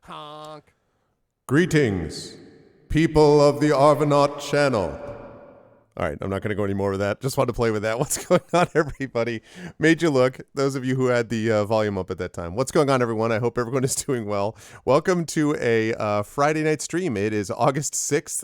Honk. Greetings, people of the Arvanaut channel. All right, I'm not going to go any more with that. Just wanted to play with that. What's going on, everybody? Made you look. Those of you who had the volume up at that time. What's going on, everyone? I hope everyone is doing well. Welcome to a Friday night stream. It is August 6th,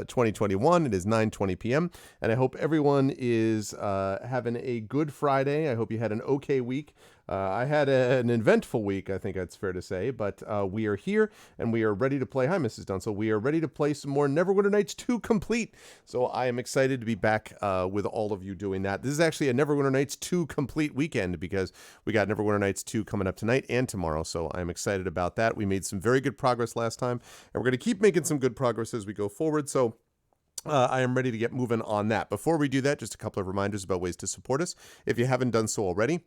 2021. It is 9:20 p.m. And I hope everyone is having a good Friday. I hope you had an okay week. I had an eventful week, I think that's fair to say, but we are here and we are ready to play. Hi, Mrs. Dunsel. We are ready to play some more Neverwinter Nights 2 Complete. So I am excited to be back with all of you doing that. This is actually a Neverwinter Nights 2 Complete weekend because we got Neverwinter Nights 2 coming up tonight and tomorrow. So I'm excited about that. We made some very good progress last time, and we're going to keep making some good progress as we go forward. So I am ready to get moving on that. Before we do that, just a couple of reminders about ways to support us. If you haven't done so already,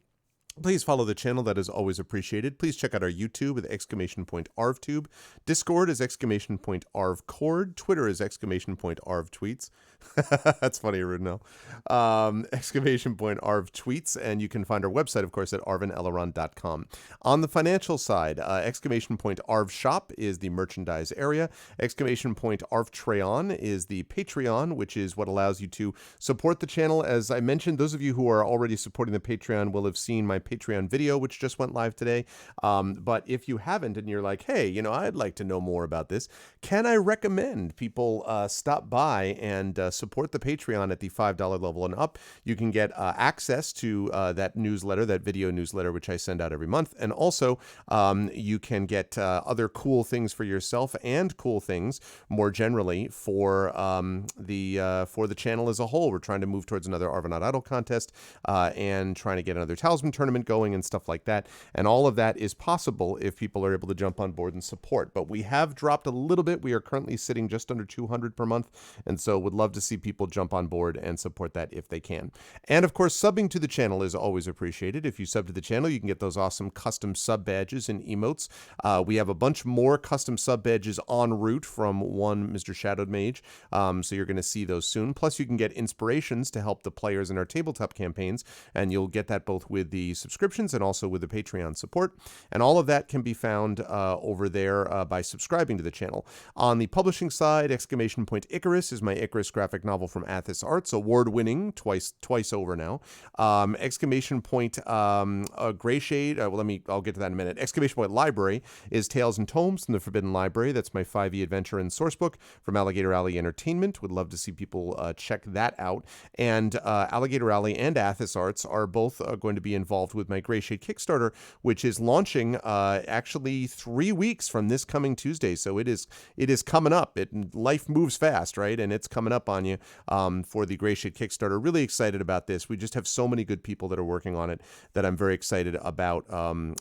please follow the channel. That is always appreciated. Please check out our YouTube with !ArvTube. Discord is !ArvCord. Twitter is !ArvTweets. That's funny, Rudnell. !ArvTweets. And you can find our website, of course, at arvaneleron.com. On the financial side, !ArvShop is the merchandise area. !ArvTrayon is the Patreon, which is what allows you to support the channel. As I mentioned, those of you who are already supporting the Patreon will have seen my Patreon video, which just went live today. But if you haven't and you're like, hey, I'd like to know more about this, can I recommend people stop by and support the Patreon at the $5 level and up? You can get access to that newsletter, that video newsletter, which I send out every month. And also, you can get other cool things for yourself and cool things more generally for the channel as a whole. We're trying to move towards another Arvanaut Idol contest and trying to get another Talisman tournament going and stuff like that. And all of that is possible if people are able to jump on board and support. But we have dropped a little bit. We are currently sitting just under 200 per month. And so would love to see people jump on board and support that if they can. And of course, subbing to the channel is always appreciated. If you sub to the channel, you can get those awesome custom sub badges and emotes. We have a bunch more custom sub badges en route from one Mr. Shadowed Mage. So you're going to see those soon. Plus, you can get inspirations to help the players in our tabletop campaigns. And you'll get that both with the subscriptions and also with the Patreon support. And all of that can be found over there by subscribing to the channel. On the publishing side, Icarus is my Icarus graphic novel from Athos Arts, award-winning twice over now. Gray Shade, I'll get to that in a minute. Exclamation Point Library is Tales and Tomes from the Forbidden Library. That's my 5e adventure and sourcebook from Alligator Alley Entertainment. Would love to see people check that out. And Alligator Alley and Athos Arts are both going to be involved with my Gray Shade Kickstarter, which is launching actually 3 weeks from this coming Tuesday. So it is coming up. Life moves fast, right? And it's coming up on you for the Gray Shade Kickstarter. Really excited about this. We just have so many good people that are working on it that I'm very excited about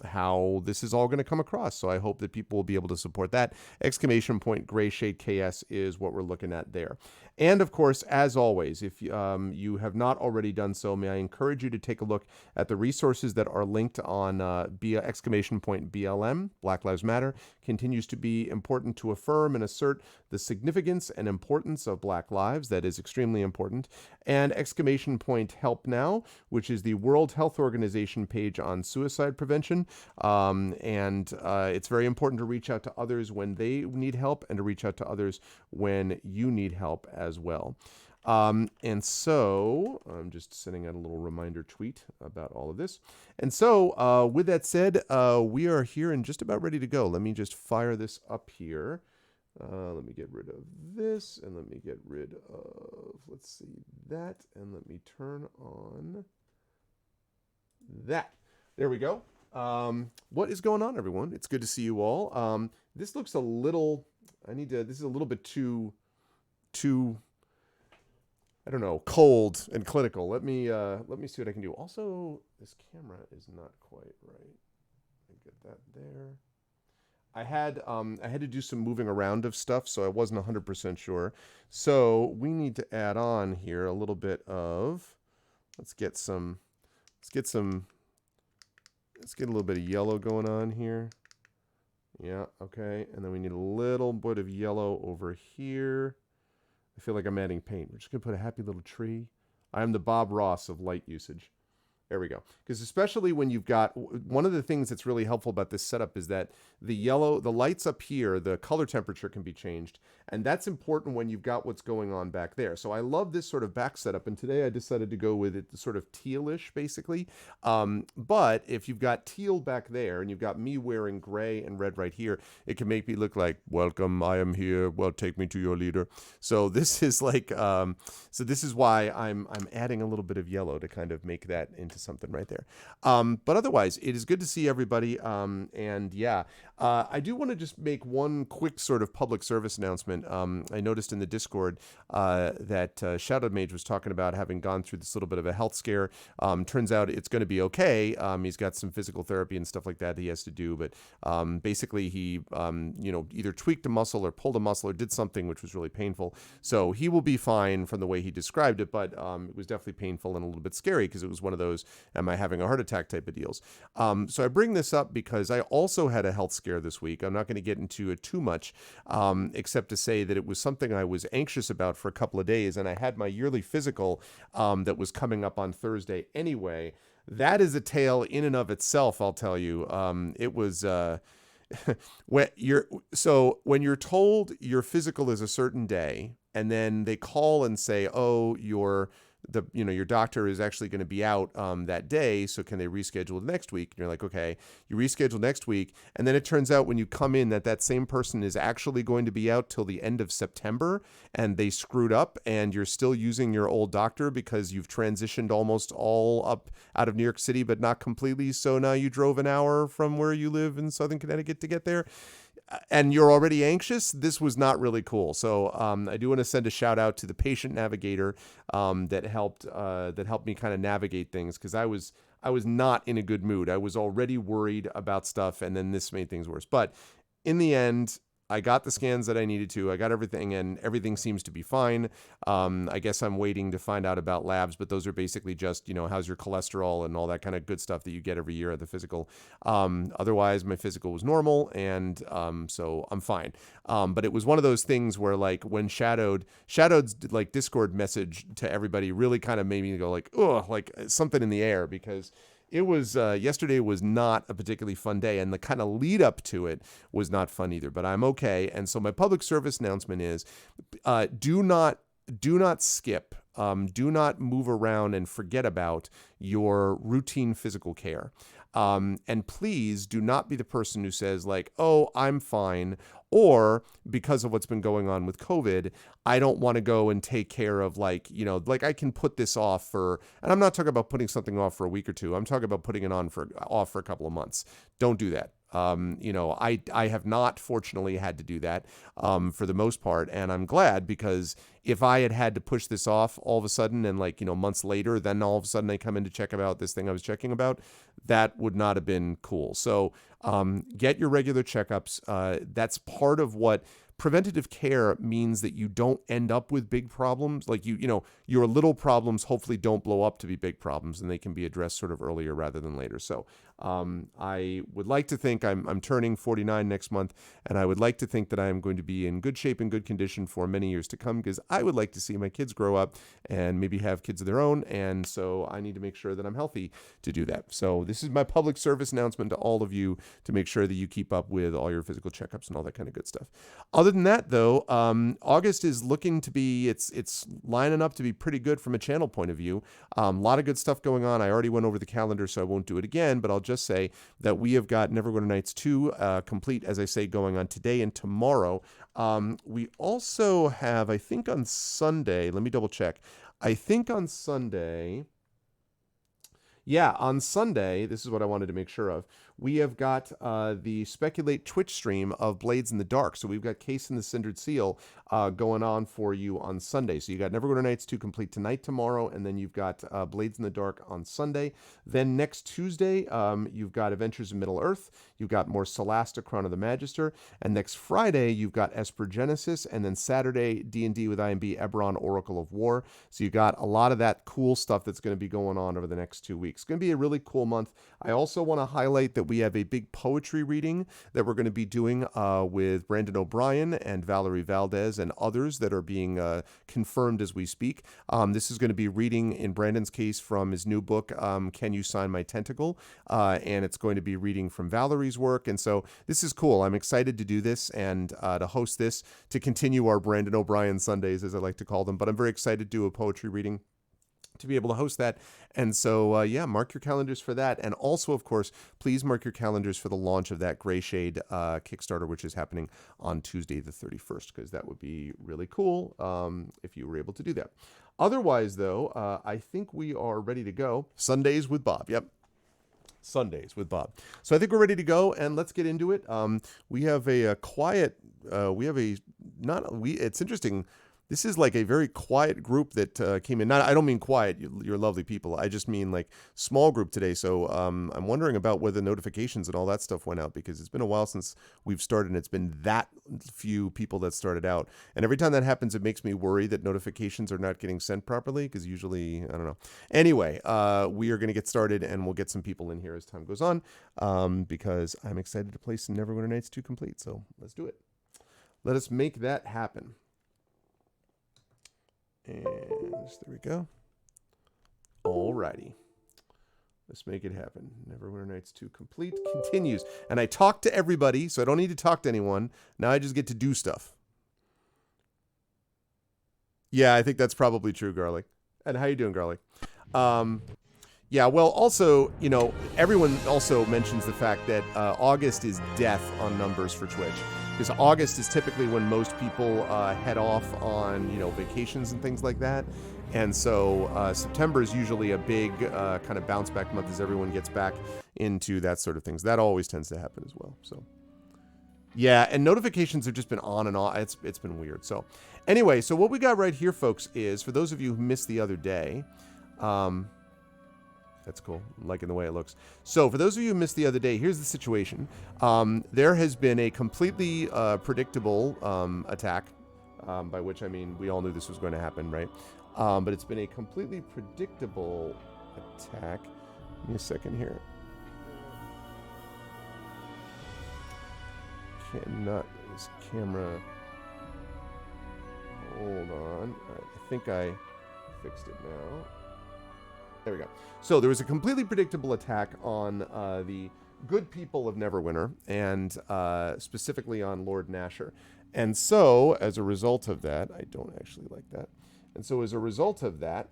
how this is all going to come across. So I hope that people will be able to support that. Exclamation point Gray Shade KS is what we're looking at there. And of course, as always, if you have not already done so, may I encourage you to take a look at the resources that are linked on exclamation point BLM. Black Lives Matter continues to be important to affirm and assert the significance and importance of Black lives. That is extremely important. And exclamation point Help Now, which is the World Health Organization page on suicide prevention. It's very important to reach out to others when they need help and to reach out to others when you need help as well. And so I'm just sending out a little reminder tweet about all of this. And so with that said, we are here and just about ready to go. Let me just fire this up here. Let me get rid of this and let me get rid of, let's see, that. And let me turn on that. There we go. What is going on, everyone? It's good to see you all. This looks a little, this is a little bit too, I don't know, cold and clinical. Let me see what I can do. Also, this camera is not quite right. Let me get that there. I had to do some moving around of stuff, so I wasn't 100% sure. So we need to add on here a little bit of, let's get a little bit of yellow going on here. Yeah, okay. And then we need a little bit of yellow over here. I feel like I'm adding paint. We're just going to put a happy little tree. I am the Bob Ross of light usage. There we go. Because especially when you've got one of the things that's really helpful about this setup is that the lights up here, the color temperature can be changed. And that's important when you've got what's going on back there. So I love this sort of back setup. And today I decided to go with it sort of tealish, basically. But if you've got teal back there and you've got me wearing gray and red right here, it can make me look like, welcome, I am here. Well, take me to your leader. So this is like, so this is why I'm adding a little bit of yellow to kind of make that into something right there. But otherwise, it is good to see everybody. And yeah, I do want to just make one quick sort of public service announcement. I noticed in the Discord that Shadow Mage was talking about having gone through this little bit of a health scare. Turns out it's going to be okay. He's got some physical therapy and stuff like that he has to do, but basically he, either tweaked a muscle or pulled a muscle or did something which was really painful. So he will be fine from the way he described it, but it was definitely painful and a little bit scary because it was one of those, am I having a heart attack type of deals. So I bring this up because I also had a health scare this week. I'm not going to get into it too much, except to say that it was something I was anxious about for a couple of days, and I had my yearly physical that was coming up on Thursday anyway. That is a tale in and of itself, I'll tell you. It was when you're told your physical is a certain day, and then they call and say, oh, your doctor is actually going to be out that day, so can they reschedule next week? And you're like, okay, you reschedule next week, and then it turns out when you come in that same person is actually going to be out till the end of September, and they screwed up, and you're still using your old doctor because you've transitioned almost all up out of New York City, but not completely, so now you drove an hour from where you live in Southern Connecticut to get there. And you're already anxious. This was not really cool. So I do want to send a shout out to the patient navigator that helped me kind of navigate things, because I was not in a good mood. I was already worried about stuff, and then this made things worse. But in the end, I got the scans that I needed to. I got everything, and everything seems to be fine. I guess I'm waiting to find out about labs, but those are basically just, how's your cholesterol and all that kind of good stuff that you get every year at the physical. Otherwise, my physical was normal, and so I'm fine. But it was one of those things where, like, when Shadowed's like Discord message to everybody really kind of made me go like, ugh, like something in the air, because it was yesterday was not a particularly fun day, and the kind of lead up to it was not fun either. But I'm okay, and so my public service announcement is: do not skip, do not move around and forget about your routine physical care. And please do not be the person who says like, oh, I'm fine, or because of what's been going on with COVID, I don't want to go and take care of like I can put this off for, and I'm not talking about putting something off for a week or two. I'm talking about putting it off for a couple of months. Don't do that. I have not fortunately had to do that for the most part, and I'm glad, because if I had to push this off all of a sudden and months later, then all of a sudden I come in to check about this thing I was checking about, that would not have been cool. So get your regular checkups. That's part of what preventative care means, that you don't end up with big problems. Like your little problems hopefully don't blow up to be big problems, and they can be addressed sort of earlier rather than later. So I would like to think I'm turning 49 next month, and I would like to think that I am going to be in good shape and good condition for many years to come, because I would like to see my kids grow up and maybe have kids of their own, and so I need to make sure that I'm healthy to do that. So this is my public service announcement to all of you, to make sure that you keep up with all your physical checkups and all that kind of good stuff. Other than that, though, August is looking to be, it's lining up to be pretty good from a channel point of view. A lot of good stuff going on. I already went over the calendar, so I won't do it again, but I'll just say that we have got Neverwinter Nights 2 complete, as I say, going on today and tomorrow. We also have, I think on Sunday, let me double check. I think on Sunday, on Sunday, this is what I wanted to make sure of. We have got the Speculate Twitch stream of Blades in the Dark. So we've got Case and the Cindered Seal going on for you on Sunday. So you got Neverwinter Nights 2 complete tonight, tomorrow, and then you've got Blades in the Dark on Sunday. Then next Tuesday, you've got Adventures in Middle-earth. You've got more Celasta, Crown of the Magister. And next Friday, you've got Esper Genesis. And then Saturday, D&D with IMB, Eberron, Oracle of War. So you got a lot of that cool stuff that's going to be going on over the next 2 weeks. It's going to be a really cool month. I also want to highlight that we have a big poetry reading that we're going to be doing with Brandon O'Brien and Valerie Valdez and others that are being confirmed as we speak. This is going to be reading, in Brandon's case, from his new book, Can You Sign My Tentacle? And it's going to be reading from Valerie's work. And so this is cool. I'm excited to do this and to host this, to continue our Brandon O'Brien Sundays, as I like to call them. But I'm very excited to do a poetry reading, to be able to host that. And so, yeah, mark your calendars for that. And also, of course, please mark your calendars for the launch of that Gray Shade Kickstarter, which is happening on Tuesday the 31st, because that would be really cool if you were able to do that. Otherwise, though, I think we are ready to go. Sundays with Bob. Yep. Sundays with Bob. So I think we're ready to go, and let's get into it. We have a quiet, it's interesting. This is like a very quiet group that came in. I don't mean quiet, you're lovely people. I just mean like small group today. So I'm wondering about whether notifications and all that stuff went out, because it's been a while since we've started, and it's been that few people that started out. And every time that happens, it makes me worry that notifications are not getting sent properly, because usually, I don't know. Anyway, we are going to get started, and we'll get some people in here as time goes on, because I'm excited to play some Neverwinter Nights 2 Complete. So let's do it. Let us make that happen. And there we go. Alrighty. Let's make it happen. Neverwinter Nights 2 Complete continues. And I talked to everybody, so I don't need to talk to anyone. Now I just get to do stuff. Yeah, I think that's probably true, Garlic. And how you doing, Garlic? Yeah, well, also, you know, everyone also mentions the fact that August is death on numbers for Twitch. Because August is typically when most people head off on, you know, vacations and things like that. And so September is usually a big kind of bounce back month as everyone gets back into that sort of things. That always tends to happen as well. So, yeah, and notifications have just been on and off. It's been weird. So, anyway, so what we got right here, folks, is for those of you who missed the other day, that's cool. I'm liking the way it looks. So for those of you who missed the other day, here's the situation. There has been a completely predictable attack, by which I mean we all knew this was going to happen, right? But it's been a completely predictable attack. Give me a second here. Cannot this camera. Hold on. All right, I think I fixed it now. There we go. So there was a completely predictable attack on the good people of Neverwinter, and specifically on Lord Nasher. And so, as a result of that, I don't actually like that. And so, as a result of that,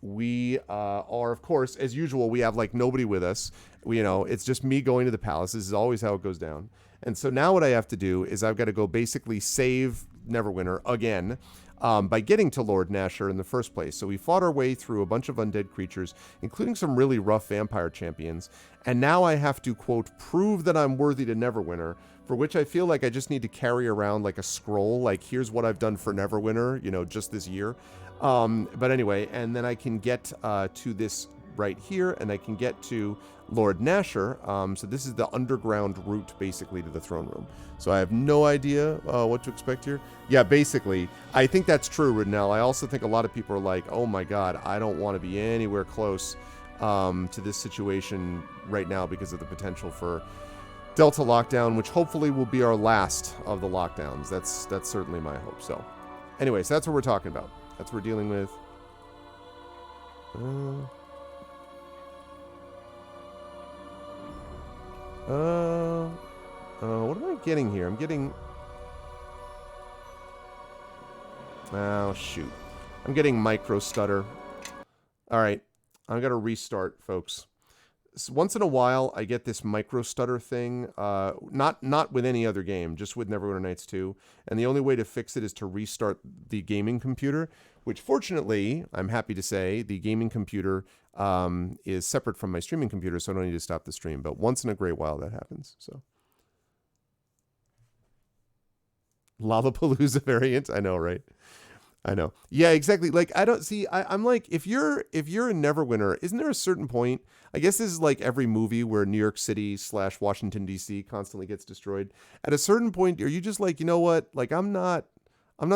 we are, of course, as usual, we have like nobody with us. You know, it's just me going to the palace. This is always how it goes down. And so now what I have to do is I've got to go basically save Neverwinter again. By getting to Lord Nasher in the first place. So we fought our way through a bunch of undead creatures, including some really rough vampire champions. And now I have to, quote, prove that I'm worthy to Neverwinter, for which I feel like I just need to carry around like a scroll, like here's what I've done for Neverwinter, you know, just this year. But anyway, and then I can get to this right here, and I can get to Lord Nasher. So this is the underground route, basically, to the throne room. So I have no idea what to expect here. Yeah, basically, I think that's true, Ridnell. I also think a lot of people are like, oh my god, I don't want to be anywhere close to this situation right now because of the potential for Delta lockdown, which hopefully will be our last of the lockdowns. That's certainly my hope. So anyways, that's what we're talking about. That's what we're dealing with. What am I getting here? I'm getting... Oh, shoot. I'm getting micro stutter. Alright. I'm going to restart, folks. So once in a while, I get this micro stutter thing. Not with any other game, just with Neverwinter Nights 2. And the only way to fix it is to restart the gaming computer, which fortunately, I'm happy to say, the gaming computer is separate from my streaming computer, so I don't need to stop the stream. But once in a great while, that happens. So, Lollapalooza variant. I know, right? I know. Yeah, exactly. Like, I don't see. I'm like, if you're in Neverwinter, isn't there a certain point? I guess this is like every movie where New York City / Washington D.C. constantly gets destroyed. At a certain point, are you just like, you know what? Like, I'm not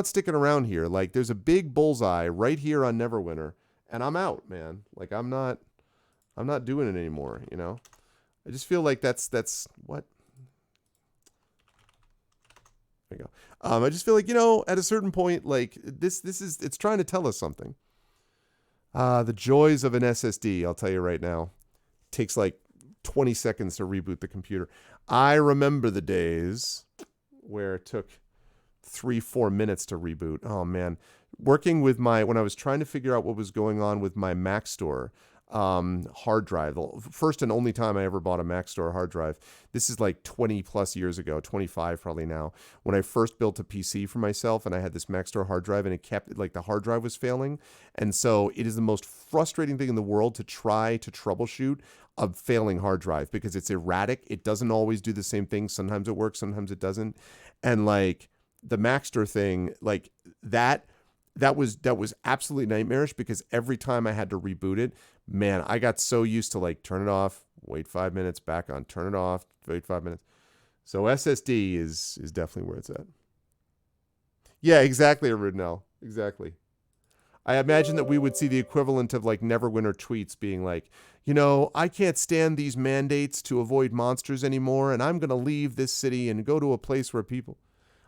sticking around here. Like, there's a big bullseye right here on Neverwinter, and I'm out, man. Like, I'm not doing it anymore. You know, I just feel like that's what. There you go. I just feel like, at a certain point, like it's trying to tell us something. The joys of an SSD, I'll tell you right now, takes like 20 seconds to reboot the computer. I remember the days where it took 3-4 minutes to reboot. Oh man, working with when I was trying to figure out what was going on with my Mac Store hard drive, the first and only time I ever bought a Mac Store hard drive. This is like 20 plus years ago, 25 probably now, when I first built a PC for myself, and I had this Mac Store hard drive, and it kept, like, the hard drive was failing. And so it is the most frustrating thing in the world to try to troubleshoot a failing hard drive, because it's erratic. It doesn't always do the same thing. Sometimes it works, sometimes it doesn't. And like the Mac Store thing, like that was absolutely nightmarish, because every time I had to reboot it, man, I got so used to, like, turn it off, wait 5 minutes, back on, turn it off, wait 5 minutes. So SSD is definitely where it's at. Yeah, exactly, Rudnell. Exactly. I imagine that we would see the equivalent of, like, Neverwinter tweets being like, I can't stand these mandates to avoid monsters anymore, and I'm going to leave this city and go to a place where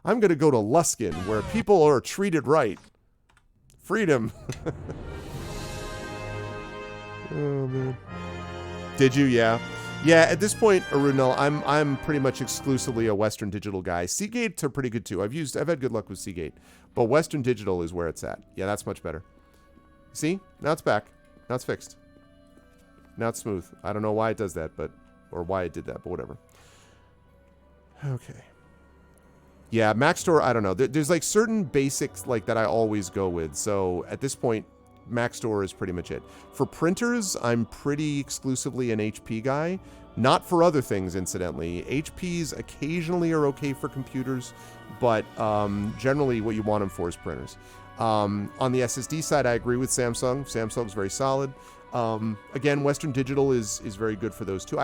I'm going to go to Luskin, where people are treated right. Freedom. Oh, man. Did you? Yeah. Yeah, at this point, Arunel, I'm pretty much exclusively a Western Digital guy. Seagates are pretty good too. I've had good luck with Seagate, but Western Digital is where it's at. Yeah, that's much better. See? Now it's back. Now it's fixed. Now it's smooth. I don't know why it does that, or why it did that, but whatever. Okay. Yeah, Mac Store, I don't know. There's like certain basics like that I always go with. So at this point, Mac Store is pretty much it. For printers, I'm pretty exclusively an HP guy. Not for other things, incidentally. HPs occasionally are okay for computers, but generally what you want them for is printers. On the SSD side, I agree with Samsung. Samsung's very solid. Again, Western Digital is very good for those too.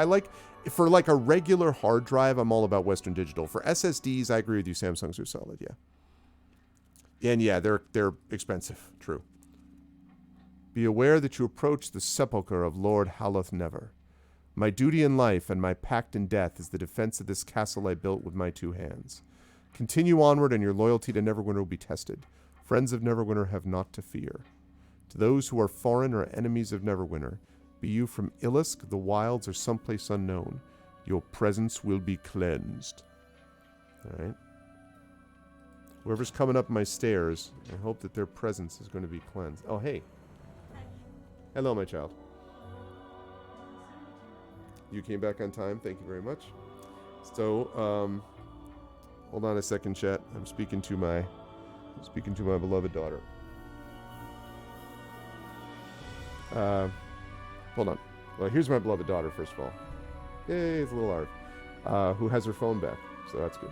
For like a regular hard drive, I'm all about Western Digital. For SSDs, I agree with you. Samsungs are solid, yeah. And yeah, they're expensive, true. Be aware that you approach the sepulchre of Lord Haloth Never. My duty in life and my pact in death is the defense of this castle I built with my 2 hands. Continue onward, and your loyalty to Neverwinter will be tested. Friends of Neverwinter have naught to fear. To those who are foreign or enemies of Neverwinter, be you from Illisk, the wilds, or someplace unknown, your presence will be cleansed. All right. Whoever's coming up my stairs, I hope that their presence is going to be cleansed. Oh, hey. Hello, my child. You came back on time. Thank you very much. So, hold on a second, chat. I'm speaking to my beloved daughter. Hold on. Well, here's my beloved daughter, first of all. Yay, it's a little Arv. Who has her phone back, so that's good.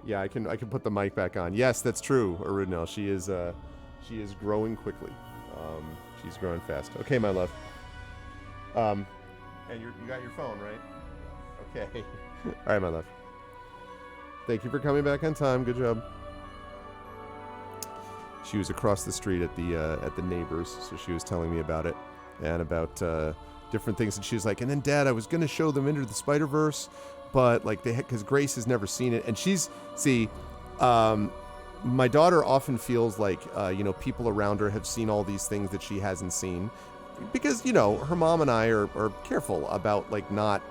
Yeah, I can put the mic back on. Yes, that's true, Arudnel. She is growing quickly. She's growing fast. Okay, my love. And you got your phone, right? Okay. All right, my love. Thank you for coming back on time. Good job. She was across the street at the neighbors, so she was telling me about it and about different things. And she was like, and then Dad, I was going to show them Into the Spider-Verse, but like because Grace has never seen it, and my daughter often feels like people around her have seen all these things that she hasn't seen, because her mom and I are careful about like not.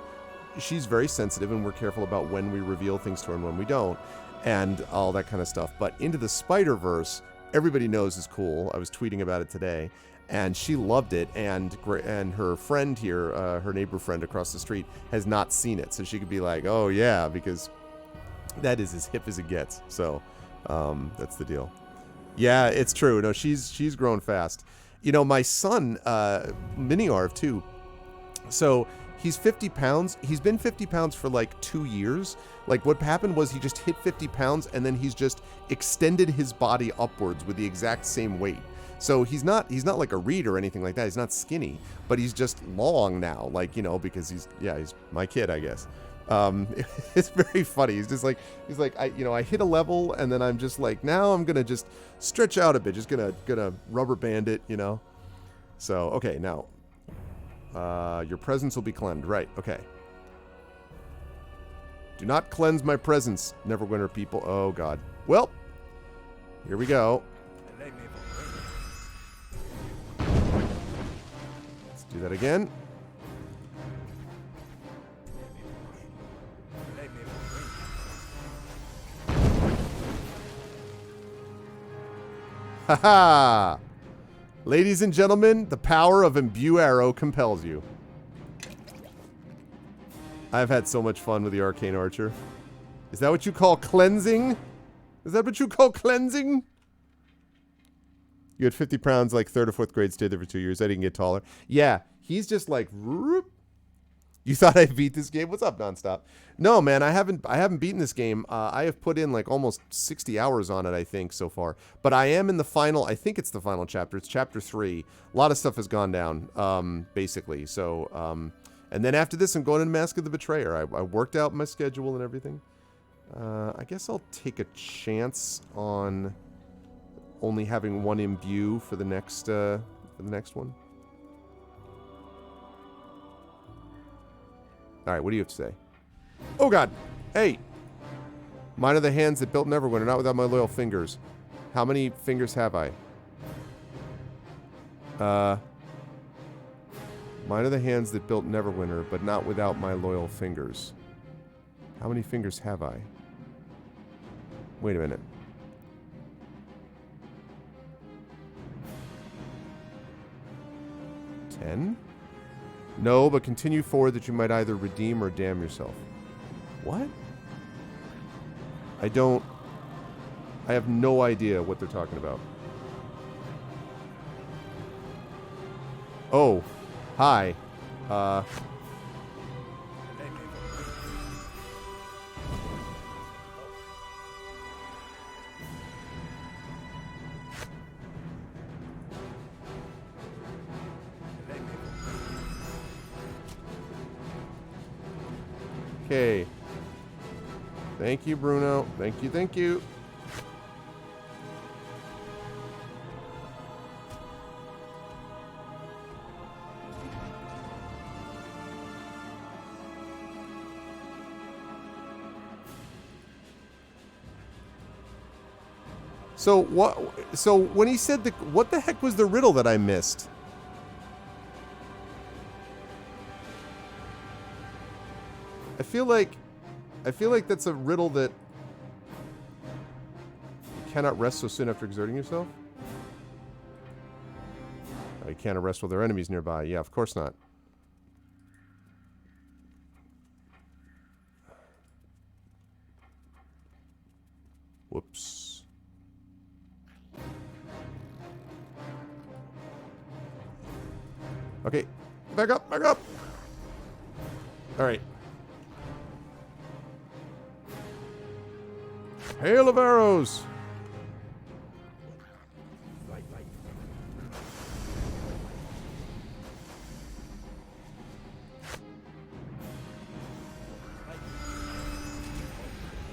She's very sensitive, and we're careful about when we reveal things to her and when we don't, and all that kind of stuff. But Into the Spider-Verse, everybody knows is cool. I was tweeting about it today, and she loved it. And her friend here, her neighbor friend across the street, has not seen it, so she could be like, "Oh yeah," because that is as hip as it gets. So that's the deal. Yeah, it's true. No, she's grown fast. My son, Mini Arv too. So. He's 50 pounds. He's been 50 pounds for like 2 years. Like what happened was he just hit 50 pounds and then he's just extended his body upwards with the exact same weight. So he's not like a reed or anything like that. He's not skinny, but he's just long now. Like, because he's my kid, I guess. It's very funny. He's like, I hit a level and then I'm just like, now I'm going to just stretch out a bit. Just gonna rubber band it, So, okay, now. Your presence will be cleansed. Right, okay. Do not cleanse my presence, Neverwinter people. Oh, God. Well, here we go. Let's do that again. Haha! Ladies and gentlemen, the power of Imbue Arrow compels you. I've had so much fun with the Arcane Archer. Is that what you call cleansing? Is that what you call cleansing? You had 50 pounds like 3rd or 4th grade, stayed there for 2 years. I didn't get taller. Yeah, he's just like... You thought I beat this game? What's up, Nonstop? No, man, I haven't beaten this game. I have put in like almost 60 hours on it, I think, so far. But I am in the final, I think it's the final chapter. It's chapter 3. A lot of stuff has gone down, basically. So, and then after this, I'm going into Mask of the Betrayer. I worked out my schedule and everything. I guess I'll take a chance on only having one imbue for the next one. All right, what do you have to say? Oh, God. Hey. Mine are the hands that built Neverwinter, not without my loyal fingers. How many fingers have I? Mine are the hands that built Neverwinter, but not without my loyal fingers. How many fingers have I? Wait a minute. $10? No, but continue forward that you might either redeem or damn yourself. What? I have no idea what they're talking about. Oh, hi. Okay. Thank you, Bruno. Thank you, thank you. So what? So when he said what the heck was the riddle that I missed? I feel like that's a riddle that you cannot rest so soon after exerting yourself. Oh, you can't rest while there are enemies nearby. Yeah, of course not. Whoops. Okay, back up, back up. All right. Hail of arrows!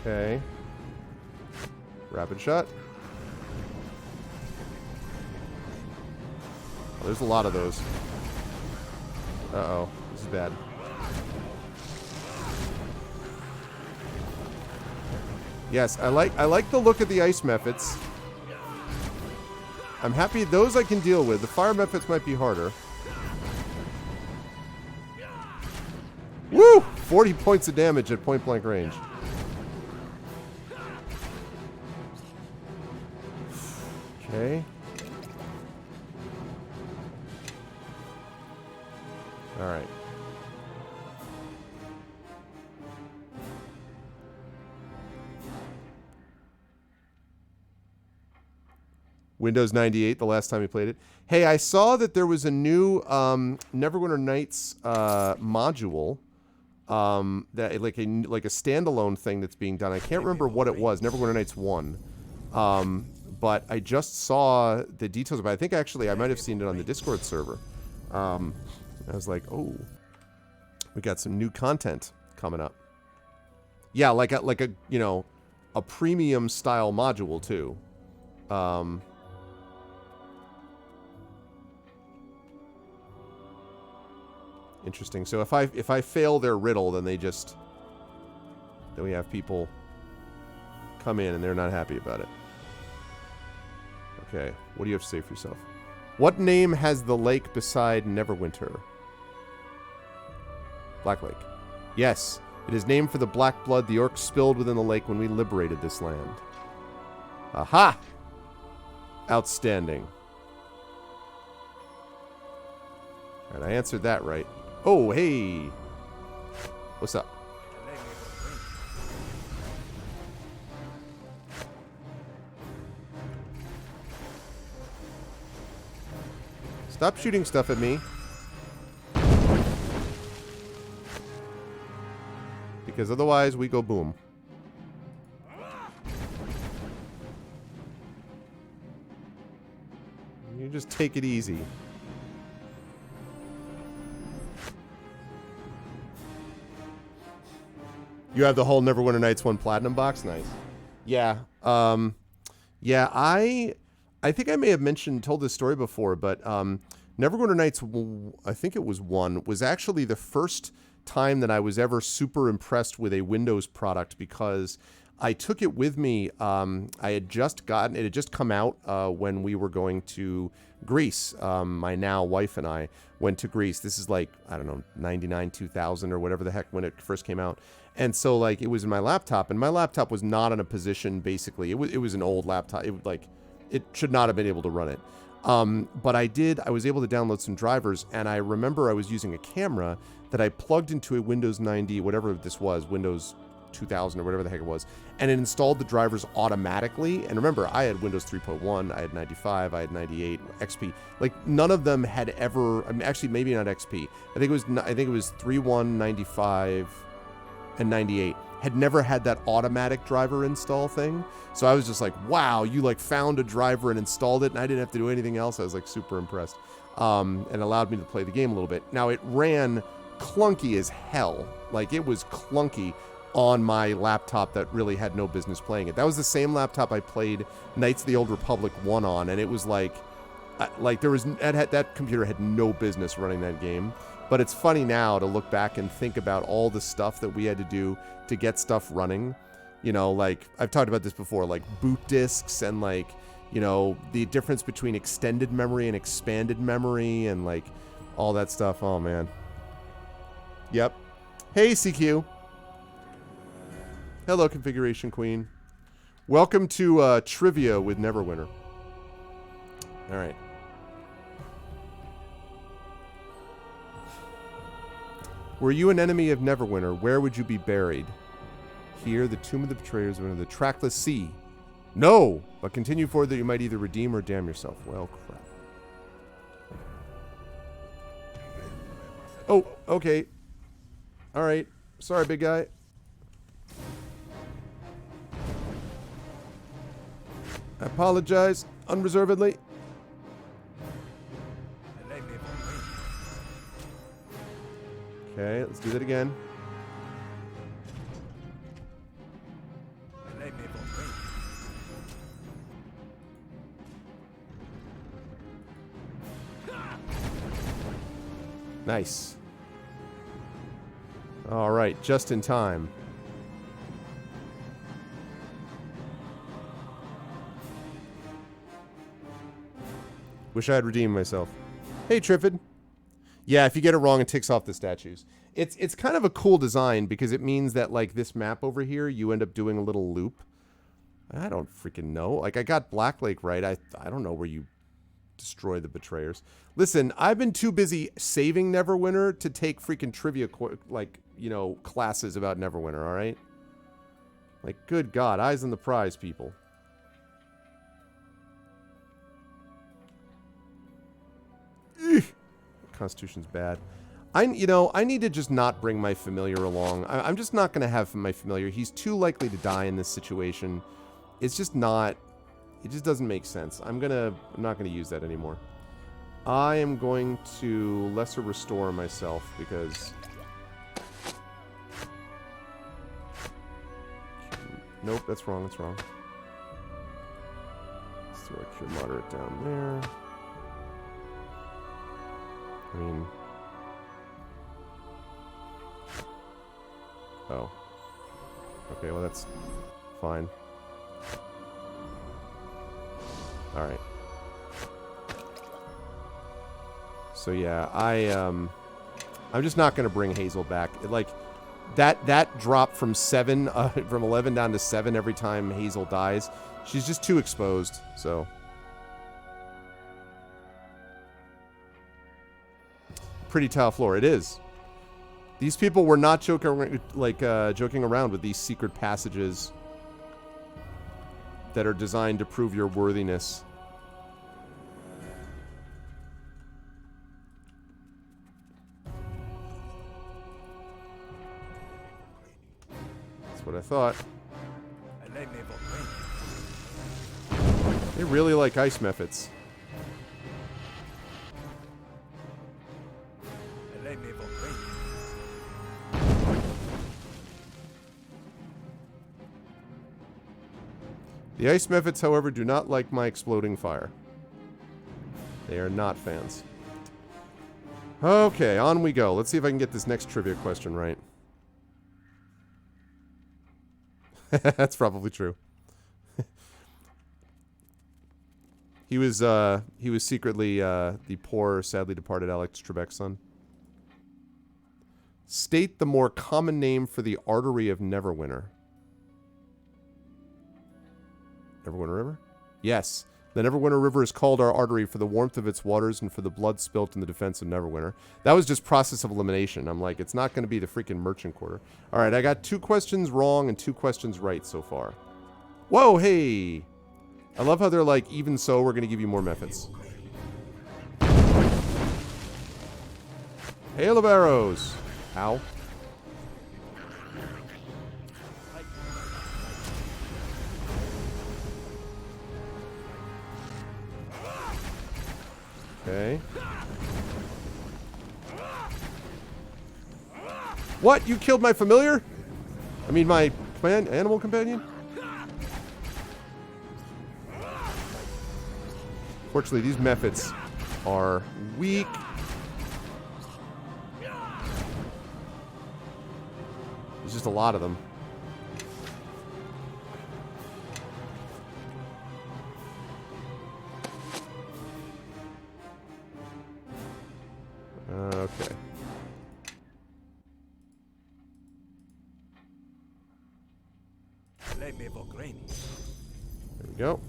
Okay. Rapid shot. Oh, there's a lot of those. Uh-oh. This is bad. Yes, I like the look of the ice methods. I'm happy those I can deal with. The fire methods might be harder. Woo! 40 points of damage at point blank range. Okay. Alright. Windows 98, the last time we played it. Hey, I saw that there was a new Neverwinter Nights module. That like a standalone thing that's being done. I can't remember what it was. Neverwinter Nights 1. But I just saw the details about it. I think actually I might have seen it on the Discord server. I was like, oh, we got some new content coming up. Yeah, like a you know, a premium style module too. Interesting. So if I fail their riddle, then then we have people come in and they're not happy about it. Okay, what do you have to say for yourself? What name has the lake beside Neverwinter? Black Lake. Yes, it is named for the black blood the orcs spilled within the lake when we liberated this land. Aha! Outstanding. Alright, I answered that right. Oh, hey! What's up? Stop shooting stuff at me. Because otherwise we go boom. You just take it easy. You have the whole Neverwinter Nights 1 Platinum box? Nice. Yeah. Yeah, I think I may have told this story before, but Neverwinter Nights, I think it was 1, was actually the first time that I was ever super impressed with a Windows product because I took it with me. It had just come out when we were going to Greece. My now wife and I went to Greece. This is like, I don't know, 99, 2000 or whatever the heck when it first came out. And so like it was in my laptop, and my laptop was not in a position, basically. It was an old laptop. It should not have been able to run it. But I was able to download some drivers, and I remember I was using a camera that I plugged into a Windows 90, whatever this was, Windows 2000 or whatever the heck it was, and it installed the drivers automatically. And remember, I had Windows 3.1, I had 95, I had 98, XP. Like none of them had ever. I mean, actually, maybe not XP. I think it was 31, 95, and 98. Had never had that automatic driver install thing. So I was just like, wow, you like found a driver and installed it, and I didn't have to do anything else. I was like super impressed. And allowed me to play the game a little bit. Now it ran clunky as hell. Like it was clunky on my laptop that really had no business playing it. That was the same laptop I played Knights of the Old Republic 1 on, and it was like that computer had no business running that game. But it's funny now to look back and think about all the stuff that we had to do to get stuff running. You know, like, I've talked about this before, like boot disks and like, you know, the difference between extended memory and expanded memory and like all that stuff. Oh, man. Yep. Hey, CQ. Hello, Configuration Queen. Welcome to Trivia with Neverwinter. All right. Were you an enemy of Neverwinter, where would you be buried? Here, the tomb of the betrayers under the trackless sea. No! But continue forward that you might either redeem or damn yourself. Well, crap. Oh, okay. Alright. Sorry, big guy. I apologize unreservedly. Okay, let's do that again. Nice. All right, just in time. Wish I had redeemed myself. Hey, Triffid. Yeah, if you get it wrong, it ticks off the statues. It's kind of a cool design because it means that, like, this map over here, you end up doing a little loop. I don't freaking know. Like, I got Black Lake right. I don't know where you destroy the betrayers. Listen, I've been too busy saving Neverwinter to take freaking trivia, like, you know, classes about Neverwinter, all right? Like, good God, eyes on the prize, people. Ugh. Constitution's bad. You know, I need to just not bring my familiar along. I'm just not going to have my familiar. He's too likely to die in this situation. It's just not... It just doesn't make sense. I'm not gonna use that anymore. I am going to lesser restore myself because... Nope, that's wrong, that's wrong. Let's throw a cure moderate down there. I mean... Oh. Okay, well that's fine. Alright. So yeah, I'm just not gonna bring Hazel back. Like, that drop from 7, from 11 down to 7 every time Hazel dies, she's just too exposed, so. Pretty tile floor, it is. These people were not joking around with these secret passages that are designed to prove your worthiness. That's what I thought. They really like ice methods. The ice methods, however, do not like my exploding fire. They are not fans. Okay, on we go. Let's see if I can get this next trivia question right. That's probably true. He was secretly the poor, sadly departed Alex Trebek's son. State the more common name for the artery of Neverwinter. Neverwinter River? Yes. The Neverwinter River is called our artery for the warmth of its waters and for the blood spilt in the defense of Neverwinter. That was just process of elimination. I'm like, it's not going to be the freaking merchant quarter. Alright, I got 2 questions wrong and 2 questions right so far. Whoa, hey! I love how they're like, even so, we're going to give you more methods. Hail of arrows! Ow. Okay. What? You killed my familiar? I mean, my animal companion? Fortunately, these methods are weak. There's just a lot of them. Okay. There we go.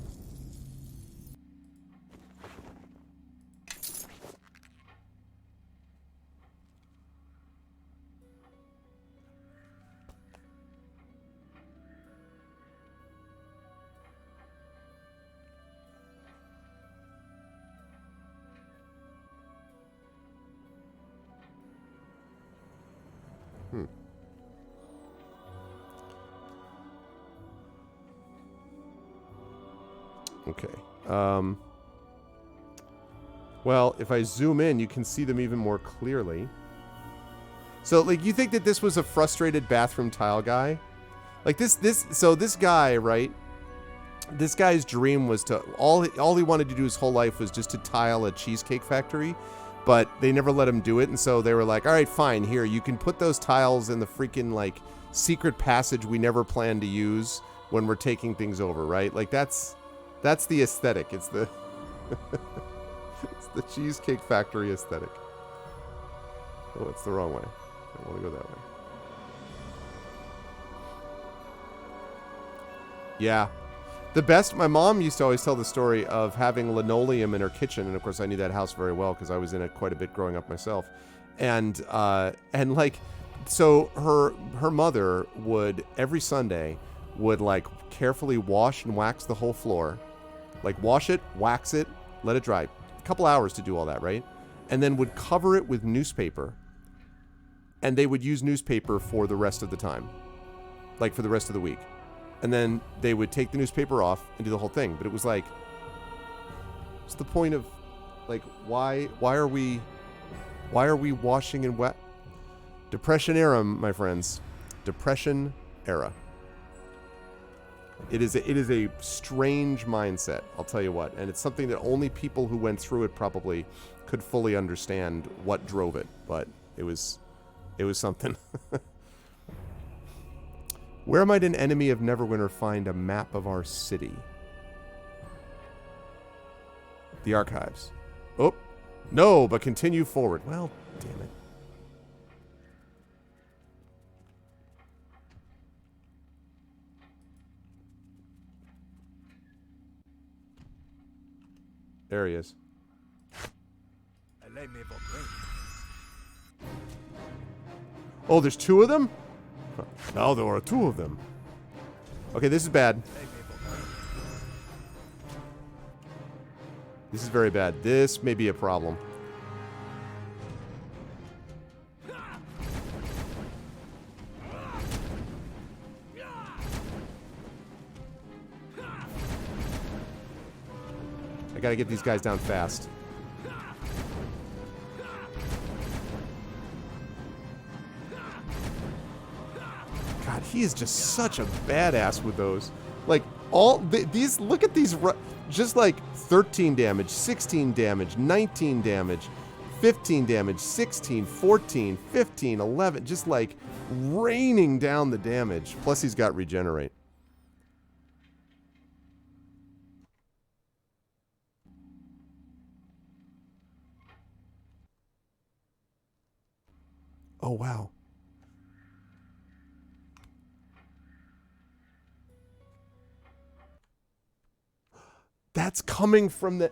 Okay. Well, if I zoom in, you can see them even more clearly. So, like, you think that this was a frustrated bathroom tile guy? Like, so this guy, right? This guy's dream was to, all he wanted to do his whole life was just to tile a cheesecake factory, but they never let him do it, and so they were like, all right, fine, here, you can put those tiles in the freaking, like, secret passage we never planned to use when we're taking things over, right? Like, that's the aesthetic. It's the... It's the Cheesecake Factory aesthetic. Oh, it's the wrong way. I don't want to go that way. Yeah. The best, my mom used to always tell the story of having linoleum in her kitchen, and of course I knew that house very well because I was in it quite a bit growing up myself. And like, so her mother would, every Sunday, would like carefully wash and wax the whole floor. Like wash it, wax it, let it dry. Couple hours to do all that, right? And then would cover it with newspaper, and they would use newspaper for the rest of the time, like for the rest of the week. And then they would take the newspaper off and do the whole thing. But it was like, what's the point of, like, why are we washing in wet? Depression era, my friends. Depression era. It is a strange mindset, I'll tell you what, and it's something that only people who went through it probably could fully understand what drove it, but it was something. Where might an enemy of Neverwinter find a map of our city? The archives. Oh, no, but continue forward. Well, damn it. There he is. Oh, there's two of them? Now there are two of them. Okay, this is bad. This is very bad. This may be a problem. I gotta get these guys down fast. God, he is just such a badass with those. Like, these, look at these, just like 13 damage, 16 damage, 19 damage, 15 damage, 16, 14, 15, 11, just like raining down the damage. Plus he's got regenerate. Oh, wow. That's coming from the...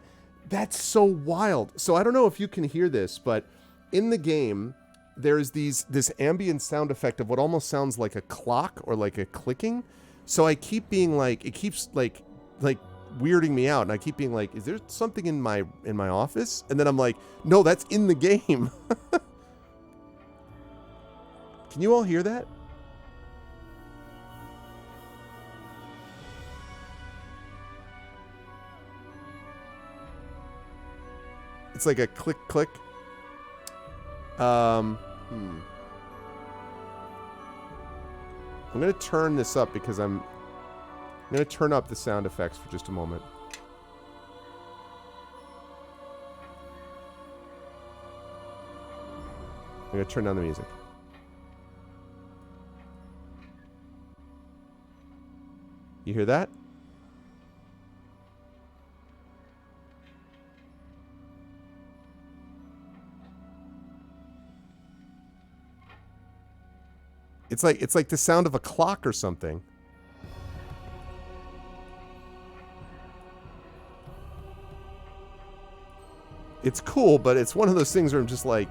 That's so wild. So I don't know if you can hear this, but in the game, there's this ambient sound effect of what almost sounds like a clock or like a clicking. So I keep being like... It keeps like weirding me out. And I keep being like, is there something in my office? And then I'm like, no, that's in the game. Can you all hear that? It's like a click, click. I'm going to turn this up because I'm going to turn up the sound effects for just a moment. I'm going to turn down the music. You hear that? It's like the sound of a clock or something. It's cool, but it's one of those things where I'm just like,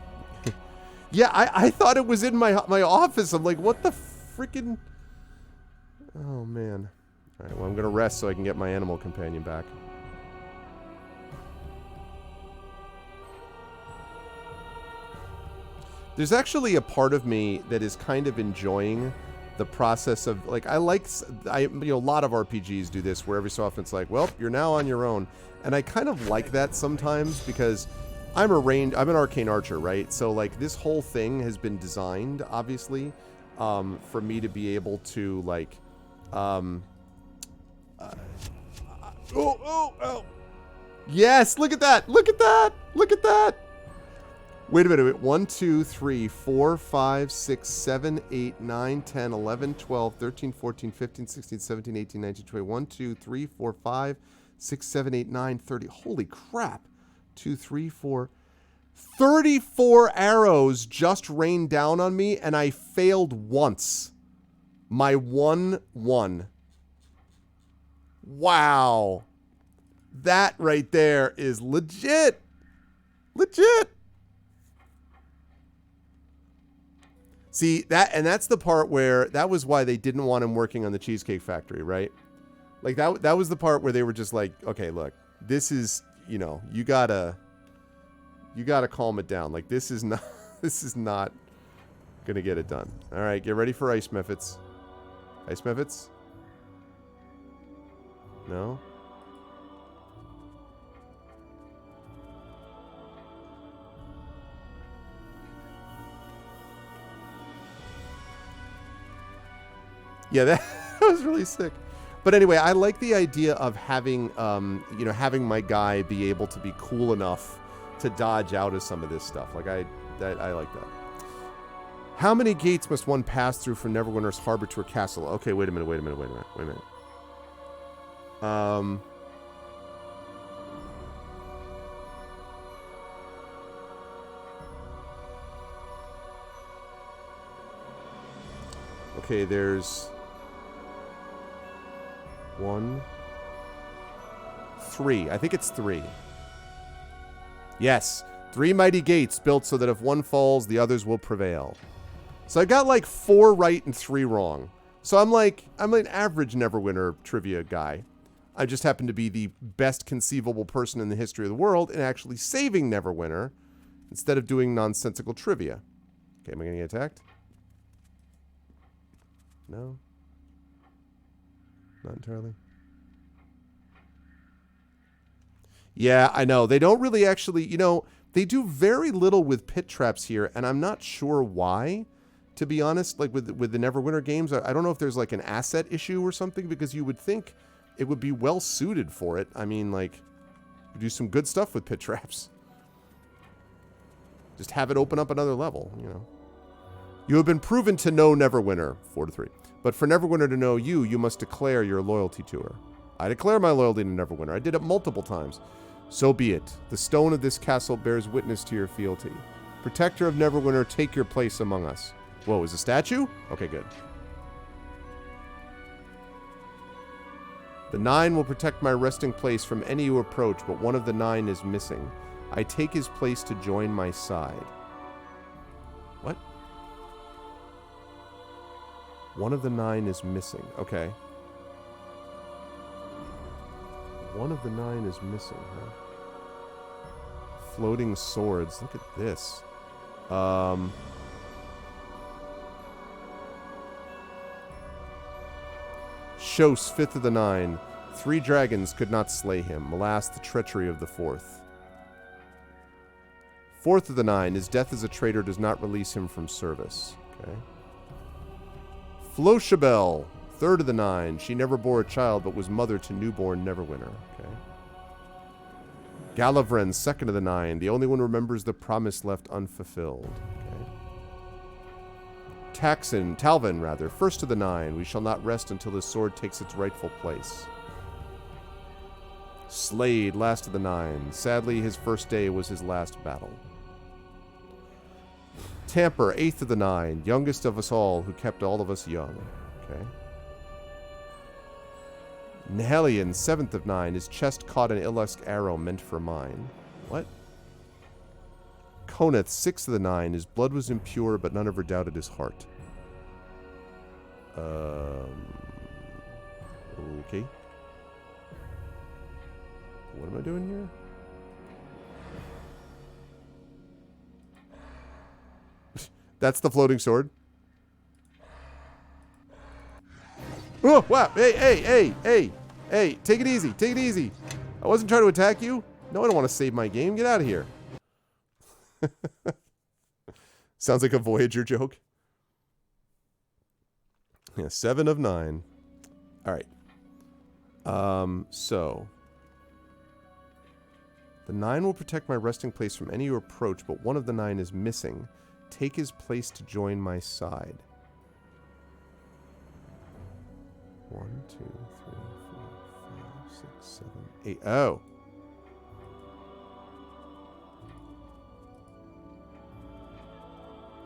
yeah, I thought it was in my office. I'm like, what the freaking... Oh, man. All right, well, I'm going to rest so I can get my animal companion back. There's actually a part of me that is kind of enjoying the process of, like, a lot of RPGs do this, where every so often it's like, well, you're now on your own. And I kind of like that sometimes, because I'm an arcane archer, right? So, like, this whole thing has been designed, obviously, for me to be able to, like, oh. Yes, look at that. Look at that. Look at that. Wait a minute. 1, 2, 3, 4, 5, 6, 7, 8, 9, 10, 11, 12, 13, 14, 15, 16, 17, 18, 19, 20. 1, 2, 3, 4, 5, 6, 7, 8, 9, 30. Holy crap. 2, 3, 4. 34 arrows just rained down on me, and I failed once. My 1-1. Wow. That right there is legit. Legit. See, that's the part where, that was why they didn't want him working on the Cheesecake Factory, right? Like, that was the part where they were just like, okay, look, this is, you gotta calm it down. Like, this is not gonna get it done. All right, get ready for ice methods. Ice methods? No? Yeah, that was really sick. But anyway, I like the idea of having, having my guy be able to be cool enough to dodge out of some of this stuff. Like, I like that. How many gates must one pass through from Neverwinter's harbor to a castle? Okay, wait a minute. Okay, there's 1, 3. I think it's 3. Yes. 3 mighty gates built so that if one falls, the others will prevail. So I got like 4 right and 3 wrong. So I'm an average Neverwinter trivia guy. I just happen to be the best conceivable person in the history of the world in actually saving Neverwinter instead of doing nonsensical trivia. Okay, am I going to get attacked? No? Not entirely. Yeah, I know. They don't really actually, they do very little with pit traps here, and I'm not sure why, to be honest. Like, with the Neverwinter games, I don't know if there's, like, an asset issue or something, because you would think it would be well suited for it. I mean, like, you do some good stuff with pit traps. Just have it open up another level, You have been proven to know Neverwinter, 4-3. But for Neverwinter to know you, you must declare your loyalty to her. I declare my loyalty to Neverwinter. I did it multiple times. So be it. The stone of this castle bears witness to your fealty. Protector of Neverwinter, take your place among us. Whoa, is a statue? Okay, good. The 9 will protect my resting place from any who approach, but one of the 9 is missing. I take his place to join my side. What? One of the 9 is missing. Okay. One of the 9 is missing, huh? Floating swords. Look at this. Shos, 5th of the 9. 3 dragons could not slay him. Alas, the treachery of the 4th. 4th of the 9. His death as a traitor does not release him from service. Okay. Floshabel, 3rd of the 9. She never bore a child, but was mother to newborn Neverwinter. Okay. Galavren, 2nd of the 9. The only one who remembers the promise left unfulfilled. Okay. Talvin, 1st of the 9. We shall not rest until his sword takes its rightful place. Slade, last of the 9. Sadly, his first day was his last battle. Tamper, 8th of the 9. Youngest of us all, who kept all of us young. Okay. Nihelion, 7th of 9. His chest caught an Illusk arrow meant for mine. What? Koneth, 6th of the 9. His blood was impure, but none ever doubted his heart. Okay. What am I doing here? That's the floating sword. Oh, wow. Hey, hey, hey, hey. Hey, take it easy. Take it easy. I wasn't trying to attack you. No, I don't want to save my game. Get out of here. Sounds like a Voyager joke. Yeah, 7 of 9. All right. So the 9 will protect my resting place from any you approach, but one of the 9 is missing. Take his place to join my side. 1, 2, 3, 4, 5, 6, 7, 8. Oh.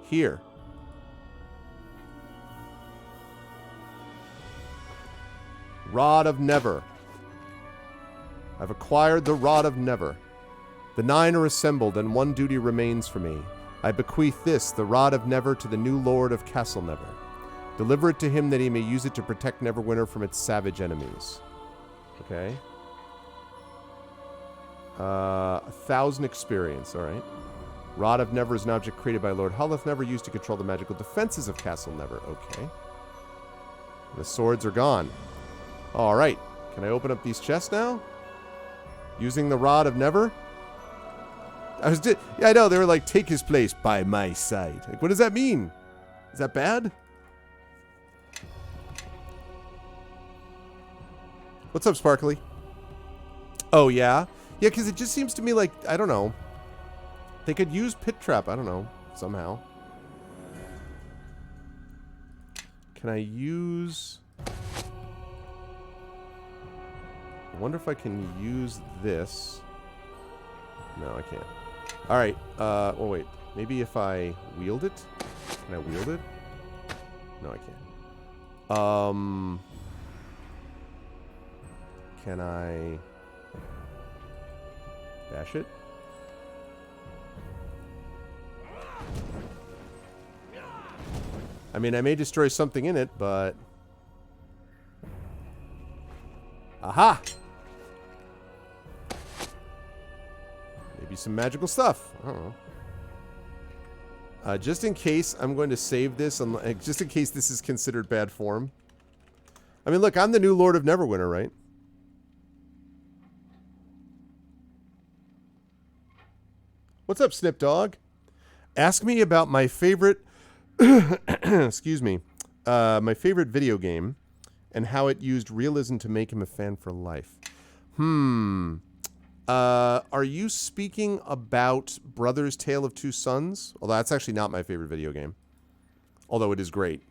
Here. Rod of Never. I've acquired the Rod of Never. The 9 are assembled, and one duty remains for me. I bequeath this, the Rod of Never, to the new Lord of Castle Never. Deliver it to him that he may use it to protect Neverwinter from its savage enemies. Okay. 1,000 experience, alright. Rod of Never is an object created by Lord Hulleth Never, used to control the magical defenses of Castle Never. Okay. The swords are gone. Alright. Can I open up these chests now? Using the Rod of Never? Yeah, I know. They were like, take his place by my side. Like, what does that mean? Is that bad? What's up, Sparkly? Oh, yeah? Yeah, because it just seems to me like, I don't know. They could use Pit Trap, I don't know, somehow. Can I use... I wonder if I can use this. No, I can't. Alright, oh wait. Maybe if I wield it? Can I wield it? No, I can't. Can I... dash it? I mean, I may destroy something in it, but... Aha! Maybe some magical stuff. I don't know. Just in case, I'm going to save this, just in case this is considered bad form. I mean, look, I'm the new Lord of Neverwinter, right? What's up, Snip Dog? Ask me about my favorite... excuse me. My favorite video game and how it used realism to make him a fan for life. Are you speaking about Brothers Tale of Two Sons? Well, that's actually not my favorite video game. Although it is great,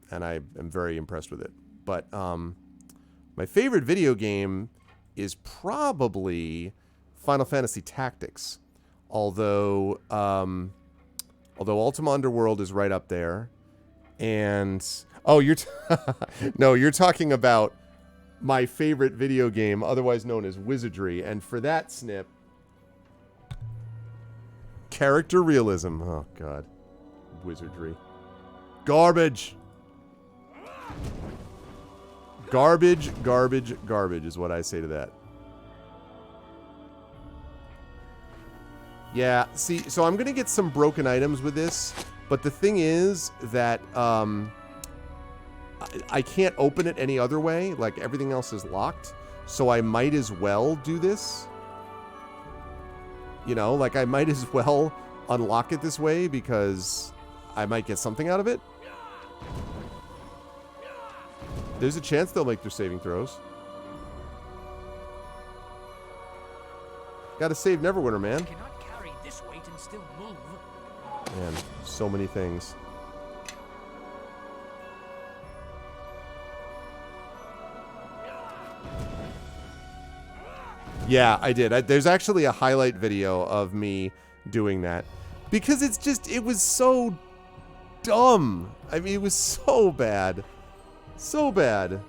and I am very impressed with it. But my favorite video game is probably Final Fantasy Tactics. Although Ultima Underworld is right up there. And... oh, no, you're talking about my favorite video game, otherwise known as Wizardry. And for that, Snip... character realism. Oh, God. Wizardry. Garbage! Garbage, garbage, garbage is what I say to that. Yeah, see, so I'm going to get some broken items with this, but the thing is that I can't open it any other way. Like, everything else is locked, so I might as well do this. You know, like, I might as well unlock it this way because I might get something out of it. There's a chance they'll make their saving throws. Gotta save Neverwinter, man. Man, so many things. Yeah, I did. There's actually a highlight video of me doing that. Because it's just, it was so dumb. I mean, it was so bad. So bad.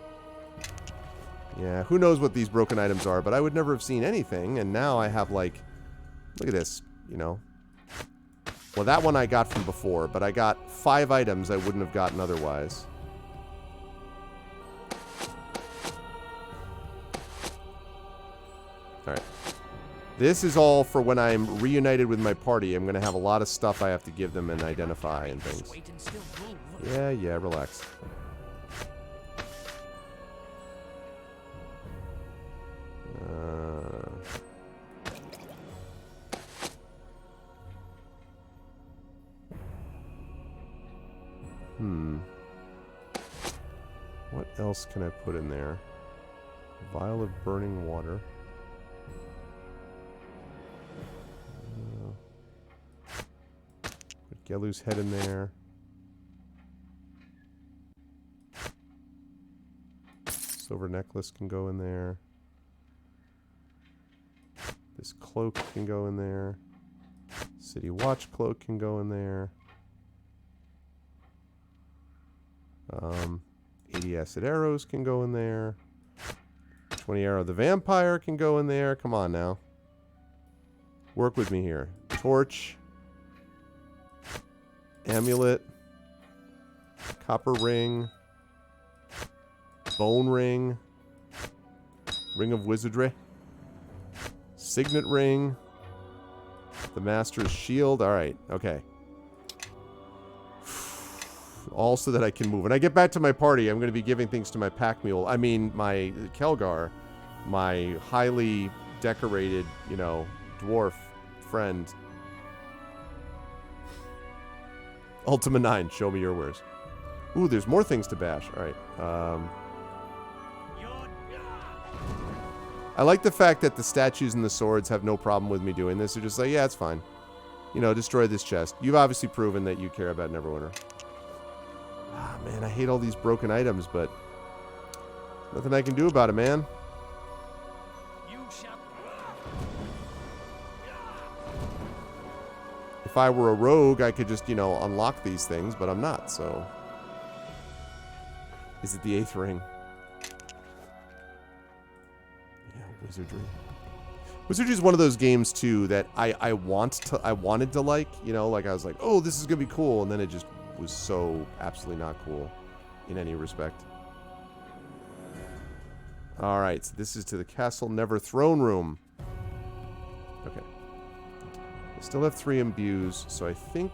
Yeah, who knows what these broken items are, but I would never have seen anything, and now I have, like, look at this, you know. Well, that one I got from before, but I got 5 items I wouldn't have gotten otherwise. Alright. This is all for when I'm reunited with my party. I'm going to have a lot of stuff I have to give them and identify and things. Yeah, relax. else can I put in there? Vial of burning water. Put Gelu's head in there. Silver necklace can go in there. This cloak can go in there. City watch cloak can go in there. 80 acid arrows can go in there. 20 arrow the vampire can go in there. Come on now. Work with me here. Torch. Amulet. Copper ring. Bone ring. Ring of wizardry. Signet ring. The master's shield. Alright, okay. All so that I can move. When I get back to my party, I'm going to be giving things to my pack mule. I mean, my Kelgar. My highly decorated, you know, dwarf friend. Ultima 9, show me your wares. Ooh, there's more things to bash. Alright, I like the fact that the statues and the swords have no problem with me doing this. They're just like, yeah, it's fine. You know, destroy this chest. You've obviously proven that you care about Neverwinter. Ah, man, I hate all these broken items, but nothing I can do about it, man. If I were a rogue, I could just, you know, unlock these things, but I'm not, so... Is it the 8th ring? Wizardry. Wizardry is one of those games too that I wanted to like, you know, like I was like, oh, this is gonna be cool, and then it just was so absolutely not cool in any respect. All right, so this is to the Castle Never Throne Room. Okay, I still have 3 imbues, so I think.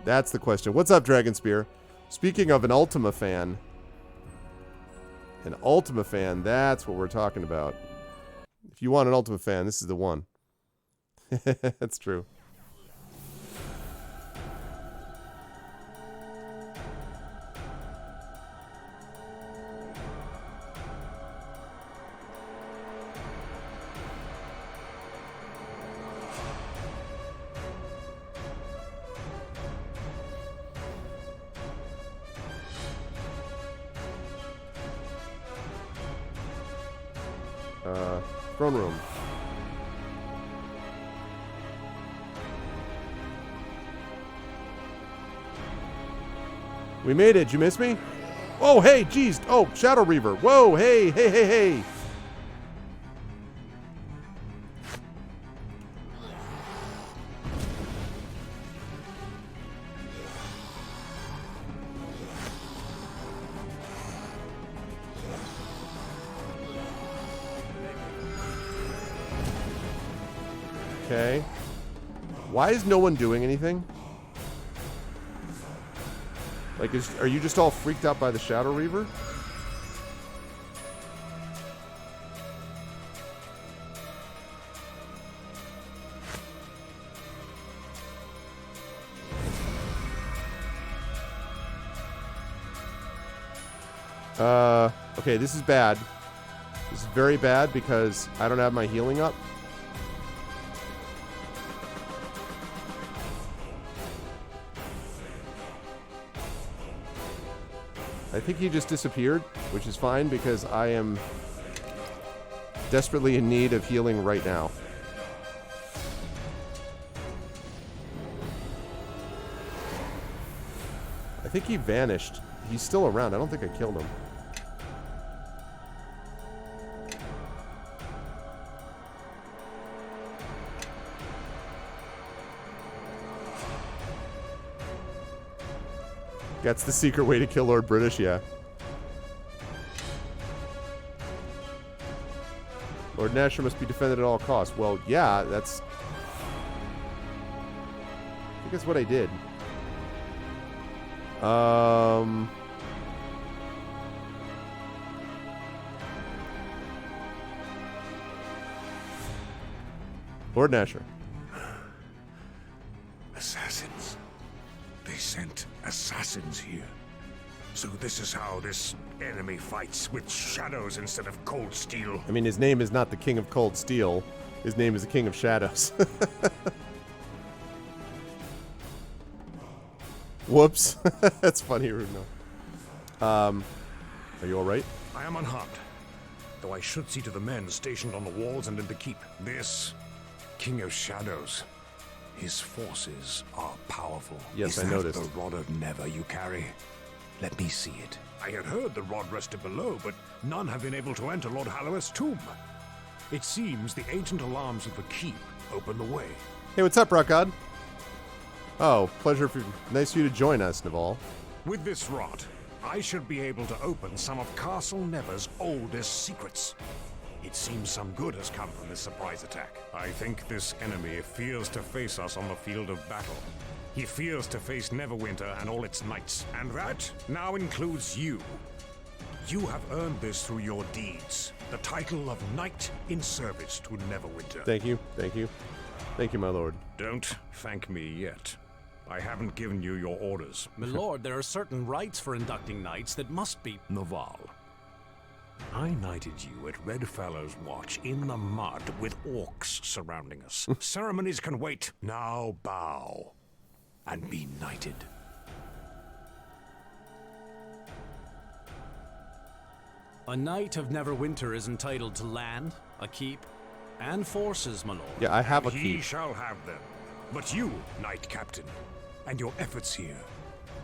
That's the question. What's up, Dragonspear? Speaking of an Ultima fan. An Ultima fan, that's what we're talking about. If you want an Ultima fan, this is the one. That's true. Throne room. We made it. Did you miss me? Oh, hey, jeez. Oh, Shadow Reaver. Whoa, hey, hey, hey, hey. Okay. Why is no one doing anything? Like, are you just all freaked out by the Shadow Reaver? Okay, this is bad. This is very bad because I don't have my healing up. I think he just disappeared, which is fine because I am desperately in need of healing right now. I think he vanished. He's still around. I don't think I killed him. That's the secret way to kill Lord British, yeah. Lord Nasher must be defended at all costs. Well, yeah, that's... I think that's what I did. Lord Nasher. sent assassins here. So this is how this enemy fights, with shadows instead of cold steel. I mean, his name is not the King of Cold Steel. His name is the King of Shadows. Whoops. That's funny, Runo. Are you alright? I am unharmed, though I should see to the men stationed on the walls and in the keep. This King of Shadows, his forces are powerful. Yes, is I noticed. The rod of Never you carry? Let me see it. I had heard the rod rested below, but none have been able to enter Lord Halloweth's tomb. It seems the ancient alarms of the keep open the way. Hey, what's up, Rock God? Oh, pleasure for nice of you to join us, Naval. With this rod, I should be able to open some of Castle Never's oldest secrets. It seems some good has come from this surprise attack. I think this enemy fears to face us on the field of battle. He fears to face Neverwinter and all its knights, and that now includes you. You have earned this through your deeds, the title of Knight in Service to Neverwinter. Thank you, thank you. Thank you, my lord. Don't thank me yet. I haven't given you your orders. My lord, there are certain rites for inducting knights that must be... Naval, I knighted you at Redfellow's Watch in the mud with orcs surrounding us. Ceremonies can wait. Now bow and be knighted. A knight of Neverwinter is entitled to land, a keep, and forces, my lord. Yeah, I have a He key. shall have them. But you, Knight Captain, and your efforts here,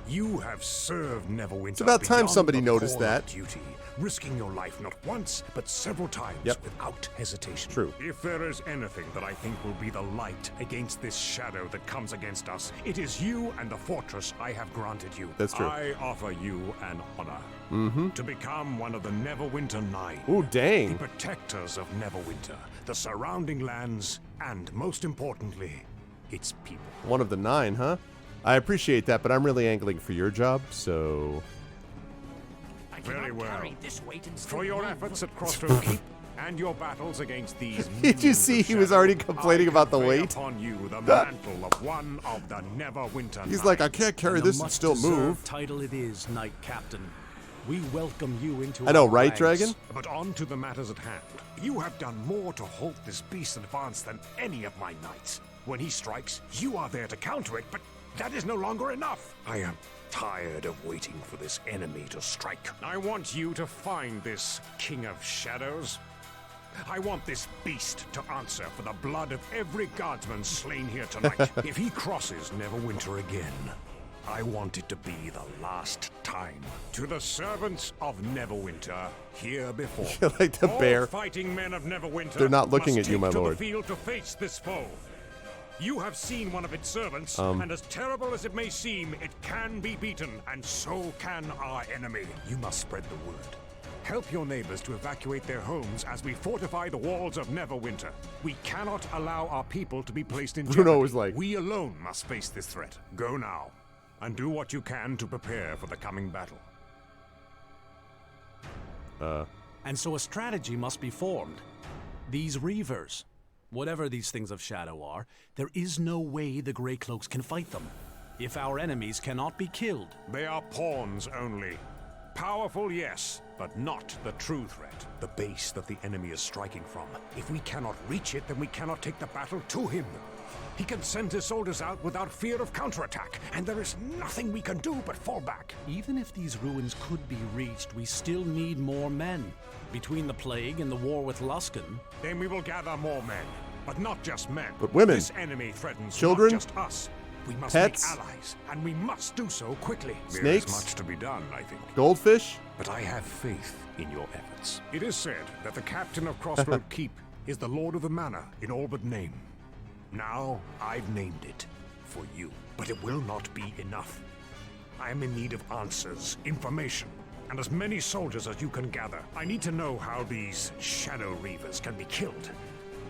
you have served Neverwinter. It's about time beyond somebody the noticed call of that. Duty, risking your life not once, but several times without hesitation. True. If there is anything that I think will be the light against this shadow that comes against us, it is you and the fortress I have granted you. That's true. I offer you an honor. To become one of the Neverwinter Nine. Ooh, The dang. protectors of Neverwinter, the surrounding lands, and most importantly, its people. One of the 9, huh? I appreciate that, but I'm really angling for your job, so... Very well. This weight and For your efforts at Crossroad Keep and your battles against these Did you minions see of he was shadow, already complaining I about the convey weight? upon you the mantle of one of the Neverwinter He's Knights. like, I can't carry And a this and still much-deserved move. title it is, Knight Captain. We welcome you into I know, our right, ranks. Dragon? But on to the matters at hand. You have done more to halt this beast's advance than any of my knights. When he strikes, you are there to counter it, but that is no longer enough. I am tired of waiting for this enemy to strike. I want you to find this King of Shadows. I want this beast to answer for the blood of every guardsman slain here tonight. If he crosses Neverwinter again, I want it to be the last time. To the servants of Neverwinter, here before You're like the all bear. fighting men of Neverwinter. They're not looking must at you, take my to lord. the field to face this foe. You have seen one of its servants, Um. and as terrible as it may seem, it can be beaten, and so can our enemy. You must spread the word. Help your neighbors to evacuate their homes as we fortify the walls of Neverwinter. We cannot allow our people to be placed in Bruno jeopardy. was like- We alone must face this threat. Go now, and do what you can to prepare for the coming battle. And so a strategy must be formed. These Reavers, whatever these things of shadow are, there is no way the Grey Cloaks can fight them. If our enemies cannot be killed, They are pawns only. Powerful, yes, but not the true threat. The base that the enemy is striking from. If we cannot reach it, then we cannot take the battle to him. He can send his soldiers out without fear of counterattack, and there is nothing we can do but fall back. even if these ruins could be reached, we still need more men. Between the plague and the war with Luskan, Then we will gather more men, but not just men. But women. This enemy threatens Children. not just us. We must Pets. make allies, and we must do so quickly. There Snakes. is much to be done, I think. Goldfish? But I have faith in your efforts. It is said that the captain of Crossroad Keep is the lord of the manor in all but name. Now I've named it for you. But it will not be enough. I am in need of answers, information, and as many soldiers as you can gather. I need to know how these Shadow Reavers can be killed,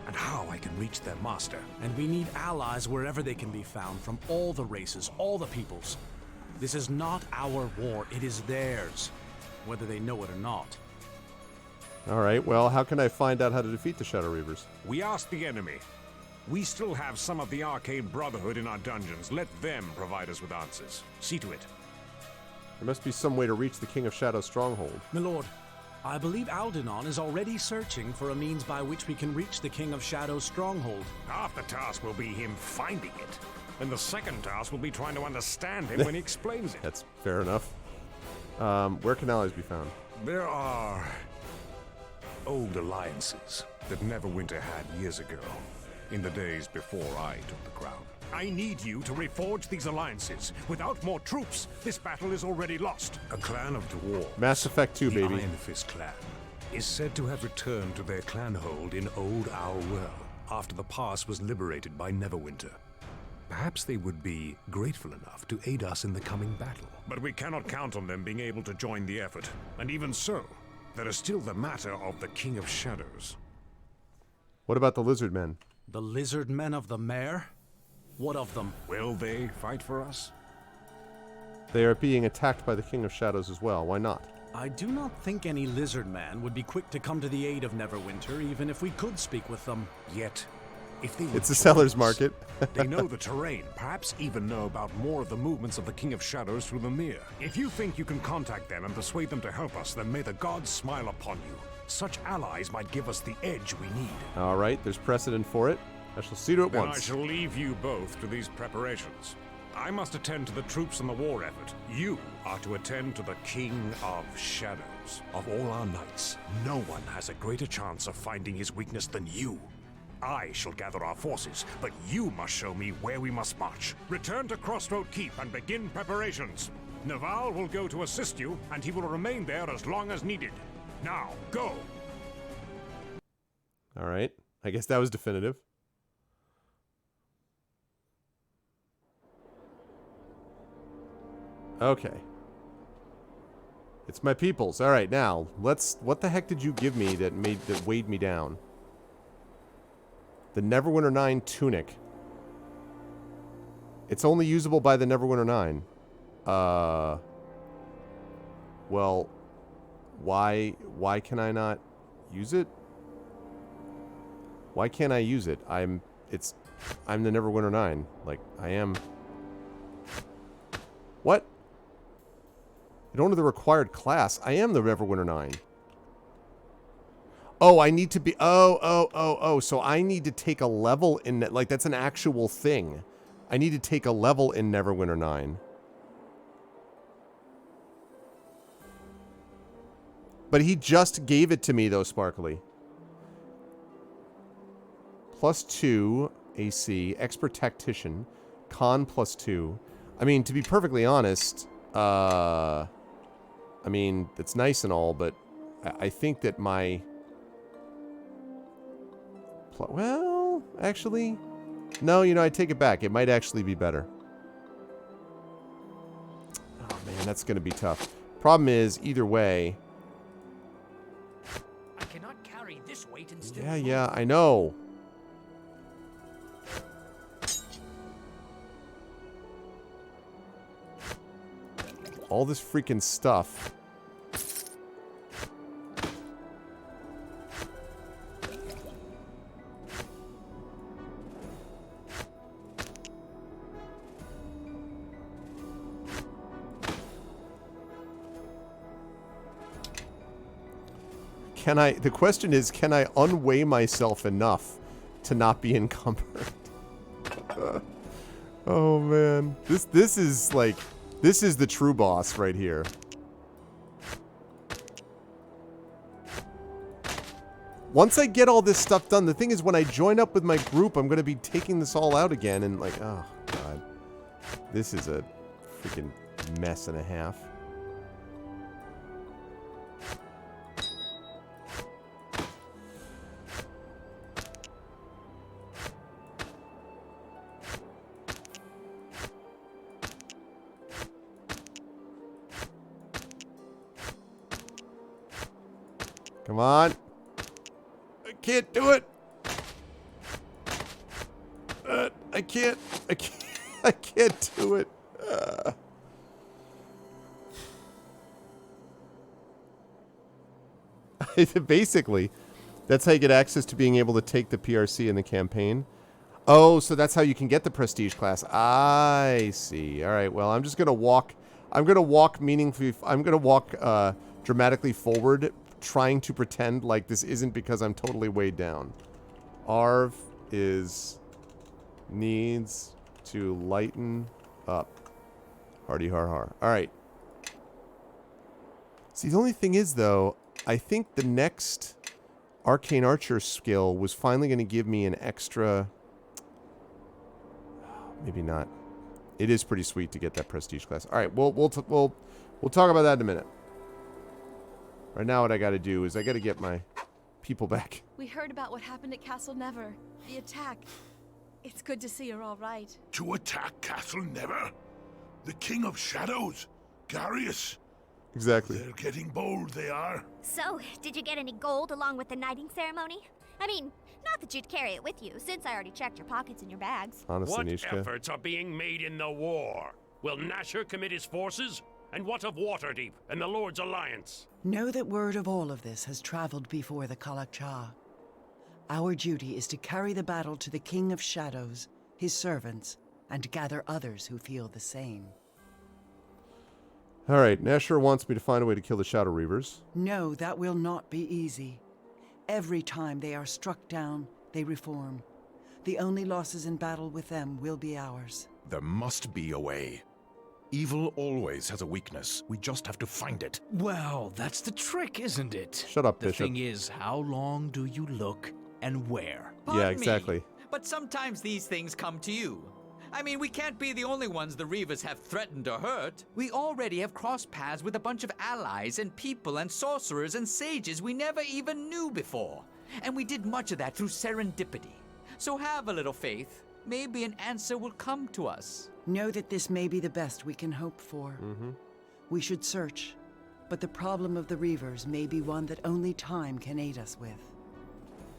and how I can reach their master. and we need allies wherever they can be found from all the races, all the peoples. This is not our war, it is theirs, whether they know it or not. Alright, well, how can I find out how to defeat the Shadow Reavers? We ask the enemy, We still have some of the Arcane Brotherhood in our dungeons. Let them provide us with answers. See to it. There must be some way to reach the King of Shadows' stronghold. Milord, I believe Aldenon is already searching for a means by which we can reach the King of Shadows' stronghold. Half the task will be him finding it, and the second task will be trying to understand him when he explains it. That's fair enough. Where can allies be found? There are old alliances that Neverwinter had years ago, in the days before I took the crown. I need you to reforge these alliances. Without more troops, this battle is already lost. A clan of dwarves, Mass Effect 2, the baby. Iron Fist clan, is said to have returned to their clanhold in Old Owl Well after the pass was liberated by Neverwinter. Perhaps they would be grateful enough to aid us in the coming battle. But we cannot count on them being able to join the effort. And even so, there is still the matter of the King of Shadows. What about the lizard men? The lizard men of the mare? What of them? Will they fight for us? They are being attacked by the King of Shadows as well. Why not? I do not think any lizard man would be quick to come to the aid of Neverwinter, even if we could speak with them. Yet, if they It's a seller's market. they know the terrain, perhaps even know about more of the movements of the King of Shadows through the mirror. If you think you can contact them and persuade them to help us, then may the gods smile upon you. Such allies might give us the edge we need. All right, there's precedent for it. I shall see to it Then once. I shall leave you both to these preparations. I must attend to the troops and the war effort. You are to attend to the King of Shadows. Of all our knights, no one has a greater chance of finding his weakness than you. I shall gather our forces, but you must show me where we must march. Return to Crossroad Keep and begin preparations. Naval will go to assist you, and he will remain there as long as needed. Now, go! All right. I guess that was definitive. Okay. It's my peoples. All right, now, let's... What the heck did you give me that weighed me down? The Neverwinter 9 tunic. It's only usable by the Neverwinter 9. Well, why can I not use it? Why can't I use it? I'm the Neverwinter 9. Like, I am... What? I don't have the required class. I am the Neverwinter 9. Oh, I need to be... Oh. So I need to take a level in... Like, that's an actual thing. I need to take a level in Neverwinter 9. But he just gave it to me, though, Sparkly. +2 AC, Expert Tactician, Con +2. I mean, to be perfectly honest, I mean, it's nice and all, but I think that my... Well, actually... No, you know, I take it back. It might actually be better. Oh, man, that's going to be tough. Problem is, either way... I cannot carry this weight and still... Yeah, I know. All this freaking stuff. The question is, can I unweigh myself enough to not be encumbered? Oh man. This is like... This is the true boss right here. Once I get all this stuff done, the thing is when I join up with my group, I'm going to be taking this all out again and like, oh god. This is a freaking mess and a half. Come on. I can't do it. I can't do it. Basically, that's how you get access to being able to take the PRC in the campaign. Oh, so that's how you can get the prestige class. I see. All right. Well, I'm just gonna walk. I'm gonna walk meaningfully. I'm gonna walk dramatically forward, trying to pretend like this isn't because I'm totally weighed down. Arv needs to lighten up. Hardy har har. All right. See, the only thing is though, I think the next Arcane Archer skill was finally going to give me an extra. Maybe not. It is pretty sweet to get that prestige class. All right, we'll talk about that in a minute. Right now, what I got to do is I got to get my people back. We heard about what happened at Castle Never. The attack. It's good to see you're all right. To attack Castle Never? The King of Shadows? Garius? Exactly. They're getting bold, they are. So, did you get any gold along with the knighting ceremony? I mean, not that you'd carry it with you, since I already checked your pockets and your bags. Honestly, What Nishka. efforts are being made in the war? Will Nasher commit his forces? And what of Waterdeep and the Lord's Alliance? Know that word of all of this has traveled before the Kalakcha. Our duty is to carry the battle to the King of Shadows, his servants, and gather others who feel the same. All right, Nasher wants me to find a way to kill the Shadow Reavers. No, that will not be easy. Every time they are struck down, they reform. The only losses in battle with them will be ours. There must be a way. Evil always has a weakness. We just have to find it. Well, that's the trick, isn't it? Shut up, The Bishop. thing is, how long do you look and where? Yeah, Pardon exactly. me, but sometimes these things come to you. I mean, we can't be the only ones the Reavers have threatened or hurt. We already have crossed paths with a bunch of allies and people and sorcerers and sages we never even knew before. And we did much of that through serendipity. So have a little faith. Maybe an answer will come to us. Know that this may be the best we can hope for. We should search, but the problem of the Reavers may be one that only time can aid us with.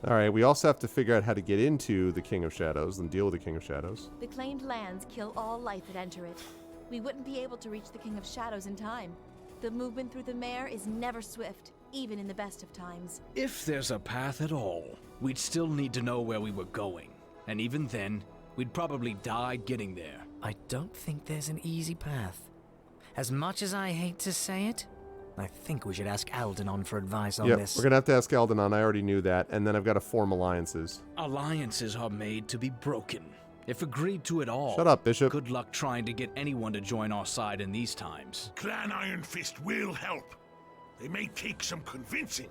All right, we also have to figure out how to get into the King of Shadows and deal with the King of Shadows. The claimed lands kill all life that enter it. We wouldn't be able to reach the King of Shadows in time. The movement through the mare is never swift, even in the best of times. If there's a path at all, we'd still need to know where we were going. And even then, we'd probably die getting there. I don't think there's an easy path. As much as I hate to say it, I think we should ask Aldenon for advice on Yep, this. we're going to have to ask Aldenon. I already knew that. And then I've got to form alliances. Alliances are made to be broken. If agreed to at all, Shut up, Bishop. good luck trying to get anyone to join our side in these times. Clan Iron Fist will help. They may take some convincing,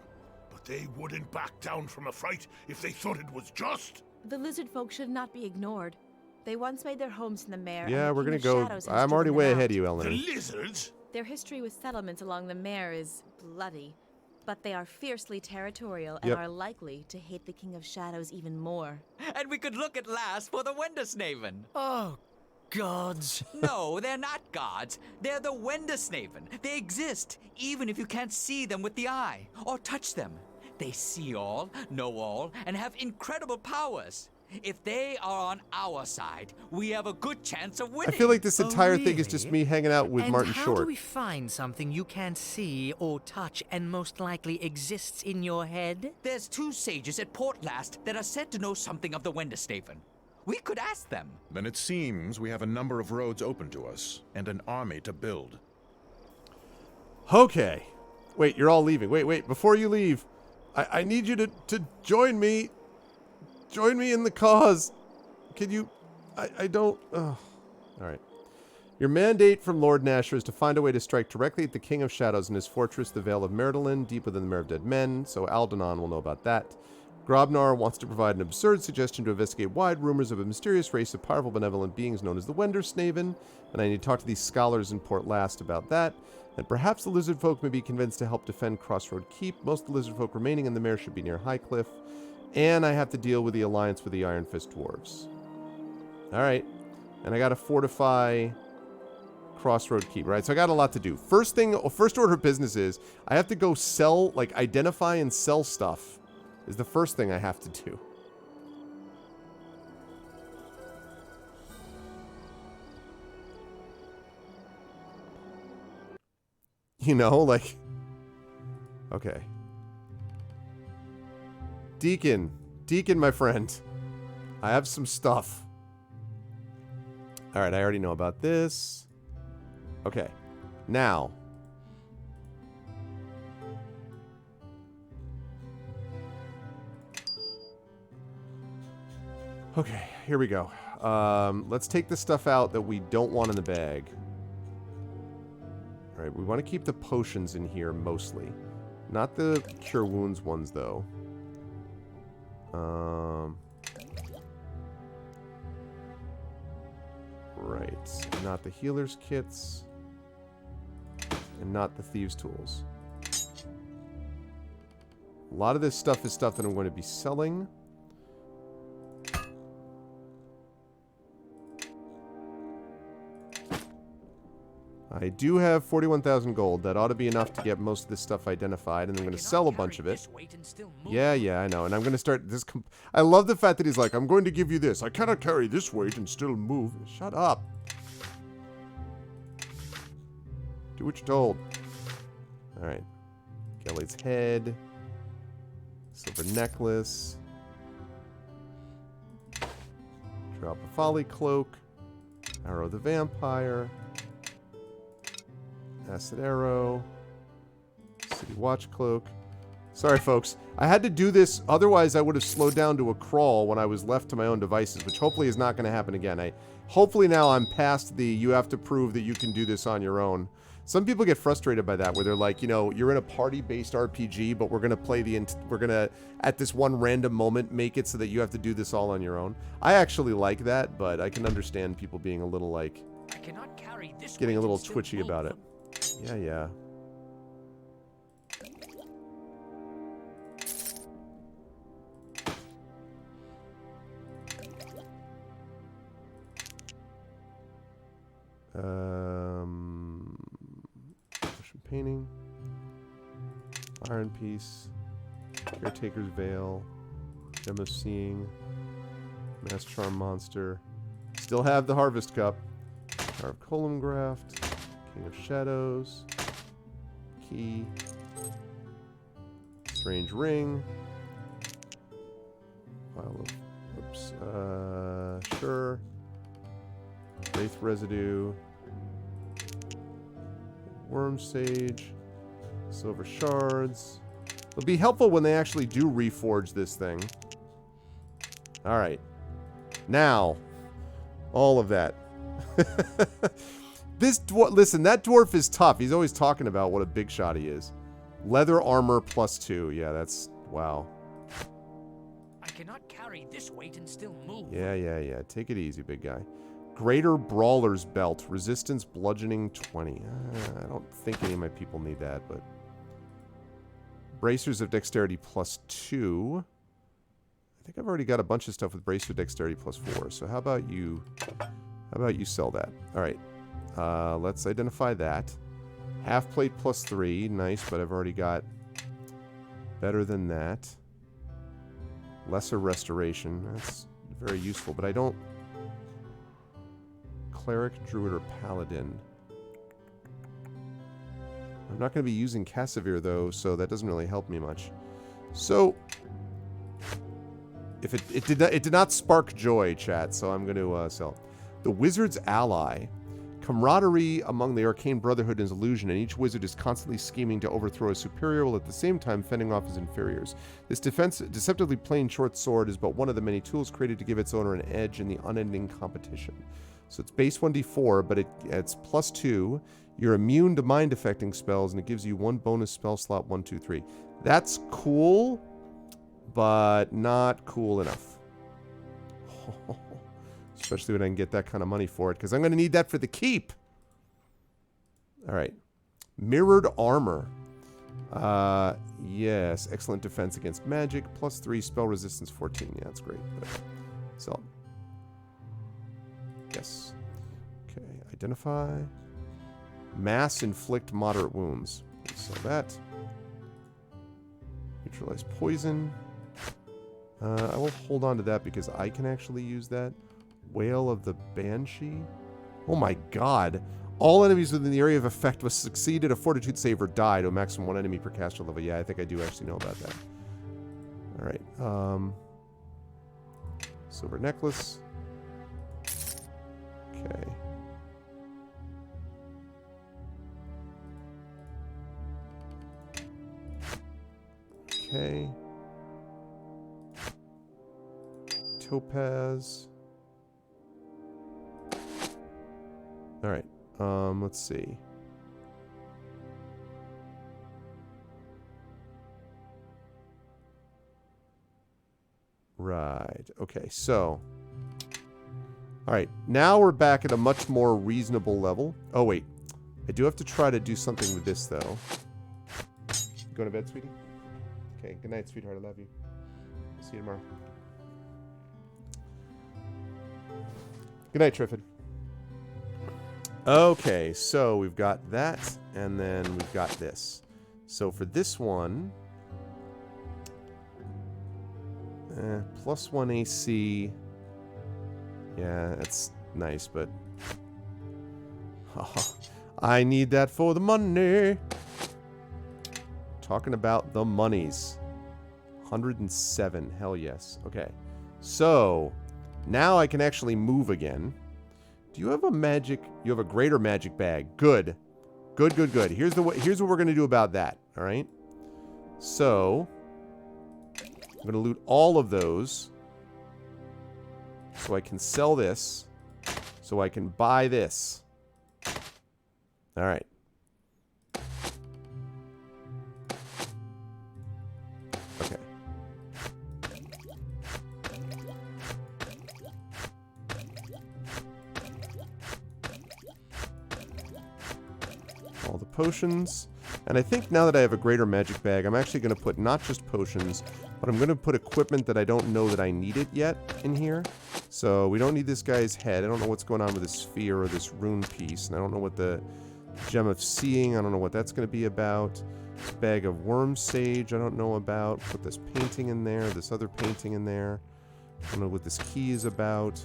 but they wouldn't back down from a fight if they thought it was just. The lizard folk should not be ignored. They once made their homes in the mare. Yeah, and the we're King going to of go. Shadows has I'm already driven way them ahead out. of you, The Eleanor. lizards? Their history with settlements along the mare is bloody, but they are fiercely territorial and Yep. are likely to hate the King of Shadows even more. And we could look at last for the Wendersnaven. Oh, gods. No, they're not gods. They're the Wendersnaven. They exist, even if you can't see them with the eye or touch them. They see all, know all, and have incredible powers. If they are on our side, we have a good chance of I winning. feel like this Oh, entire thing is just really? me hanging out with And Martin how Short. do we find something you can't see or touch and most likely exists in your head? There's two sages at Port Last that are said to know something of the Wendersnaven. We could ask them. Then it seems we have a number of roads open to us and an army to build. Okay. Wait, you're all leaving. Wait. Before you leave, I need you to join me. Join me in the cause. Can you... I don't... Oh. All right. Your mandate from Lord Nasher is to find a way to strike directly at the King of Shadows in his fortress, the Vale of Myrtilin, deep within the Mare of Dead Men, so Aldenon will know about that. Grobnar wants to provide an absurd suggestion to investigate wide rumors of a mysterious race of powerful benevolent beings known as the Wendersnaven, and I need to talk to these scholars in Port Last about that. And perhaps the lizard folk may be convinced to help defend Crossroad Keep. Most of the lizard folk remaining in the mare should be near Highcliff. And I have to deal with the alliance with the Iron Fist dwarves. Alright. And I gotta fortify Crossroad Keep, right? So I got a lot to do. First order of business is I have to go sell, like identify and sell stuff is the first thing I have to do. You know, like... Okay. Deacon, my friend. I have some stuff. All right, I already know about this. Okay. Now. Okay, here we go. Let's take the stuff out that we don't want in the bag. All right, we want to keep the potions in here mostly. Not the cure wounds ones, though. Right. Not the healer's kits. And not the thieves' tools. A lot of this stuff is stuff that I'm going to be selling. I do have 41,000 gold. That ought to be enough to get most of this stuff identified, and I'm going to sell a bunch of it. Yeah, I know. And I'm going to start this. I love the fact that he's like, I'm going to give you this. I cannot carry this weight and still move. Shut up. Do what you're told. All right. Gelli's head. Silver necklace. Drop a folly cloak. Arrow the vampire. Acid arrow. City watch cloak. Sorry, folks. I had to do this, otherwise I would have slowed down to a crawl when I was left to my own devices, which hopefully is not going to happen again. Hopefully now I'm past the you have to prove that you can do this on your own. Some people get frustrated by that, where they're like, you know, you're in a party-based RPG, but we're going to play we're going to, at this one random moment, make it so that you have to do this all on your own. I actually like that, but I can understand people being a little, like, I cannot carry this getting a little twitchy about it. Yeah. Potion painting. Iron piece. Caretaker's veil. Gem of seeing. Mass charm monster. Still have the harvest cup. Carved column graft. King of Shadows. Key. Strange ring. Pile of... Oops. Sure. Wraith residue. Worm sage. Silver shards. It'll be helpful when they actually do reforge this thing. Alright. Now. All of that. This dwarf, listen, that dwarf is tough. He's always talking about what a big shot he is. Leather armor +2. Yeah, that's, wow. I cannot carry this weight and still move. Yeah. Take it easy, big guy. Greater Brawler's Belt. Resistance bludgeoning 20. I don't think any of my people need that, but... Bracers of dexterity +2. I think I've already got a bunch of stuff with bracer dexterity +4. So how about you sell that? All right. Let's identify that. Half plate +3. Nice, but I've already got better than that. Lesser restoration. That's very useful, but I don't... Cleric, Druid, or Paladin. I'm not going to be using Cassivir, though, so that doesn't really help me much. So, if it did not spark joy, chat, so I'm going to sell. The Wizard's Ally. Camaraderie among the Arcane Brotherhood is illusion, and each wizard is constantly scheming to overthrow a superior while at the same time fending off his inferiors. This deceptively plain short sword is but one of the many tools created to give its owner an edge in the unending competition. So it's base 1d4, but it's +2. You're immune to mind affecting spells, and it gives you 1 bonus spell slot 1, 2, 3. That's cool, but not cool enough. Especially when I can get that kind of money for it, because I'm going to need that for the keep. All right. Mirrored armor. Yes. Excellent defense against magic. +3 spell resistance 14. Yeah, that's great. So. Yes. Okay. Identify. Mass inflict moderate wounds. So that. Neutralize poison. I will hold on to that because I can actually use that. Wail of the Banshee. Oh my god. All enemies within the area of effect must succeed at a fortitude save or die to a maximum 1 enemy per caster level. Yeah, I think I do actually know about that. Alright. Silver necklace. Okay. Okay. Topaz. All right. Let's see. Right. Okay. So. All right. Now we're back at a much more reasonable level. Oh, wait. I do have to try to do something with this, though. Going to bed, sweetie? Okay. Good night, sweetheart. I love you. See you tomorrow. Good night, Triffid. Okay, so we've got that, and then we've got this. So for this one, +1 AC. Yeah, that's nice, but I need that for the money. Talking about the monies. 107, hell yes. Okay, so now I can actually move again. Do you have a magic? You have a greater magic bag. Good. Good, good, good. Here's what we're going to do about that. All right. So I'm going to loot all of those so I can sell this, so I can buy this. All right. Okay. All the potions. And I think now that I have a greater magic bag, I'm actually going to put not just potions, but I'm going to put equipment that I don't know that I need it yet in here. So we don't need this guy's head. I don't know what's going on with this sphere or this rune piece. And I don't know what the gem of seeing, I don't know what that's going to be about. This bag of worm sage, I don't know about. Put this painting in there, this other painting in there. I don't know what this key is about.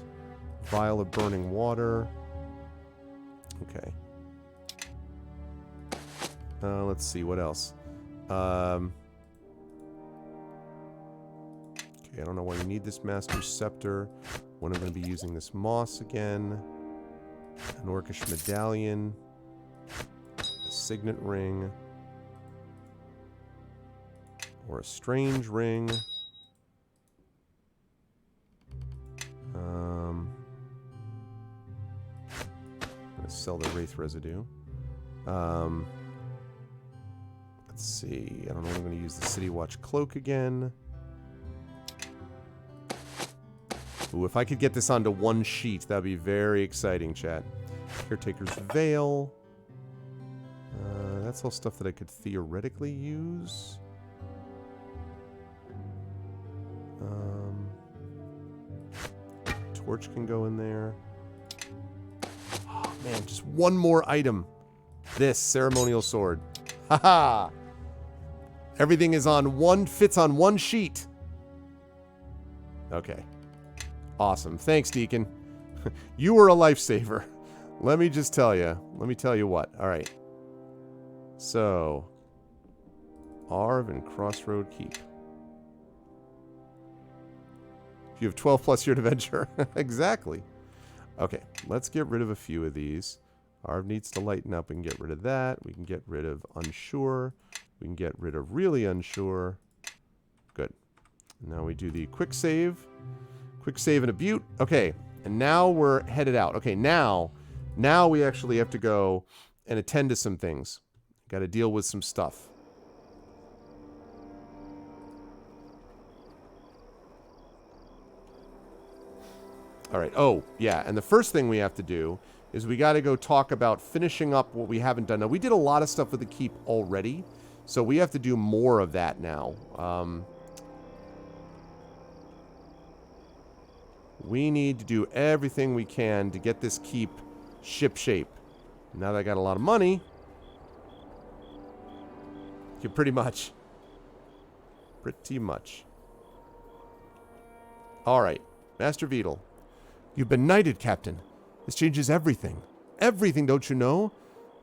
Vial of burning water. Okay. Let's see, what else? Okay, I don't know why you need this Master Scepter. When I'm going to be using this moss again. An Orcish Medallion. A Signet Ring. Or a Strange Ring. I'm going to sell the Wraith Residue. Let's see. I don't know if I'm going to use the City Watch Cloak again. Ooh, if I could get this onto one sheet, that would be very exciting, chat. Caretaker's Veil. That's all stuff that I could theoretically use. Torch can go in there. Oh, man, just one more item. This ceremonial sword. Haha! Everything is on one, fits on one sheet. Okay. Awesome. Thanks, Deacon. You were a lifesaver. Let me just tell you. Let me tell you what. All right. So, Arv and Crossroad Keep. You have 12 plus year adventure. Exactly. Okay, let's get rid of a few of these. Arv needs to lighten up and get rid of that. We can get rid of Unsure. We can get rid of Really Unsure. Good. Now we do the quick save. Quick save and a butte. Okay, and now we're headed out. Okay, now we actually have to go and attend to some things. Got to deal with some stuff. All right. Oh, yeah. And the first thing we have to do is we got to go talk about finishing up what we haven't done. Now, we did a lot of stuff with the keep already, so we have to do more of that now. We need to do everything we can to get this keep ship-shape. Now that I got a lot of money, you pretty much. All right. Master Beetle. You've been knighted, Captain. This changes everything. Everything, don't you know?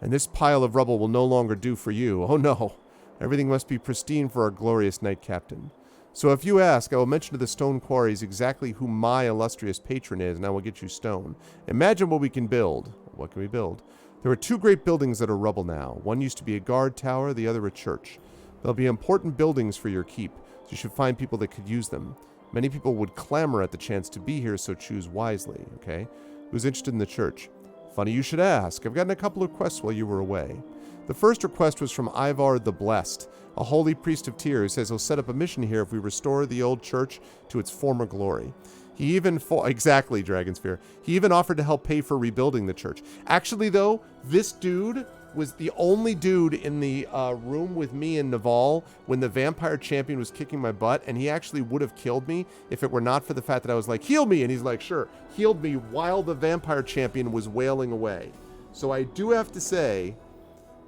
And this pile of rubble will no longer do for you. Oh no. Everything must be pristine for our glorious knight captain. So if you ask, I will mention to the stone quarries exactly who my illustrious patron is, and I will get you stone. Imagine what we can build. What can we build? There are 2 great buildings that are rubble now. One used to be a guard tower, the other a church. They'll be important buildings for your keep, so you should find people that could use them. Many people would clamor at the chance to be here, so choose wisely, okay? Who's interested in the church? Funny you should ask. I've gotten a couple of requests while you were away. The first request was from Ivar the Blessed, a holy priest of Tyr who says he'll set up a mission here if we restore the old church to its former glory. He even exactly, Dragonsphere. He even offered to help pay for rebuilding the church. Actually, though, this dude was the only dude in the room with me and Naval when the vampire champion was kicking my butt, and he actually would have killed me if it were not for the fact that I was like, heal me, and he's like, sure, healed me while the vampire champion was wailing away. So I do have to say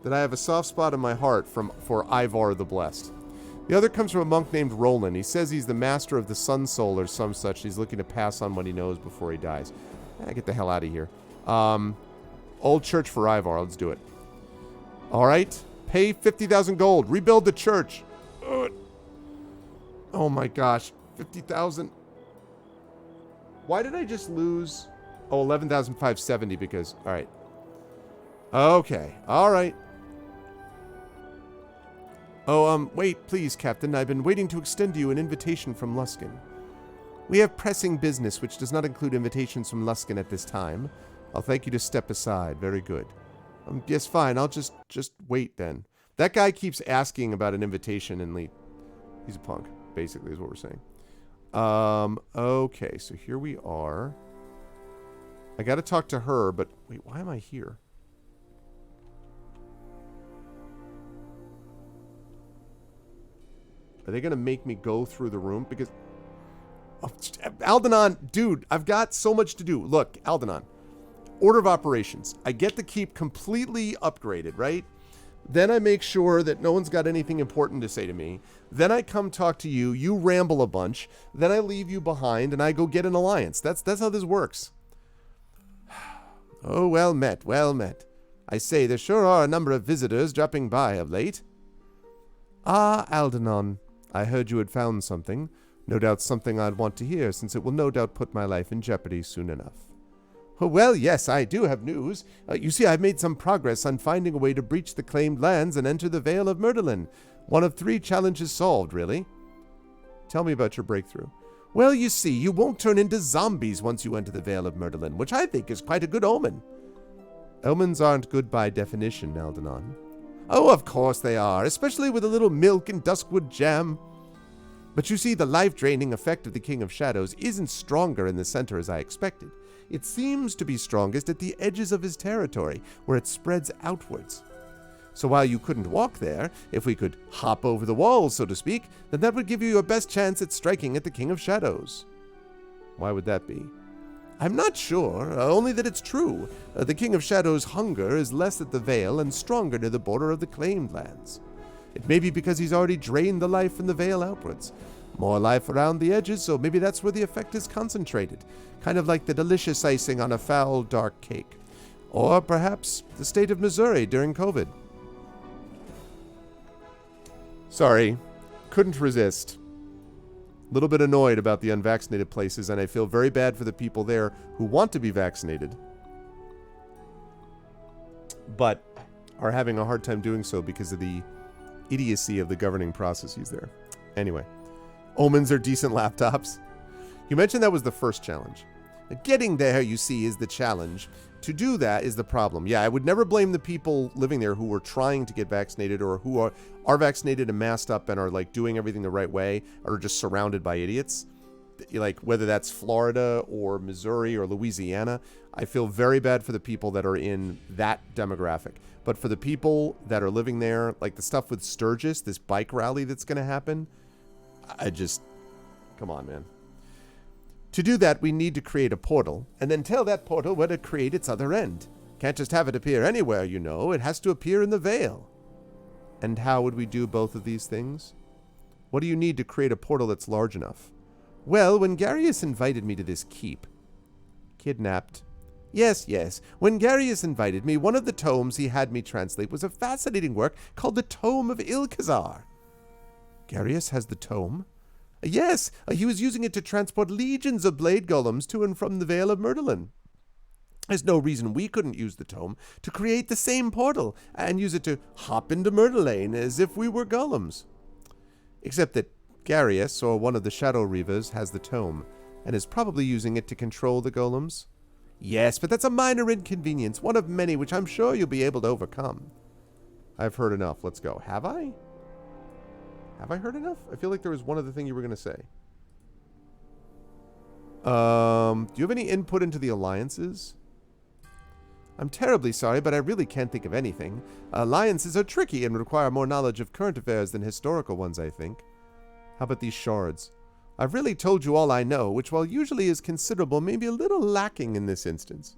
that I have a soft spot in my heart for Ivar the Blessed. The other comes from a monk named Roland. He says he's the master of the Sun Soul or some such. He's looking to pass on what he knows before he dies. Get the hell out of here. Old church for Ivar. Let's do it. All right. Pay 50,000 gold. Rebuild the church. Oh my gosh. 50,000. Why did I just lose? Oh, 11,570 because... All right. Okay. All right. Oh, wait, please, Captain. I've been waiting to extend to you an invitation from Luskin. We have pressing business, which does not include invitations from Luskin at this time. I'll thank you to step aside. Very good. Yes, fine. I'll just wait then. That guy keeps asking about an invitation and he's a punk, basically, is what we're saying. Okay, so here we are. I gotta talk to her, but wait, why am I here? Are they going to make me go through the room? Because... Oh, Aldenon, dude, I've got so much to do. Look, Aldenon. Order of operations. I get the keep completely upgraded, right? Then I make sure that no one's got anything important to say to me. Then I come talk to you. You ramble a bunch. Then I leave you behind and I go get an alliance. That's how this works. Oh, well met, well met. I say, there sure are a number of visitors dropping by of late. Ah, Aldenon. I heard you had found something. No doubt something I'd want to hear, since it will no doubt put my life in jeopardy soon enough. Oh, well, yes, I do have news. You see, I've made some progress on finding a way to breach the claimed lands and enter the Vale of Myrtilin. One of 3 challenges solved, really. Tell me about your breakthrough. Well, you see, you won't turn into zombies once you enter the Vale of Myrtilin, which I think is quite a good omen. Omens aren't good by definition, Aldenon. Oh, of course they are, especially with a little milk and duskwood jam. But you see, the life-draining effect of the King of Shadows isn't stronger in the center as I expected. It seems to be strongest at the edges of his territory, where it spreads outwards. So while you couldn't walk there, if we could hop over the walls, so to speak, then that would give you your best chance at striking at the King of Shadows. Why would that be? I'm not sure, only that it's true. The King of Shadows' hunger is less at the Vale and stronger near the border of the claimed lands. It may be because he's already drained the life from the Vale outwards. More life around the edges, so maybe that's where the effect is concentrated. Kind of like the delicious icing on a foul, dark cake. Or perhaps the state of Missouri during COVID. Sorry, couldn't resist. A little bit annoyed about the unvaccinated places, and I feel very bad for the people there who want to be vaccinated, but are having a hard time doing so because of the idiocy of the governing processes there. Anyway, omens are decent laptops. You mentioned that was the first challenge. Getting there, you see, is the challenge. To do that is the problem. Yeah, I would never blame the people living there who were trying to get vaccinated or who are vaccinated and masked up and are like doing everything the right way or are just surrounded by idiots. Like whether that's Florida or Missouri or Louisiana, I feel very bad for the people that are in that demographic. But for the people that are living there, like the stuff with Sturgis, this bike rally that's going to happen, come on, man. To do that, we need to create a portal, and then tell that portal where to create its other end. Can't just have it appear anywhere, you know. It has to appear in the Vale. And how would we do both of these things? What do you need to create a portal that's large enough? Well, when Garius invited me to this keep... Kidnapped. Yes. When Garius invited me, one of the tomes he had me translate was a fascinating work called the Tome of Ilkazar. Garius has the tome? Yes, he was using it to transport legions of blade golems to and from the Vale of Myrtilin. There's no reason we couldn't use the tome to create the same portal and use it to hop into Myrtilane as if we were golems. Except that Garius, or one of the Shadow Reavers, has the tome and is probably using it to control the golems. Yes, but that's a minor inconvenience, one of many which I'm sure you'll be able to overcome. I've heard enough. Let's go. Have I? Have I heard enough? I feel like there was one other thing you were going to say. Do you have any input into the alliances? I'm terribly sorry, but I really can't think of anything. Alliances are tricky and require more knowledge of current affairs than historical ones, I think. How about these shards? I've really told you all I know, which while usually is considerable, may be a little lacking in this instance.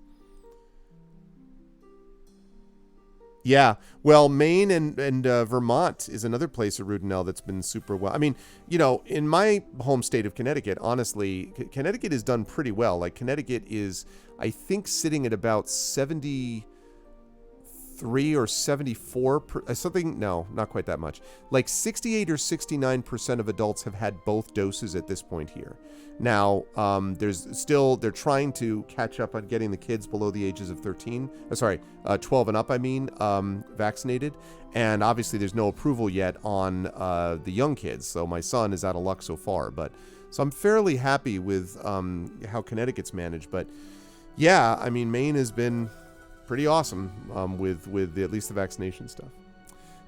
Yeah, well, Maine and Vermont is another place at Rudinell that's been super well. I mean, you know, in my home state of Connecticut, honestly, Connecticut has done pretty well. Like, Connecticut is, I think, sitting at about 73 or 74, something, no, not quite that much. Like 68 or 69% of adults have had both doses at this point here. Now, they're trying to catch up on getting the kids below the ages of 12 and up, vaccinated. And obviously there's no approval yet on the young kids. So my son is out of luck so far. So I'm fairly happy with how Connecticut's managed. But yeah, I mean, Maine has been pretty awesome with at least the vaccination stuff.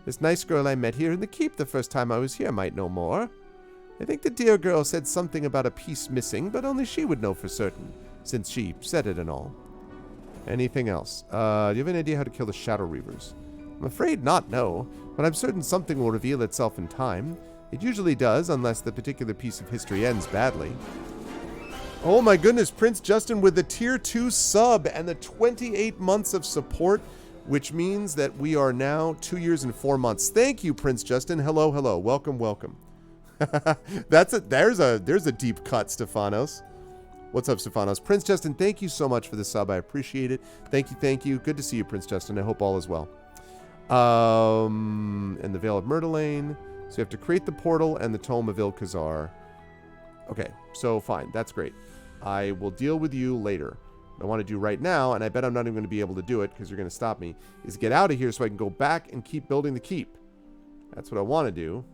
This nice girl I met here in the keep the first time I was here might know more. I think the dear girl said something about a piece missing, but only she would know for certain, since she said it and all. Anything else? Do you have any idea how to kill the Shadow Reavers? I'm afraid not, no, but I'm certain something will reveal itself in time. It usually does, unless the particular piece of history ends badly. Oh my goodness, Prince Justin with the Tier 2 sub and the 28 months of support, which means that we are now 2 years and 4 months. Thank you, Prince Justin. Hello, hello. Welcome, welcome. There's a deep cut, Stephanos. What's up, Stephanos? Prince Justin, thank you so much for the sub. I appreciate it. Thank you. Good to see you, Prince Justin. I hope all is well. And the Vale of Myrtilane. So you have to create the portal and the Tome of Ilkazar. Okay, so fine. That's great. I will deal with you later. What I want to do right now, and I bet I'm not even going to be able to do it because you're going to stop me, is get out of here so I can go back and keep building the keep. That's what I want to do.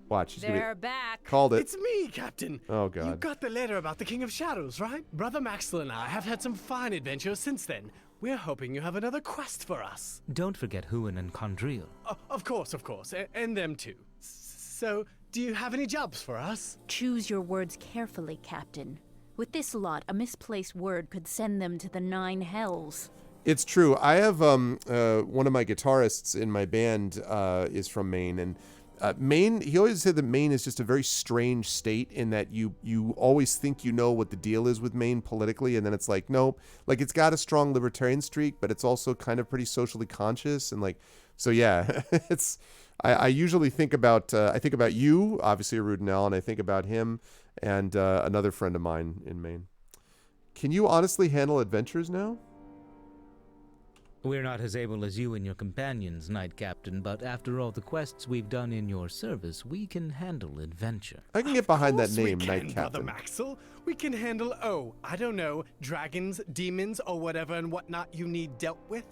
Watch. They're back. Called it. It's me, Captain. Oh, God. You got the letter about the King of Shadows, right? Brother Maxwell and I have had some fine adventures since then. We're hoping you have another quest for us. Don't forget Huan and Condril. Of course. And them too. So, do you have any jobs for us? Choose your words carefully, Captain. With this lot, a misplaced word could send them to the 9 hells. It's true. I have one of my guitarists in my band is from Maine, and Maine, he always said that Maine is just a very strange state in that you always think you know what the deal is with Maine politically, and then it's like, nope. Like, it's got a strong libertarian streak, but it's also kind of pretty socially conscious, and like, so yeah, it's, I usually think about you, obviously Rudinell, and I think about him and another friend of mine in Maine. Can you honestly handle adventures now? We're not as able as you and your companions, Knight Captain, but after all the quests we've done in your service, we can handle adventure. I can get behind that name, Knight Brother Captain. Maxwell. We can handle, I don't know, dragons, demons, or whatever and whatnot you need dealt with.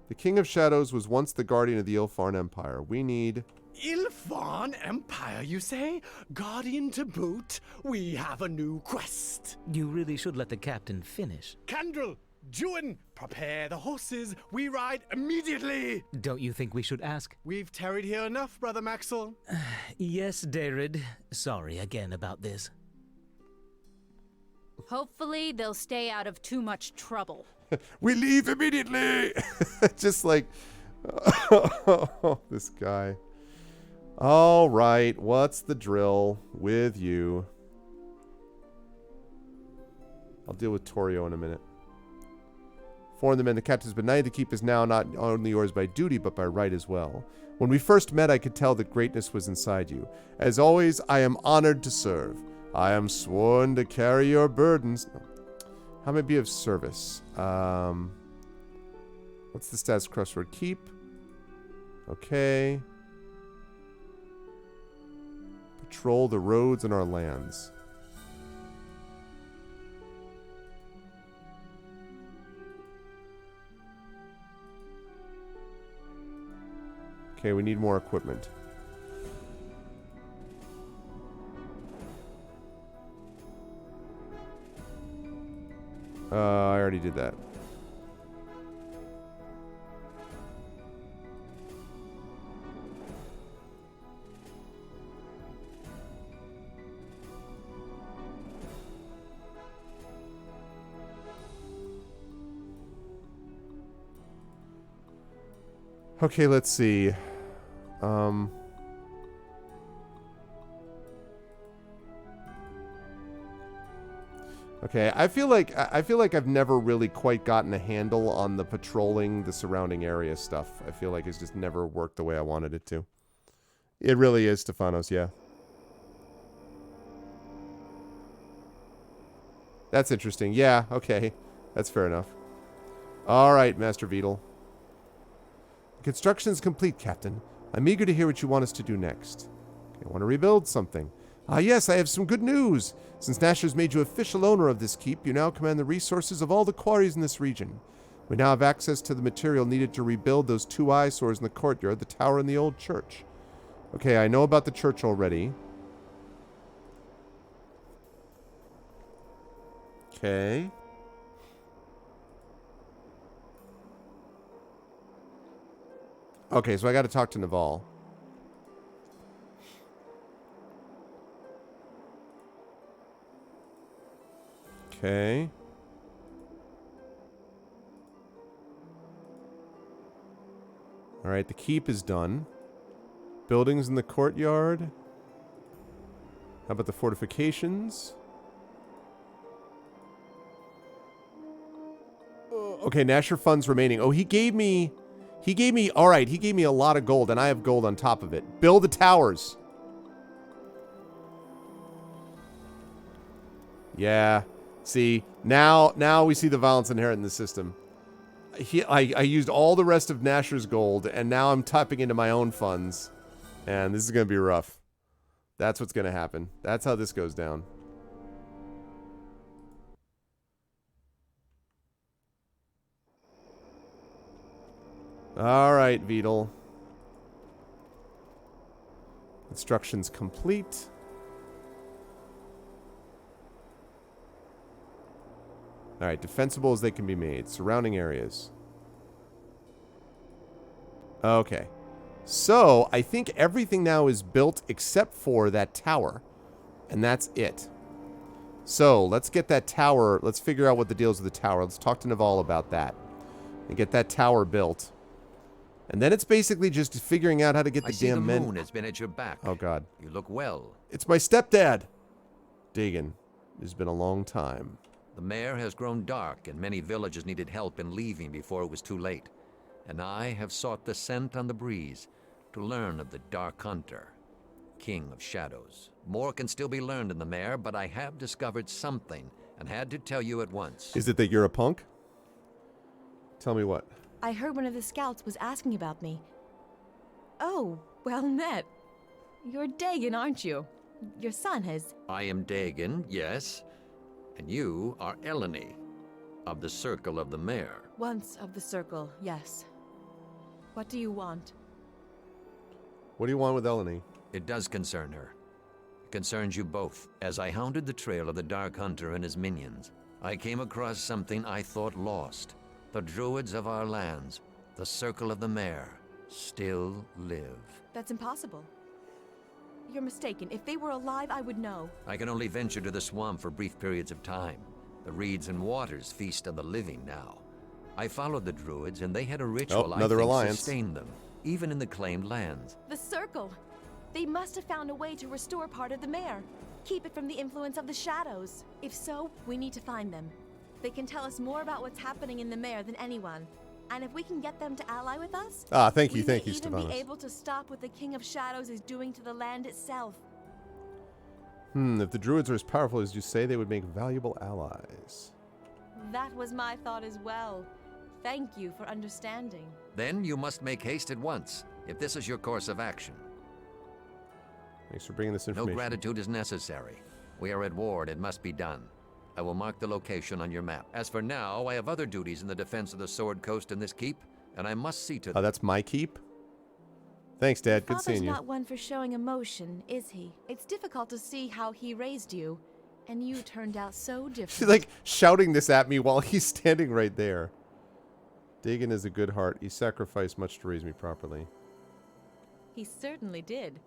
The King of Shadows was once the guardian of the Ilfarn Empire. We need... Ilfarn Empire, you say? Guardian to boot? We have a new quest. You really should let the captain finish. Candrel, Juan, prepare the horses. We ride immediately. Don't you think we should ask? We've tarried here enough, Brother Maxwell. Yes, Darid. Sorry again about this. Hopefully, they'll stay out of too much trouble. We leave immediately! Just like... this guy. All right, what's the drill with you? I'll deal with Torio in a minute. Inform the men the captain's been knighted. The keep is now not only yours by duty, but by right as well. When we first met, I could tell that greatness was inside you. As always, I am honored to serve. I am sworn to carry your burdens. How may be of service? What's the status crossword? Keep. Okay. patrol the roads in our lands. Okay, we need more equipment. I already did that. Okay, let's see. Okay, I feel like I've never really quite gotten a handle on the patrolling the surrounding area stuff. I feel like it's just never worked the way I wanted it to. It really is, Stefanos, yeah. That's interesting. Yeah, okay. That's fair enough. All right, Master Beetle. Construction's complete, Captain. I'm eager to hear what you want us to do next. Okay, I want to rebuild something. Ah, yes, I have some good news. Since Nasher's made you official owner of this keep, you now command the resources of all the quarries in this region. We now have access to the material needed to rebuild those two eyesores in the courtyard, the tower, and the old church. Okay, I know about the church already. Okay. Okay, so I got to talk to Naval. Okay. All right, the keep is done. Buildings in the courtyard. How about the fortifications? Okay, Nasher funds remaining. Oh, he gave me, all right, he gave me a lot of gold, and I have gold on top of it. Build the towers. Yeah. See, now we see the violence inherent in the system. I used all the rest of Nasher's gold, and now I'm tapping into my own funds. And this is going to be rough. That's what's going to happen. That's how this goes down. All right, Beetle. Instructions complete. All right, defensible as they can be made. Surrounding areas. Okay. So, I think everything now is built except for that tower. And that's it. So, let's get that tower. Let's figure out what the deal is with the tower. Let's talk to Naval about that. And get that tower built. And then it's basically just figuring out how to get the damn men. The moon has been at your back. Oh, God. You look well. It's my stepdad. Dagon. It's been a long time. The mare has grown dark, and many villagers needed help in leaving before it was too late. And I have sought the scent on the breeze to learn of the Dark Hunter, King of Shadows. More can still be learned in the mare, but I have discovered something and had to tell you at once. Is it that you're a punk? Tell me what. I heard one of the scouts was asking about me. Oh, well met. You're Dagon, aren't you? Your son has... I am Dagon, yes. And you are Eleni, of the Circle of the Mare. Once of the Circle, yes. What do you want? What do you want with Eleni? It does concern her. It concerns you both. As I hounded the trail of the Dark Hunter and his minions, I came across something I thought lost. The druids of our lands, the Circle of the Mare, still live. That's impossible. You're mistaken. If they were alive, I would know. I can only venture to the swamp for brief periods of time. The reeds and waters feast on the living now. I followed the druids, and they had a ritual I think sustained them, even in the claimed lands. The Circle! They must have found a way to restore part of the mare. Keep it from the influence of the shadows. If so, we need to find them. They can tell us more about what's happening in the mare than anyone. And if we can get them to ally with us... thank you, Stefanos. We may even be Stefanos. able to stop what the King of Shadows is doing to the land itself. If the druids are as powerful as you say, they would make valuable allies. That was my thought as well. Thank you for understanding. Then you must make haste at once, if this is your course of action. Thanks for bringing this No information. gratitude is necessary. We are at war and it must be done. I will mark the location on your map. As for now, I have other duties in the defense of the Sword Coast and this keep, and I must see to Oh, that's my keep? Thanks, Dad. Good Father's seeing you. not one for showing emotion, is he? It's difficult to see how he raised you, and you turned out so different. She's like shouting this at me while he's standing right there. Dagon is a good heart. He sacrificed much to raise me properly. He certainly did.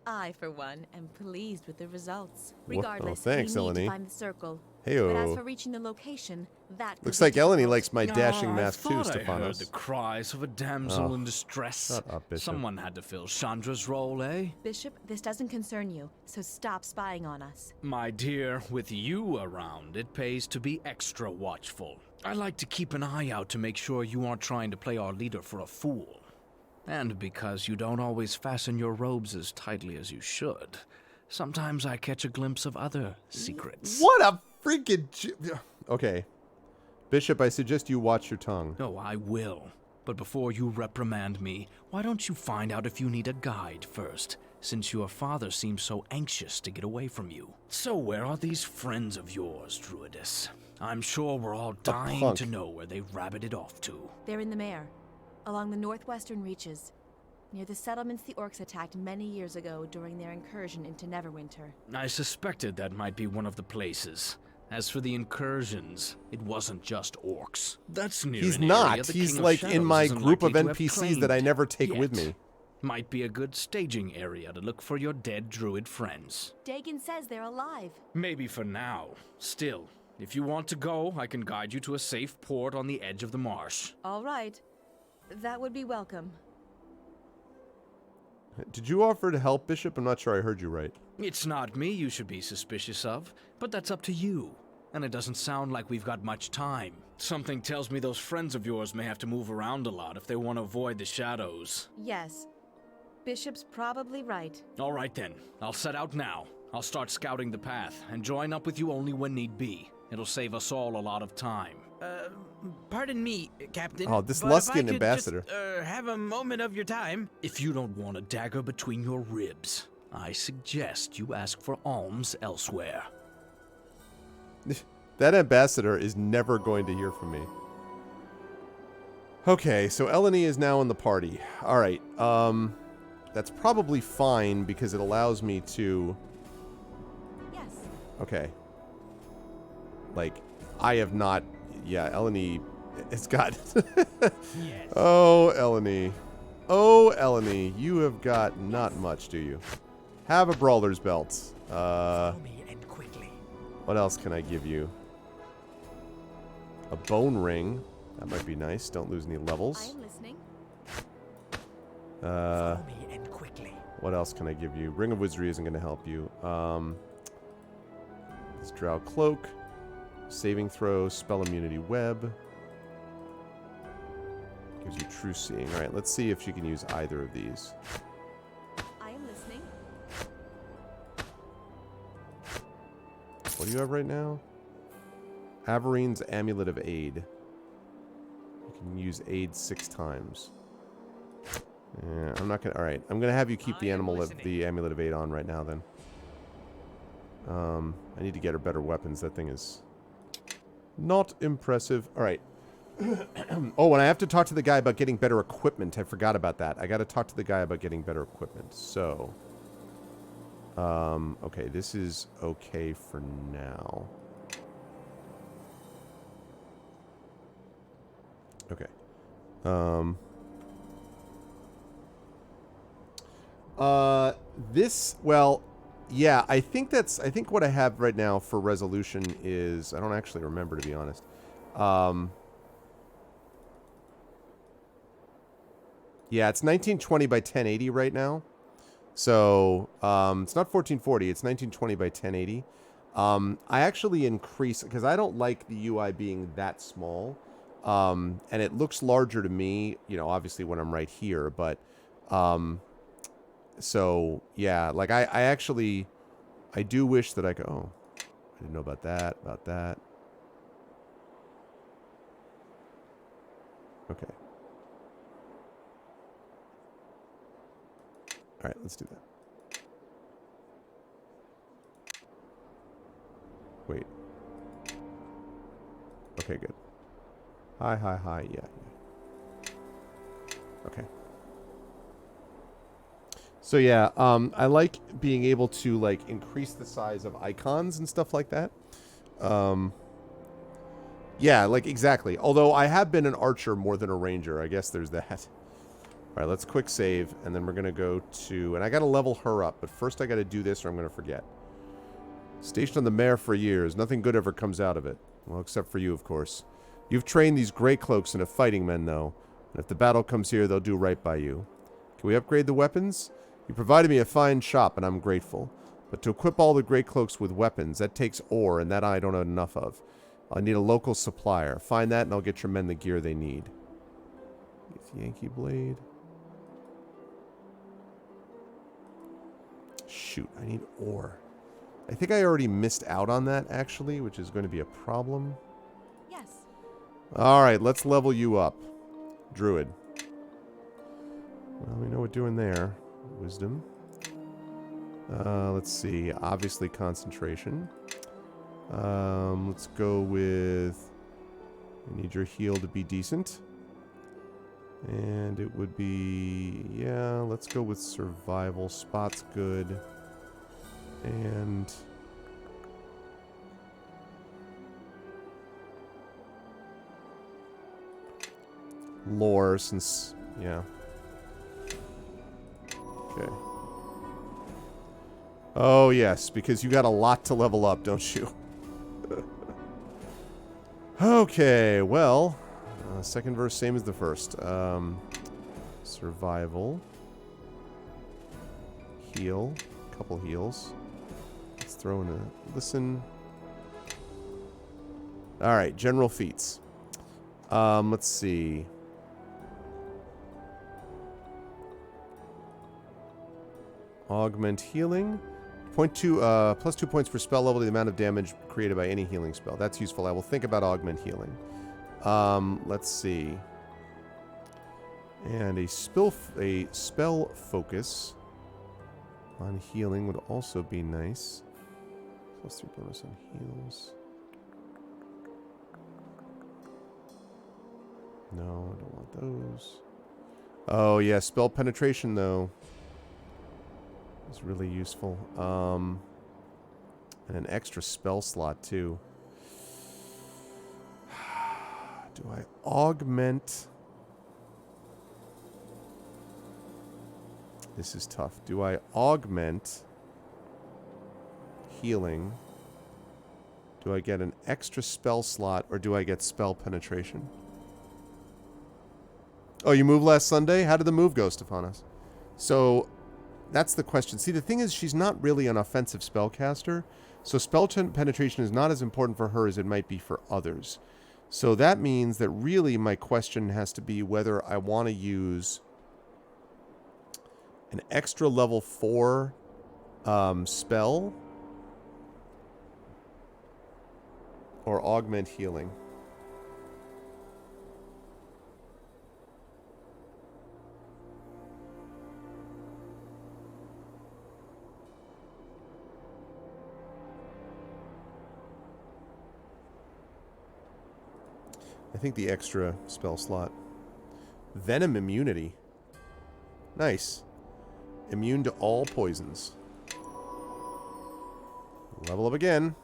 I, for one, am pleased with the results. Whoa, Regardless, thanks, we need Eleni. to find the circle. Heyo. But as for reaching the location, that could Looks be like Eleni difficult. likes my dashing mask too, I thought I heard Stephanos. the cries of a damsel Oh, in distress. shut up, Bishop. Someone had to fill Chandra's role, eh? Bishop, this doesn't concern you, so stop spying on us. My dear, with you around, it pays to be extra watchful. I like to keep an eye out to make sure you aren't trying to play our leader for a fool. And because you don't always fasten your robes as tightly as you should, sometimes I catch a glimpse of other secrets. What a freaking... Okay. Bishop, I suggest you watch your tongue. Oh, I will. But before you reprimand me, why don't you find out if you need a guide first, since your father seems so anxious to get away from you? So where are these friends of yours, Druidess? I'm sure we're all dying to know where they rabbited off to. They're in the Mare, along the northwestern reaches, near the settlements the orcs attacked many years ago during their incursion into Neverwinter. I suspected that might be one of the places. As for the incursions, it wasn't just orcs. That's near He's an not. area the He's King of like in Shadows my isn't group of likely to have NPCs that I claimed never take yet. with me. Might be a good staging area to look for your dead druid friends. Dagon says they're alive. Maybe for now. Still, if you want to go, I can guide you to a safe port on the edge of the marsh. All right. That would be welcome. Did you offer to help, Bishop? I'm not sure I heard you right. It's not me you should be suspicious of, but that's up to you. And it doesn't sound like we've got much time. Something tells me those friends of yours may have to move around a lot if they want to avoid the shadows. Yes. Bishop's probably right. All right then, I'll set out now. I'll start scouting the path, and join up with you only when need be. It'll save us all a lot of time. Pardon me, Captain. Oh, this but if I Luskin could ambassador. Just, have a moment of your time. If you don't want a dagger between your ribs, I suggest you ask for alms elsewhere. That ambassador is never going to hear from me. Okay, so Eleni is now in the party. All right. That's probably fine because it allows me to... Yes. Okay. Like, I have not... Yeah, Eleni... It's got... Yes. Oh, Eleni. Oh, Eleni. You have got not much, do you? Have a brawler's belt. Follow me and quickly. What else can I give you? A bone ring. That might be nice. Don't lose any levels. I am listening. Follow me and quickly. What else can I give you? Ring of Wizardry isn't going to help you. This Drow Cloak. Saving throw. Spell immunity web. Gives you true seeing. Alright, let's see if she can use either of these. I am listening. What do you have right now? Averine's Amulet of Aid. You can use aid 6 times. Yeah, I'm not gonna... Alright, I'm gonna have you keep the the Amulet of Aid on right now then. I need to get her better weapons. That thing is not impressive. Alright. Oh, and I have to talk to the guy about getting better equipment. I forgot about that. I gotta talk to the guy about getting better equipment. So... okay, this is okay for now. Okay. This, well, yeah, I think what I have right now for resolution is, I don't actually remember, to be honest. Yeah, it's 1920 by 1080 right now. So, it's not 1440, it's 1920 by 1080. I actually increase, because I don't like the UI being that small. And it looks larger to me, you know, obviously when I'm right here, but, so, yeah, like, I do wish that I could, oh, I didn't know about that. Okay. Alright, let's do that. Wait. Okay, good. Hi. Yeah. Okay. So yeah, I like being able to like increase the size of icons and stuff like that. Yeah, like exactly. Although I have been an archer more than a ranger. I guess there's that. All right, let's quick save, and then we're going to go to... And I got to level her up, but first I got to do this or I'm going to forget. Stationed on the mare for years. Nothing good ever comes out of it. Well, except for you, of course. You've trained these gray cloaks into fighting men, though. And if the battle comes here, they'll do right by you. Can we upgrade the weapons? You provided me a fine shop, and I'm grateful. But to equip all the gray cloaks with weapons, that takes ore, and that I don't have enough of. I need a local supplier. Find that, and I'll get your men the gear they need. Yankee blade. Shoot, I need ore. I think I already missed out on that, actually, which is going to be a problem. Yes. Alright, let's level you up. Druid. Well, we know what we're doing there. Wisdom. Let's see. Obviously, concentration. Let's go with... I need your heal to be decent. And it would be... Yeah, let's go with survival. Spot's good. And... lore, since... Yeah. Okay. Oh, yes, because you got a lot to level up, don't you? Okay, well... second verse, same as the first. Survival. Heal. Couple heals. Let's throw in a listen. Alright, general feats. Let's see. Augment healing. Plus 2 points per spell level to the amount of damage created by any healing spell. That's useful. I will think about augment healing. Let's see. And a spell focus on healing would also be nice. Plus 3 bonus on heals. No, I don't want those. Oh, yeah, spell penetration, though. Is really useful. And an extra spell slot, too. Do I augment... This is tough. Do I augment healing? Do I get an extra spell slot, or do I get spell penetration? Oh, you moved last Sunday? How did the move go, Stephanos? So, that's the question. See, the thing is, she's not really an offensive spellcaster, so spell penetration is not as important for her as it might be for others. So that means that really my question has to be whether I want to use an extra level 4 spell or augment healing. I think the extra spell slot. Venom immunity. Nice. Immune to all poisons. Level up again.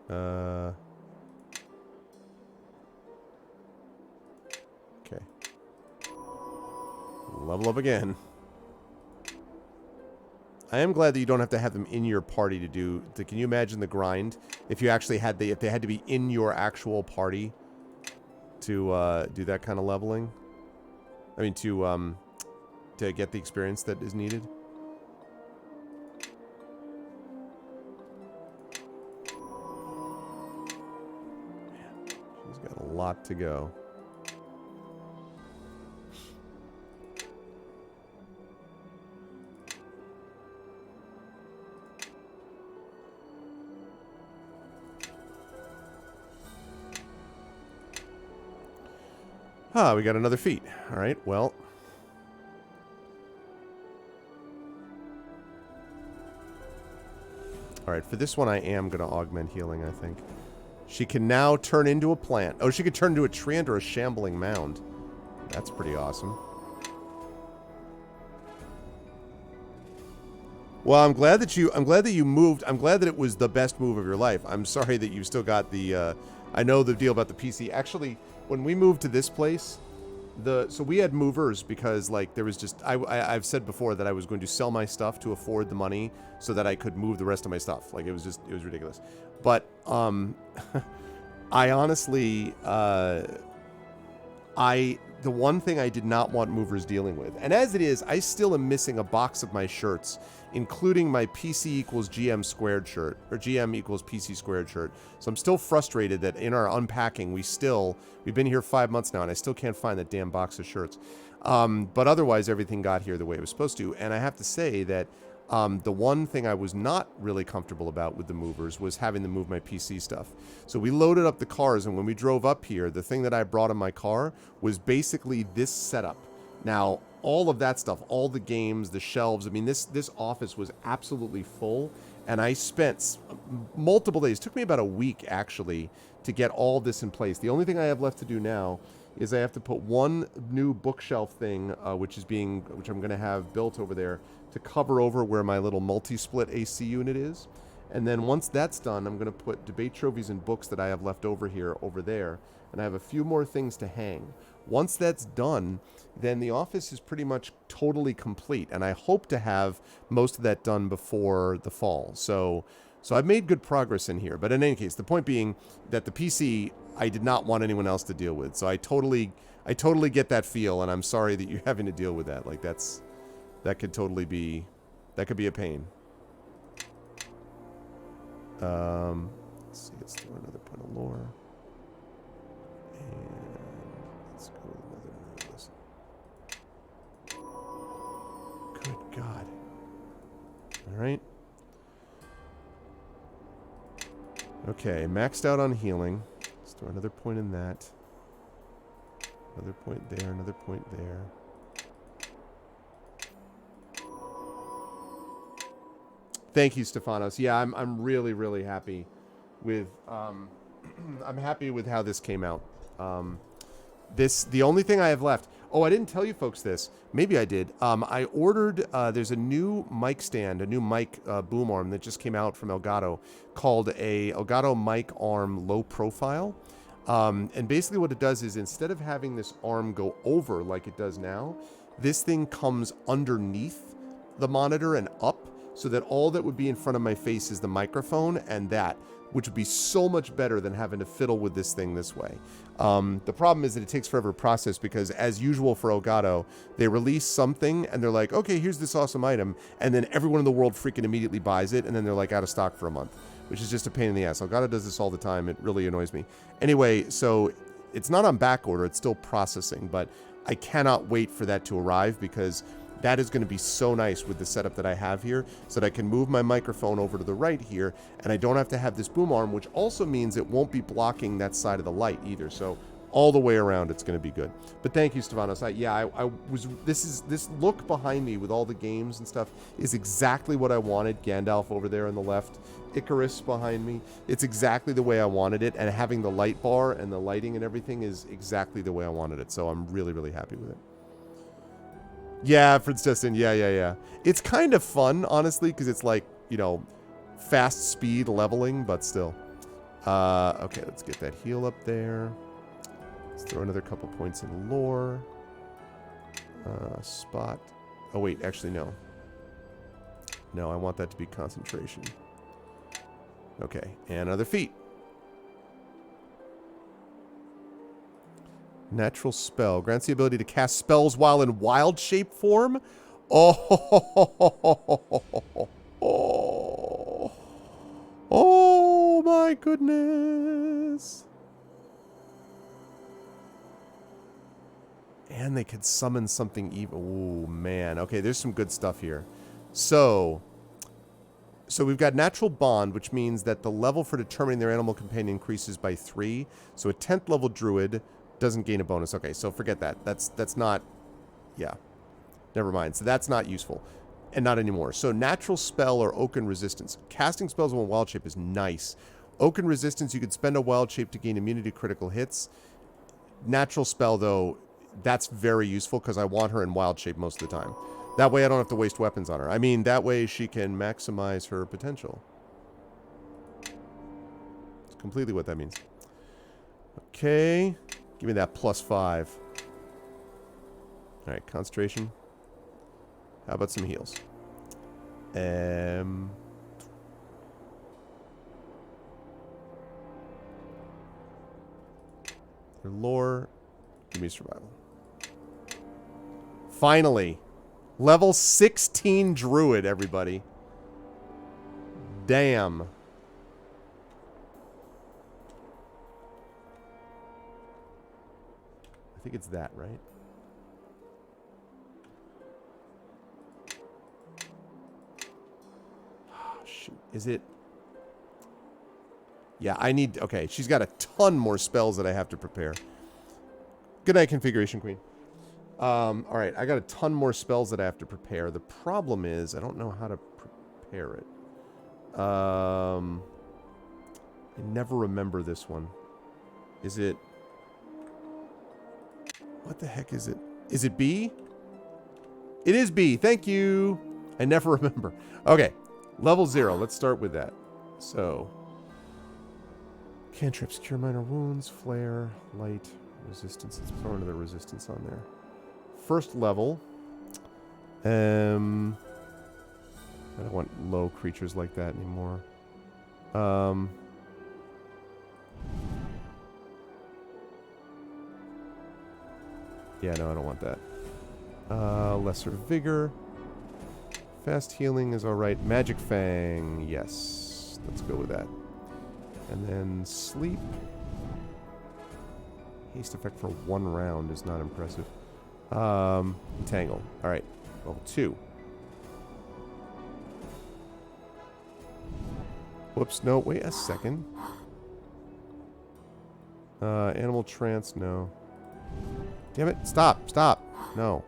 Okay. Level up again. I am glad that you don't have to have them in your party to do... Can you imagine the grind? If you actually had if they had to be in your actual party to do that kind of leveling? I mean, to get the experience that is needed? Man, she's got a lot to go. Ah, we got another feat. Alright, well. Alright, for this one I am going to augment healing, I think. She can now turn into a plant. Oh, she could turn into a tree or a shambling mound. That's pretty awesome. Well, I'm glad that you moved. I'm glad that it was the best move of your life. I'm sorry that you still got the, I know the deal about the PC. Actually, when we moved to this place, so we had movers because, like, there was just, I've said before that I was going to sell my stuff to afford the money so that I could move the rest of my stuff. Like, it was ridiculous. But, I honestly, the one thing I did not want movers dealing with, and as it is, I still am missing a box of my shirts, including my PC equals GM squared shirt, or GM equals PC squared shirt. So I'm still frustrated that in our unpacking, we've been here 5 months now, and I still can't find that damn box of shirts. But otherwise, everything got here the way it was supposed to, and I have to say that the one thing I was not really comfortable about with the movers was having to move my PC stuff. So we loaded up the cars, and when we drove up here, the thing that I brought in my car was basically this setup. Now, all of that stuff, all the games, the shelves, I mean, this office was absolutely full, and I spent multiple days. It took me about a week, actually, to get all this in place. The only thing I have left to do now is I have to put one new bookshelf thing, which I'm going to have built over there, to cover over where my little multi-split AC unit is. And then once that's done, I'm going to put debate trophies and books that I have left over here over there. And I have a few more things to hang. Once that's done, then the office is pretty much totally complete. And I hope to have most of that done before the fall. So I've made good progress in here. But in any case, the point being that the PC, I did not want anyone else to deal with. So I totally get that feel, and I'm sorry that you're having to deal with that. Like, that could totally be, that could be a pain. Let's see, let's do another point of lore. And let's go with another listen. Good God. Alright. Okay, maxed out on healing. Let's throw another point in that. Another point there, another point there. Thank you, Stefanos. Yeah, I'm really, really happy with I'm happy with how this came out. The only thing I have left. Oh, I didn't tell you folks this. Maybe I did. I ordered. There's a new mic stand, a new mic boom arm that just came out from Elgato, called a Elgato mic arm low profile. And basically, what it does is instead of having this arm go over like it does now, this thing comes underneath the monitor and up, so that all that would be in front of my face is the microphone and that, which would be so much better than having to fiddle with this thing this way. The problem is that it takes forever to process because, as usual for Elgato, they release something and they're like, okay, here's this awesome item, and then everyone in the world freaking immediately buys it, and then they're like out of stock for a month, which is just a pain in the ass. Elgato does this all the time. It really annoys me. Anyway, so it's not on back order. It's still processing, but I cannot wait for that to arrive because that is going to be so nice with the setup that I have here, so that I can move my microphone over to the right here, and I don't have to have this boom arm, which also means it won't be blocking that side of the light either. So all the way around, it's going to be good. But thank you, Stefanos. This look behind me with all the games and stuff is exactly what I wanted. Gandalf over there on the left, Icarus behind me. It's exactly the way I wanted it, and having the light bar and the lighting and everything is exactly the way I wanted it. So I'm really, really happy with it. Yeah, Prince Justin. Yeah. It's kind of fun, honestly, because it's like, you know, fast speed leveling, but still. Okay, let's get that heal up there. Let's throw another couple points in lore. Spot. Oh, wait, actually, no. No, I want that to be concentration. Okay, and another feat. Natural spell. Grants the ability to cast spells while in wild shape form. Oh my goodness. And they could summon something evil. Oh, man. Okay, there's some good stuff here. So we've got Natural Bond, which means that the level for determining their animal companion increases by 3. So a 10th level druid doesn't gain a bonus. Okay, so forget that. That's not... Yeah. Never mind. So that's not useful. and not anymore. So natural spell or Oaken resistance. Casting spells on wild shape is nice. Oaken resistance, you could spend a wild shape to gain immunity to critical hits. Natural spell, though, that's very useful because I want her in wild shape most of the time. That way I don't have to waste weapons on her. I mean, that way she can maximize her potential. That's completely what that means. Okay. Give me that +5. Alright, concentration. How about some heals? Her lore. Give me survival. Finally. Level 16 druid, everybody. Damn. I think it's that, right? Oh, shoot. Is it? Yeah, I need... Okay, she's got a ton more spells that I have to prepare. Good night, Configuration Queen. Alright, I got a ton more spells that I have to prepare. The problem is, I don't know how to prepare it. I never remember this one. Is it... What the heck is it? Is it B? It is B. Thank you. I never remember. Okay. Level 0. Let's start with that. So. Cantrips. Cure minor wounds. Flare. Light. Resistance. Let's throw another resistance on there. First level. I don't want low creatures like that anymore. Yeah, no, I don't want that. Lesser Vigor. Fast Healing is alright. Magic Fang, yes. Let's go with that. And then Sleep. Haste effect for 1 round is not impressive. Entangle. Alright. Level 2. Whoops, no, wait a second. Animal Trance, no. Damn it, stop, stop. No.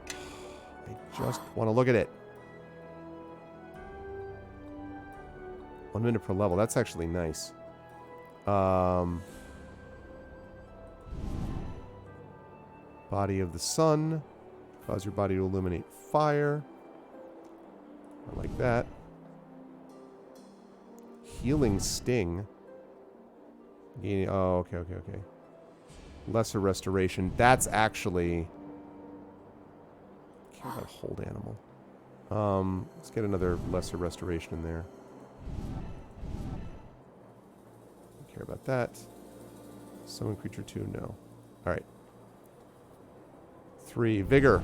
I just want to look at it. 1 minute per level, that's actually nice. Body of the Sun. Cause your body to illuminate fire. I like that. Healing Sting. Oh, okay. Lesser Restoration. That's actually... I care about hold animal. Let's get another Lesser Restoration in there. Don't care about that. Summon creature 2, no. Alright. 3. Vigor.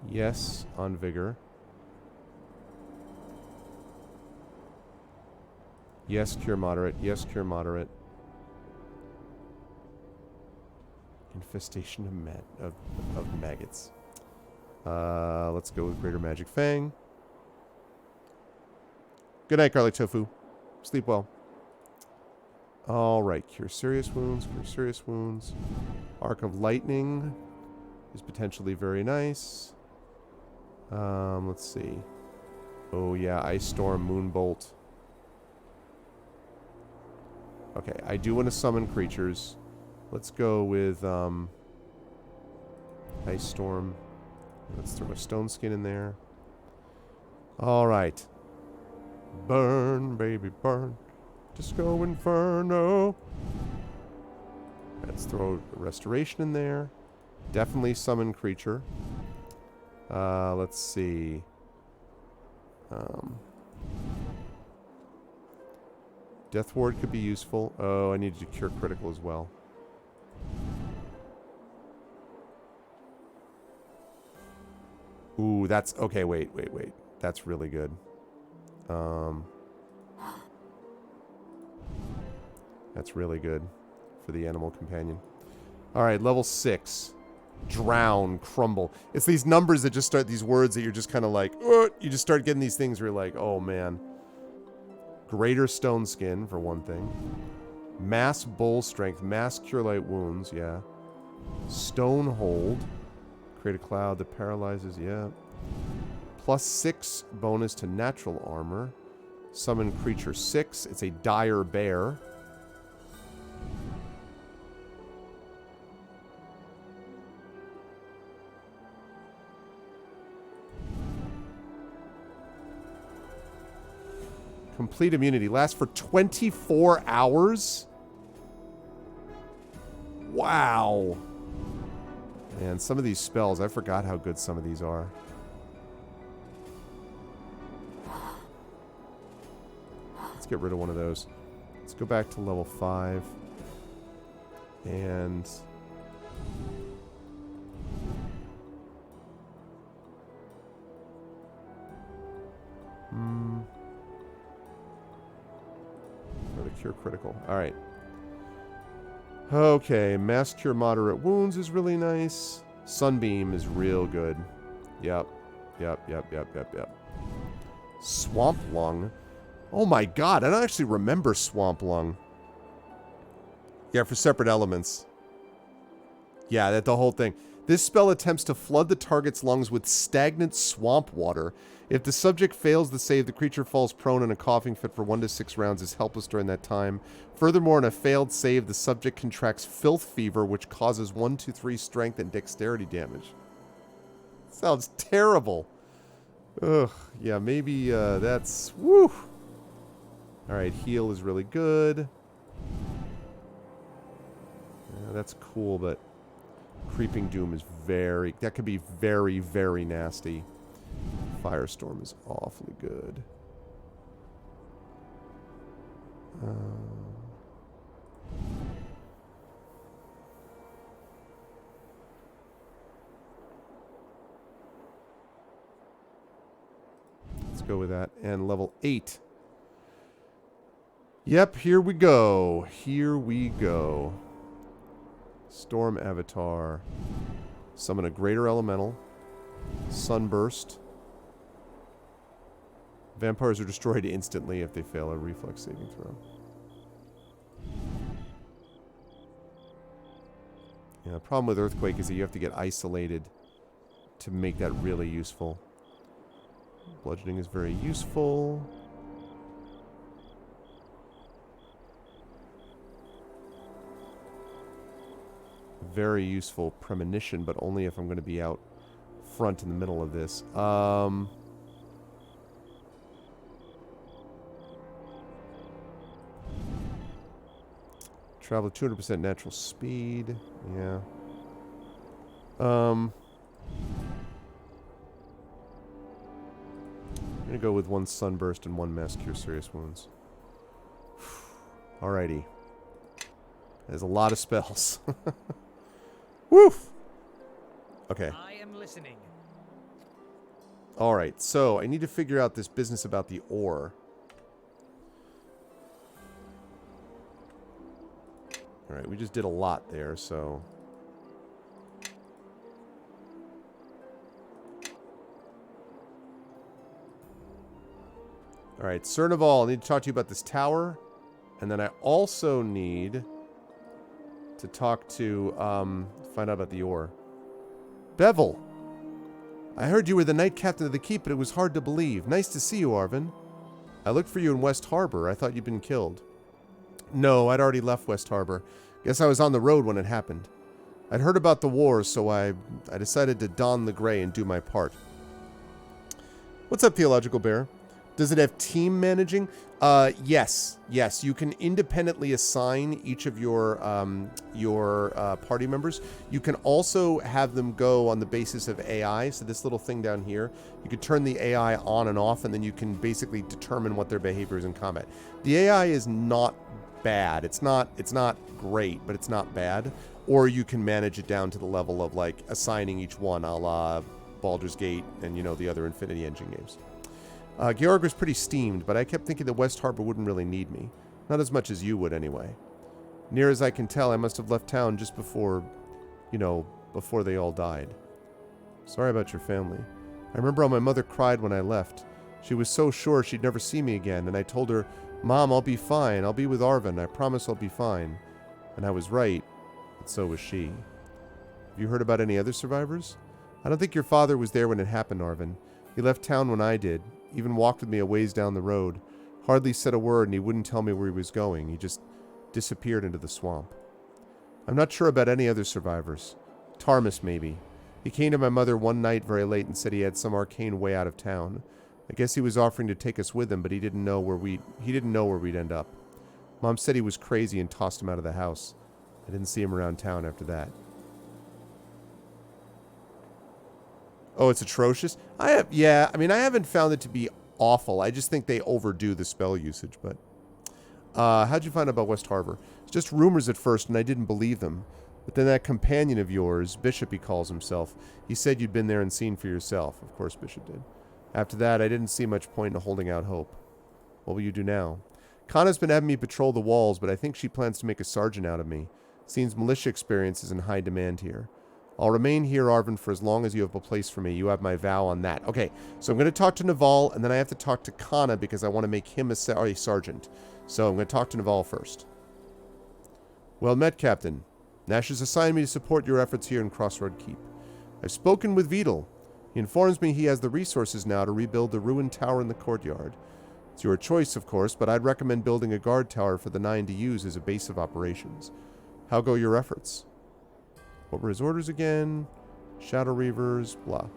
Yes, on Vigor. Yes, Cure Moderate. Yes, Cure Moderate. Infestation of maggots. Let's go with Greater Magic Fang. Good night, Garlic Tofu. Sleep well. Alright, Cure Serious Wounds. Cure Serious Wounds. Arc of Lightning is potentially very nice. Let's see. Oh, yeah. Ice Storm, Moonbolt. Okay, I do want to summon creatures. Let's go with Ice Storm. Let's throw a Stone Skin in there. Alright. Burn, baby, burn. Disco Inferno. Let's throw a Restoration in there. Definitely summon creature. Let's see. Death Ward could be useful. Oh, I need to cure critical as well. Ooh, that's... Okay, wait. That's really good. That's really good for the animal companion. Alright, level 6. Drown, crumble. It's these numbers that just start... These words that you're just kind of like... You just start getting these things where you're like, oh, man. Greater Stone Skin, for one thing. Mass bull strength. Mass cure light wounds. Yeah. Stone hold. Create a cloud that paralyzes. Yeah. +6 bonus to natural armor. Summon creature 6. It's a dire bear. Complete immunity. Lasts for 24 hours? Wow. Man, some of these spells, I forgot how good some of these are. Let's get rid of one of those. Let's go back to level 5. And... Or the cure critical. Alright. Okay, mass cure moderate wounds is really nice. Sunbeam is real good. Yep. Swamp lung. Oh my god, I don't actually remember swamp lung. Yeah, for separate elements. Yeah, that the whole thing. This spell attempts to flood the target's lungs with stagnant swamp water. If the subject fails the save, the creature falls prone in a coughing fit for 1 to 6 rounds, is helpless during that time. Furthermore, in a failed save, the subject contracts filth fever, which causes 1 to 3 strength and dexterity damage. Sounds terrible. Ugh, yeah, maybe that's... Woo! Alright, heal is really good. Yeah, that's cool, but... Creeping Doom is very... That could be very, very nasty. Firestorm is awfully good. Let's go with that. And level 8. Yep, here we go. Here we go. Storm Avatar. Summon a Greater Elemental. Sunburst. Vampires are destroyed instantly if they fail a reflex saving throw. Yeah, the problem with Earthquake is that you have to get isolated to make that really useful. Bludgeoning is very useful. Very useful Premonition, but only if I'm going to be out front in the middle of this. Travel 200% natural speed. Yeah. I'm going to go with 1 Sunburst and 1 Mass Cure Serious Wounds. Alrighty. There's a lot of spells. Woof! Okay. I am listening. Alright, so I need to figure out this business about the ore. Alright, we just did a lot there, so... Alright, Cernaval, I need to talk to you about this tower. And then I also need to talk to, find out about the ore. Bevel! I heard you were the Knight Captain of the Keep, but it was hard to believe. Nice to see you, Arvin. I looked for you in West Harbor. I thought you'd been killed. No, I'd already left West Harbor. Guess I was on the road when it happened. I'd heard about the wars, so I decided to don the gray and do my part. What's up, Theological Bear? Does it have team managing? Yes. Yes, you can independently assign each of your party members. You can also have them go on the basis of AI. So this little thing down here, you could turn the AI on and off, and then you can basically determine what their behavior is in combat. The AI is not bad. It's not great, but it's not bad. Or you can manage it down to the level of like assigning each one, a la Baldur's Gate and the other Infinity Engine games. Georg was pretty steamed, but I kept thinking that West Harbor wouldn't really need me. Not as much as you would, anyway. Near as I can tell, I must have left town just before, before they all died. Sorry about your family. I remember how my mother cried when I left. She was so sure she'd never see me again, and I told her Mom, I'll be fine. I'll be with Arvin. I promise I'll be fine. And I was right, but so was she. Have you heard about any other survivors? I don't think your father was there when it happened, Arvin. He left town when I did. Even walked with me a ways down the road. Hardly said a word, and he wouldn't tell me where he was going. He just disappeared into the swamp. I'm not sure about any other survivors. Tarmus, maybe. He came to my mother one night very late and said he had some arcane way out of town. I guess he was offering to take us with him, but he didn't know where we'd end up. Mom said he was crazy and tossed him out of the house. I didn't see him around town after that. Oh, it's atrocious? I haven't found it to be awful. I just think they overdo the spell usage, but... how'd you find out about West Harbor? It's just rumors at first, and I didn't believe them. But then that companion of yours, Bishop he calls himself, he said you'd been there and seen for yourself. Of course Bishop did. After that, I didn't see much point in holding out hope. What will you do now? Kana's been having me patrol the walls, but I think she plans to make a sergeant out of me. Seems militia experience is in high demand here. I'll remain here, Arvin, for as long as you have a place for me. You have my vow on that. Okay, so I'm going to talk to Naval, and then I have to talk to Kana because I want to make him a sergeant. So I'm going to talk to Naval first. Well met, Captain. Nash has assigned me to support your efforts here in Crossroad Keep. I've spoken with Vidal. He informs me he has the resources now to rebuild the ruined tower in the courtyard. It's your choice, of course, but I'd recommend building a guard tower for the 9 to use as a base of operations. How go your efforts? What were his orders again? Shadow Reavers, blah.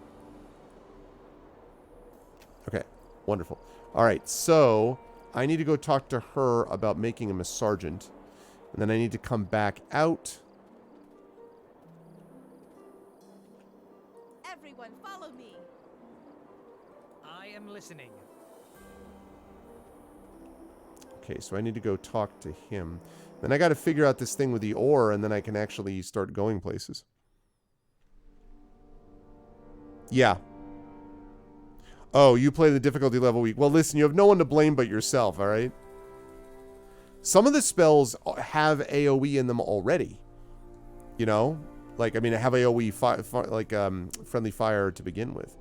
Okay, wonderful. Alright, so I need to go talk to her about making him a sergeant. And then I need to come back out. Everyone, follow me. I am listening. Okay, so I need to go talk to him. Then I got to figure out this thing with the ore, and then I can actually start going places. Yeah. Oh, you play the difficulty level weak. Well, listen, you have no one to blame but yourself, all right? Some of the spells have AoE in them already. You know? Like, I mean, have AoE, friendly fire to begin with.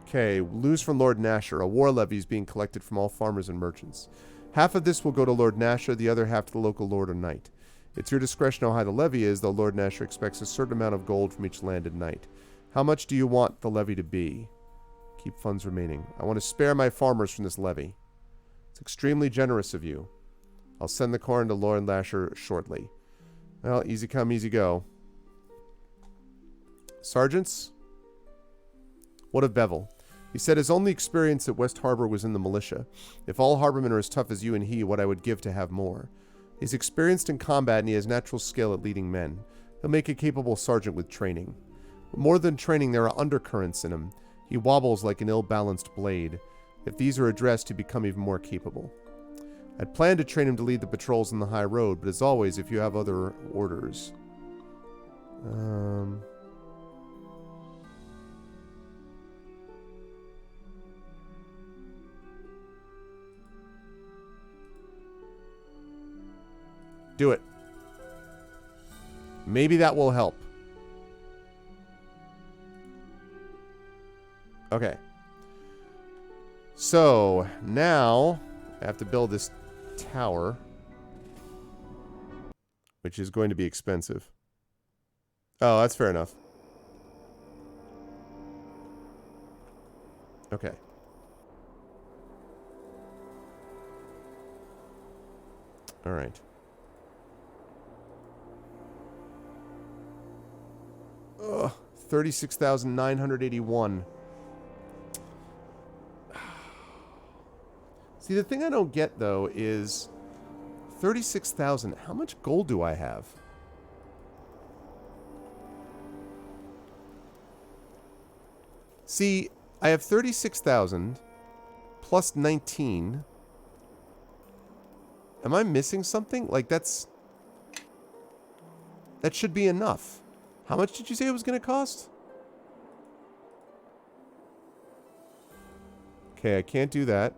Okay, lose from Lord Nasher. A war levy is being collected from all farmers and merchants. Half of this will go to Lord Nasher, the other half to the local lord or knight. It's your discretion how high the levy is, though Lord Nasher expects a certain amount of gold from each landed knight. How much do you want the levy to be? Keep funds remaining. I want to spare my farmers from this levy. It's extremely generous of you. I'll send the corn to Lord Nasher shortly. Well, easy come, easy go. Sergeants? What of Bevel? He said his only experience at West Harbor was in the militia. If all harbormen are as tough as you and he, what I would give to have more. He's experienced in combat and he has natural skill at leading men. He'll make a capable sergeant with training. But more than training, there are undercurrents in him. He wobbles like an ill-balanced blade. If these are addressed, he'd become even more capable. I'd planned to train him to lead the patrols on the high road, but as always, if you have other orders... Do it. Maybe that will help. Okay. So, now I have to build this tower, which is going to be expensive. Oh, that's fair enough. Okay. All right. Ugh, 36,981. See, the thing I don't get, though, is 36,000. How much gold do I have? See, I have 36,000 plus 19. Am I missing something? Like, that should be enough. How much did you say it was going to cost? Okay, I can't do that.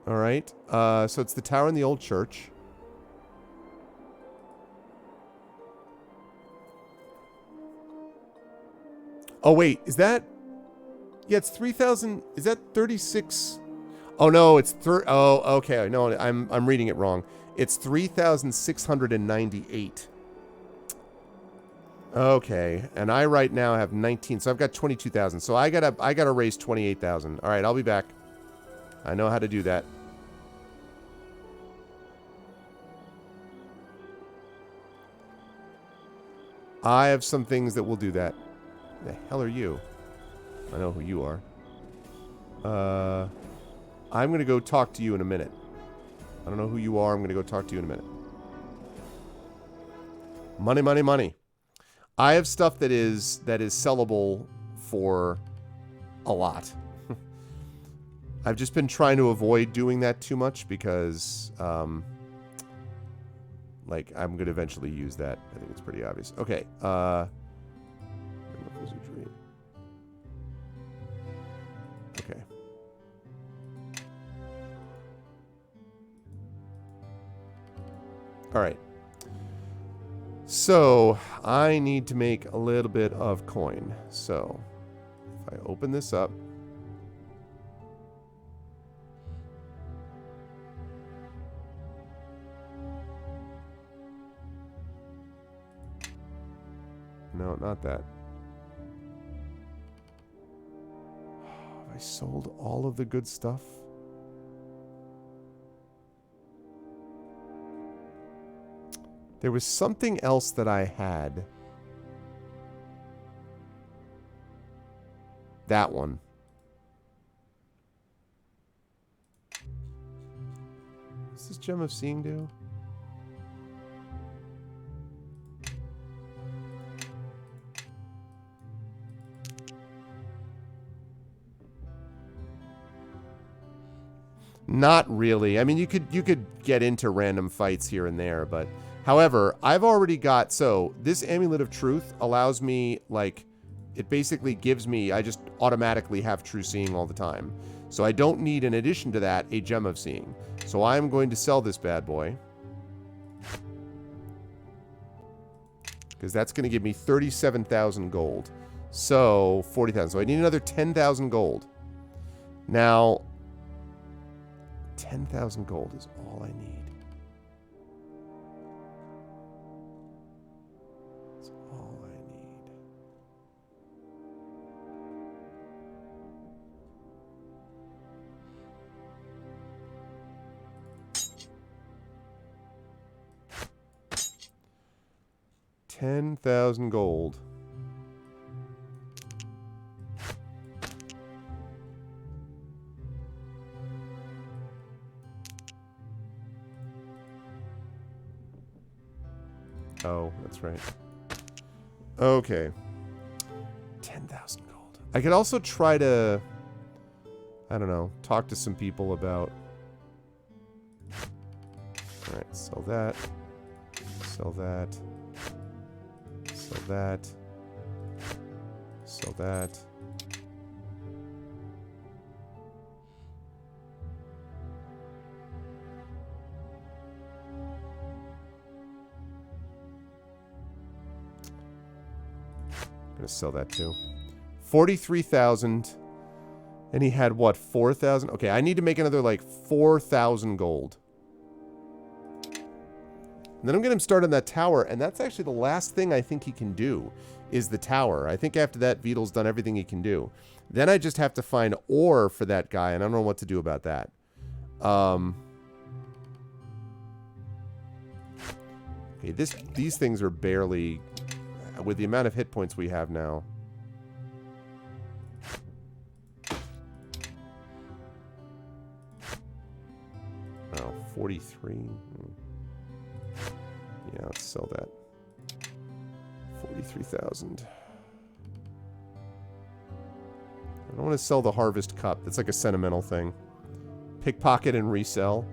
Alright, so it's the tower in the old church. Oh, wait. Is that... Yeah, it's 3,000... Is that 36... Oh, no, it's... Oh, okay. No, I'm reading it wrong. It's 3,698. Okay, and I right now have 19, so I've got 22,000. So I gotta raise 28,000. All right, I'll be back. I know how to do that. I have some things that will do that. The hell are you? I know who you are. I'm gonna go talk to you in a minute. I don't know who you are. I'm gonna go talk to you in a minute. Money, money, money. I have stuff that is sellable for a lot. I've just been trying to avoid doing that too much because, like, I'm going to eventually use that. I think it's pretty obvious. Okay. Okay. All right. So, I need to make a little bit of coin. So, if I open this up. No, not that. Have I sold all of the good stuff? There was something else that I had. That one. What's this Gem of Seeing do? Not really. I mean, you could get into random fights here and there, but however, I've already got, so this Amulet of Truth allows me, like, it basically gives me, I just automatically have True Seeing all the time. So I don't need, in addition to that, a Gem of Seeing. So I'm going to sell this bad boy. Because that's going to give me 37,000 gold. So, 40,000. So I need another 10,000 gold. Now, 10,000 gold is all I need. That's all I need. $10,000 gold. Oh, that's right. Okay. 10,000 gold. I could also try to, I don't know, talk to some people about... Alright, sell that. Sell that. Sell that. Sell that. Gonna sell that too. 43,000. And he had what, 4,000? Okay, I need to make another like 4,000 gold. And then I'm gonna start on that tower, and that's actually the last thing I think he can do is the tower. I think after that, Beetle's done everything he can do. Then I just have to find ore for that guy, and I don't know what to do about that. Okay, these things are barely... With the amount of hit points we have now. Oh, 43. Yeah, let's sell that. 43,000. I don't want to sell the Harvest Cup. That's like a sentimental thing. Pickpocket and resell.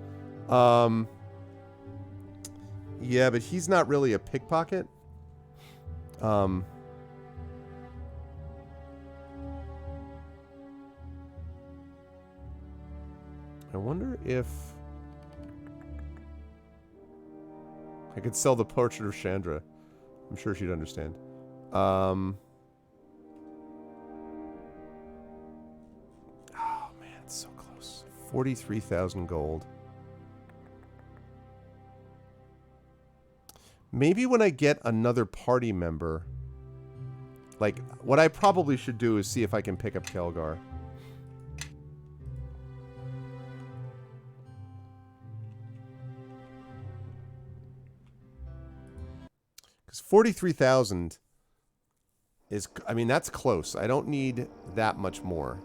Yeah, but he's not really a pickpocket. I wonder if I could sell the Portrait of Chandra. I'm sure she'd understand. 43,000 gold. Maybe when I get another party member, like, what I probably should do is see if I can pick up Kelgar. Because 43,000 is, I mean, that's close. I don't need that much more.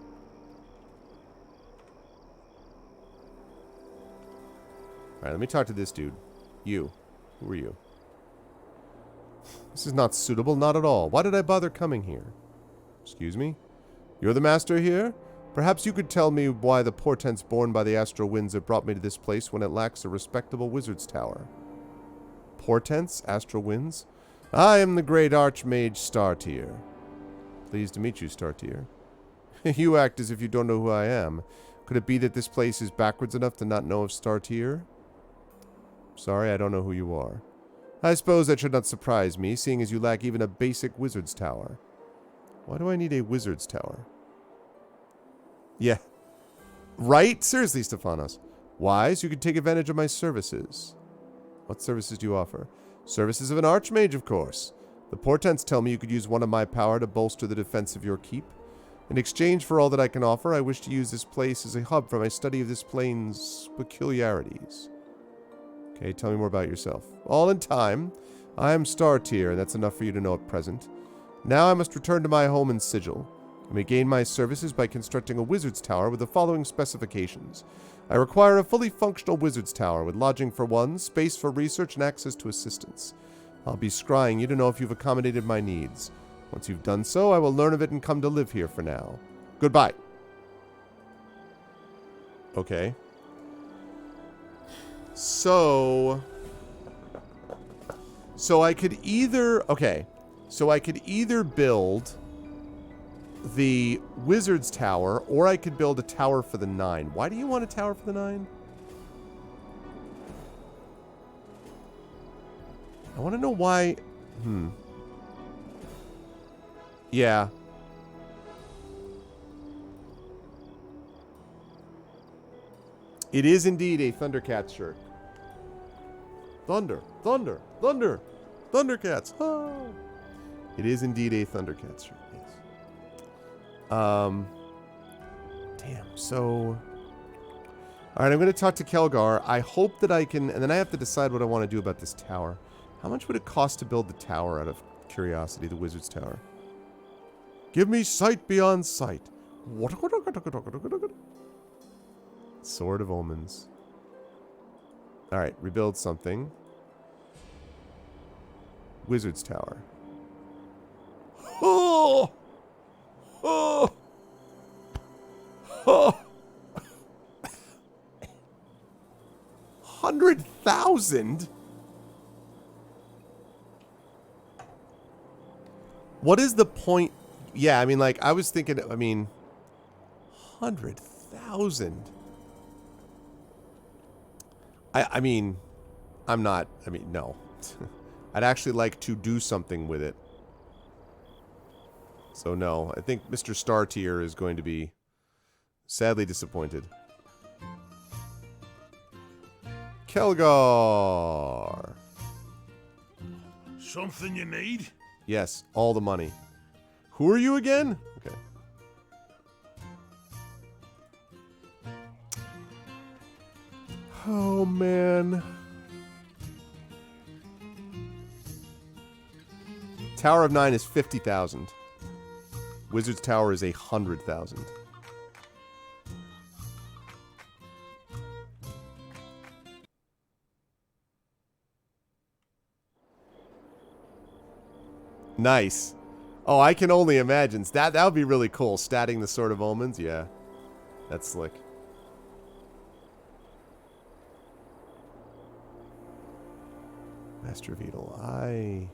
Alright, let me talk to this dude. You. Who are you? This is not suitable, not at all. Why did I bother coming here? Excuse me? You're the master here? Perhaps you could tell me why the portents borne by the astral winds have brought me to this place when it lacks a respectable wizard's tower. Portents? Astral winds? I am the great archmage Startier. Pleased to meet you, Startier. You act as if you don't know who I am. Could it be that this place is backwards enough to not know of Startier? Sorry, I don't know who you are. I suppose that should not surprise me, seeing as you lack even a basic wizard's tower. Why do I need a wizard's tower? Yeah. Right? Seriously, Stephanos. Wise, you could take advantage of my services. What services do you offer? Services of an archmage, of course. The portents tell me you could use one of my power to bolster the defense of your keep. In exchange for all that I can offer, I wish to use this place as a hub for my study of this plane's peculiarities. Okay, tell me more about yourself. All in time. I am Startier, and that's enough for you to know at present. Now I must return to my home in Sigil. I may gain my services by constructing a wizard's tower with the following specifications. I require a fully functional wizard's tower with lodging for one, space for research, and access to assistance. I'll be scrying you to know if you've accommodated my needs. Once you've done so, I will learn of it and come to live here for now. Goodbye. Okay. So I could either... Okay. So I could either build the wizard's tower, or I could build a tower for the 9. Why do you want a tower for the 9? I want to know why... Yeah. It is indeed a Thundercat shirt. Thunder, thunder, thunder, Thundercats. Oh. It is indeed a Thundercat shirt, yes. Damn, so... Alright, I'm going to talk to Kelgar. I hope that I can... And then I have to decide what I want to do about this tower. How much would it cost to build the tower, out of curiosity, the wizard's tower? Give me sight beyond sight. Sword of Omens. Alright, rebuild something. Wizard's tower. Oh! Oh! Oh! 100,000? What is the point? Yeah, I mean, like, I was thinking, I mean, 100,000. I mean, I'm not, I mean, no. I'd actually like to do something with it. So no, I think Mr. Startier is going to be sadly disappointed. Kelgar! Something you need? Yes, all the money. Who are you again? Okay. Oh, man. Tower of 9 is 50,000. Wizard's Tower is 100,000. Nice. Oh, I can only imagine. That would be really cool. Statting the Sword of Omens. Yeah. That's slick. Master of Edel. I...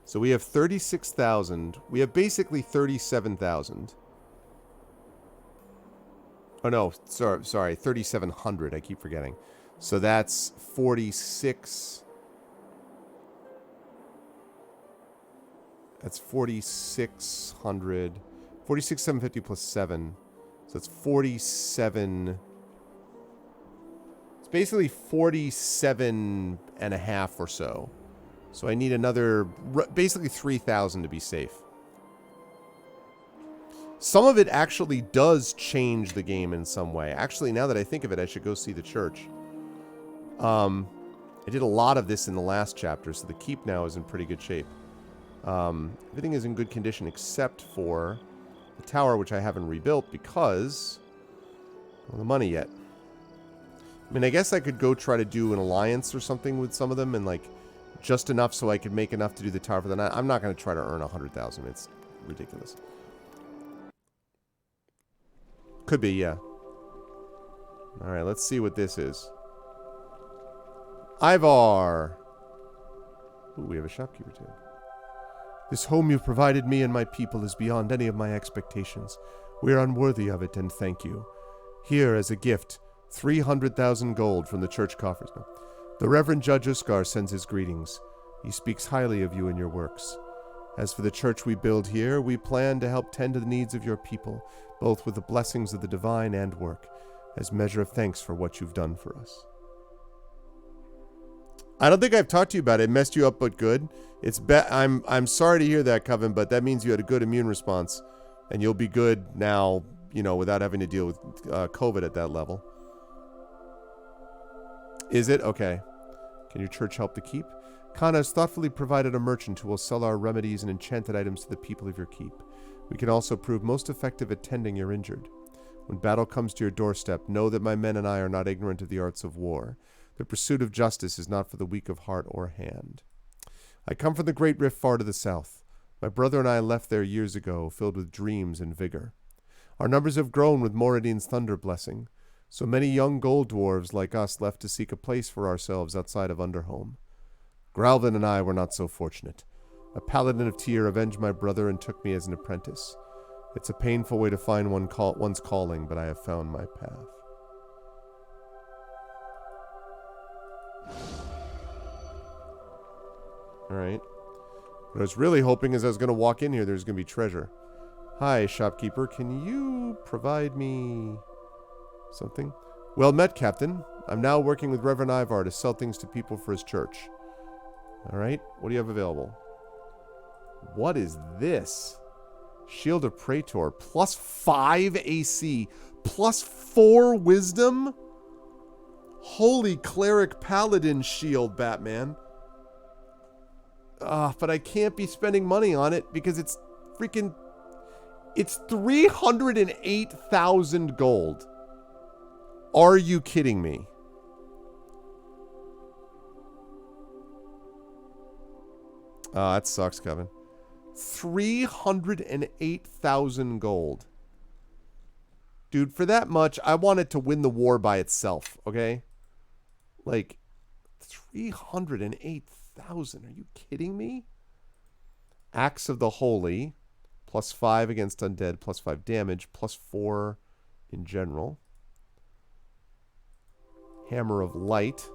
So we have 36,000. We have basically 37,000. Oh, no. Sorry. 3,700. I keep forgetting. So that's 46. That's 4,600. 46,750 plus 7. So that's 47. It's basically 47 and a half or so. So I need another, basically 3,000 to be safe. Some of it actually does change the game in some way. Actually, now that I think of it, I should go see the church. I did a lot of this in the last chapter, so the keep now is in pretty good shape. Everything is in good condition except for the tower, which I haven't rebuilt because of the money yet. I mean, I guess I could go try to do an alliance or something with some of them and, like, just enough so I could make enough to do the tower for the night. I'm not going to try to earn 100,000. It's ridiculous. Could be, yeah. Alright, let's see what this is. Ivar! Ooh, we have a shopkeeper too. This home you've provided me and my people is beyond any of my expectations. We are unworthy of it, and thank you. Here, as a gift, 300,000 gold from the church coffers. No. The Reverend Judge Uskar sends his greetings. He speaks highly of you and your works. As for the church we build here, we plan to help tend to the needs of your people, both with the blessings of the divine and work, as measure of thanks for what you've done for us. I don't think I've talked to you about it. It messed you up, but good. I'm sorry to hear that, Coven, but that means you had a good immune response, and you'll be good now, you know, without having to deal with COVID at that level. Is it? Okay. Can your church help to keep? Kana has thoughtfully provided a merchant who will sell our remedies and enchanted items to the people of your keep. We can also prove most effective at tending your injured. When battle comes to your doorstep, know that my men and I are not ignorant of the arts of war. The pursuit of justice is not for the weak of heart or hand. I come from the great rift far to the south. My brother and I left there years ago, filled with dreams and vigor. Our numbers have grown with Moradin's thunder blessing. So many young gold dwarves like us left to seek a place for ourselves outside of Underhome. Gralvin and I were not so fortunate. A paladin of Tyr avenged my brother and took me as an apprentice. It's a painful way to find one's calling, but I have found my path. Alright. What I was really hoping is I was going to walk in here, there's going to be treasure. Hi, shopkeeper. Can you provide me something? Well met, Captain. I'm now working with Reverend Ivar to sell things to people for his church. Alright. What do you have available? What is this? Shield of Praetor. Plus 5 AC. Plus 4 wisdom? Holy Cleric Paladin shield, Batman. But I can't be spending money on it because it's freaking... It's 308,000 gold. Are you kidding me? That sucks, Kevin. 308,000 gold. Dude, for that much, I want it to win the war by itself, okay? Like, 308,000. Are you kidding me? Axe of the Holy. Plus 5 against undead. Plus 5 damage. Plus 4 in general. Hammer of Light.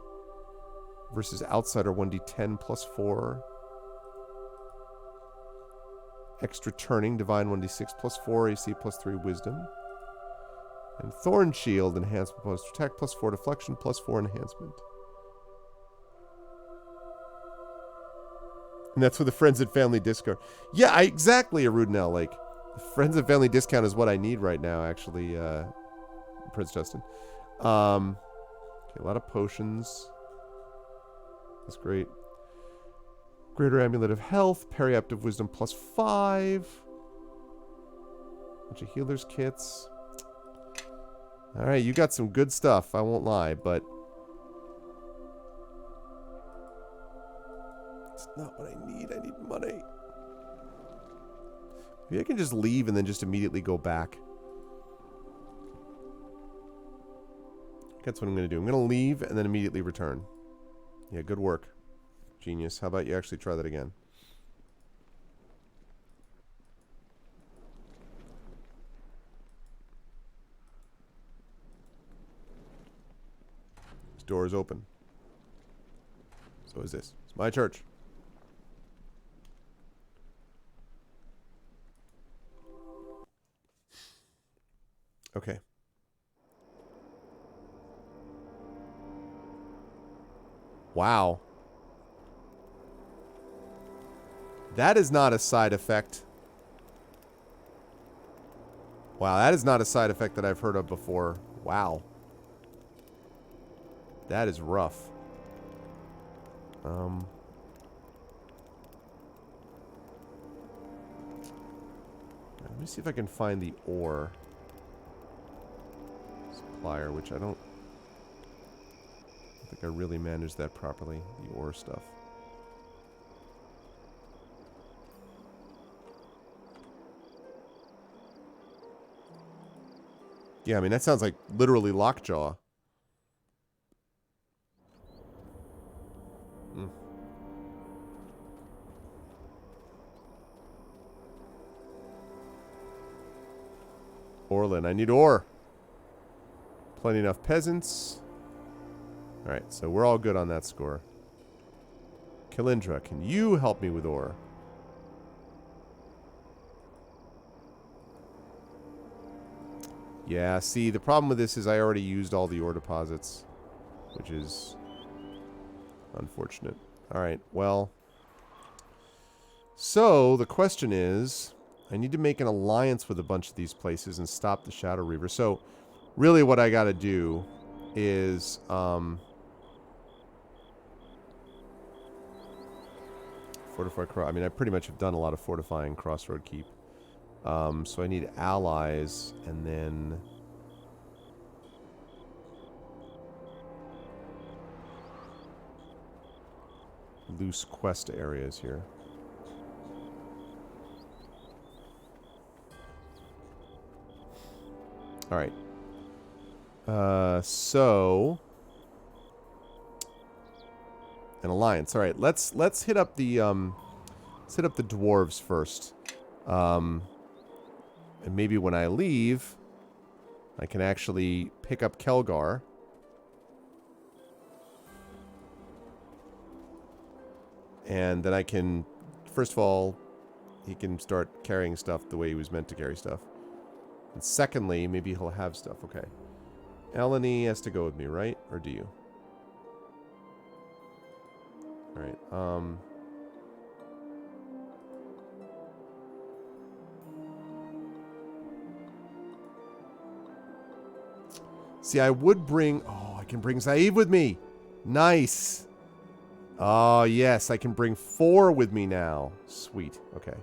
Versus Outsider 1d10 plus 4. Extra Turning. Divine 1d6 plus 4. AC plus 3 Wisdom. And Thorn Shield. Enhancement plus attack plus 4 deflection plus 4 enhancement. And that's for the Friends and Family discount. Yeah, exactly, Arudnell. Like, the Friends and Family discount is what I need right now, actually, Prince Justin. Okay, a lot of potions. That's great. Greater Amulet of Health. Periaptive Wisdom plus 5. Bunch of healer's kits. Alright, you got some good stuff, I won't lie, but... It's not what I need. I need money. Maybe I can just leave and then just immediately go back. That's what I'm going to do. I'm going to leave and then immediately return. Yeah, good work. Genius. How about you actually try that again? This door is open. So is this. It's my church. Okay. Wow. That is not a side effect. Wow, that is not a side effect that I've heard of before. Wow. That is rough. Let me see if I can find the ore supplier, which I don't think I really managed that properly, the ore stuff. Yeah, I mean, that sounds like literally Lockjaw. Mm. Orlin, I need ore. Plenty enough peasants. Alright, so we're all good on that score. Kalindra, can you help me with ore? Yeah, see, the problem with this is I already used all the ore deposits, which is unfortunate. Alright, well. So, the question is, I need to make an alliance with a bunch of these places and stop the Shadow Reaver. So, really what I gotta do is, fortify Cross. I mean, I pretty much have done a lot of fortifying Crossroad Keep. So I need allies, and then loose quest areas here. All right. So an alliance. All right. Let's hit up the dwarves first. And maybe when I leave, I can actually pick up Kelgar. And then I can, first of all, he can start carrying stuff the way he was meant to carry stuff. And secondly, maybe he'll have stuff. Okay. Eleni has to go with me, right? Or do you? Alright, see, I would bring... Oh, I can bring Zaev with me. Nice. Oh, yes. I can bring 4 with me now. Sweet. Okay.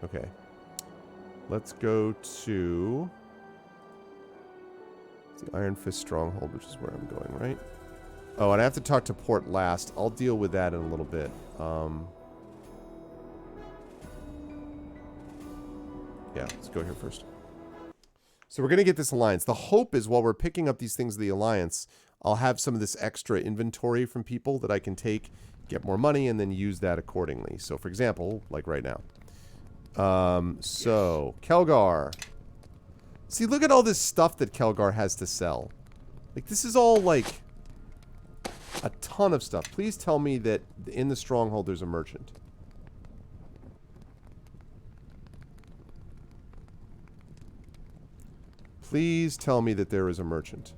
Okay. Let's go to the Iron Fist Stronghold, which is where I'm going, right? Oh, and I have to talk to Port last. I'll deal with that in a little bit. Yeah, let's go here first. So we're going to get this alliance. The hope is while we're picking up these things of the alliance, I'll have some of this extra inventory from people that I can take, get more money, and then use that accordingly. So, for example, like right now. So, Kelgar. See, look at all this stuff that Kelgar has to sell. Like, this is all, like, a ton of stuff. Please tell me that in the stronghold there's a merchant. Please tell me that there is a merchant.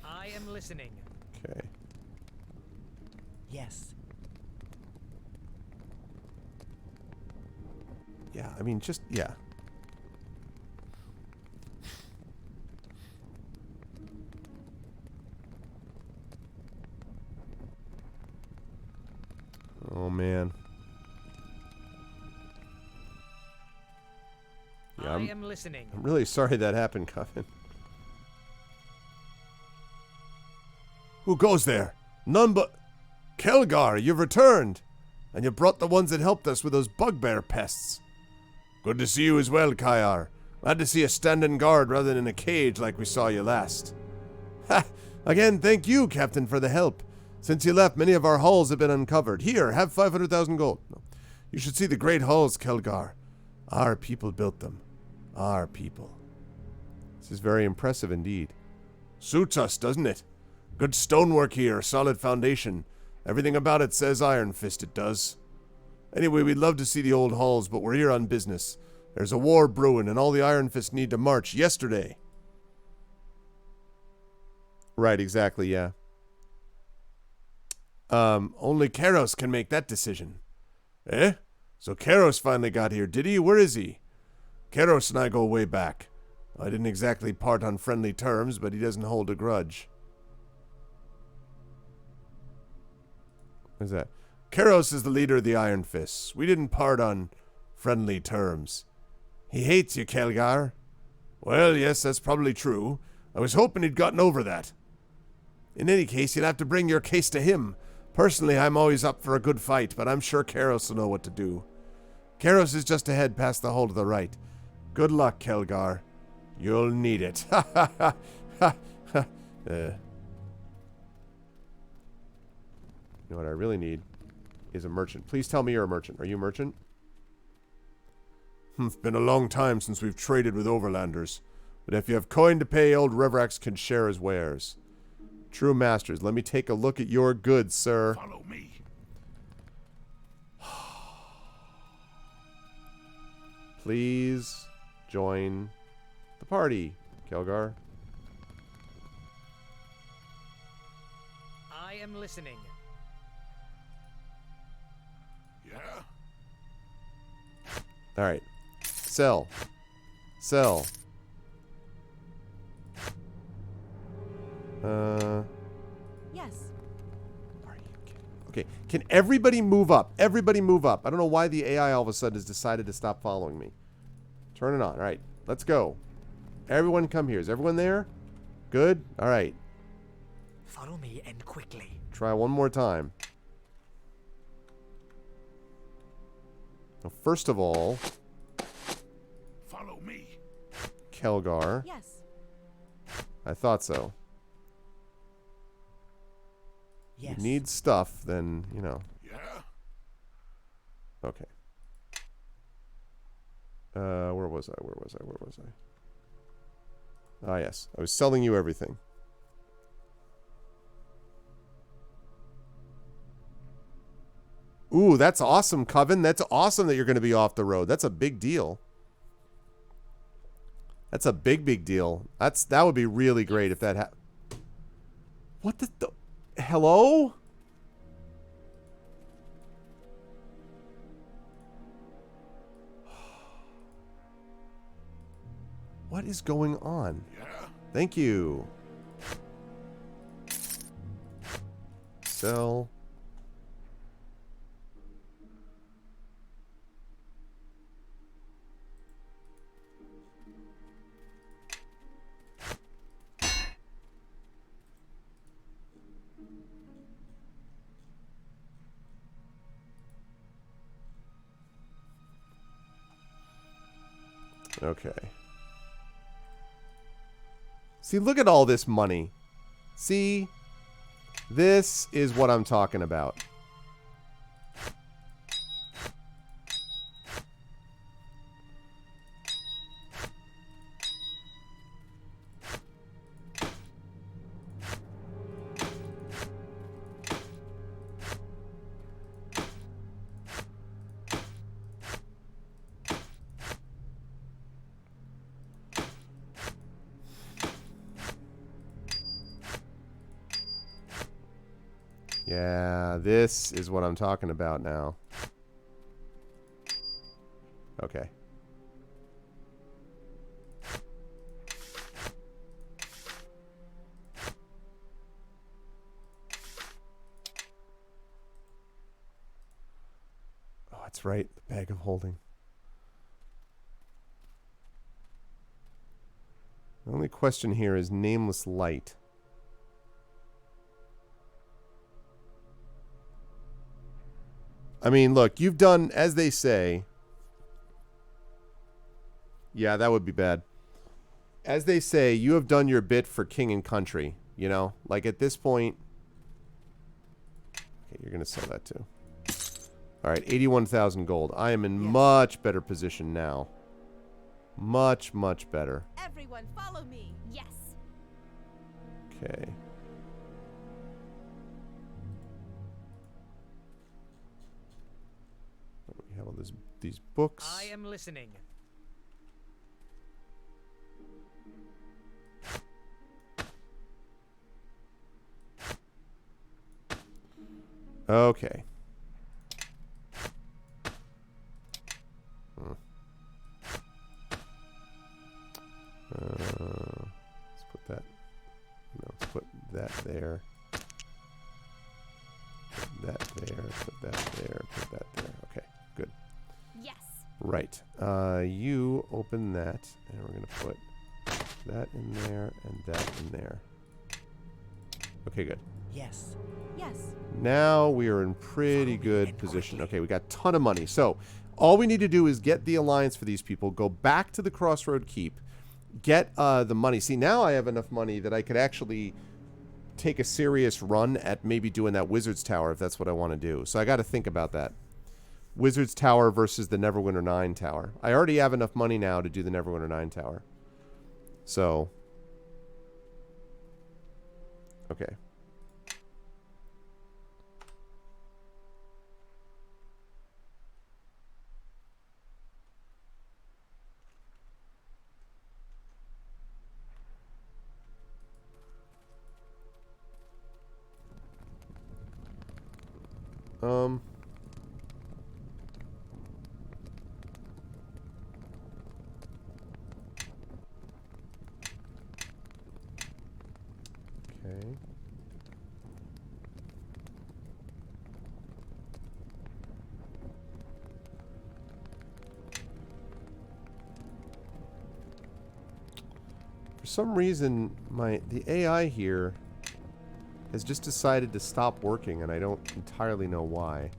I am listening. Okay. Yes. Yeah, I mean, just, yeah. Oh, man. Yeah, I am listening. I'm really sorry that happened, Coffin. Who goes there? None but... Kelgar, you've returned. And you brought the ones that helped us with those bugbear pests. Good to see you as well, Kaiar. Glad to see you standing guard rather than in a cage like we saw you last. Ha! Again, thank you, Captain, for the help. Since you left, many of our hulls have been uncovered. Here, have 500,000 gold. No. You should see the great hulls, Kelgar. Our people built them. Our people. This is very impressive indeed. Suits us, doesn't it? Good stonework here, solid foundation. Everything about it says Iron Fist, it does. Anyway, we'd love to see the old halls, but we're here on business. There's a war brewing, and all the Iron Fist need to march yesterday. Right, exactly, yeah. Only Karos can make that decision. Eh? So Karos finally got here, did he? Where is he? Karos and I go way back. I didn't exactly part on friendly terms, but he doesn't hold a grudge. What's that? Karos is the leader of the Iron Fists. We didn't part on friendly terms. He hates you, Kelgar. Well, yes, that's probably true. I was hoping he'd gotten over that. In any case, you'll have to bring your case to him. Personally, I'm always up for a good fight, but I'm sure Karos will know what to do. Karos is just ahead past the hole to the right. Good luck, Kelgar. You'll need it. Ha ha ha ha ha. You know what I really need is a merchant. Please tell me you're a merchant. Are you a merchant? It's been a long time since we've traded with overlanders. But if you have coin to pay, old Revrax can share his wares. True masters, let me take a look at your goods, sir. Follow me. Please join the party, Kelgar. I am listening. Yeah? Alright. Sell. Sell. Yes. Okay, can everybody move up? Everybody move up. I don't know why the AI all of a sudden has decided to stop following me. Turn it on. All right, let's go. Everyone come here. Is everyone there? Good? All right. Follow me and quickly. Try one more time. Well, first of all, follow me. Kelgar. Yes. I thought so. Yes. You need stuff, then, you know. Yeah? Okay. Where was I? Ah, yes. I was selling you everything. Ooh, that's awesome, Coven. That's awesome that you're going to be off the road. That's a big deal. That's a big deal. That would be really great if that happened. What the... Hello? What is going on? Yeah? Thank you. Sell. Okay. See, look at all this money. See? This is what I'm talking about. Yeah, this is what I'm talking about now. Okay. Oh, that's right. The bag of holding. The only question here is nameless light. I mean, look, you've done, as they say, Yeah, that would be bad. As they say, you have done your bit for king and country. You know, like at this point. Okay, you're gonna sell that too. All right, 81,000 gold. I am in much better position now. Much, much better. Everyone, follow me. Yes. Okay. We have all these books. I am listening. Okay. Let's put that. No, let's put that there. Put that there. Put that there. Put that there. Okay, good. Yes. Right. You open that, and we're gonna put that in there and that in there. Okay, good. Yes. Yes. Now we are in pretty good position. Okay, we got a ton of money. So all we need to do is get the alliance for these people, go back to the Crossroad Keep, get the money. See, now I have enough money that I could actually take a serious run at maybe doing that Wizard's Tower if that's what I want to do. So I got to think about that. Wizard's Tower versus the Neverwinter 9 Tower. I already have enough money now to do the Neverwinter 9 Tower. So, okay. Okay. For some reason, the AI here has just decided to stop working, and I don't entirely know why.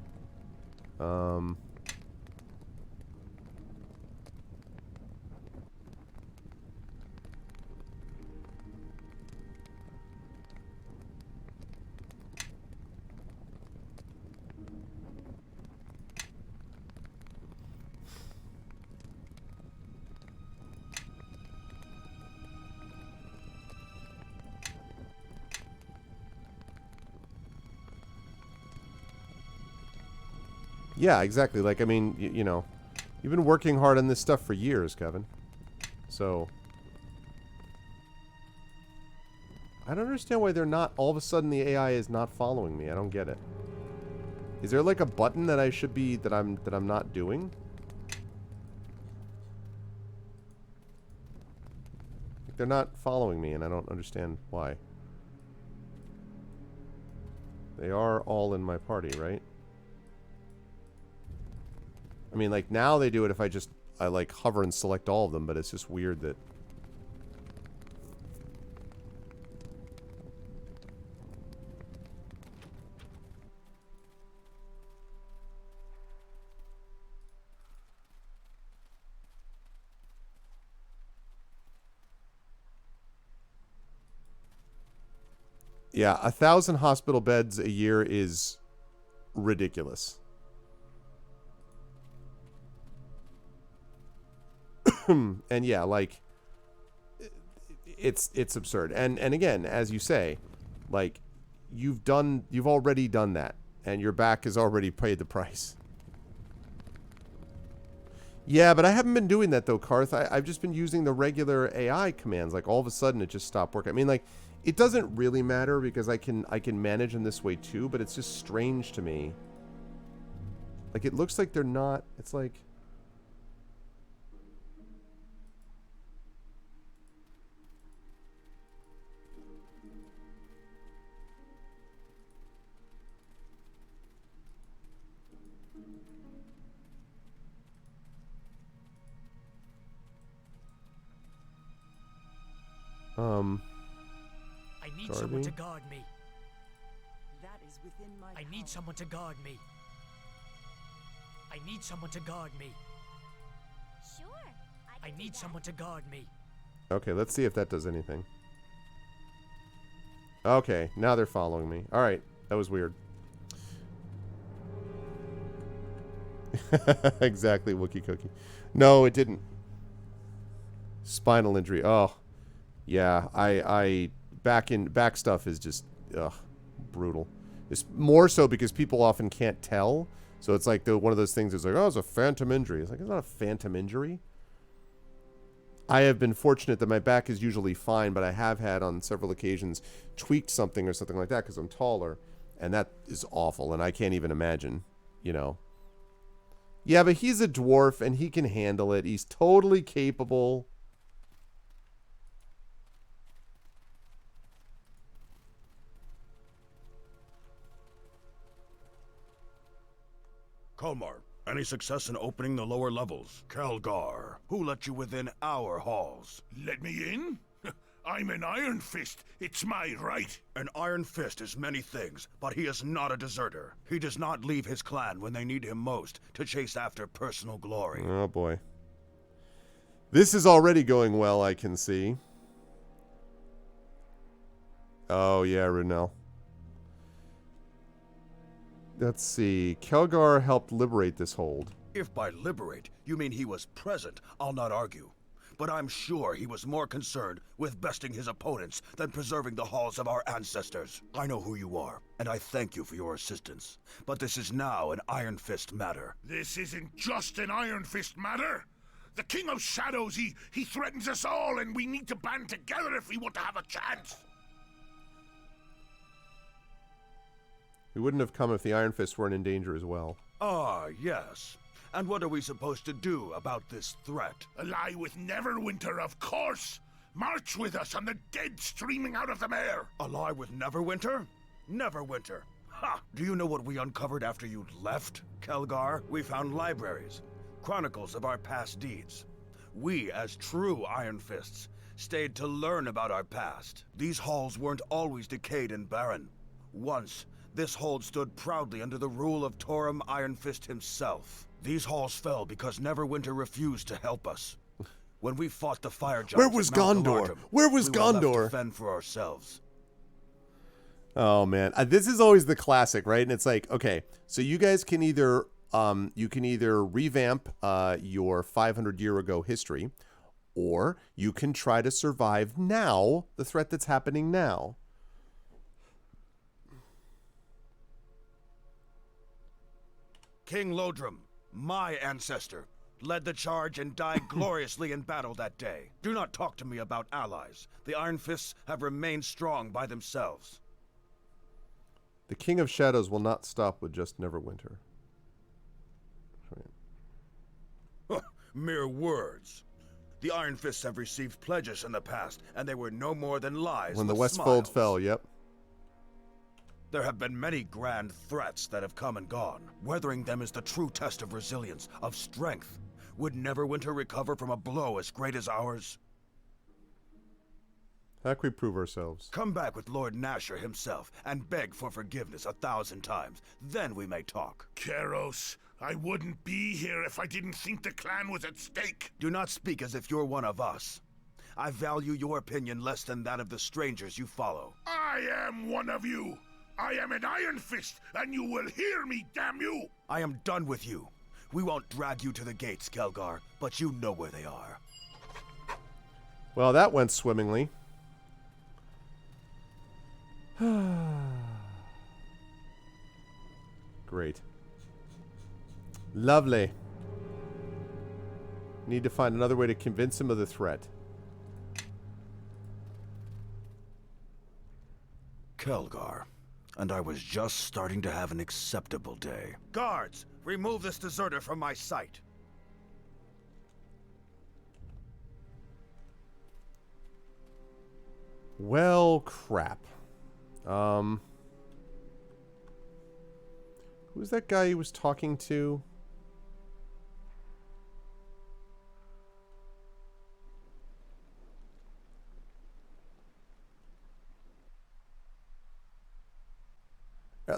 Yeah, exactly. Like, I mean, you know, you've been working hard on this stuff for years, Kevin. So, I don't understand why they're not, all of a sudden the AI is not following me. I don't get it. Is there like a button that I should be, that I'm not doing? Like, they're not following me, and I don't understand why. They are all in my party, right? I mean, like, now they do it if I like hover and select all of them, but it's just weird that... Yeah, 1,000 hospital beds a year is ridiculous. And yeah, like, it's absurd. And again, as you say, like, you've already done that, and your back has already paid the price. Yeah, but I haven't been doing that though, Karth. I've just been using the regular AI commands. Like, all of a sudden it just stopped working. I mean, like, it doesn't really matter because I can manage in this way too, but it's just strange to me. Like, it looks like they're not, it's like... I need someone to guard me. That is within my I need someone to guard me. I need someone to guard me. Sure, I I need someone to guard me. Okay, let's see if that does anything. Okay, now they're following me. Alright, that was weird. Exactly, Wookie Cookie. No, it didn't. Spinal injury. Oh, yeah. Back stuff is just brutal. It's more so because people often can't tell. So it's like one of those things is like, oh, it's a phantom injury. It's like, it's not a phantom injury. I have been fortunate that my back is usually fine, but I have had on several occasions tweaked something or something like that because I'm taller, and that is awful, and I can't even imagine, you know. Yeah, but he's a dwarf, and he can handle it. He's totally capable. Kalmar, any success in opening the lower levels? Kelgar, who let you within our halls? Let me in? I'm an Iron Fist. It's my right. An Iron Fist is many things, but he is not a deserter. He does not leave his clan when they need him most to chase after personal glory. Oh, boy. This is already going well, I can see. Oh, yeah, Runel. Let's see. Kelgar helped liberate this hold. If by liberate you mean he was present, I'll not argue. But I'm sure he was more concerned with besting his opponents than preserving the halls of our ancestors. I know who you are, and I thank you for your assistance. But this is now an Iron Fist matter. This isn't just an Iron Fist matter. The King of Shadows, he threatens us all, and we need to band together if we want to have a chance. We wouldn't have come if the Iron Fists weren't in danger as well. Ah, yes. And what are we supposed to do about this threat? Ally with Neverwinter, of course. March with us on the dead streaming out of the mare. Ally with Neverwinter? Neverwinter. Ha! Do you know what we uncovered after you left, Kelgar? We found libraries, chronicles of our past deeds. We, as true Iron Fists, stayed to learn about our past. These halls weren't always decayed and barren. Once, this hold stood proudly under the rule of Torum Iron Fist himself. These halls fell because Neverwinter refused to help us. When we fought the fire giants, where was Gondor? Where was Gondor? We were left to fend for ourselves. Oh man, this is always the classic, right? And it's like, okay, so you guys can either revamp your 500-year ago history, or you can try to survive now, the threat that's happening now. King Lodrum, my ancestor, led the charge and died gloriously in battle that day. Do not talk to me about allies. The Iron Fists have remained strong by themselves. The King of Shadows will not stop with just Neverwinter. Mere words. The Iron Fists have received pledges in the past, and they were no more than lies. When the Westfold fell, yep. There have been many grand threats that have come and gone. Weathering them is the true test of resilience, of strength. Would Neverwinter recover from a blow as great as ours? How can we prove ourselves? Come back with Lord Nasher himself and beg for forgiveness 1,000 times. Then we may talk. Keros, I wouldn't be here if I didn't think the clan was at stake. Do not speak as if you're one of us. I value your opinion less than that of the strangers you follow. I am one of you. I am an Iron Fist, and you will hear me, damn you! I am done with you. We won't drag you to the gates, Kelgar, but you know where they are. Well, that went swimmingly. Great. Lovely. Need to find another way to convince him of the threat. Kelgar. And I was just starting to have an acceptable day. Guards, remove this deserter from my sight. Well, crap. Who's that guy he was talking to?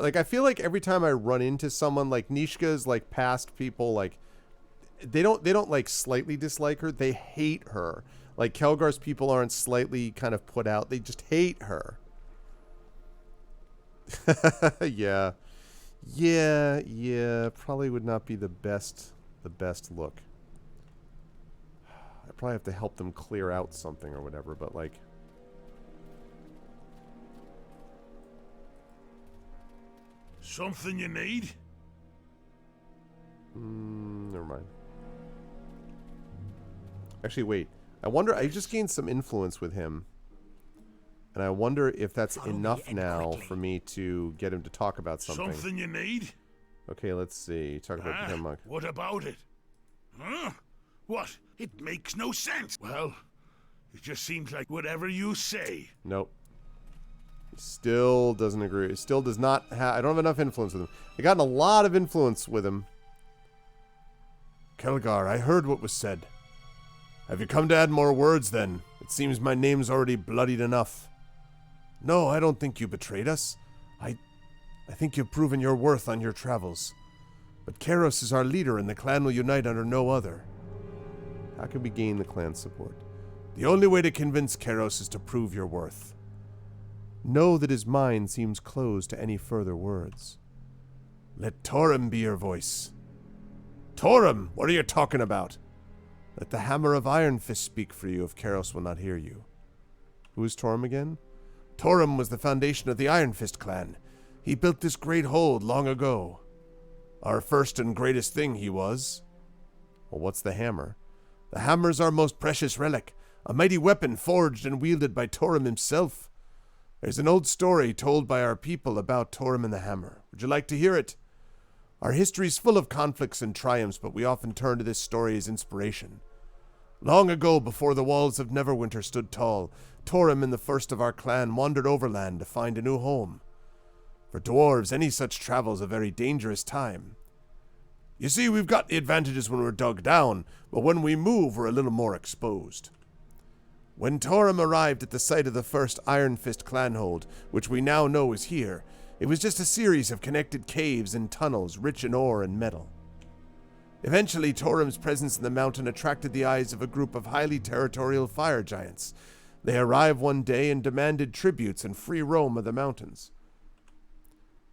Like, I feel like every time I run into someone, like, Nishka's, like, past people, like, they don't like slightly dislike her. They hate her. Like Kelgar's people aren't slightly kind of put out. They just hate her. Yeah. Probably would not be the best look. I probably have to help them clear out something or whatever, but like... Something you need? Never mind. Actually, wait. I wonder, I just gained some influence with him. And I wonder if that's enough now for me to get him to talk about something. Something you need? Okay, let's see. Talk about the monk. What about it? Huh? What? It makes no sense. Well, it just seems like whatever you say. Nope. Still doesn't agree. Still does not have... I don't have enough influence with him. I gotten a lot of influence with him. Kelgar, I heard what was said. Have you come to add more words, then? It seems my name's already bloodied enough. No, I don't think you betrayed us. I think you've proven your worth on your travels. But Kairos is our leader, and the clan will unite under no other. How can we gain the clan's support? The only way to convince Kairos is to prove your worth. Know that his mind seems closed to any further words. Let Torim be your voice. Torim, what are you talking about? Let the hammer of Iron Fist speak for you if Kairos will not hear you. Who is Torim again? Torim was the foundation of the Iron Fist clan. He built this great hold long ago. Our first and greatest thing he was. Well, what's the hammer? The hammer's our most precious relic, a mighty weapon forged and wielded by Torim himself. There's an old story told by our people about Torim and the hammer. Would you like to hear it? Our history's full of conflicts and triumphs, but we often turn to this story as inspiration. Long ago, before the walls of Neverwinter stood tall, Torim and the first of our clan wandered overland to find a new home. For dwarves, any such travel's a very dangerous time. You see, we've got the advantages when we're dug down, but when we move, we're a little more exposed. When Torim arrived at the site of the first Iron Fist clanhold, which we now know is here, it was just a series of connected caves and tunnels rich in ore and metal. Eventually, Torim's presence in the mountain attracted the eyes of a group of highly territorial fire giants. They arrived one day and demanded tributes and free roam of the mountains.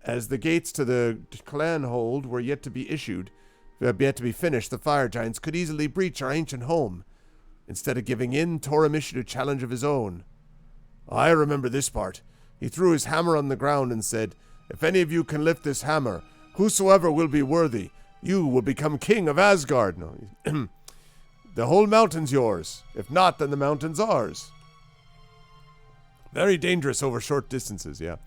As the gates to the clan hold were yet to be finished, the fire giants could easily breach our ancient home. Instead of giving in, Torim issued a challenge of his own. I remember this part. He threw his hammer on the ground and said, "If any of you can lift this hammer, whosoever will be worthy, you will become king of Asgard." No, the whole mountain's yours. If not, then the mountain's ours. Very dangerous over short distances, yeah.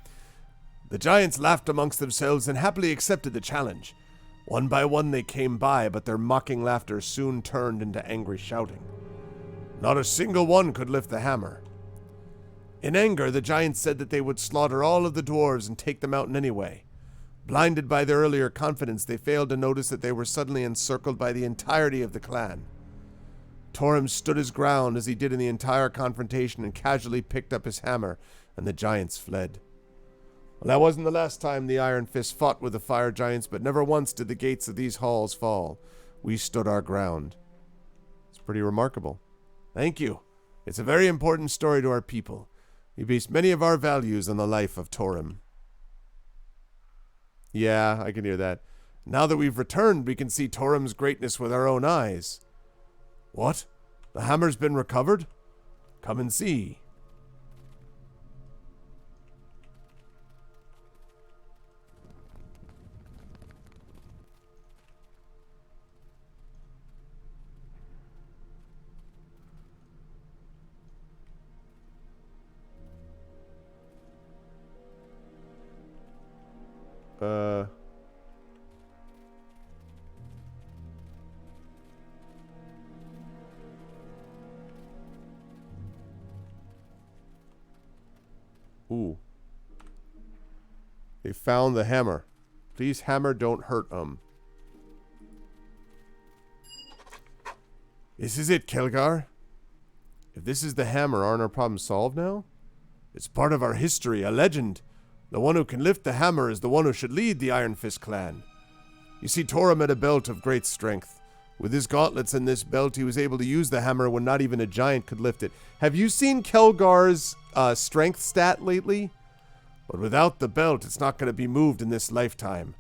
The giants laughed amongst themselves and happily accepted the challenge. One by one they came by, but their mocking laughter soon turned into angry shouting. Not a single one could lift the hammer. In anger, the giants said that they would slaughter all of the dwarves and take the mountain anyway. Blinded by their earlier confidence, they failed to notice that they were suddenly encircled by the entirety of the clan. Torim stood his ground as he did in the entire confrontation and casually picked up his hammer, and the giants fled. Well, that wasn't the last time the Iron Fist fought with the fire giants, but never once did the gates of these halls fall. We stood our ground. It's pretty remarkable. Thank you. It's a very important story to our people. We base many of our values on the life of Torim. Yeah, I can hear that. Now that we've returned, we can see Torim's greatness with our own eyes. What? The hammer's been recovered? Come and see. Ooh. They found the hammer. Please, hammer, don't hurt them. This is it, Kelgar. If this is the hammer, aren't our problems solved now? It's part of our history, a legend. The one who can lift the hammer is the one who should lead the Iron Fist clan. You see, Torim had a belt of great strength. With his gauntlets and this belt, he was able to use the hammer when not even a giant could lift it. Have you seen Kelgar's strength stat lately? But without the belt, it's not going to be moved in this lifetime.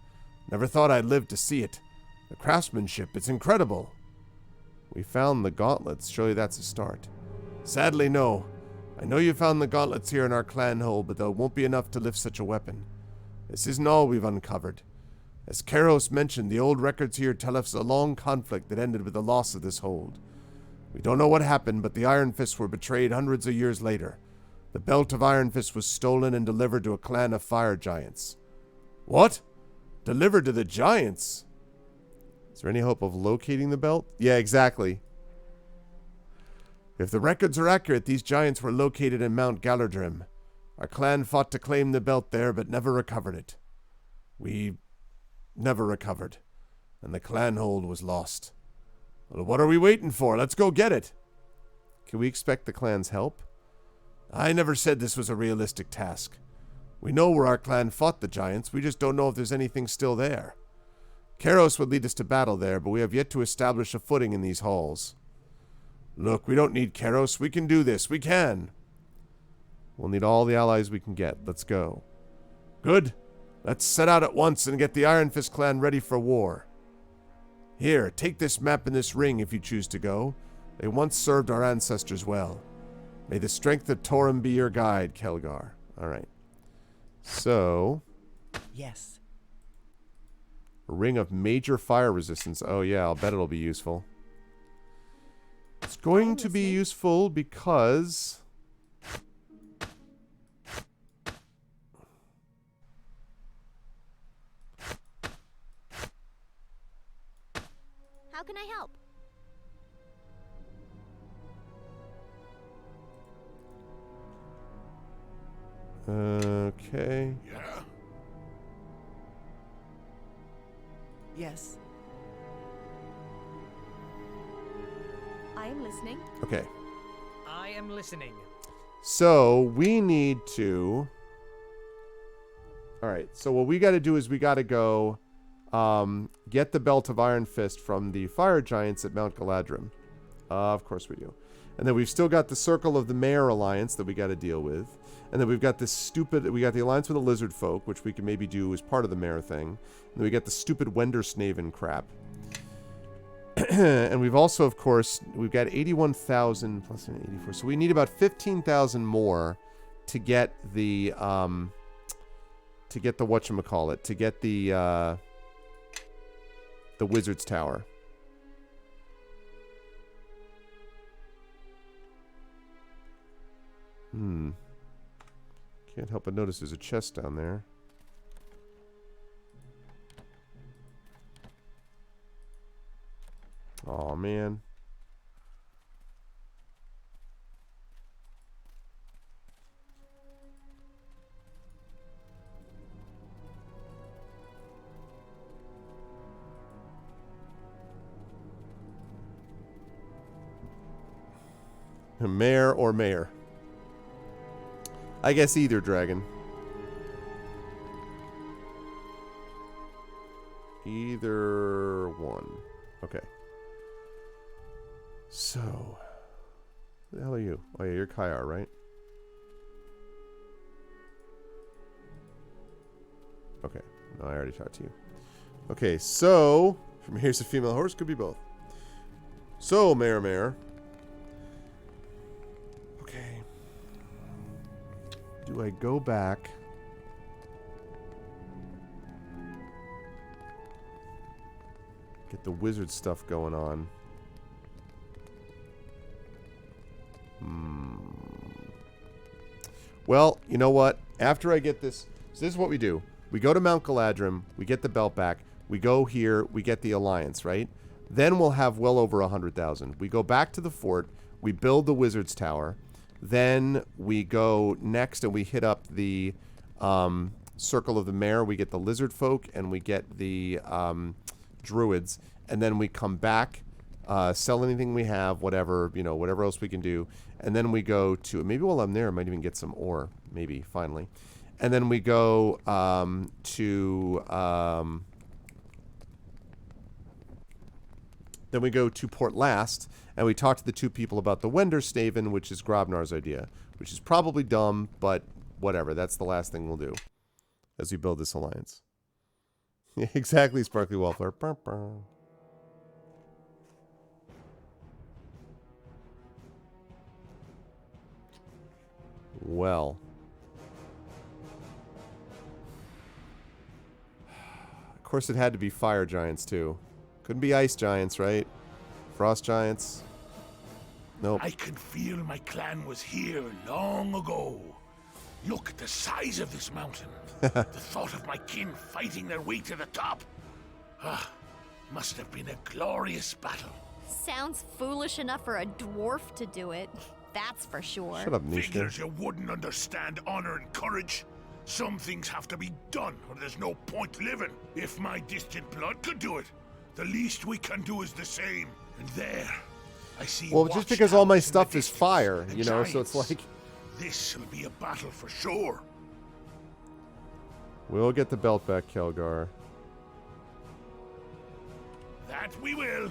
Never thought I'd live to see it. The craftsmanship, it's incredible. We found the gauntlets. Surely that's a start. Sadly, no. I know you found the gauntlets here in our clan hold, but they won't be enough to lift such a weapon. This isn't all we've uncovered. As Karos mentioned, the old records here tell us a long conflict that ended with the loss of this hold. We don't know what happened, but the Iron Fists were betrayed hundreds of years later. The belt of Iron Fist was stolen and delivered to a clan of fire giants. What? Delivered to the giants? Is there any hope of locating the belt? Yeah, exactly. If the records are accurate, these giants were located in Mount Galadrim. Our clan fought to claim the belt there, but never recovered it. We never recovered, and the clan hold was lost. Well, what are we waiting for? Let's go get it. Can we expect the clan's help? I never said this was a realistic task. We know where our clan fought the giants, we just don't know if there's anything still there. Karos would lead us to battle there, but we have yet to establish a footing in these halls. Look, we don't need Karos. We can do this. We can. We'll need all the allies we can get. Let's go. Good. Let's set out at once and get the Iron Fist clan ready for war. Here, take this map and this ring if you choose to go. They once served our ancestors well. May the strength of Torum be your guide, Kelgar. All right. So... Yes. A ring of major fire resistance. Oh yeah, I'll bet it'll be useful. It's going to be useful because... How can I help? Okay. Yeah? Yes. I am listening. Okay. I am listening. So, we need to... Alright, so what we got to do is we got to go get the Belt of Iron Fist from the Fire Giants at Mount Galadrim. Of course we do. And then we've still got the Circle of the Mare Alliance that we got to deal with. And then we've got this stupid... We got the Alliance with the Lizard Folk, which we can maybe do as part of the Mare thing. And then we got the stupid Wendersnaven crap. And we've also, of course, we've got 81,000 plus 84. So we need about 15,000 more to get the whatchamacallit, to get the Wizard's Tower. Can't help but notice there's a chest down there. Aw, man. Mayor or mayor? I guess either, dragon. Either one. Okay. So, who the hell are you? Oh yeah, you're Kaiar, right? Okay. No, I already talked to you. Okay, so from here's a female horse, could be both. So, Mayor. Okay. Do I go back? Get the wizard stuff going on. Well, you know what? After I get this... So this is what we do. We go to Mount Galadrim. We get the belt back. We go here. We get the Alliance, right? Then we'll have well over 100,000. We go back to the fort. We build the Wizard's Tower. Then we go next and we hit up the Circle of the Mare. We get the Lizard Folk and we get the Druids. And then we come back, sell anything we have, whatever, you know, whatever else we can do. And then we go to, maybe while I'm there, I might even get some ore, maybe, finally. And then we go to Then we go to Port Last, and we talk to the two people about the Wenderstaven, which is Grobnar's idea, which is probably dumb, but whatever. That's the last thing we'll do as we build this alliance. Exactly, Sparkly Wallflower. Burr, burr. Well. Of course it had to be fire giants, too. Couldn't be ice giants, right? Frost giants. Nope. I can feel my clan was here long ago. Look at the size of this mountain. The thought of my kin fighting their way to the top. Must have been a glorious battle. Sounds foolish enough for a dwarf to do it. That's for sure. Shut up, Nishka. Figures you wouldn't understand honor and courage. Some things have to be done, or there's no point living. If my distant blood could do it, the least we can do is the same. And there, I see. Well, just because all my stuff is fire, you know, so it's like... This'll be a battle for sure. We'll get the belt back, Kelgar. That we will.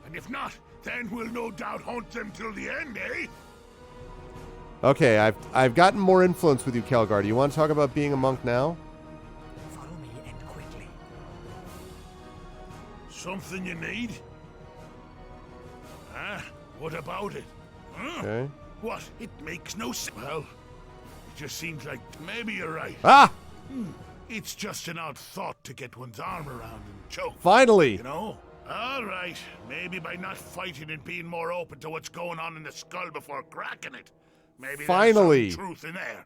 And if not, then we'll no doubt haunt them till the end, eh? Okay, I've gotten more influence with you, Kelgar. Do you want to talk about being a monk now? Follow me and quickly. Something you need? What about it? Okay. What? It makes no sense. Well, it just seems like maybe you're right. Ah! It's just an odd thought to get one's arm around and choke. Finally! You know? All right. Maybe by not fighting and being more open to what's going on in the skull before cracking it. Maybe Finally! There's some truth in there.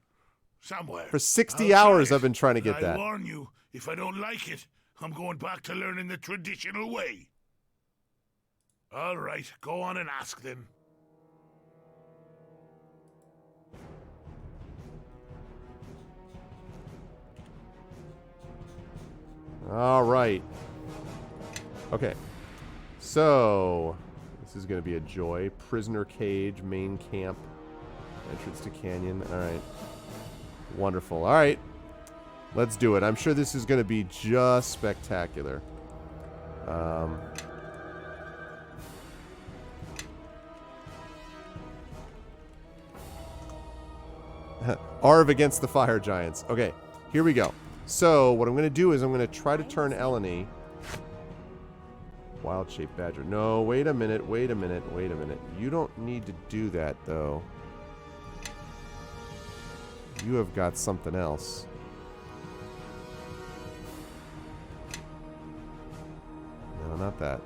Somewhere. For 60 hours I've been trying to get I that. warn you, if I don't like it, I'm going back to learning the traditional way. All right. Go on and ask them. All right. Okay. So, this is going to be a joy. Prisoner cage, main camp, entrance to canyon. All right. Wonderful. All right. Let's do it. I'm sure this is going to be just spectacular. Arv against the fire giants. Okay. Here we go. So, what I'm going to do is I'm going to try to turn Eleni. Wild-shaped badger. No, wait a minute, wait a minute, wait a minute. You don't need to do that, though. You have got something else. No, not that.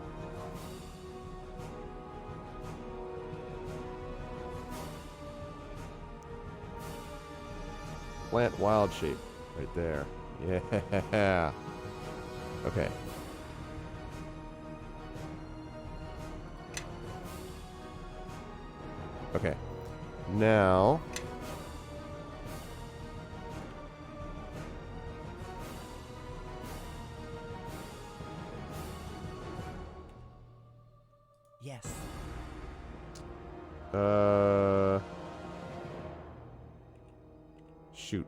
Plant wild shape. Right there. Yeah. Okay. Okay. Now. Yes. Shoot.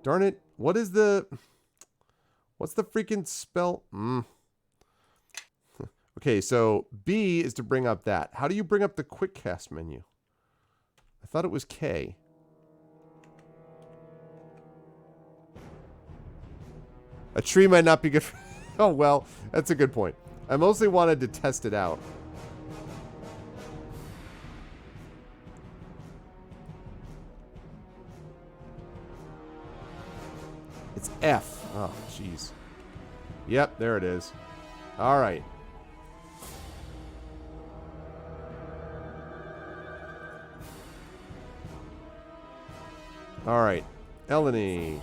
Darn it. What's the freaking spell? Okay, so B is to bring up that. How do you bring up the quick cast menu? I thought it was K. A tree might not be good for... Oh, well, that's a good point. I mostly wanted to test it out. It's F. Oh, jeez. Yep, there it is. All right. All right. Eleni.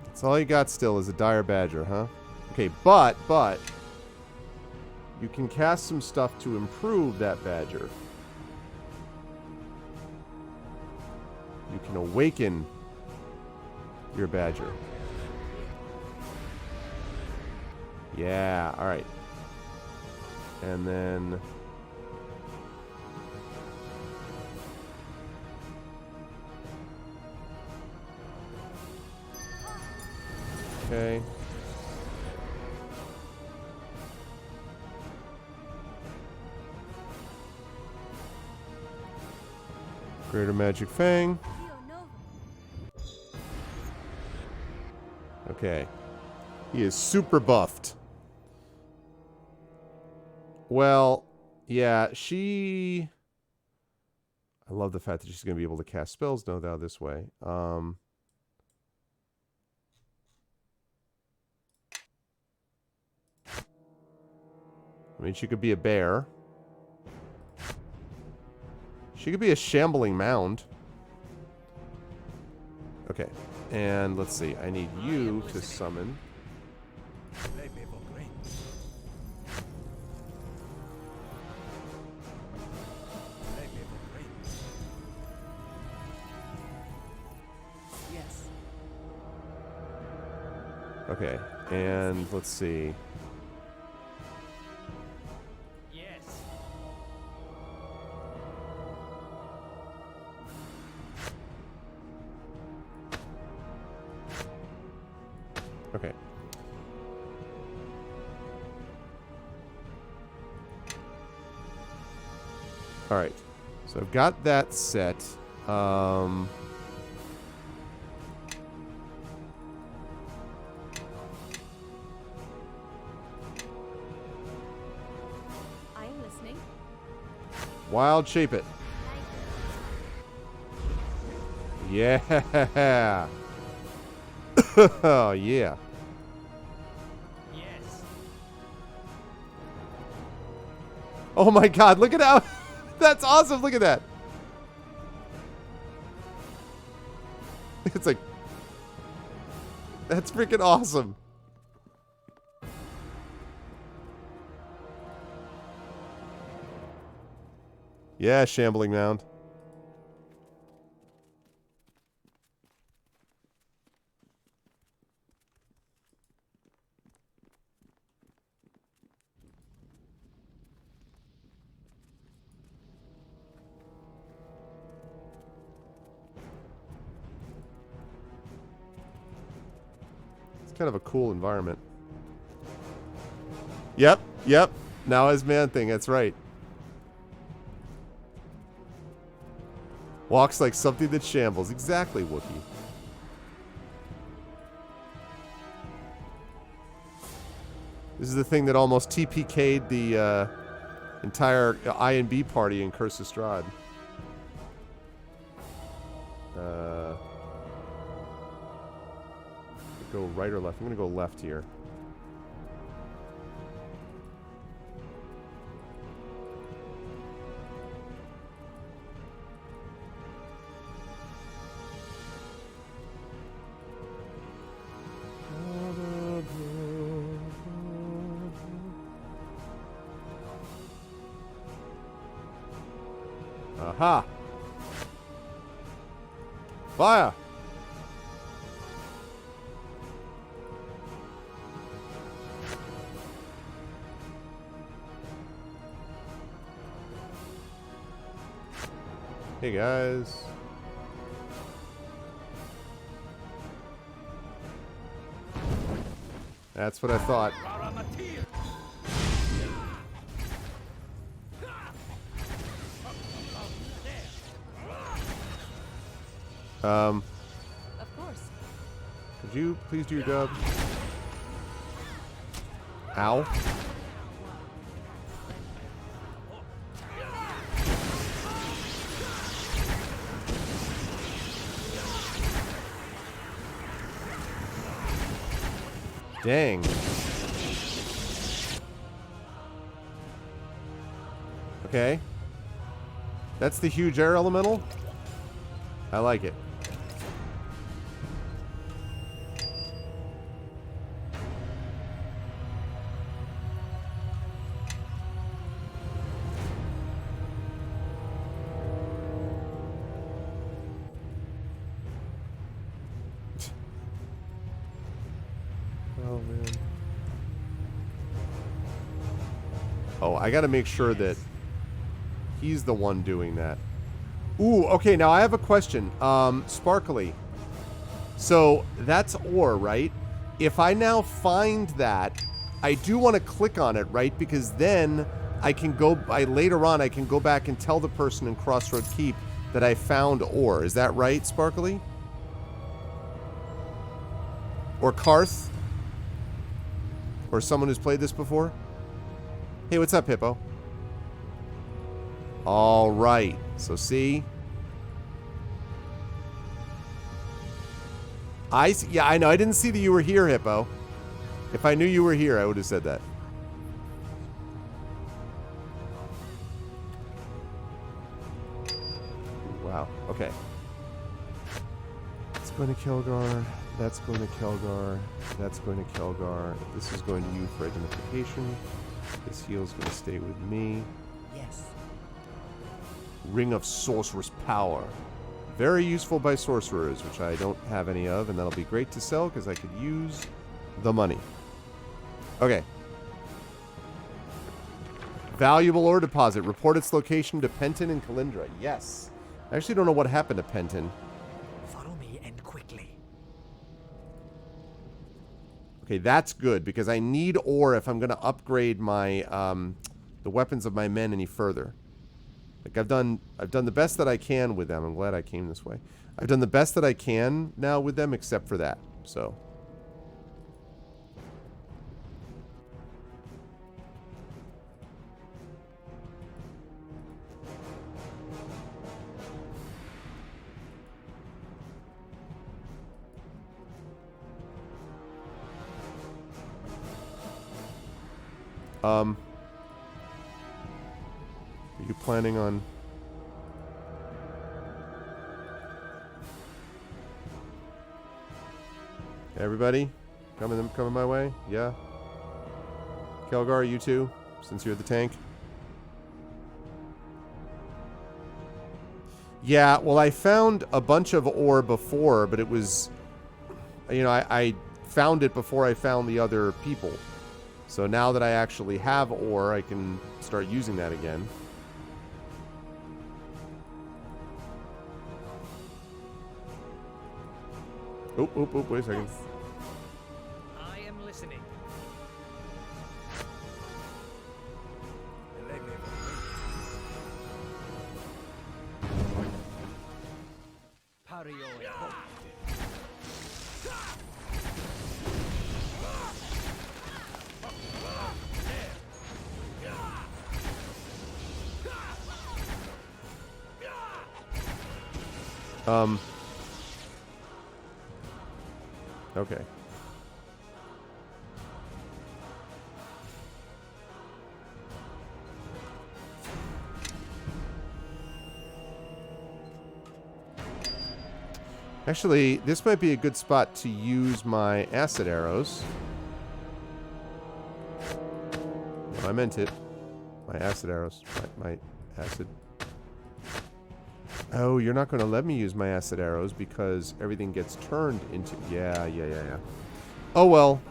That's all you got still is a dire badger, huh? Okay, but you can cast some stuff to improve that badger. You can awaken your badger. Yeah, alright. And then Okay. Greater Magic Fang. Okay. He is super buffed. Well, yeah, I love the fact that she's going to be able to cast spells now this way. I mean, she could be a bear. She could be a shambling mound. Okay. And let's see. I need you to summon. Yes. Okay. And let's see. Okay. All right. So I've got that set. I am listening. Wild Shape It. Yeah. Oh, yeah. Yes. Oh my god, look at how... That's awesome, look at that. It's like... That's freaking awesome. Yeah, Shambling Mound. Kind of a cool environment. Yep. Now his man thing, that's right. Walks like something that shambles. Exactly, Wookiee. This is the thing that almost TPK'd the entire I&B party in Curse of Strahd. Go right or left? I'm going to go left here. Aha! Fire! Hey guys. That's what I thought. Of course. Could you please do your dub? Ow. Dang. Okay. That's the huge air elemental? I like it. Oh, man. Oh, I gotta make sure that he's the one doing that. Ooh, okay, now I have a question. Sparkly. So, that's ore, right? if I now find that, I do want to click on it, right? Because then I can go, later on, I can go back and tell the person in Crossroad Keep that I found ore. Is that right, Sparkly? Or Karth? Or someone who's played this before? Hey, what's up, Hippo? All right. So see? Yeah, I know. I didn't see that you were here, Hippo. If I knew you were here, I would have said that. Wow. Okay. It's going to Kelgar. That's going to Kelgar. That's going to Kelgar. This is going to you for identification. This heal's going to stay with me. Yes. Ring of Sorcerer's Power. Very useful by sorcerers, which I don't have any of, and that'll be great to sell because I could use the money. Okay. Valuable ore deposit. Report its location to Penton and Kalindra. Yes. I actually don't know what happened to Penton. Follow me and quickly. Okay, that's good because I need ore if I'm going to upgrade my the weapons of my men any further. Like I've done the best that I can with them. I'm glad I came this way. I've done the best that I can now with them except for that. So are you planning on... Everybody? Coming my way? Yeah? Kelgar, you too? Since you're the tank? Yeah, well I found a bunch of ore before, but it was... You know, I found it before I found the other people. So now that I actually have ore, I can start using that again. Oop, wait a second. Yes. I am listening. Okay. Actually, this might be a good spot to use my acid arrows. No, I meant it. My acid arrows. My acid. Oh, you're not going to let me use my acid arrows because everything gets turned into... Yeah. Oh, well.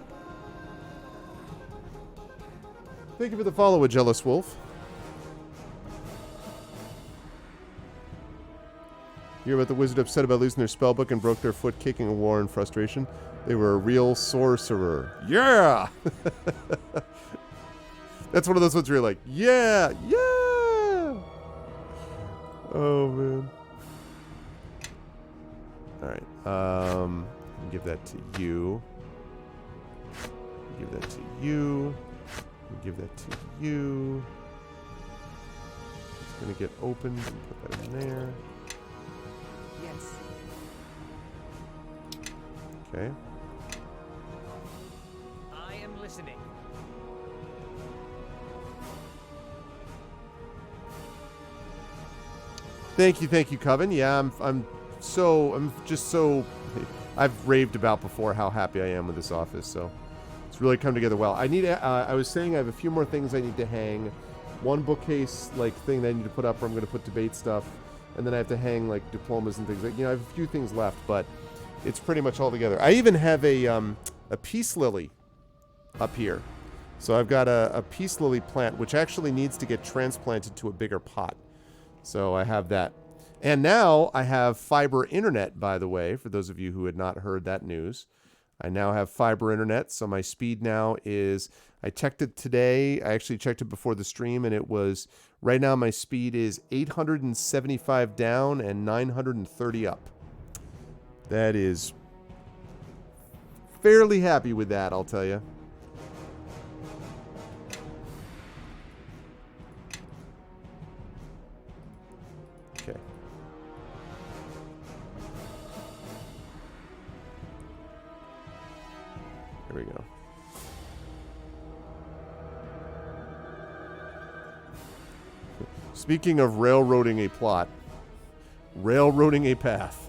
Thank you for the follow, a Jealous Wolf. You hear about the wizard upset about losing their spellbook and broke their foot kicking a war in frustration? They were a real sorcerer. Yeah! That's one of those ones where you're like, yeah! Oh, man. Alright, give that to you. Give that to you. Give that to you. It's gonna get opened and put that in there. Yes. Okay. I am listening. Thank you, Coven. Yeah, I'm just so... I've raved about before how happy I am with this office, so it's really come together well. I need... I was saying I have a few more things I need to hang. One bookcase, like, thing that I need to put up where I'm going to put debate stuff. And then I have to hang, like, diplomas and things. Like, you know, I have a few things left, but it's pretty much all together. I even have a peace lily up here. So I've got a peace lily plant, which actually needs to get transplanted to a bigger pot. So I have that. And now I have fiber internet, by the way, for those of you who had not heard that news. I now have fiber internet, so my speed now is, I checked it today. I actually checked it before the stream, and it was, right now my speed is 875 down and 930 up. That is fairly happy with that, I'll tell you. Okay. Here we go. Speaking of railroading a plot, railroading a path.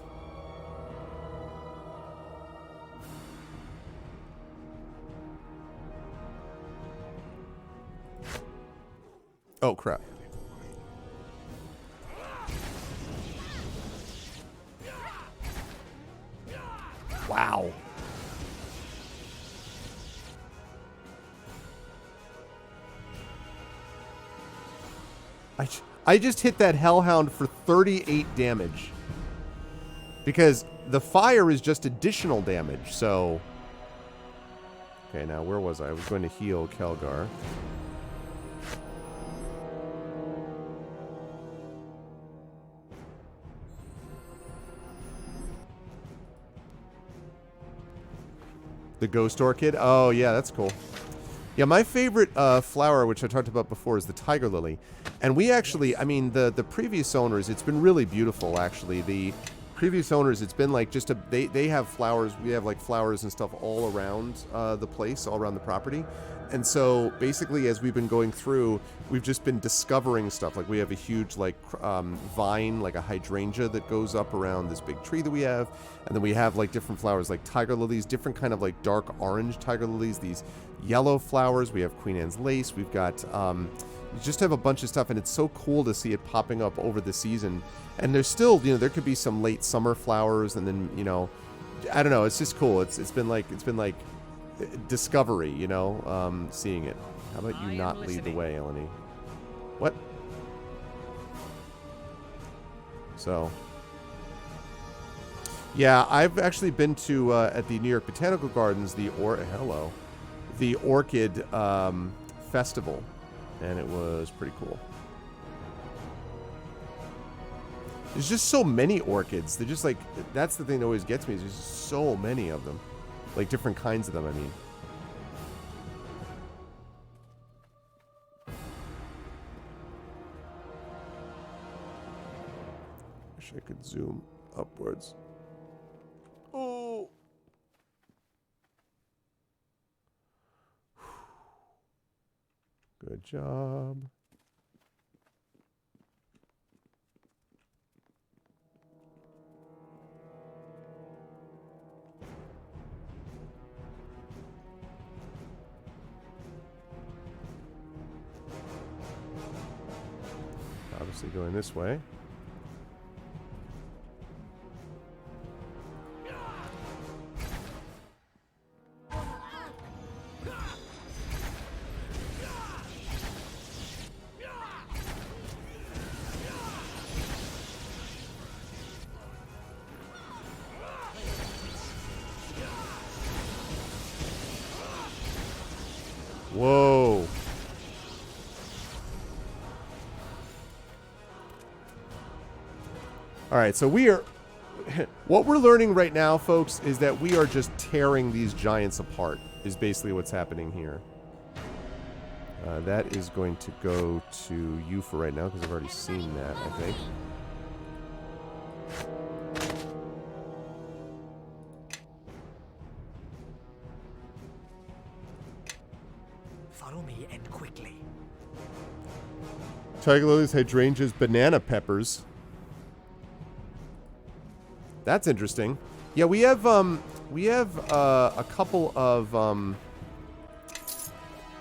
Oh, crap. Wow. I just hit that Hellhound for 38 damage. Because the fire is just additional damage, so... Okay, now where was I? I was going to heal Kelgar. The Ghost Orchid? Oh, yeah, that's cool. Yeah, my favorite flower, which I talked about before, is the Tiger Lily. And we actually, I mean, the previous owners, it's been really beautiful, actually. The previous owners, it's been like just a, they have flowers, we have like flowers and stuff all around the place, all around the property. And so basically, as we've been going through, we've just been discovering stuff. Like we have a huge like vine, like a hydrangea that goes up around this big tree that we have. And then we have like different flowers like tiger lilies, different kind of like dark orange tiger lilies, these yellow flowers. We have Queen Anne's lace. We've got, we just have a bunch of stuff, and it's so cool to see it popping up over the season. And there's still, you know, there could be some late summer flowers, and then, you know, I don't know. It's just cool. It's been like discovery, you know, seeing it. How about you not lead the way, Eleni? What? So, yeah, I've actually been to at the New York Botanical Gardens the Orchid Festival, and it was pretty cool. There's just so many orchids. They're just like, that's the thing that always gets me, is there's just so many of them. Like different kinds of them, I mean. Wish I could zoom upwards. Oh. Good job. Obviously going this way. Whoa. All right, so we are... What we're learning right now, folks, is that we are just tearing these giants apart, is basically what's happening here. That is going to go to you for right now, because I've already seen that, I think. Follow me, and quickly. Tiger lilies, hydrangeas, banana peppers. That's interesting. Yeah, we have a couple of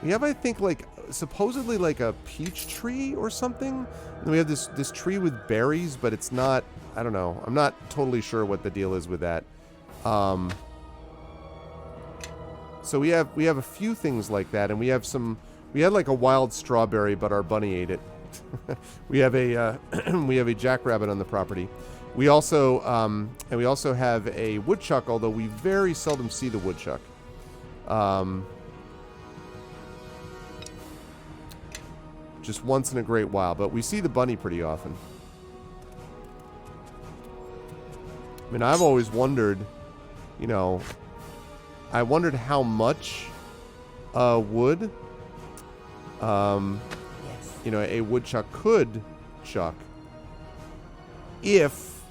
we have, I think, like supposedly like a peach tree or something. And we have this tree with berries, but it's not, I don't know. I'm not totally sure what the deal is with that. So we have a few things like that, and we had like a wild strawberry, but our bunny ate it. we have a jackrabbit on the property. We also have a woodchuck, although we very seldom see the woodchuck. Just once in a great while, but we see the bunny pretty often. I mean, I've always wondered, you know, I wondered how much wood, you know, a woodchuck could chuck if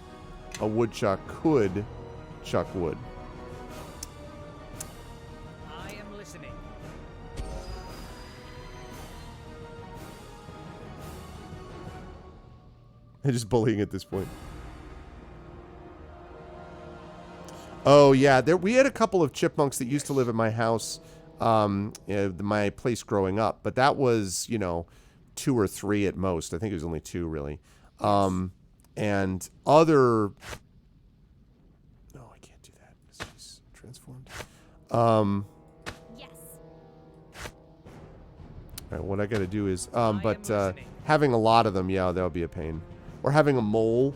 a woodchuck could chuck wood. I am listening. I'm just bullying at this point. Oh yeah, we had a couple of chipmunks that used to live at my house, my place growing up, but that was, you know, 2 or 3 at most. I think it was only 2 really. And other. No, I can't do that. She's transformed. Yes. All right, what I got to do is, having a lot of them, yeah, that would be a pain. Or having a mole.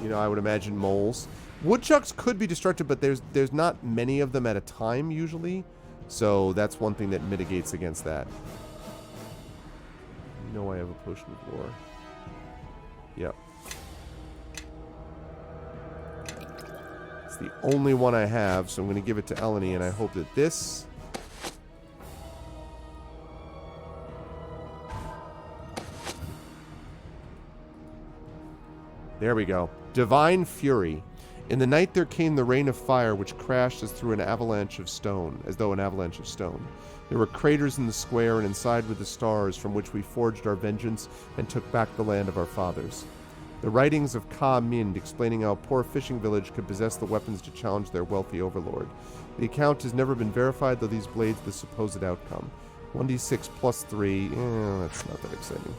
You know, I would imagine moles. Woodchucks could be destructive, but there's not many of them at a time usually, so that's one thing that mitigates against that. No, I have a potion of war. Yep. It's the only one I have, so I'm going to give it to Eleni, and I hope that this... There we go. Divine Fury. In the night there came the rain of fire, which crashed as though an avalanche of stone. There were craters in the square, and inside were the stars from which we forged our vengeance and took back the land of our fathers. The writings of Ka Mind explaining how a poor fishing village could possess the weapons to challenge their wealthy overlord. The account has never been verified, though these blades the supposed outcome. 1d6 plus 3, that's not that exciting.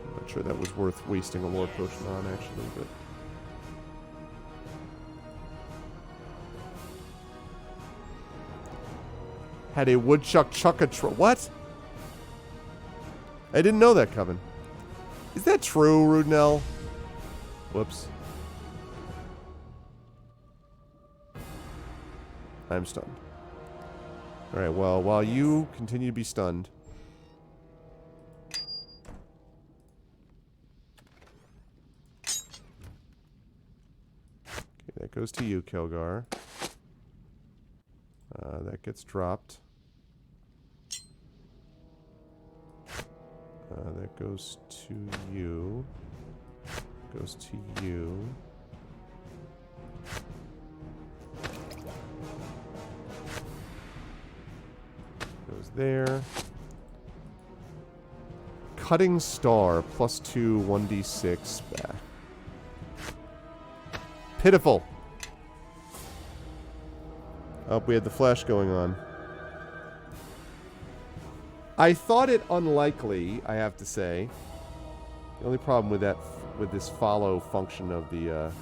I'm not sure that was worth wasting a lore potion on, actually, but... Had a woodchuck chuck a what? I didn't know that, Coven. Is that true, Rudnell? Whoops. I'm stunned. Alright, well, while you continue to be stunned... Okay, that goes to you, Kelgar. That gets dropped. That goes to you. Goes to you. Goes there. Cutting Star, plus 2, 1d6. Bah. Pitiful. Oh, we had the flash going on. I thought it unlikely, I have to say. The only problem with that, with this follow function of the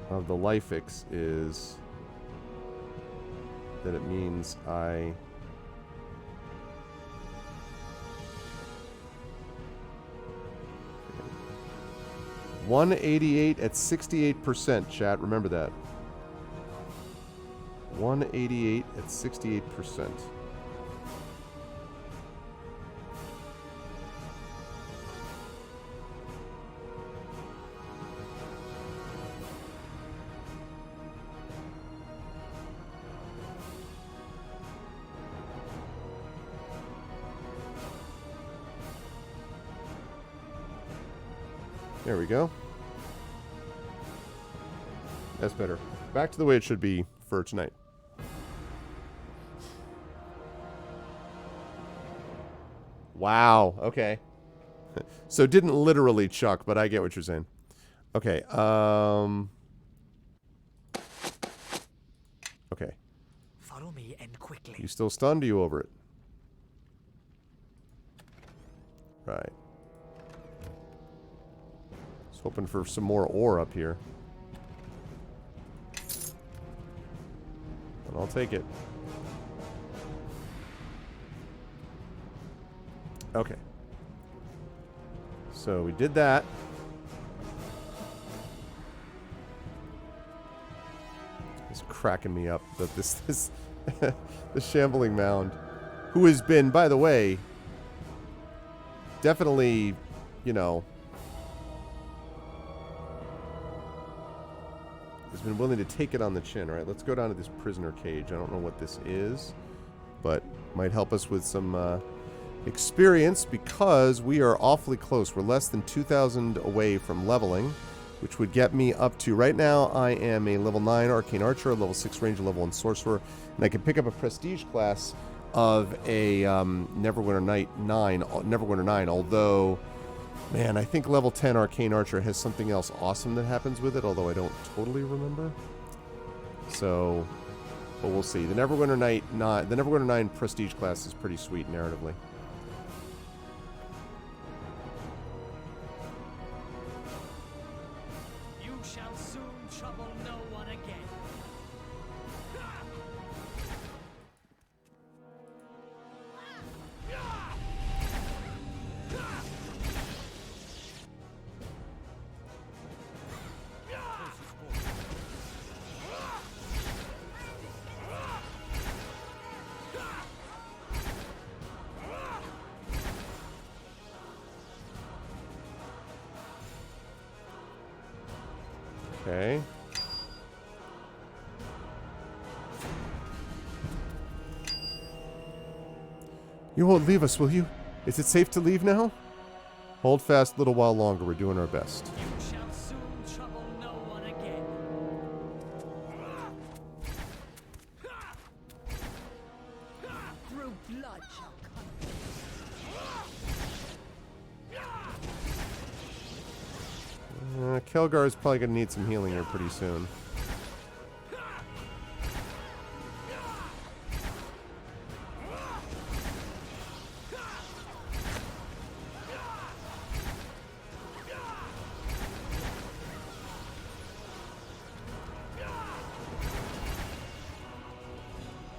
Lifix is that it means I... 188 at 68%, chat. Remember that. 188 at 68%. There we go. That's better. Back to the way it should be for tonight. Wow. Okay. So it didn't literally chuck, but I get what you're saying. Okay. Okay. Follow me and quickly. You still stunned? Or you over it? Right. Just hoping for some more ore up here. And I'll take it. Okay. So we did that. It's cracking me up that this the shambling mound, who has been, by the way, definitely, you know, has been willing to take it on the chin. All right, let's go down to this prisoner cage. I don't know what this is, but might help us with some experience because we are awfully close. We're less than 2,000 away from leveling, which would get me up to, right now, I am a level 9 Arcane Archer, a level 6 Ranger, level 1 Sorcerer, and I can pick up a Prestige class of a Neverwinter 9, although, man, I think level 10 Arcane Archer has something else awesome that happens with it, although I don't totally remember. So, but we'll see. The Neverwinter 9 Prestige class is pretty sweet narratively. You shall soon trouble no one again. Okay. You won't leave us, will you? Is it safe to leave now? Hold fast a little while longer. We're doing our best. You shall soon trouble no one again. Through blood shall Kelgar is probably going to need some healing here pretty soon.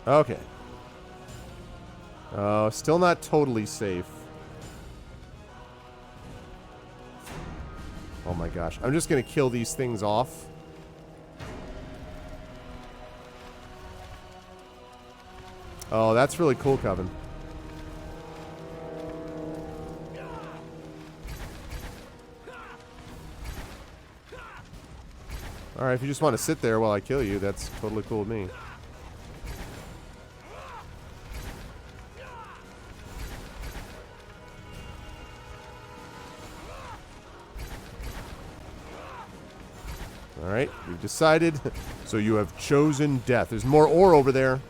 Okay. Still not totally safe. Oh my gosh. I'm just going to kill these things off. Oh, that's really cool, Coven. Alright, if you just want to sit there while I kill you, that's totally cool with me. Alright, we've decided. So you have chosen death. There's more ore over there.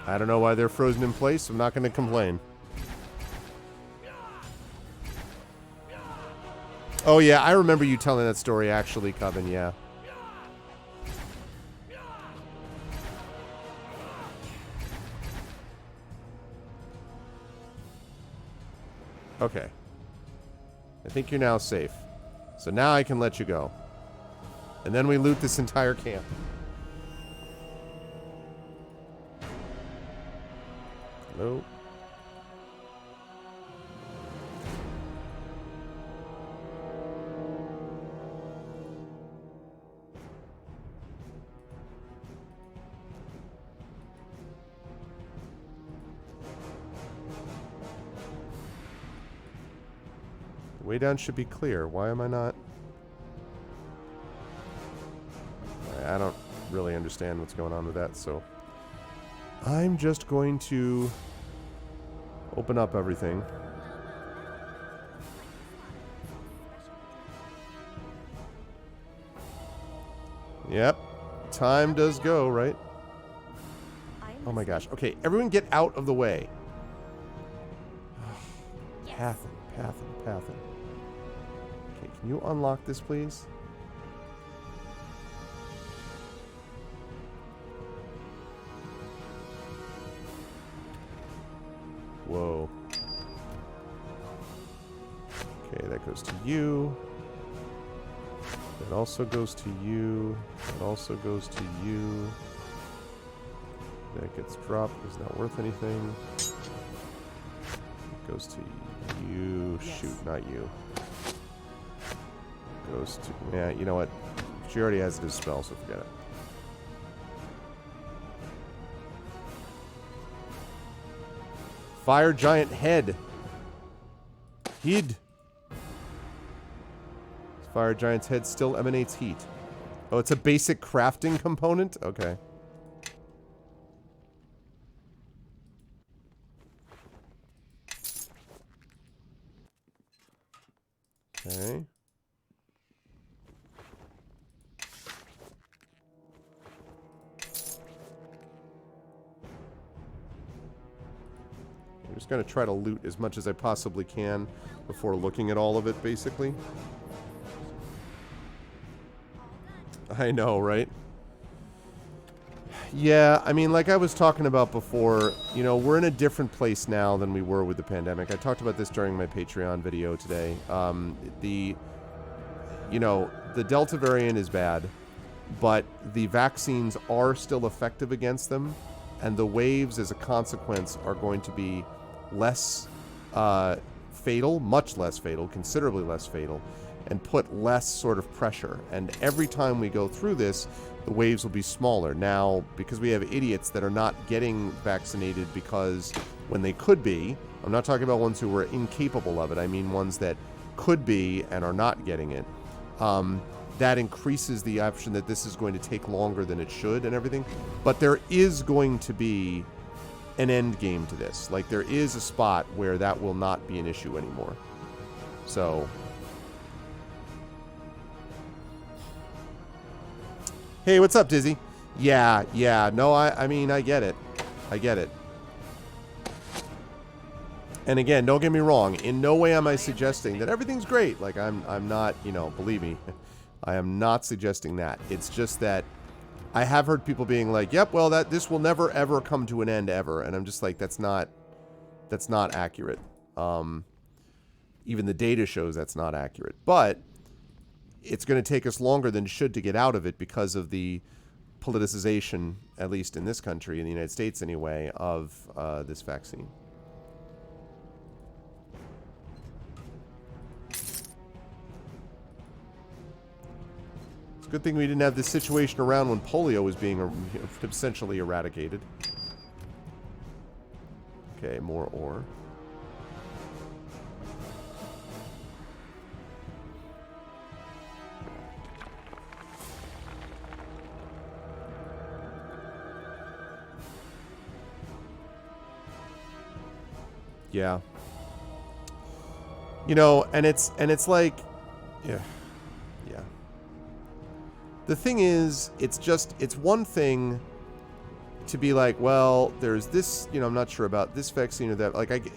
I don't know why they're frozen in place. I'm not going to complain. Oh, yeah, I remember you telling that story, actually, Coven, yeah. Okay. I think you're now safe. So now I can let you go. And then we loot this entire camp. Hello? The way down should be clear. Why am I not? I don't really understand what's going on with that, so I'm just going to open up everything. Yep. Time does go, right? Oh my gosh. Okay, everyone get out of the way. Pathin. Okay, can you unlock this, please? Whoa. Okay, that goes to you. That also goes to you. That also goes to you. That gets dropped. Is not worth anything. It goes to you. Yes. Shoot, not you. Goes to... Yeah, you know what? She already has this spell, so forget it. Fire giant head. Heed. Fire giant's head still emanates heat. Oh, it's a basic crafting component? Okay. Okay. I'm just going to try to loot as much as I possibly can before looking at all of it, basically. I know, right? Yeah, I mean, like I was talking about before, you know, we're in a different place now than we were with the pandemic. I talked about this during my Patreon video today. You know, the Delta variant is bad, but the vaccines are still effective against them, and the waves, as a consequence, are going to be less fatal, much less fatal, considerably less fatal, and put less sort of pressure. And every time we go through this, the waves will be smaller. Now, because we have idiots that are not getting vaccinated because when they could be, I'm not talking about ones who were incapable of it, I mean ones that could be and are not getting it, that increases the option that this is going to take longer than it should and everything. But there is going to be an end game to this. Like, there is a spot where that will not be an issue anymore. So... Hey, what's up, Dizzy? Yeah, no, I mean, I get it. I get it. And again, don't get me wrong, in no way am I suggesting that everything's great. Like, I'm not, you know, believe me, I am not suggesting that. It's just that I have heard people being like, yep, well, this will never, ever come to an end, ever. And I'm just like, that's not accurate. Even the data shows that's not accurate. But it's going to take us longer than it should to get out of it because of the politicization, at least in this country, in the United States anyway, of this vaccine. It's a good thing we didn't have this situation around when polio was being essentially eradicated. Okay, more ore. Yeah. You know, and it's like, yeah. The thing is, it's one thing to be like, well, there's this, you know, I'm not sure about this vaccine or that. Like,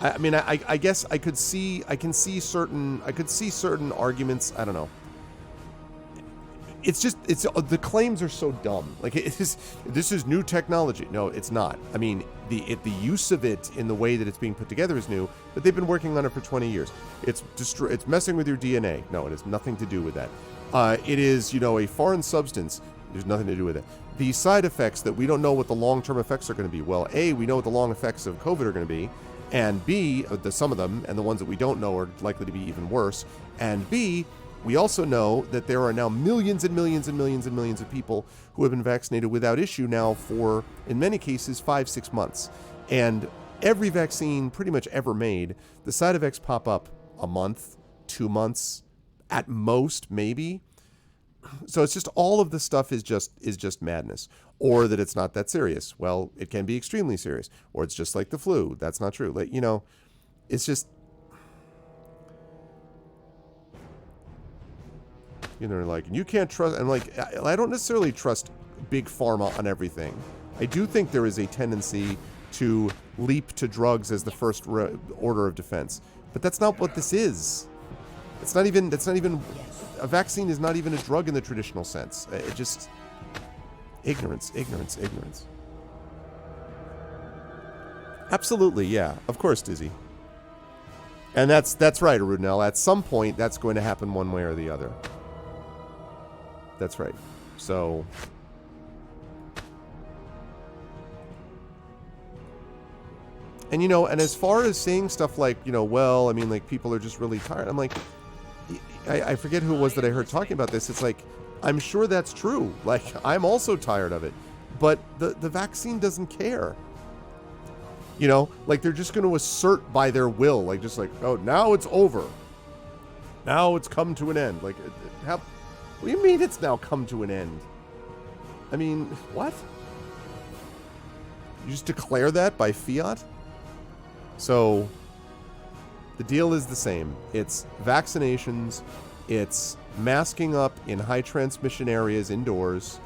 I mean, I guess I can see certain arguments. I don't know. It's just, the claims are so dumb. Like, this is new technology. No, it's not. I mean, the use of it in the way that it's being put together is new, but they've been working on it for 20 years. It's messing with your DNA. No, it has nothing to do with that. It is, you know, a foreign substance. There's nothing to do with it. The side effects that we don't know what the long-term effects are going to be. Well, A, we know what the long effects of COVID are going to be, and B, some of them, and the ones that we don't know are likely to be even worse, and B, we also know that there are now millions and millions and millions and millions of people who have been vaccinated without issue now for, in many cases, 5-6 months. And every vaccine pretty much ever made, the side effects pop up a month, 2 months, at most, maybe. So it's just, all of the stuff is just madness. Or that it's not that serious. Well, it can be extremely serious. Or it's just like the flu. That's not true. Like, you know, it's just... You know, like, you can't trust, and like, I don't necessarily trust big pharma on everything. I do think there is a tendency to leap to drugs as the first order of defense, but that's not what this is. It's not even, a vaccine is not even a drug in the traditional sense. It just, ignorance. Absolutely, yeah. Of course, Dizzy. And that's right, Arudnell. At some point, that's going to happen one way or the other. That's right. So... And, you know, and as far as saying stuff like, you know, well, I mean, like, people are just really tired. I'm like, I forget who it was that I heard talking about this. It's like, I'm sure that's true. Like, I'm also tired of it. But the vaccine doesn't care. You know, like, they're just going to assert by their will. Like, just like, oh, now it's over. Now it's come to an end. Like, what do you mean it's now come to an end? I mean, what? You just declare that by fiat? So, the deal is the same. It's vaccinations, it's masking up in high transmission areas indoors,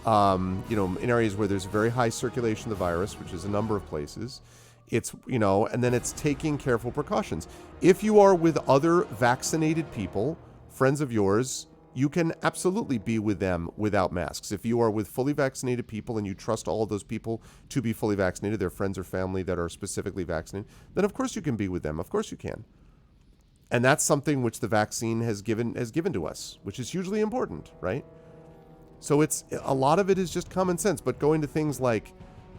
you know, in areas where there's very high circulation of the virus, which is a number of places. It's, you know, and then it's taking careful precautions. If you are with other vaccinated people, friends of yours, you can absolutely be with them without masks. If you are with fully vaccinated people and you trust all of those people to be fully vaccinated, their friends or family that are specifically vaccinated, then of course you can be with them. Of course you can. And that's something which the vaccine has given to us, which is hugely important, right? So it's a lot of it is just common sense, but going to things like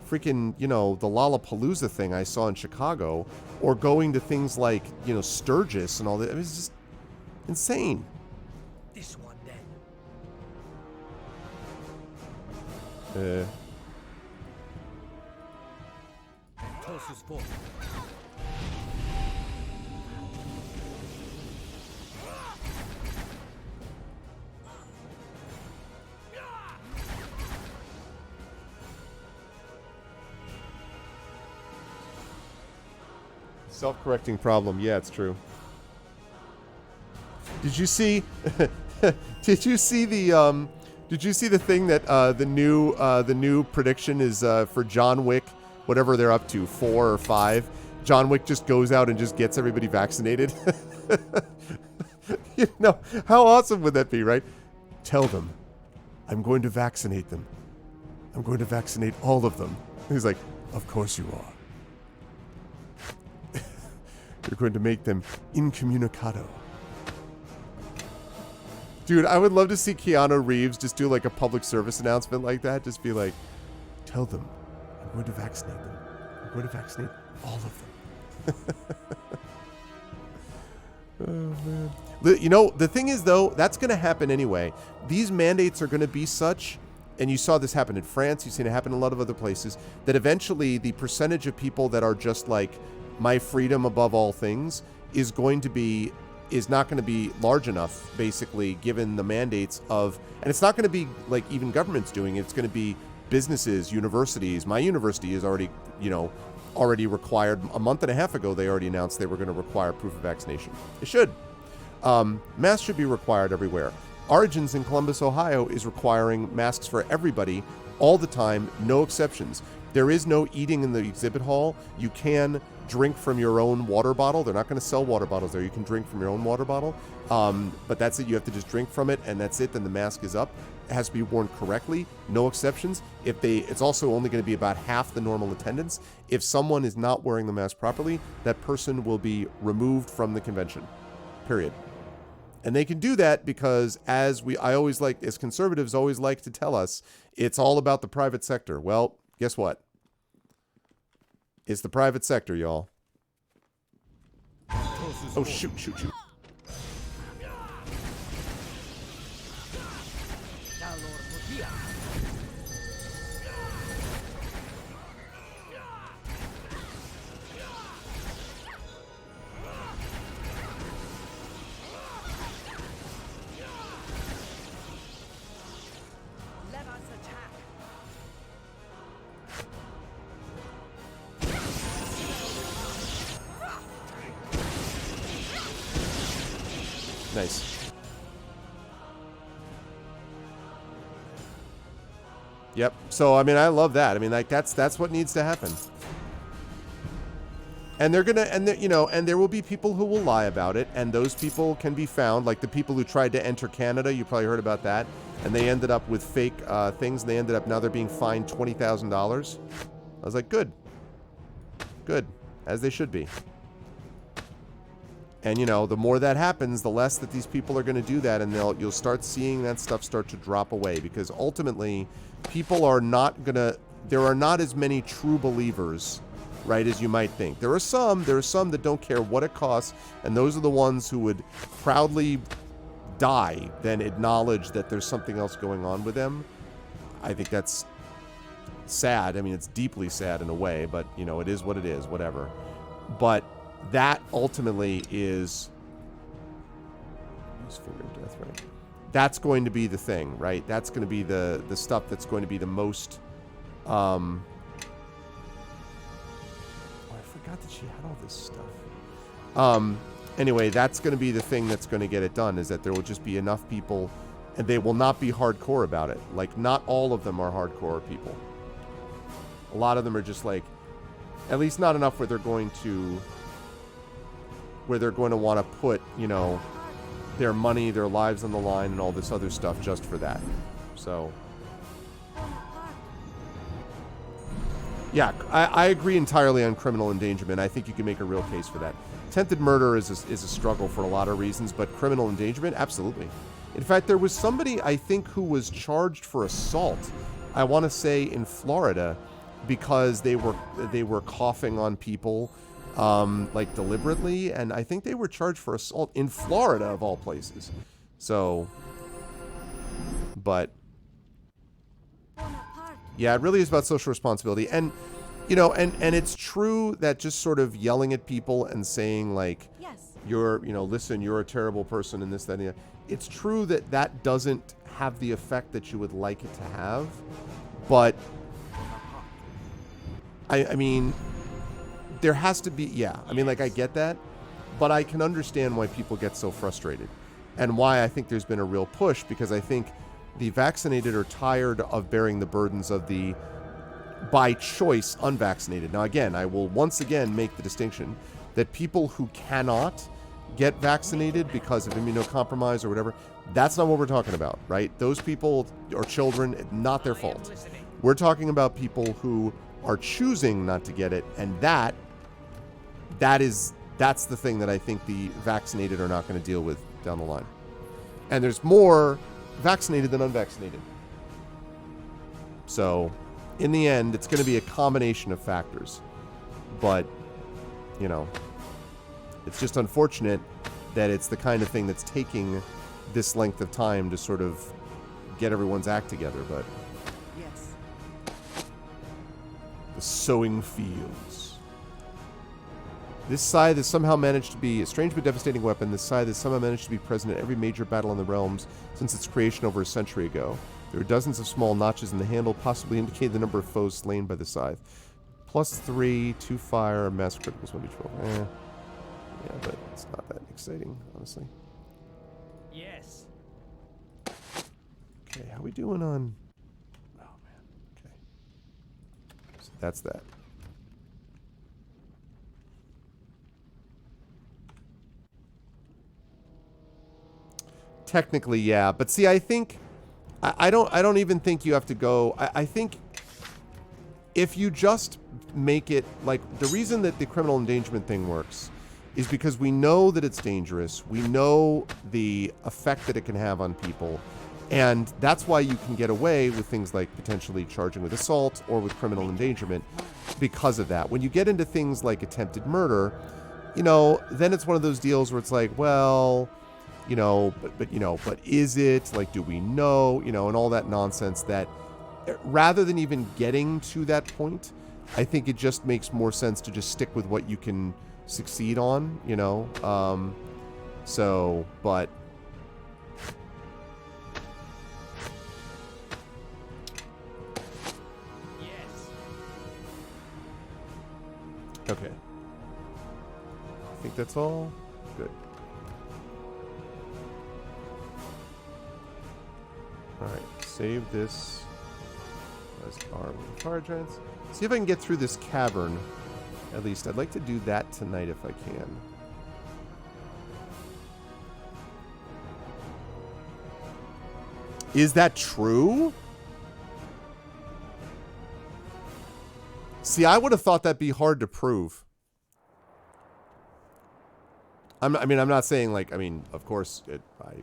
freaking, you know, the Lollapalooza thing I saw in Chicago, or going to things like, you know, Sturgis and all that, I mean, it's just insane. This one then. Torsus forward. Self-correcting problem. Yeah, it's true. Did you see? Did you see the? Did you see the thing that the new prediction is for John Wick, whatever they're up to, 4 or 5? John Wick just goes out and just gets everybody vaccinated. You know, how awesome would that be, right? Tell them, I'm going to vaccinate them. I'm going to vaccinate all of them. He's like, of course you are. You're going to make them incommunicado. Dude, I would love to see Keanu Reeves just do like a public service announcement like that. Just be like, tell them, I'm going to vaccinate them. I'm going to vaccinate all of them. Oh, man. You know, the thing is, though, that's going to happen anyway. These mandates are going to be such, and you saw this happen in France, you've seen it happen in a lot of other places, that eventually the percentage of people that are just like, my freedom above all things is not going to be large enough, basically, given the mandates of, and it's not going to be like even governments doing it. It's going to be businesses, universities. My university is already, you know, already required. A month and a half ago, they already announced they were going to require proof of vaccination. It should. Masks should be required everywhere. Origins in Columbus, Ohio is requiring masks for everybody all the time, no exceptions. There is no eating in the exhibit hall. You can drink from your own water bottle. They're not going to sell water bottles there. You can drink from your own water bottle. But that's it. You have to just drink from it, and that's it. Then the mask is up. It has to be worn correctly. No exceptions. It's also only going to be about half the normal attendance. If someone is not wearing the mask properly, that person will be removed from the convention. Period. And they can do that because, as conservatives always like to tell us, it's all about the private sector. Well, guess what? It's the private sector, y'all. Oh, shoot. Nice. Yep. So I mean, I love that. I mean, like that's what needs to happen. And they're gonna, and there will be people who will lie about it, and those people can be found. Like the people who tried to enter Canada, you probably heard about that, and they ended up with fake things. And they ended up now they're being fined $20,000. I was like, good, as they should be. And, you know, the more that happens, the less that these people are going to do that, and you'll start seeing that stuff start to drop away, because ultimately people are not going to, there are not as many true believers, right, as you might think. There are some that don't care what it costs, and those are the ones who would proudly die than acknowledge that there's something else going on with them. I think that's sad. I mean, it's deeply sad in a way, but, you know, it is what it is, whatever. But that ultimately is finger of death, right? That's going to be the thing, right? That's going to be the stuff that's going to be the most I forgot that she had all this stuff. Anyway, that's going to be the thing that's going to get it done, is that there will just be enough people, and they will not be hardcore about it. Like, not all of them are hardcore people. A lot of them are just like, at least not enough where they're going to want to put, you know, their money, their lives on the line and all this other stuff just for that. So, yeah, I agree entirely on criminal endangerment. I think you can make a real case for that. Attempted murder is a struggle for a lot of reasons, but criminal endangerment, absolutely. In fact, there was somebody, I think, who was charged for assault, I want to say in Florida, because they were coughing on people, like deliberately, and I think they were charged for assault in Florida of all places. So, but yeah, it really is about social responsibility. And, you know, and it's true that just sort of yelling at people and saying, like, yes, you're, you know, listen, you're a terrible person and this, that, and the other. It's true that that doesn't have the effect that you would like it to have. But, I mean, there has to be, yeah. I mean, like, I get that. But I can understand why people get so frustrated. And why I think there's been a real push, because I think the vaccinated are tired of bearing the burdens of the, by choice, unvaccinated. Now, again, I will once again make the distinction that people who cannot get vaccinated because of immunocompromise or whatever, that's not what we're talking about, right? Those people are children, not their fault. We're talking about people who are choosing not to get it, and that's the thing that I think the vaccinated are not going to deal with down the line. And there's more vaccinated than unvaccinated. So, in the end, it's going to be a combination of factors. But, you know, it's just unfortunate that it's the kind of thing that's taking this length of time to sort of get everyone's act together. But yes, the sowing fields. This scythe has somehow managed to be a strange but devastating weapon. This scythe has somehow managed to be present at every major battle in the realms since its creation over a century ago. There are dozens of small notches in the handle, possibly indicating the number of foes slain by the scythe. +3, 2 fire, mass criticals, 1d12. Yeah, but it's not that exciting, honestly. Yes. Okay, how we doing on... Oh, man. Okay. So that's that. Technically, yeah. But see, I think... I don't even think you have to go... I think if you just make it... Like, the reason that the criminal endangerment thing works is because we know that it's dangerous. We know the effect that it can have on people. And that's why you can get away with things like potentially charging with assault or with criminal endangerment because of that. When you get into things like attempted murder, you know, then it's one of those deals where it's like, well... You know, but is it? Like, do we know? You know, and all that nonsense that rather than even getting to that point, I think it just makes more sense to just stick with what you can succeed on, you know? So, but... Yes. Okay. I think that's all. Good. Alright, save this as our fire giants. See if I can get through this cavern. At least I'd like to do that tonight if I can. Is that true? See, I would have thought that'd be hard to prove. I'm not saying, like, of course, I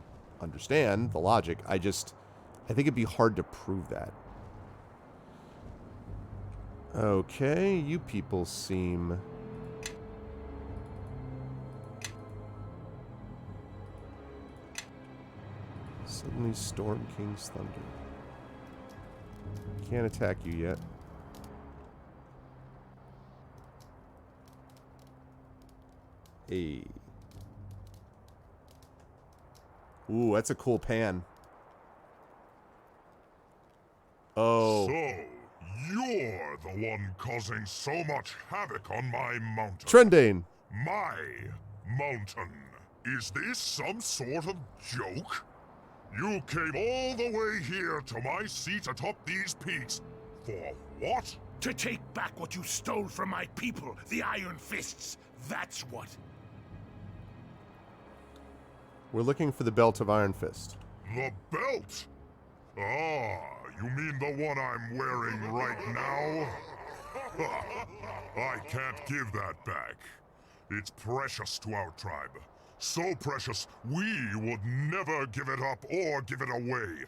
understand the logic. I think it'd be hard to prove that. Okay, you people seem... Suddenly Storm King's Thunder. Can't attack you yet. Hey. Ooh, that's a cool pan. Oh. So, you're the one causing so much havoc on my mountain. Trendane. My mountain. Is this some sort of joke? You came all the way here to my seat atop these peaks. For what? To take back what you stole from my people, the Iron Fists. That's what. We're looking for the belt of Iron Fist. The belt? Ah, you mean the one I'm wearing right now? I can't give that back. It's precious to our tribe. So precious, we would never give it up or give it away.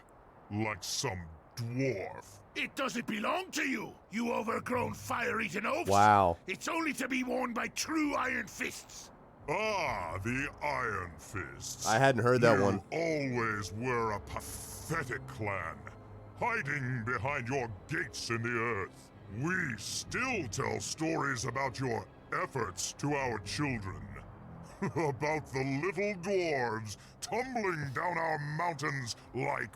Like some dwarf. It doesn't belong to you, you overgrown fire-eating oafs. Wow. It's only to be worn by true Iron Fists. Ah, the Iron Fists. I hadn't heard that one. You always were a pathetic clan, hiding behind your gates in the earth. We still tell stories about your efforts to our children. About the little dwarves tumbling down our mountains like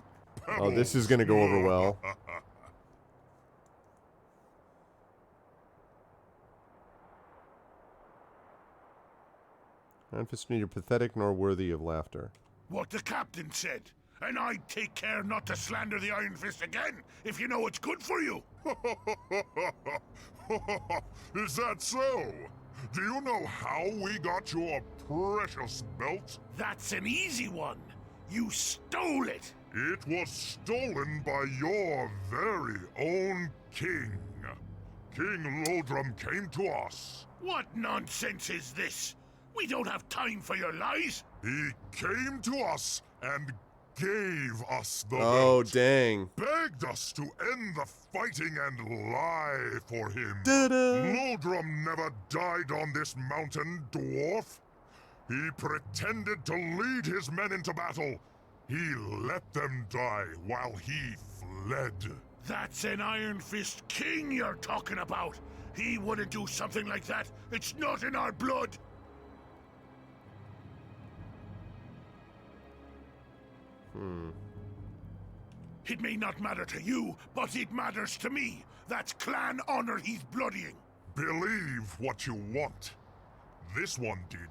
pebbles. Oh, this is gonna go over well. Iron Fist neither pathetic nor worthy of laughter. What the captain said. And I'd take care not to slander the Iron Fist again, if you know what's good for you. Is that so? Do you know how we got your precious belt? That's an easy one. You stole it. It was stolen by your very own king. King Lodrum came to us. What nonsense is this? We don't have time for your lies. He came to us and gave us the Oh, belt. dang. Begged us to end the fighting and lie for him. Da-da. Lodrum never died on this mountain, dwarf. He pretended to lead his men into battle. He let them die while he fled. That's an Iron Fist king you're talking about. He wouldn't do something like that. It's not in our blood. It may not matter to you, but it matters to me. That's clan honor he's bloodying. Believe what you want. This one did.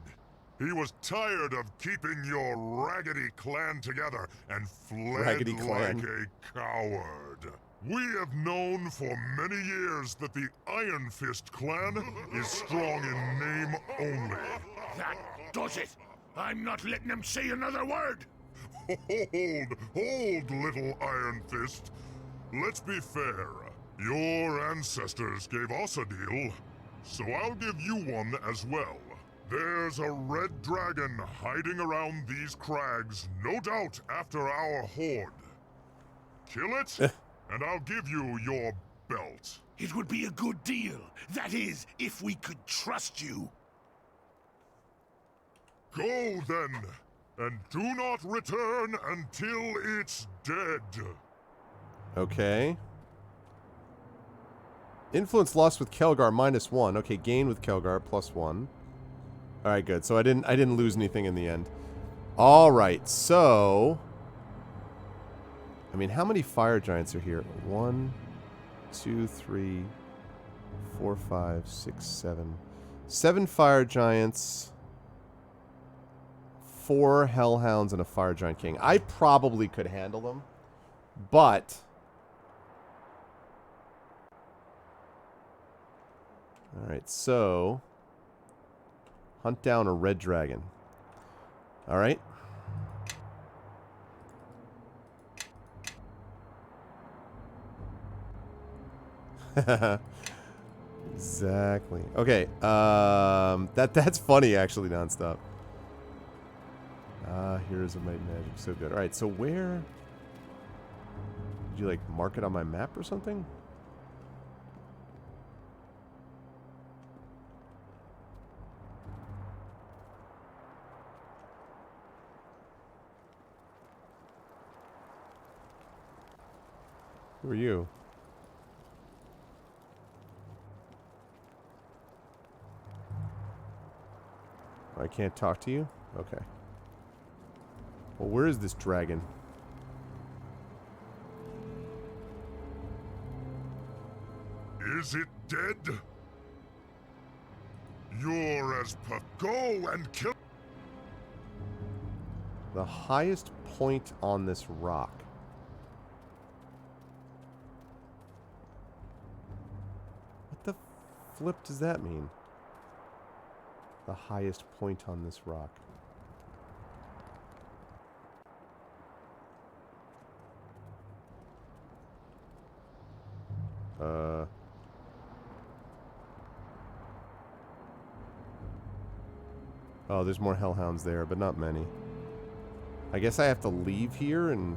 He was tired of keeping your raggedy clan together and fled like a coward. We have known for many years that the Iron Fist clan is strong in name only. That does it. I'm not letting him say another word. Hold, little Iron Fist. Let's be fair. Your ancestors gave us a deal, so I'll give you one as well. There's a red dragon hiding around these crags, no doubt after our horde. Kill it, and I'll give you your belt. It would be a good deal. That is, if we could trust you. Go then, and do not return until it's dead. Okay. Influence lost with Kelgar -1. Okay, gain with Kelgar +1. All right, good. So I didn't lose anything in the end. All right, so I mean, how many fire giants are here? 1, 2, 3, 4, 5, 6, 7. 7 fire giants, 4 hellhounds, and a fire giant king. I probably could handle them, but all right, so hunt down a red dragon. All right. Exactly. Okay. That's funny actually, nonstop. Heroes of Might and Magic. So good. Alright, so where... Did you, like, mark it on my map or something? Who are you? I can't talk to you? Okay. Well, where is this dragon? Is it dead? You're as go and kill. The highest point on this rock. What the flip does that mean? The highest point on this rock. Oh, there's more hellhounds there, but not many. I guess I have to leave here and...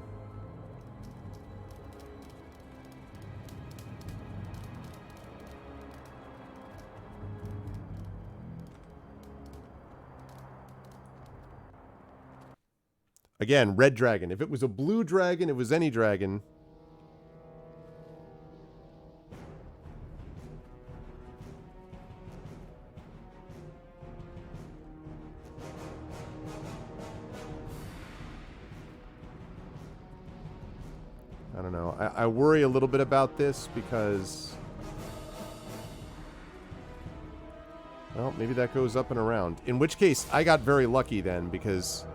Again, red dragon. If it was a blue dragon, it was any dragon. I don't know. I worry a little bit about this because... Well, maybe that goes up and around. In which case, I got very lucky then because...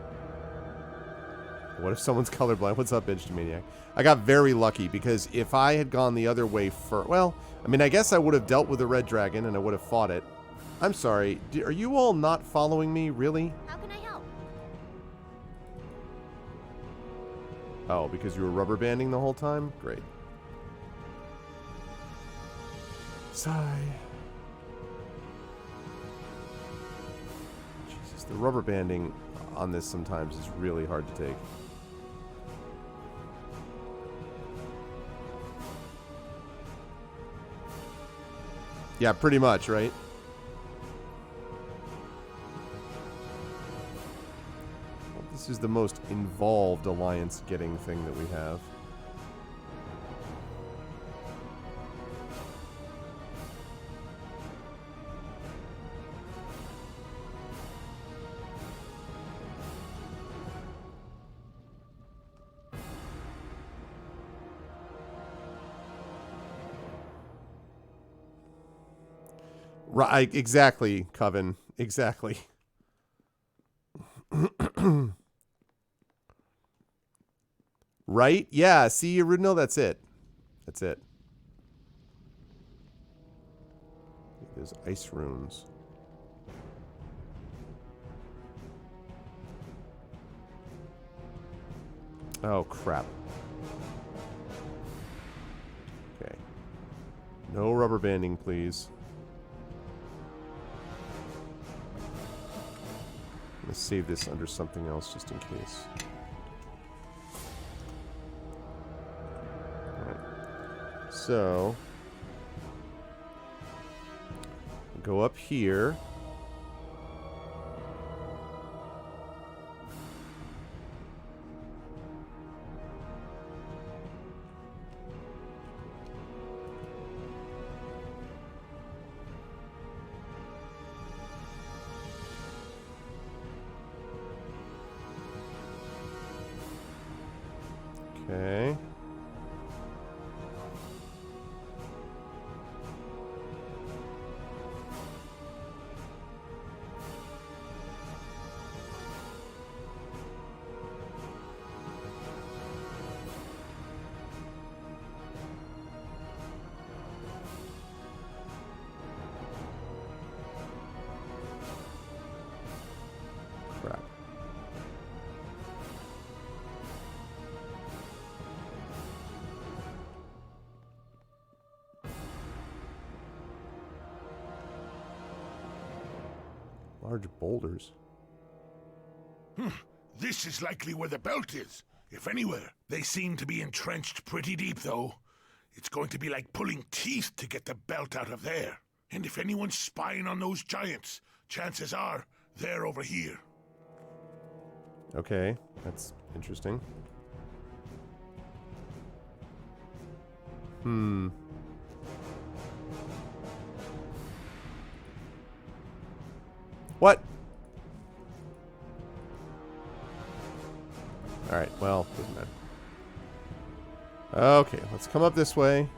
What if someone's colorblind? What's up, Benjaminiac? I got very lucky because if I had gone the other way first... Well, I mean, I guess I would have dealt with the red dragon and I would have fought it. I'm sorry. Are you all not following me? Really? How can I help? Oh, because you were rubber banding the whole time? Great. Sigh. Jesus, the rubber banding on this sometimes is really hard to take. Yeah, pretty much, right? Well, this is the most involved alliance getting thing that we have. Right, exactly, Coven. Exactly. Right? Yeah, see, no, that's it. That's it. There's ice runes. Oh, crap. Okay. No rubber banding, please. Let's save this under something else just in case. Alright. So, go up here. Okay. Crap. Large boulders. This This is likely where the belt is, if anywhere. They seem to be entrenched pretty deep, though. It's going to be like pulling teeth to get the belt out of there. And if anyone's spying on those giants, chances are they're over here. Okay, that's interesting. What? Alright, well, doesn't matter. Okay, let's come up this way.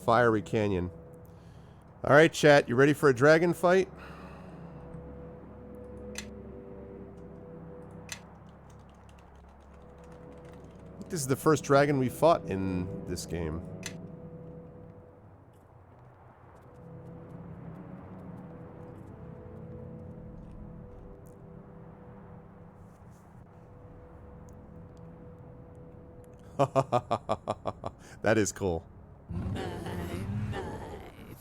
Fiery Canyon. Alright, chat, you ready for a dragon fight? I think this is the first dragon we fought in this game. That is cool. My,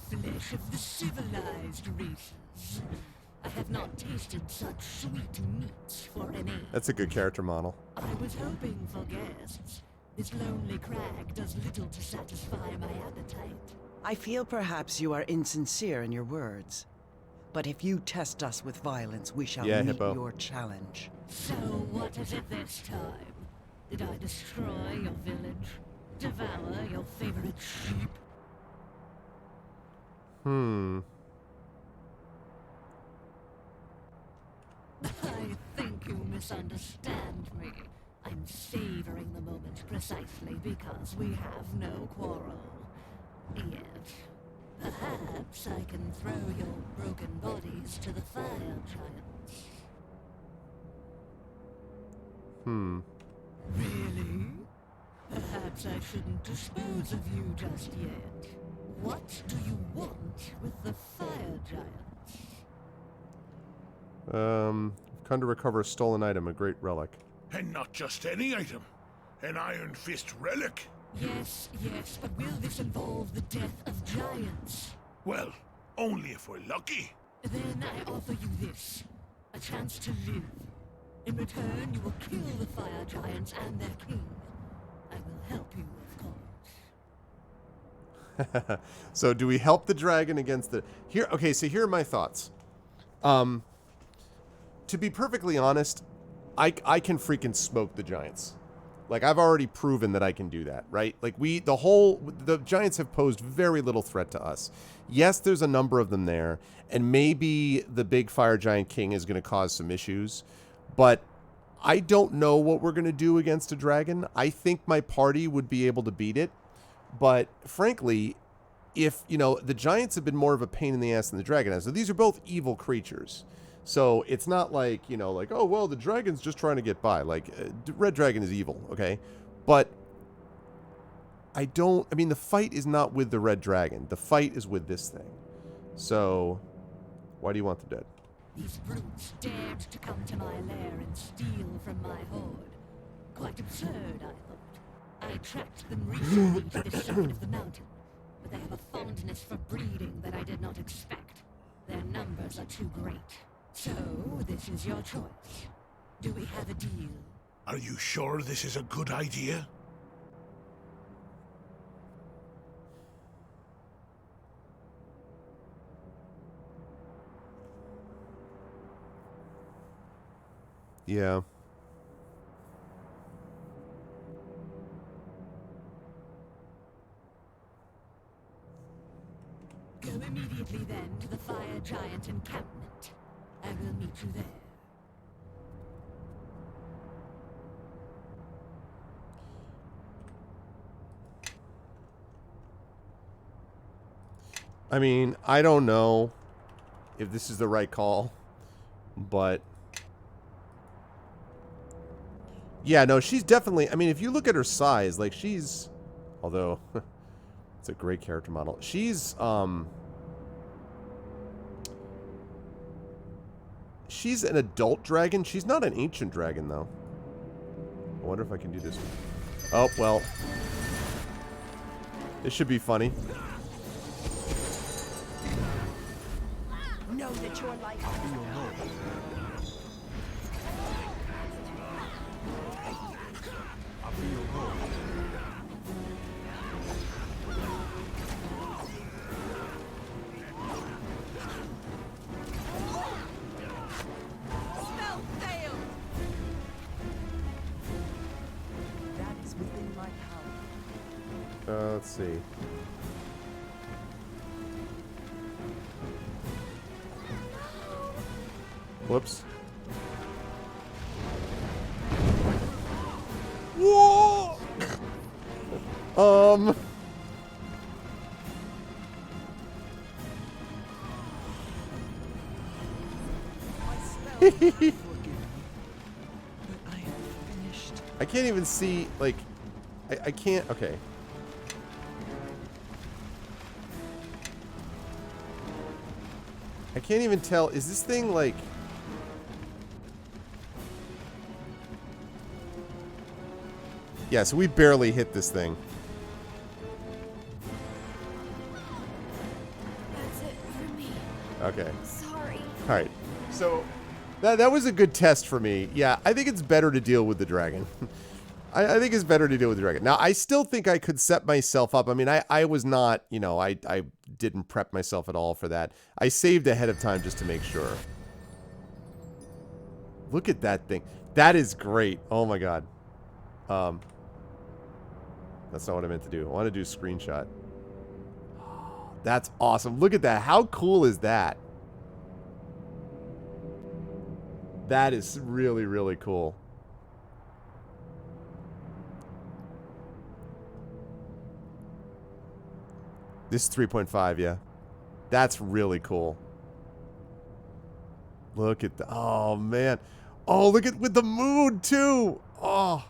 flesh of the civilized races. I have not tasted such sweet meat for an age. That's a good character model. I was hoping for guests. This lonely crag does little to satisfy my appetite. I feel perhaps you are insincere in your words. But if you test us with violence, we shall meet Hippo. your challenge. So what is it this time? Did I destroy your village? Devour your favorite sheep? I think you misunderstand me. I'm savoring the moment precisely because we have no quarrel. Yet, perhaps I can throw your broken bodies to the fire giants. Really? Perhaps I shouldn't dispose of you just yet. What do you want with the fire giants? Come to recover a stolen item, a great relic. And not just any item. An Iron Fist relic. Yes, but will this involve the death of giants? Well, only if we're lucky. Then I offer you this. A chance to live. In return, you will kill the fire giants and their king. I will help you, of course. So do we help the dragon against the... Here, okay, so here are my thoughts. To be perfectly honest, I can freaking smoke the giants. Like, I've already proven that I can do that, right? Like, the giants have posed very little threat to us. Yes, there's a number of them there, and maybe the big fire giant king is going to cause some issues, but I don't know what we're going to do against a dragon. I think my party would be able to beat it, but frankly, if, the giants have been more of a pain in the ass than the dragon has. So these are both evil creatures. So it's not like, oh, well, the dragon's just trying to get by. Like, Red Dragon is evil, okay? But the fight is not with the Red Dragon. The fight is with this thing. So, why do you want them dead? These brutes dared to come to my lair and steal from my hoard. Quite absurd, I thought. I tracked them recently to the summit of the mountain, but they have a fondness for breeding that I did not expect. Their numbers are too great. So, this is your choice. Do we have a deal? Are you sure this is a good idea? Yeah. Go immediately then to the fire giant encampment. I will meet you there. I mean, I don't know if this is the right call, but yeah, no, she's definitely, if you look at her size, like she's, although it's a great character model. She's an adult dragon. She's not an ancient dragon though. wonder if I can do this. Oh, well. This should be funny. Know that your life Spell failed! That is within my power. Let's see. Whoops. Whoa! I can't even see, like, I can't, okay. I can't even tell, is this thing, like... Yeah, so we barely hit this thing. That's it for me. Okay. Sorry. Alright. So, that was a good test for me. Yeah, I think it's better to deal with the dragon. I think it's better to deal with the dragon. Now, I still think I could set myself up. I mean, I was not, you know, I didn't prep myself at all for that. I saved ahead of time just to make sure. Look at that thing. That is great. Oh my god. That's not what I meant to do. I want to do a screenshot. That's awesome. Look at that. How cool is that? That is really, really cool. This is 3.5, yeah. That's really cool. Look at the... Oh, man. Oh, look at... With the moon, too! Oh.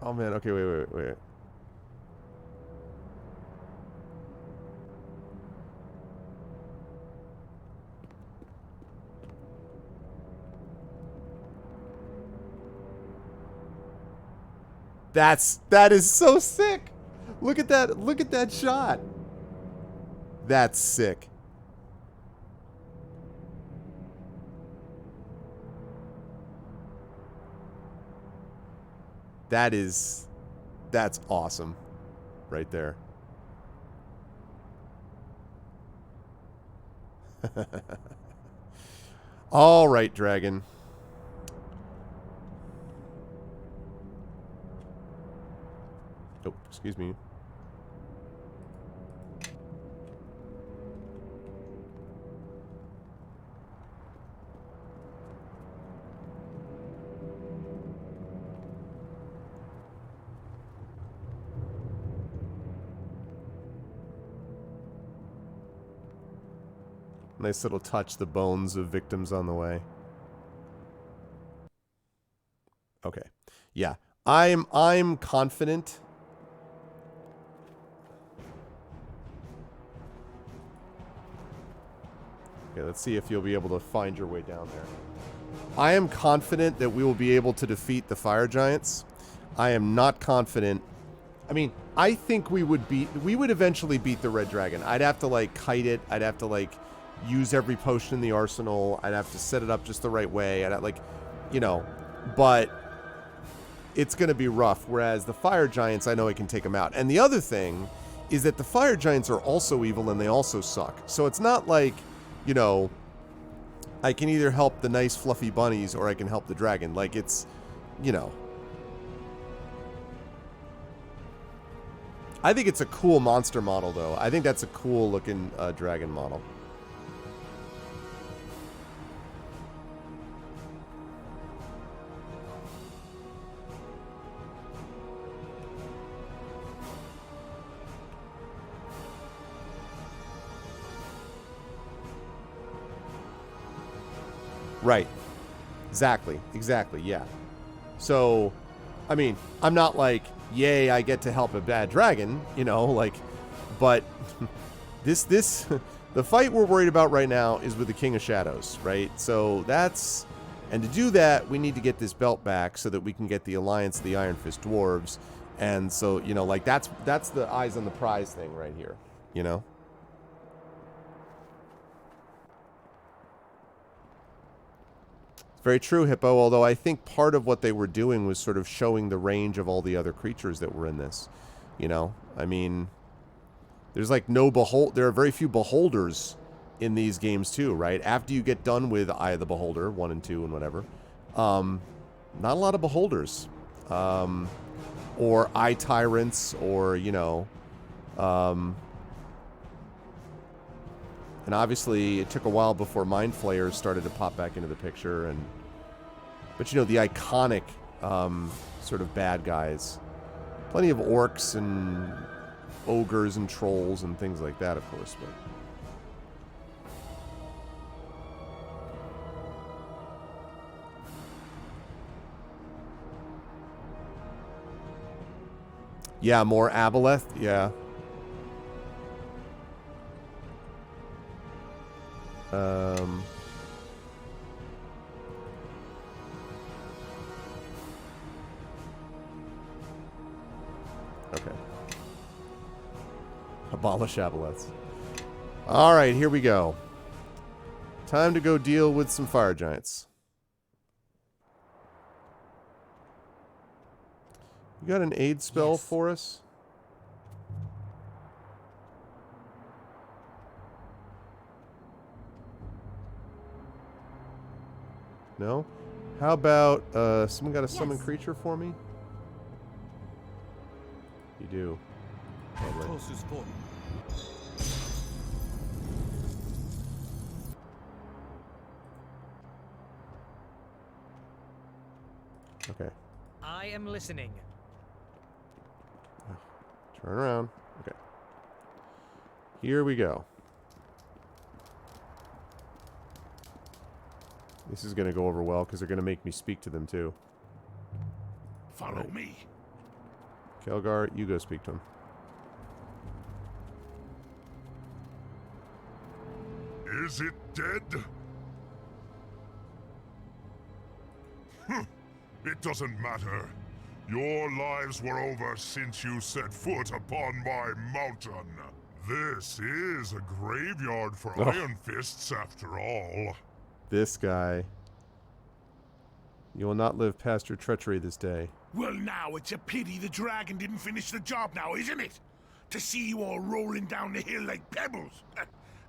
Oh, man. Okay, wait. That is so sick! Look at that. Look at that shot. That's sick. That's awesome. Right there. All right, dragon. Oh, excuse me. Nice little touch, the bones of victims on the way. Okay. Yeah. I'm confident. Okay, let's see if you'll be able to find your way down there. I am confident that we will be able to defeat the fire giants. I am not confident. I mean, I think we would eventually beat the red dragon. I'd have to like kite it. I'd have to like use every potion in the arsenal. I'd have to set it up just the right way. I'd have, like, you know, but it's going to be rough. Whereas the fire giants, I know I can take them out. And the other thing is that the fire giants are also evil and they also suck. So it's not like, you know, I can either help the nice fluffy bunnies or I can help the dragon. Like, it's, you know. I think it's a cool monster model, though. I think that's a cool looking dragon model. Right. Exactly, yeah. So, I mean, I'm not like, yay, I get to help a bad dragon, you know, like, but the fight we're worried about right now is with the King of Shadows, right? So that's And to do that, we need to get this belt back so that we can get the Alliance of the Iron Fist Dwarves. And so, you know, like, that's the eyes on the prize thing right here, you know? It's very true, Hippo, although I think part of what they were doing was sort of showing the range of all the other creatures that were in this, you know? I mean, there's like there are very few beholders in these games too, right? After you get done with Eye of the Beholder, 1 and 2 and whatever, not a lot of beholders. Or eye tyrants, or, you know, and obviously it took a while before mind flayers started to pop back into the picture, but you know, the iconic sort of bad guys, plenty of orcs and ogres and trolls and things like that, of course, but yeah, more Aboleth, yeah. Okay. Abolish Aboleths. Alright, here we go. Time to go deal with some fire giants. You got an aid spell for us? No? How about, someone got a summon creature for me? You do. Okay. I am listening. Turn around. Okay. Here we go. This is going to go over well because they're going to make me speak to them too. Follow me. Kelgar, you go speak to him. Is it dead? It doesn't matter. Your lives were over since you set foot upon my mountain. This is a graveyard for Iron Fists, after all. This guy. You will not live past your treachery this day. Well, now, it's a pity the dragon didn't finish the job now, isn't it? To see you all rolling down the hill like pebbles.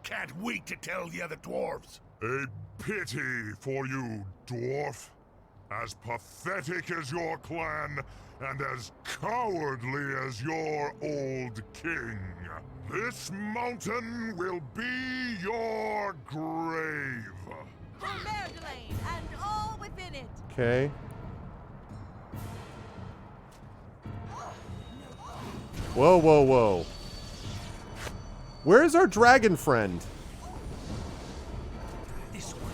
Can't wait to tell the other dwarves. A pity for you, dwarf. As pathetic as your clan, and as cowardly as your old king. This mountain will be your grave. For Merdelane and all within it. Okay. Whoa, whoa, whoa. Where's our dragon friend? This one.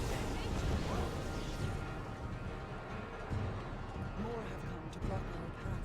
More have come to block our path.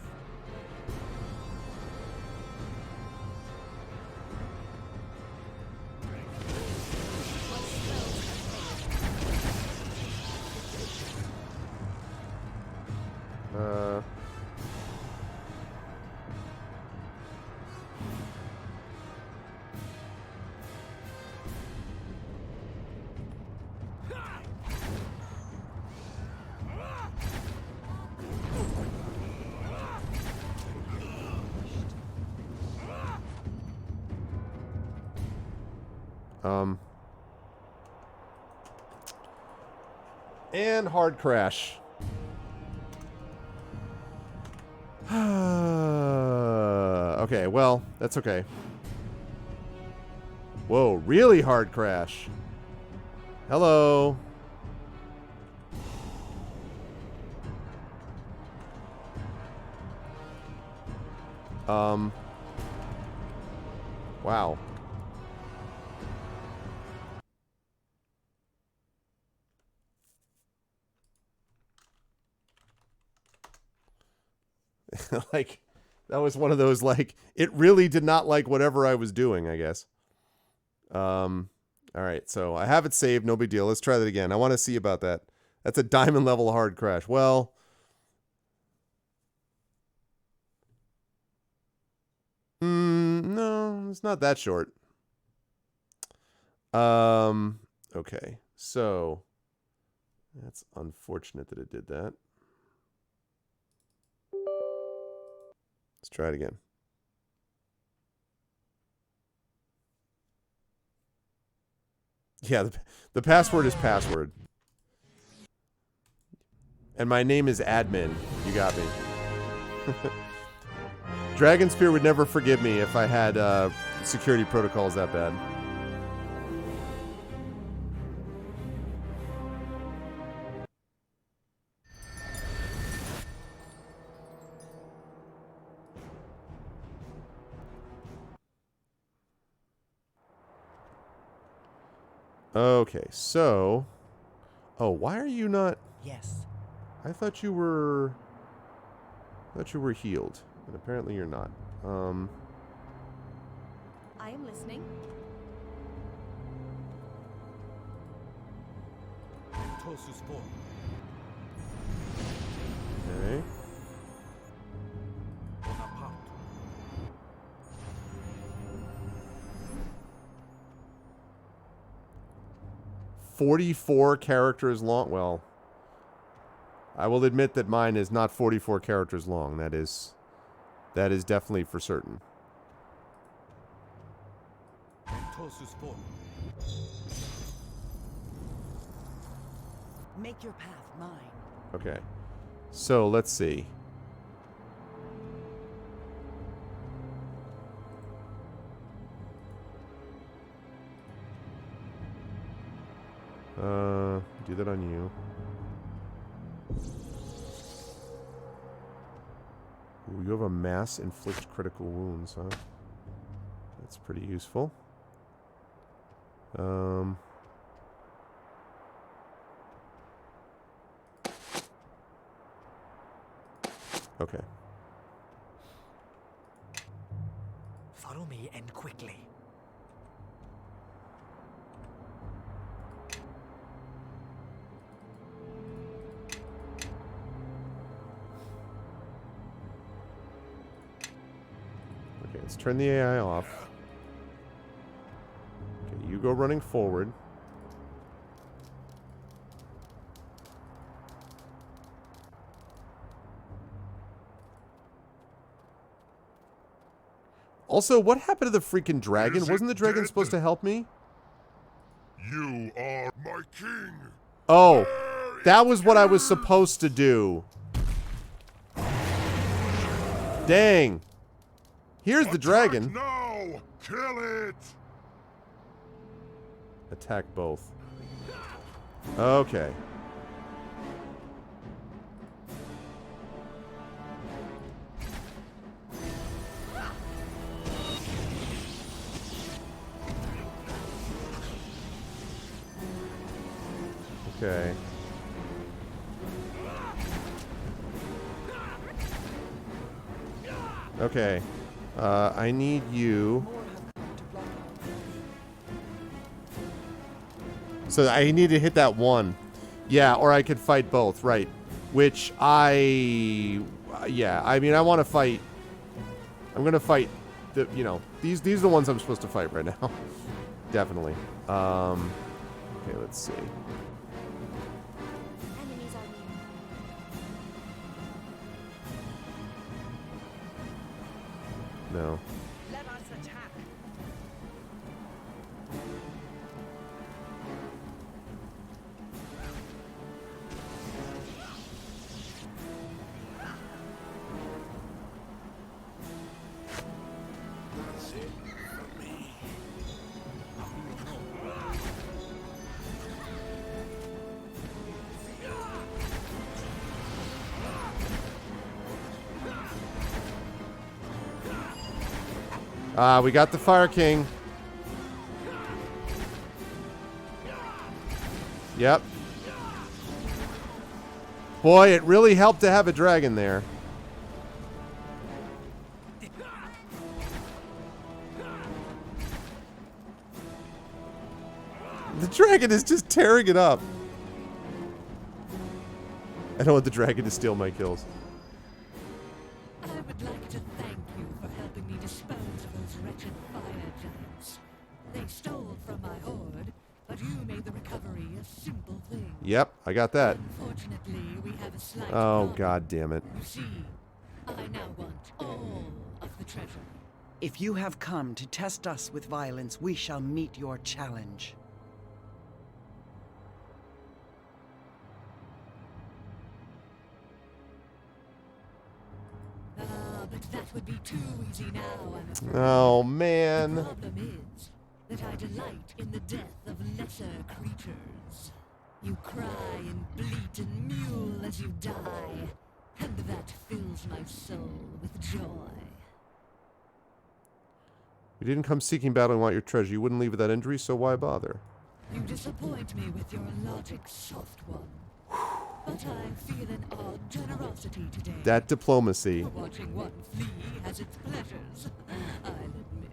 And hard crash. Okay, well, that's okay. Whoa, really hard crash. Hello. Wow. Like, that was one of those, like, it really did not like whatever I was doing, I guess. All right, so I have it saved, no big deal. Let's try that again. I want to see about that That's a diamond level hard crash. Well, no, it's not that short. Okay, so that's unfortunate that it did that. Let's try it again. Yeah, the password is password. And my name is admin. You got me. Dragon Spear would never forgive me if I had security protocols that bad. Okay, so... Oh, why are you not... Yes. I thought you were... healed. And apparently you're not. I am listening. Okay. "44 characters long." Well, I will admit that mine is not 44 characters long. That is definitely for certain. Make your path mine. Okay. So, let's see. Do that on you. Ooh, you have a mass inflict critical wounds, huh? That's pretty useful. Okay. Follow me and quickly. Okay, let's turn the AI off. Okay, you go running forward. Also, what happened to the freaking dragon? Wasn't the dragon supposed to help me? You are my king. Oh, that was what I was supposed to do. Dang. Here's the dragon. No, kill it. Attack both. Okay. Okay. Okay. I need you. So I need to hit that one. Yeah, or I could fight both, right. Which yeah, I mean, I want to fight. I'm going to fight the, you know, these are the ones I'm supposed to fight right now. Definitely. Okay, let's see. Enemies are near. No. Let us attack. That's it for me. We got the Fire King. Yep. Boy, it really helped to have a dragon there. The dragon is just tearing it up. I don't want the dragon to steal my kills. I would like to thank you for helping me dispose of those wretched fire giants. They stole from my horde, but you made the recovery a simple thing. Yep, I got that. Unfortunately, we have a slight Oh, problem. god damn it. You see, I now want all of the treasure. If you have come to test us with violence, we shall meet your challenge. But that would be too easy now, I'm afraid. Oh, man. The problem is that I delight in the death of lesser creatures. You cry and bleat and mewl as you die, and that fills my soul with joy. You didn't come seeking battle and want your treasure. You wouldn't leave without injury, so why bother? You disappoint me with your logic, soft one. But I feel an odd generosity today. That diplomacy. Watching one flee has its pleasures, I'll admit.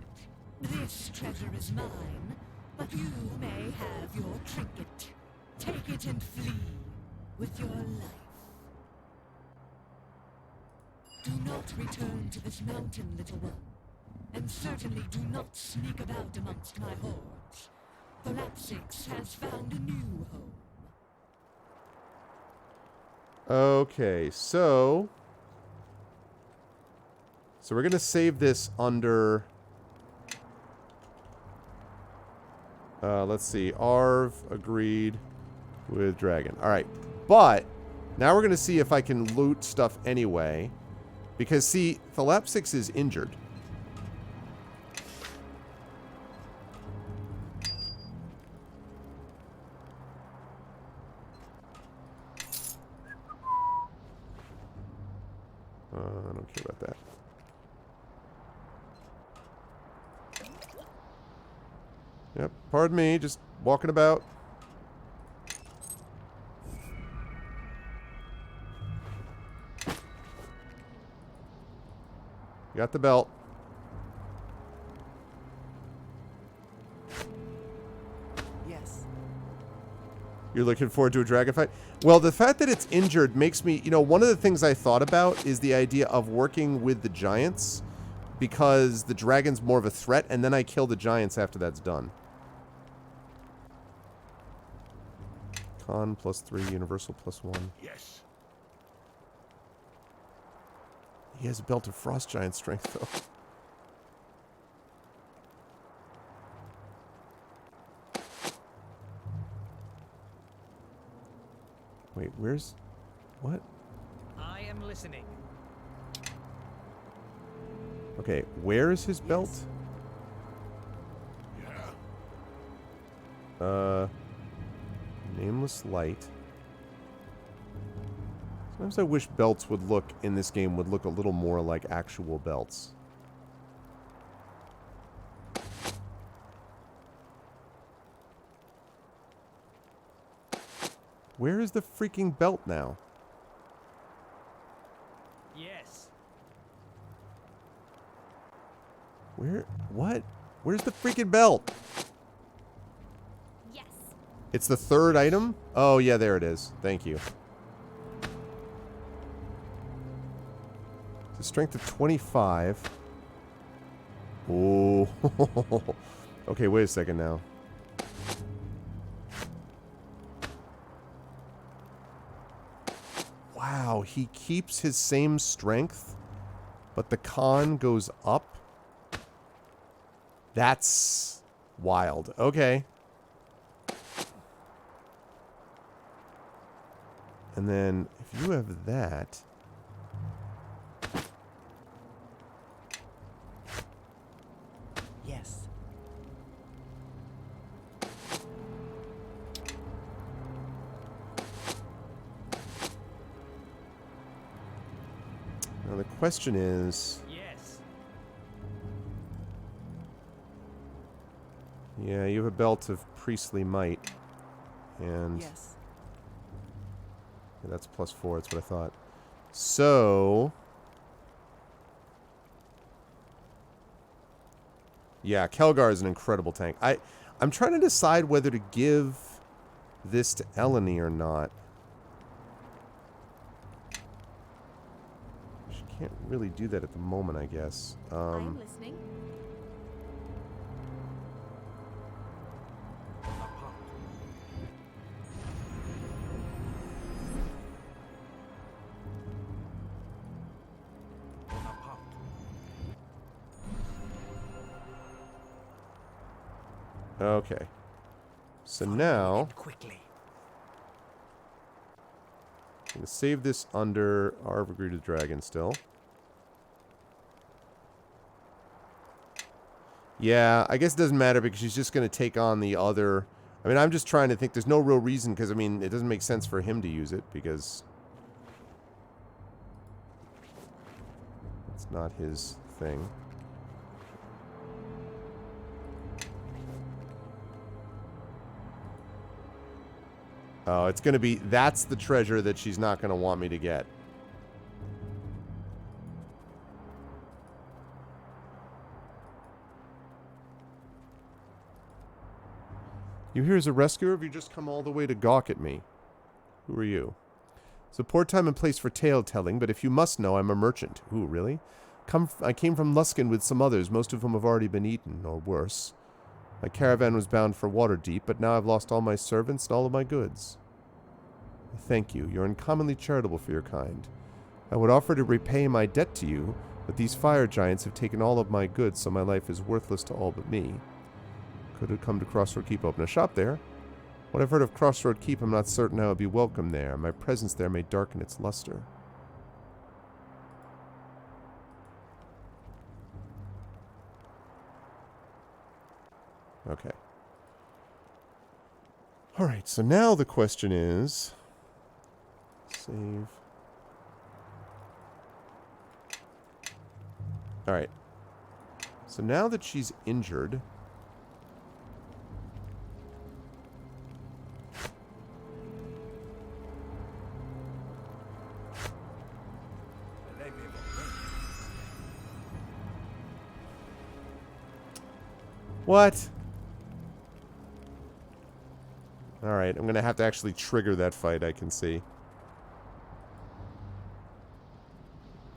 This treasure is mine, but you may have your trinket. Take it and flee with your life. Do not return to this mountain, little one. And certainly do not sneak about amongst my hordes. Tholapsix has found a new home. Okay, so we're going to save this under, let's see, Arv agreed with Dragon. All right, but now we're going to see if I can loot stuff anyway, because, see, Tholapsix is injured. I don't care about that. Yep, pardon me, just walking about. Got the belt. Yes. You're looking forward to a dragon fight? Well, the fact that it's injured makes me... You know, one of the things I thought about is the idea of working with the giants, because the dragon's more of a threat, and then I kill the giants after that's done. Con +3, universal +1. Yes. He has a belt of frost giant strength, though. Wait, where's... What? I am listening. Okay, where is his belt? Nameless Light. Sometimes I wish belts would look, in this game, would look a little more like actual belts. Where is the freaking belt now? Yes. Where? What? Where's the freaking belt? Yes. It's the third item? Oh, yeah, there it is. Thank you. It's a strength of 25. Oh. Okay, wait a second now. Wow, he keeps his same strength, but the con goes up? That's wild. Okay. And then, if you have that... Yes. Now the question is... Yes. Yeah, you have a belt of priestly might. And... Yes. Yeah, that's +4, that's what I thought. So... Yeah, Kelgar is an incredible tank. I'm trying to decide whether to give this to Eleni or not. can't really do that at the moment, I guess. I'm listening. Okay. So now... Quickly. I'm going to save this under Arv Agreed to the Dragon still. Yeah, I guess it doesn't matter because she's just going to take on the other... I mean, I'm just trying to think. There's no real reason because, I mean, it doesn't make sense for him to use it because... it's not his thing. Oh, it's going to be... that's the treasure that she's not going to want me to get. You here as a rescuer, or have you just come all the way to gawk at me? Who are you? It's a poor time and place for tale-telling, but if you must know, I'm a merchant. Ooh, really? I came from Luskan with some others, most of whom have already been eaten, or worse. My caravan was bound for Waterdeep, but now I've lost all my servants and all of my goods. Thank you. You're uncommonly charitable for your kind. I would offer to repay my debt to you, but these fire giants have taken all of my goods, so my life is worthless to all but me. Could have come to Crossroad Keep, open a shop there. What I've heard of Crossroad Keep, I'm not certain I would be welcome there. My presence there may darken its luster. Okay. Alright, so now the question is... save. Alright. So now that she's injured... What? Alright, I'm going to have to actually trigger that fight, I can see.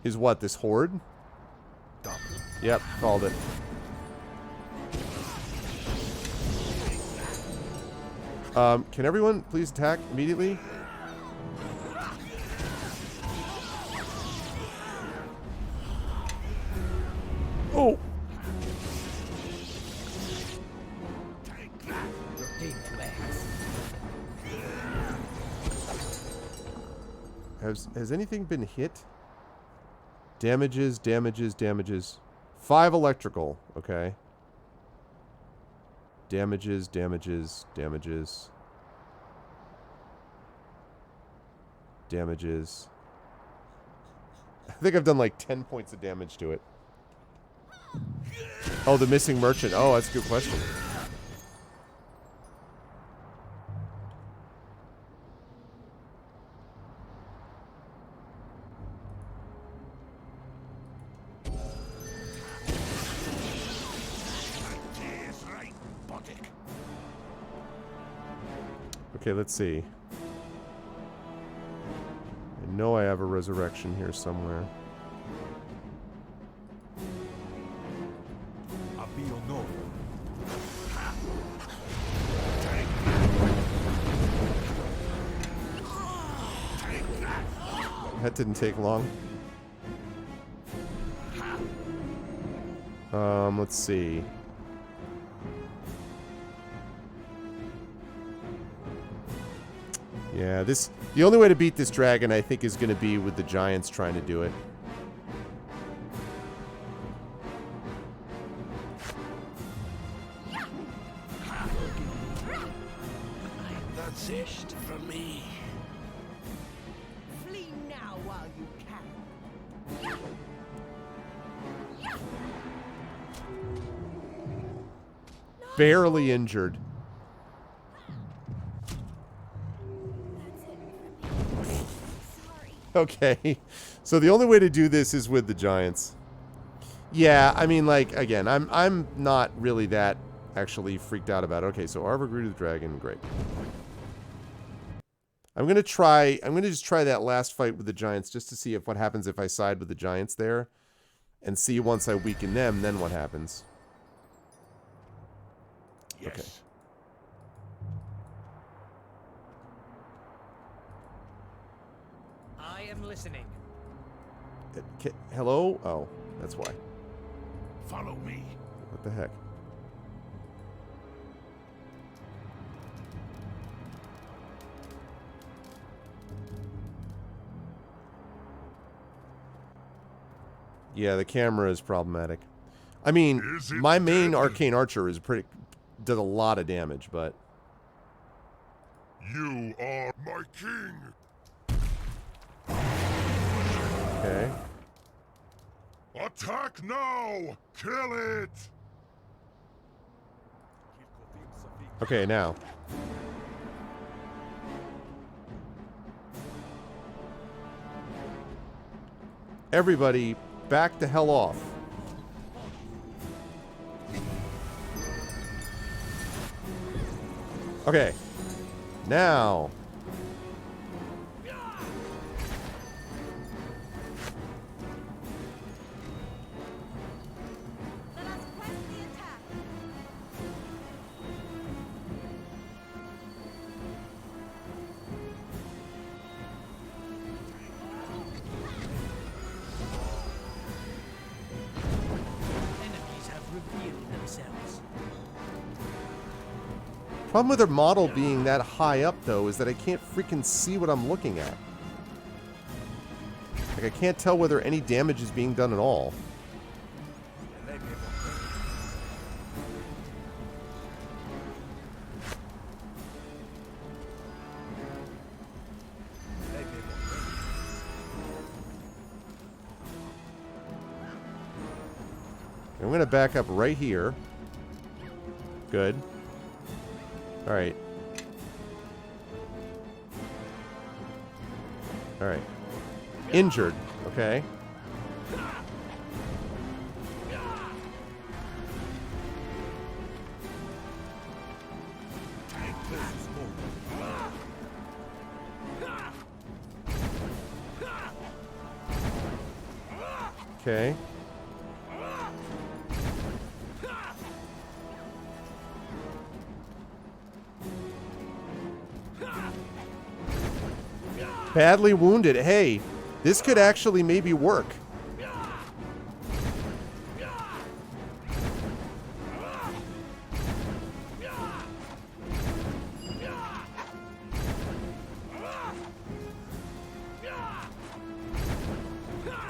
Is what, this horde? Yep, called it. Can everyone please attack immediately? Oh! Has anything been hit? Damages, damages, damages. 5 electrical. Okay. Damages, damages, damages. Damages. I think I've done like 10 points of damage to it. Oh, the missing merchant. Oh, that's a good question. Okay, let's see. I know I have a resurrection here somewhere. That didn't take long. Let's see. Yeah, the only way to beat this dragon, I think, is going to be with the giants trying to do it. That's it for me. Flee now while you can. Barely injured. Okay, so the only way to do this is with the giants. Yeah, I mean, like, again, I'm not really that actually freaked out about it. Okay, so Arv agreed to the dragon, great. I'm gonna just try that last fight with the giants just to see what happens if I side with the giants there, and see once I weaken them, then what happens. Yes. Okay. I am listening. Hello? Oh, that's why. Follow me. What the heck? Yeah, the camera is problematic. I mean, my main arcane archer does a lot of damage, but You are my king. okay. Attack now! Kill it! Okay, now. Everybody, back the hell off. Okay. Now. Enemies have revealed themselves. Problem with her model being that high up, though, is that I can't freaking see what I'm looking at. Like, I can't tell whether any damage is being done at all. I'm going to back up right here. Good. Alright. Alright. Injured. Okay. Okay. Badly wounded. Hey, this could actually maybe work.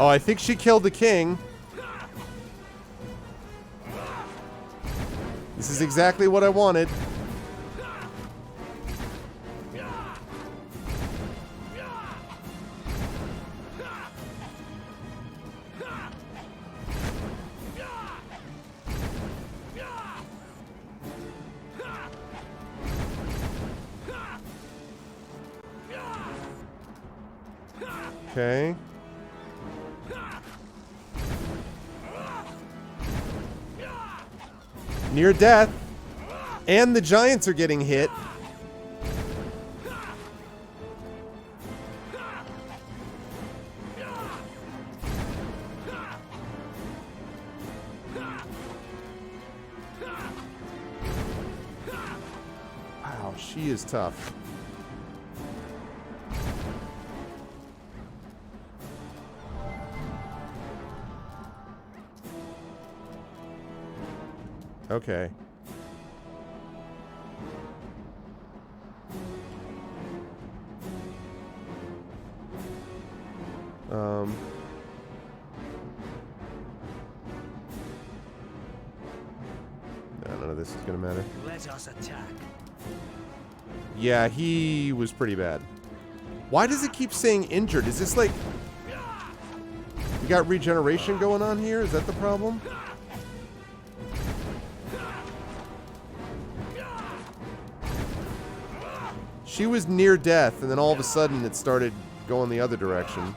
Oh, I think she killed the king. This is exactly what I wanted. Okay. Near death. And the giants are getting hit. Wow, she is tough. Okay. None of this is gonna matter. Let us attack. Yeah, he was pretty bad. Why does it keep saying injured? Is this like... You got regeneration going on here? Is that the problem? She was near death, and then all of a sudden it started going the other direction.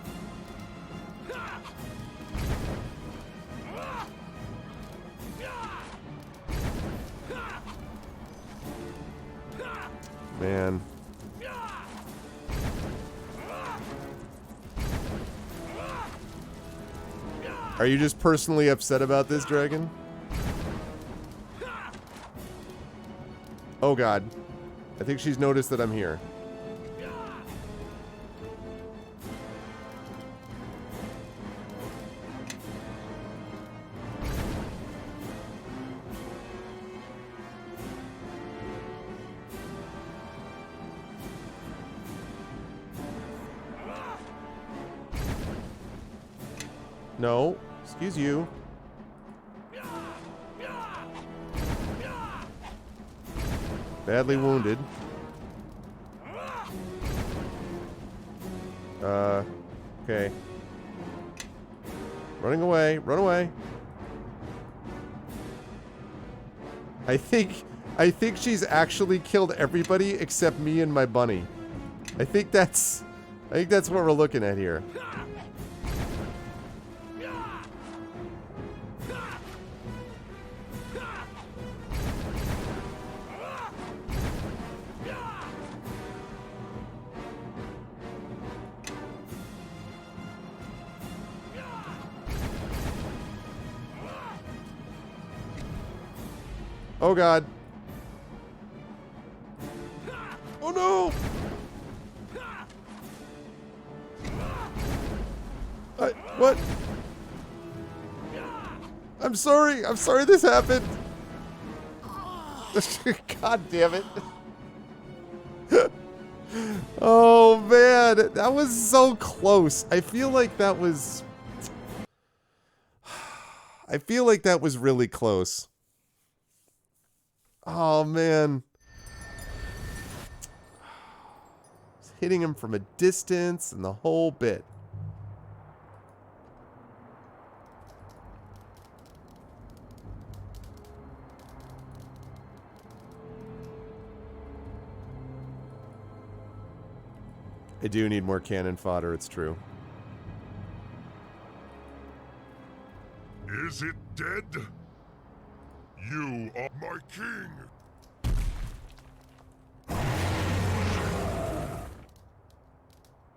Man. Are you just personally upset about this, dragon? Oh god. I think she's noticed that I'm here. No. Excuse you. Badly wounded. Okay. Running away. Run away. I think she's actually killed everybody except me and my bunny. I think that's what we're looking at here. Oh god. Oh no! What? I'm sorry. I'm sorry this happened. God damn it. Oh man, that was so close. I feel like that was really close. Oh, man. Hitting him from a distance and the whole bit. I do need more cannon fodder, it's true. Is it dead? You are my king.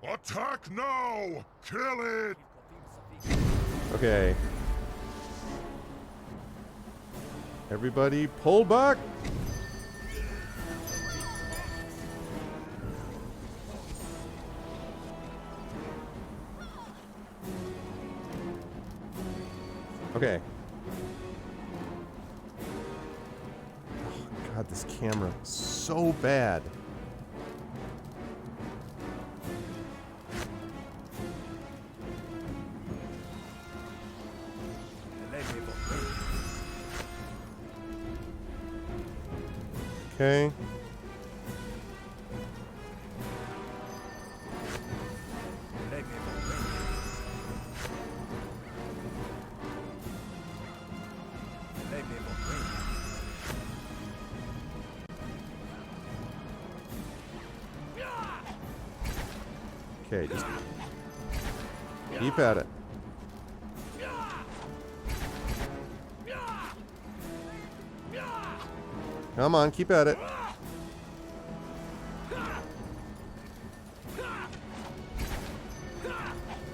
Attack now! Kill it! Okay. Everybody, pull back! Okay. Oh, God, this camera is so bad. Okay. Okay, just keep at it. Come on, keep at it.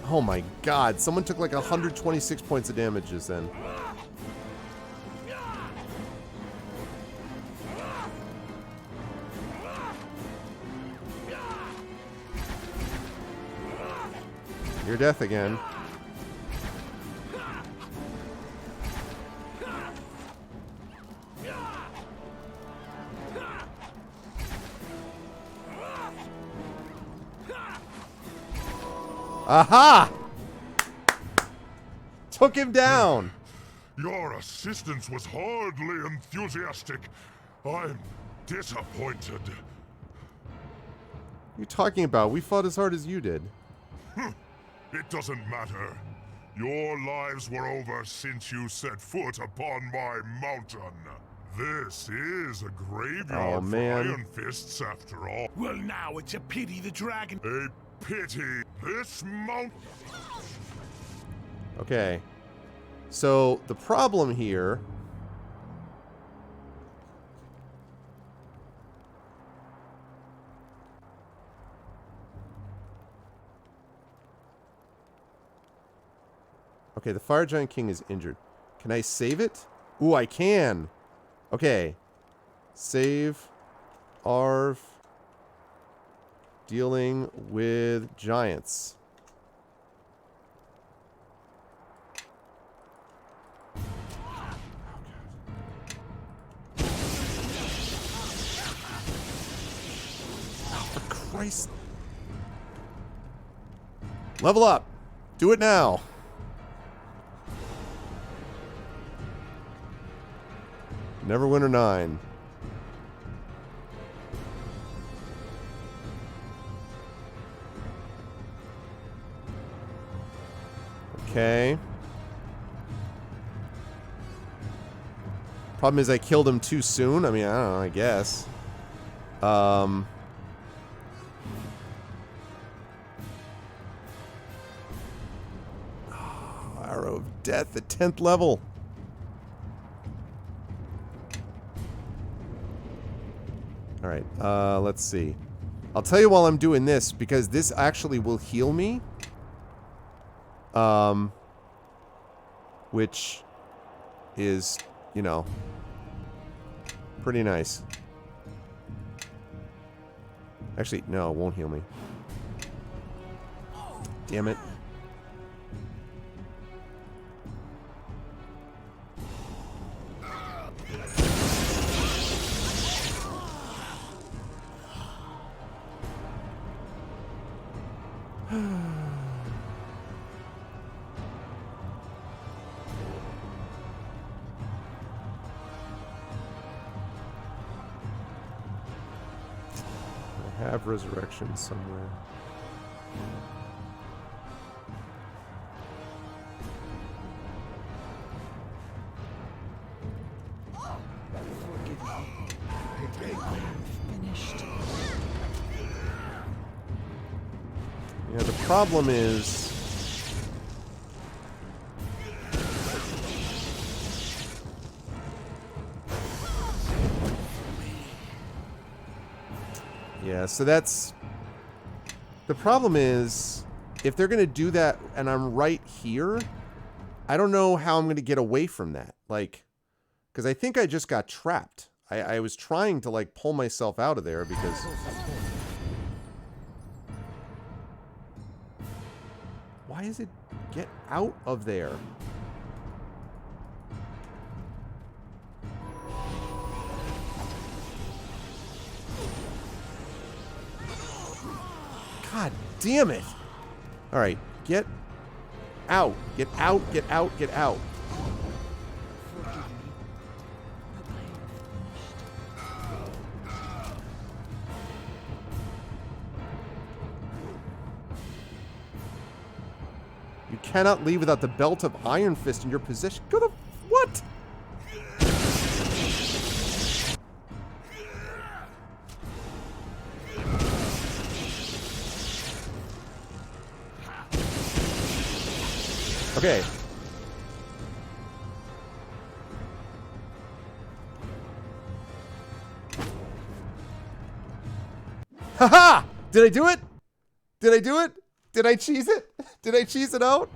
Oh my god, someone took like 126 points of damage just then. Your death again. Aha! Took him down. Your assistance was hardly enthusiastic. I'm disappointed. What are you talking about? We fought as hard as you did. It doesn't matter. Your lives were over since you set foot upon my mountain. This is a graveyard for Iron Fists after all. Well, now it's a pity the dragon... A pity. This mountain... Okay. So, the problem here... Okay, the Fire Giant King is injured. Can I save it? Ooh, I can. Okay. Save Arv dealing with giants. Oh, for Christ. Level up. Do it now. Neverwinter 9. Okay. Problem is I killed him too soon. I mean, I don't know, I guess. Arrow of Death at 10th level. Alright, let's see. I'll tell you while I'm doing this, because this actually will heal me. Which is, you know, pretty nice. Actually, no, it won't heal me. Damn it. I have resurrection somewhere. Yeah, the problem is yeah, so that's the problem is if they're gonna do that and I'm right here, I don't know how I'm gonna get away from that. Like, because I think I just got trapped. I was trying to like pull myself out of there because why is it get out of there? God damn it. All right, get out. Get out, get out, get out. You cannot leave without the belt of Iron Fist in your possession. Go the what? Okay. Haha! Did I do it? Did I do it? Did I cheese it? Did I cheese it out?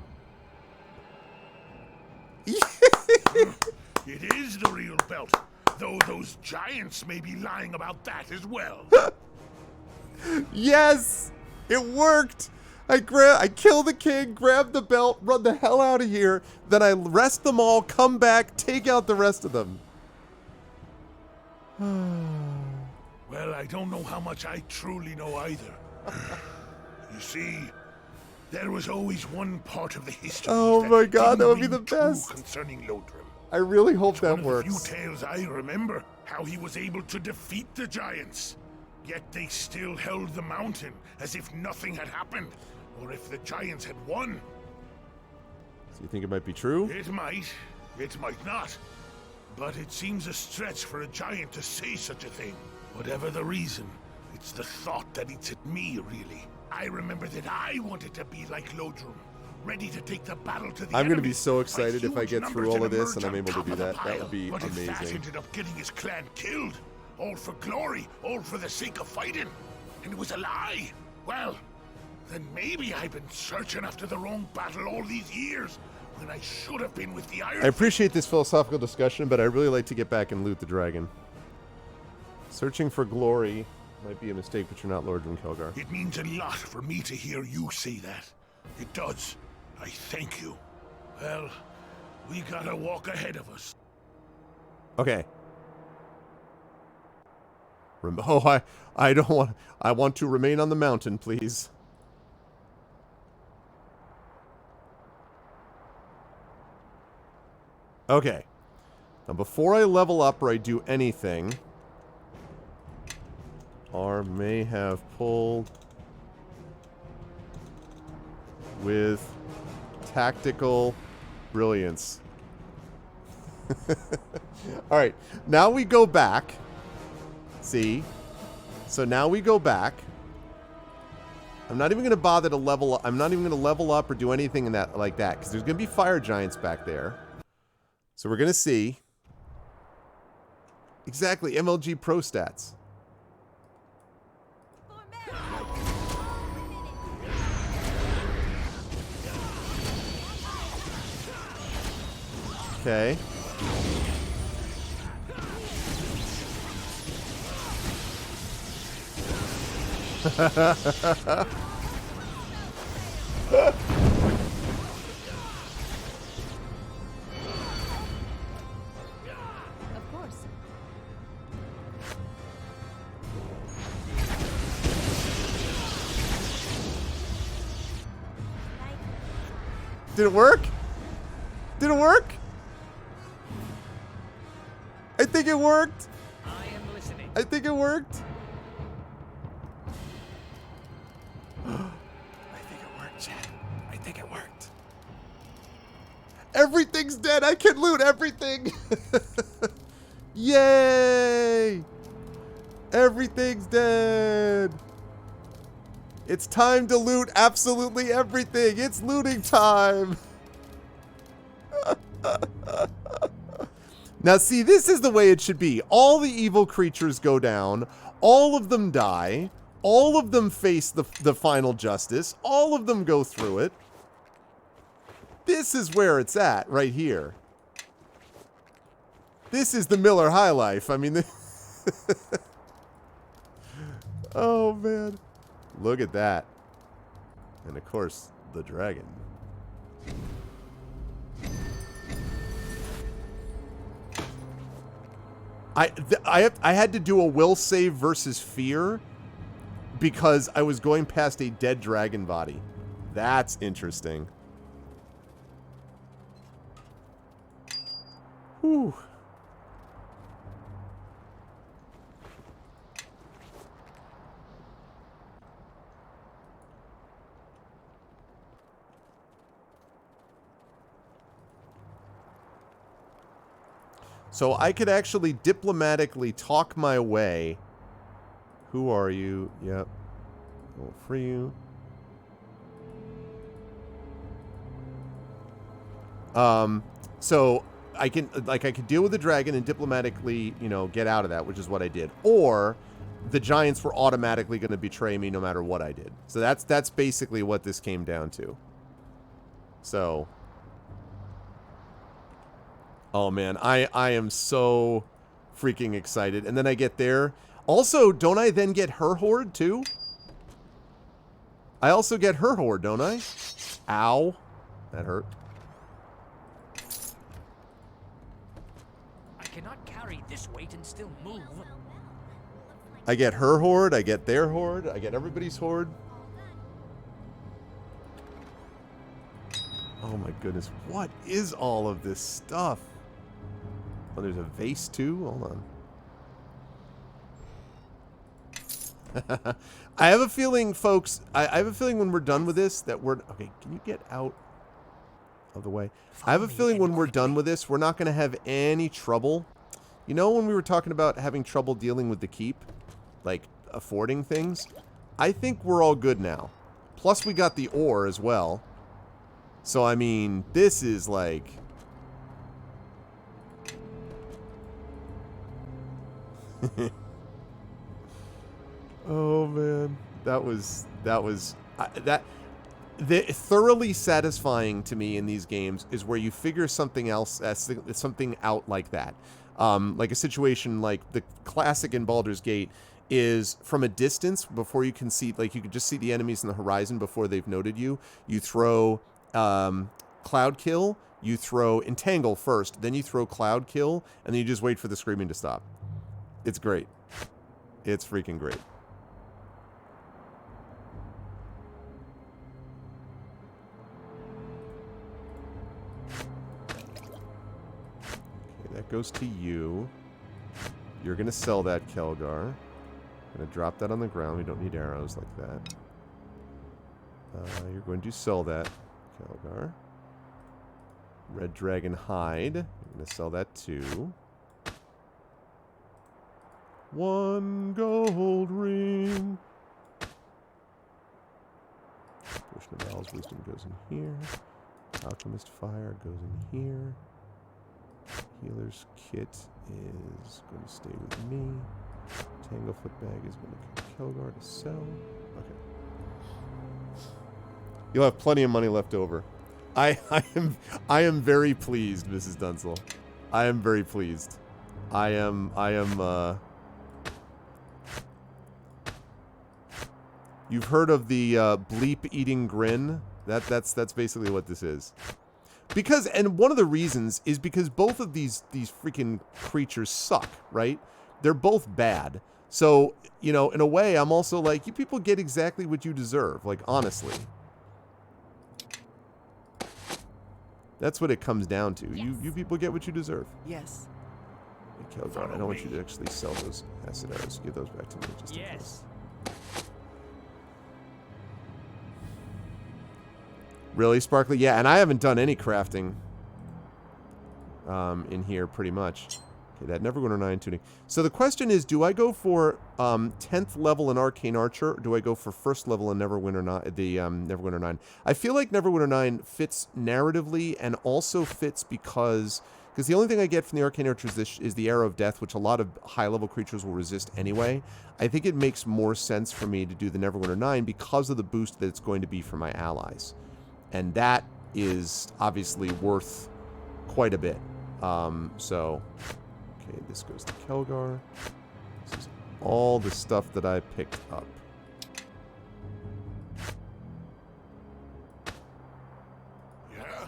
It is the real belt, though those giants may be lying about that as well. Yes! It worked! I kill the king, grab the belt, run the hell out of here, then I rest them all, come back, take out the rest of them. Well, I don't know how much I truly know either. You see, there was always one part of the history. Oh my god, that would be the best. Concerning Lodrim. I really hope that One works. of the few tales I remember, how he was able to defeat the giants. Yet they still held the mountain as if nothing had happened, or if the giants had won. So you think it might be true? It might not. But it seems a stretch for a giant to say such a thing. Whatever the reason, it's the thought that eats at me, really. I remember that I wanted to be like Lodrum, ready to take the battle to the I'm going to enemy. be so excited if I get through all of this and I'm able to Top do of the that. That would pile. be But if that amazing. ended up getting his clan killed, all for glory, all for the sake of fighting, and it was a lie, well, then maybe I've been searching after the wrong battle all these years, when I should have been with the Iron. I appreciate this philosophical discussion, but I really like to get back and loot the dragon. Searching for glory might be a mistake, but you're not Lord from Kelgar. It means a lot for me to hear you say that. It does. I thank you. Well, we got a walk ahead of us. Okay. I don't want... I want to remain on the mountain, please. Okay. Now, before I level up or I do anything... R may have pulled... with tactical brilliance. Alright, now we go back. See? So now we go back. I'm not even going to bother to level up. I'm not even going to level up or do anything in that like that, because there's going to be fire giants back there. So we're going to see. Exactly, MLG Pro Stats. Okay. Of course. Did it work? Did it work? I think it worked. I am listening. I think it worked. I think it worked, Chad. I think it worked. Everything's dead. I can loot everything. Yay! Everything's dead. It's time to loot absolutely everything. It's looting time. Now, see, this is the way it should be. All the evil creatures go down. All of them die. All of them face the final justice. All of them go through it. This is where it's at, right here. This is the Miller High Life. I mean, oh, man. Look at that. And, of course, the dragon. I had to do a will save versus fear because I was going past a dead dragon body. That's interesting. Whew. So I could actually diplomatically talk my way. Who are you? Yep. I'll free you. So I could deal with the dragon and diplomatically, you know, get out of that, which is what I did. Or the giants were automatically going to betray me no matter what I did. So that's basically what this came down to. So, oh man, I am so freaking excited. And then I get there. Also, don't I then get her horde too? I also get her horde, don't I? Ow. That hurt. I cannot carry this weight and still move. I get her horde, I get their horde, I get everybody's horde. Oh my goodness, what is all of this stuff? Oh, there's a vase too? Hold on. I have a feeling, folks, I have a feeling when we're done with this that we're... Okay, can you get out of the way? I have a feeling when we're done with this, we're not going to have any trouble. You know when we were talking about having trouble dealing with the keep? Like, affording things? I think we're all good now. Plus, we got the ore as well. So, I mean, this is like... Oh, man. That the thoroughly satisfying to me in these games is where you figure something else, something out like that. Like a situation like the classic in Baldur's Gate is from a distance before you can see, like you can just see the enemies in the horizon before they've noted you. You throw Cloud Kill, you throw Entangle first, then you throw Cloud Kill, and then you just wait for the screaming to stop. It's great. It's freaking great. Okay, that goes to you. You're going to sell that, Kelgar. Going to drop that on the ground. We don't need arrows like that. You're going to sell that, Kelgar. Red Dragon Hide. You're going to sell that too. 1 gold ring. Potion of Owl's Wisdom goes in here. Alchemist Fire goes in here. Healer's Kit is going to stay with me. Tanglefoot Bag is going to come to Kelgar to sell. Okay. You'll have plenty of money left over. I am very pleased, Mrs. Dunsel. I am very pleased. I am You've heard of the bleep eating grin? That's basically what this is. Because, and one of the reasons is because both of these freaking creatures suck, right? They're both bad. So, you know, in a way, I'm also like, you people get exactly what you deserve. Like, honestly. That's what it comes down to. Yes. You people get what you deserve. Yes. Hey, Kelgar, I don't want you to actually sell those acid arrows. Give those back to me just in case. Really, Sparkly? Yeah, and I haven't done any crafting in here, pretty much. Okay, that Neverwinter 9 tuning. So the question is, do I go for 10th level in Arcane Archer, or do I go for 1st level in Neverwinter 9, Neverwinter 9? I feel like Neverwinter 9 fits narratively and also fits because the only thing I get from the Arcane Archer is the Arrow of Death, which a lot of high-level creatures will resist anyway. I think it makes more sense for me to do the Neverwinter 9 because of the boost that it's going to be for my allies. And that is obviously worth quite a bit. So, okay, this goes to Kelgar. This is all the stuff that I picked up. Yeah.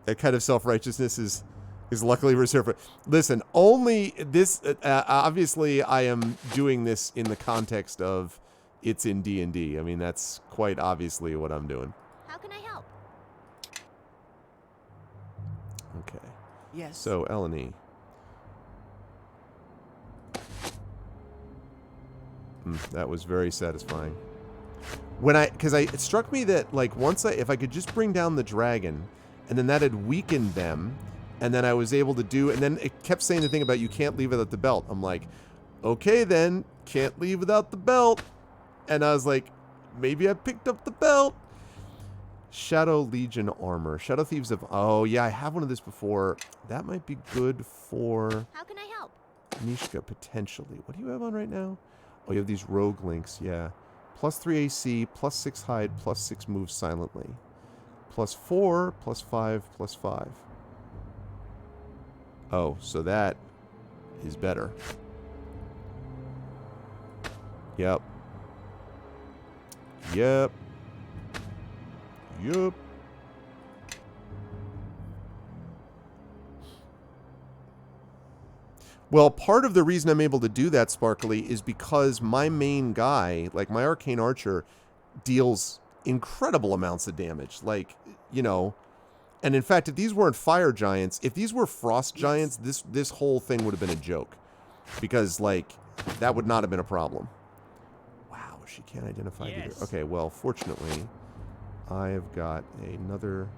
That kind of self-righteousness is luckily reserved for... Listen, only this... obviously, I am doing this in the context of it's in D&D. I mean, that's quite obviously what I'm doing. How can I help? Okay. Yes. So, Eleni. That was very satisfying. Because it struck me that, like, if I could just bring down the dragon, and then that had weakened them, and then I was able to do, and then it kept saying the thing about you can't leave without the belt. I'm like, okay then, can't leave without the belt. And I was like, maybe I picked up the belt. Shadow Legion armor. Shadow Thieves of... Oh, yeah, I have one of this before. That might be good for... How can I help? Mishka, potentially. What do you have on right now? Oh, you have these rogue links, yeah. +3 AC, +6 hide, +6 move silently. +4, +5, +5. Oh, so that is better. Yep. Yep. Yep. Well, part of the reason I'm able to do that, Sparkly, is because my main guy, like my Arcane Archer, deals incredible amounts of damage. Like, you know, and in fact, if these weren't fire giants, if these were frost giants, this whole thing would have been a joke. Because, like, that would not have been a problem. Wow, she can't identify either. Okay, well, fortunately, I have got another...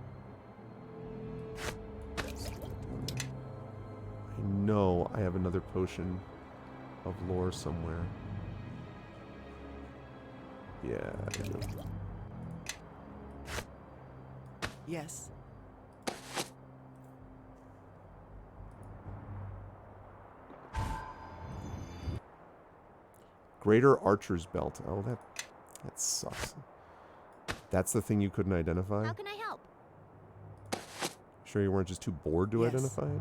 I know I have another potion of lore somewhere. Yeah, I do. Yes. Greater Archer's Belt. Oh, that sucks. That's the thing you couldn't identify? How can I help? Sure you weren't just too bored to identify it?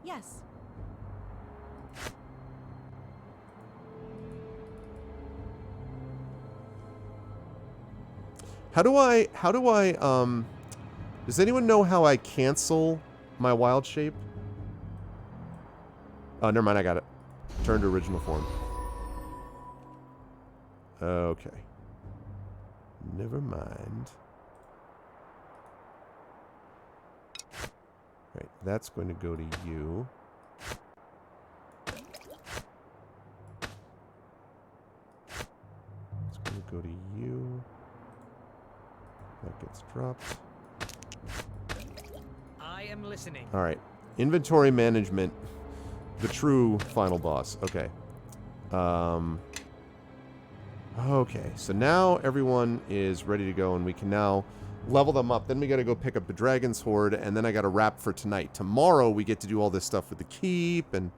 Yes. How do I, does anyone know how I cancel my wild shape? Oh, never mind, I got it. Turn to original form. Okay. Never mind. Right, that's going to go to you. It's going to go to you. That gets dropped. I am listening. All right. Inventory management. The true final boss. Okay. Okay, so now everyone is ready to go, and we can now level them up. Then we got to go pick up the Dragon's Hoard, and then I got to wrap for tonight. Tomorrow we get to do all this stuff with the keep, and...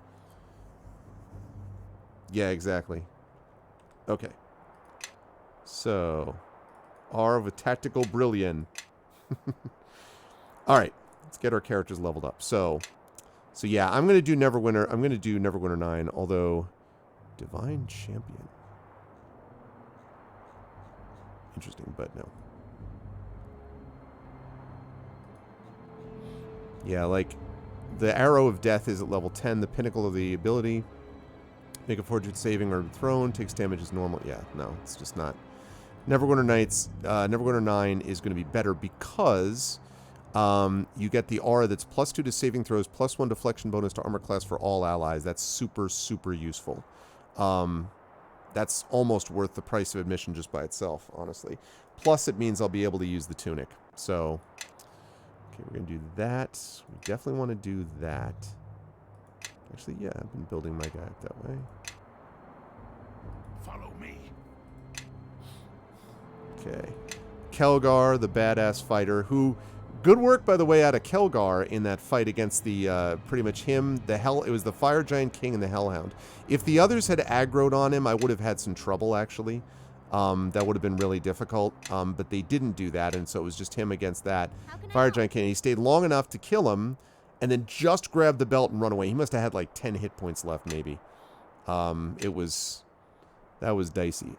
Yeah, exactly. Okay. So... R with Tactical Brilliant. Alright, let's get our characters leveled up. So yeah, I'm going to do Neverwinter. I'm going to do Neverwinter 9, although... Divine Champion. Interesting, but no. Yeah, like, the Arrow of Death is at level 10, the pinnacle of the ability. Make a fortitude saving or thrown, takes damage as normal. Yeah, no, it's just not. Neverwinter Nights, Neverwinter 9 is going to be better because you get the aura that's +2 to saving throws, +1 deflection bonus to armor class for all allies. That's super, super useful. That's almost worth the price of admission just by itself, honestly. Plus, it means I'll be able to use the tunic. So, okay, we're going to do that. We definitely want to do that. Actually, yeah, I've been building my guy up that way. Follow me. Okay. Kelgar, the badass fighter, who... Good work, by the way, out of Kelgar in that fight against the, pretty much him, the Hell... It was the Fire Giant King and the Hellhound. If the others had aggroed on him, I would have had some trouble, actually. That would have been really difficult, but they didn't do that, and so it was just him against that Fire Giant King. He stayed long enough to kill him, and then just grabbed the belt and run away. He must have had, like, 10 hit points left, maybe. It was... That was dicey.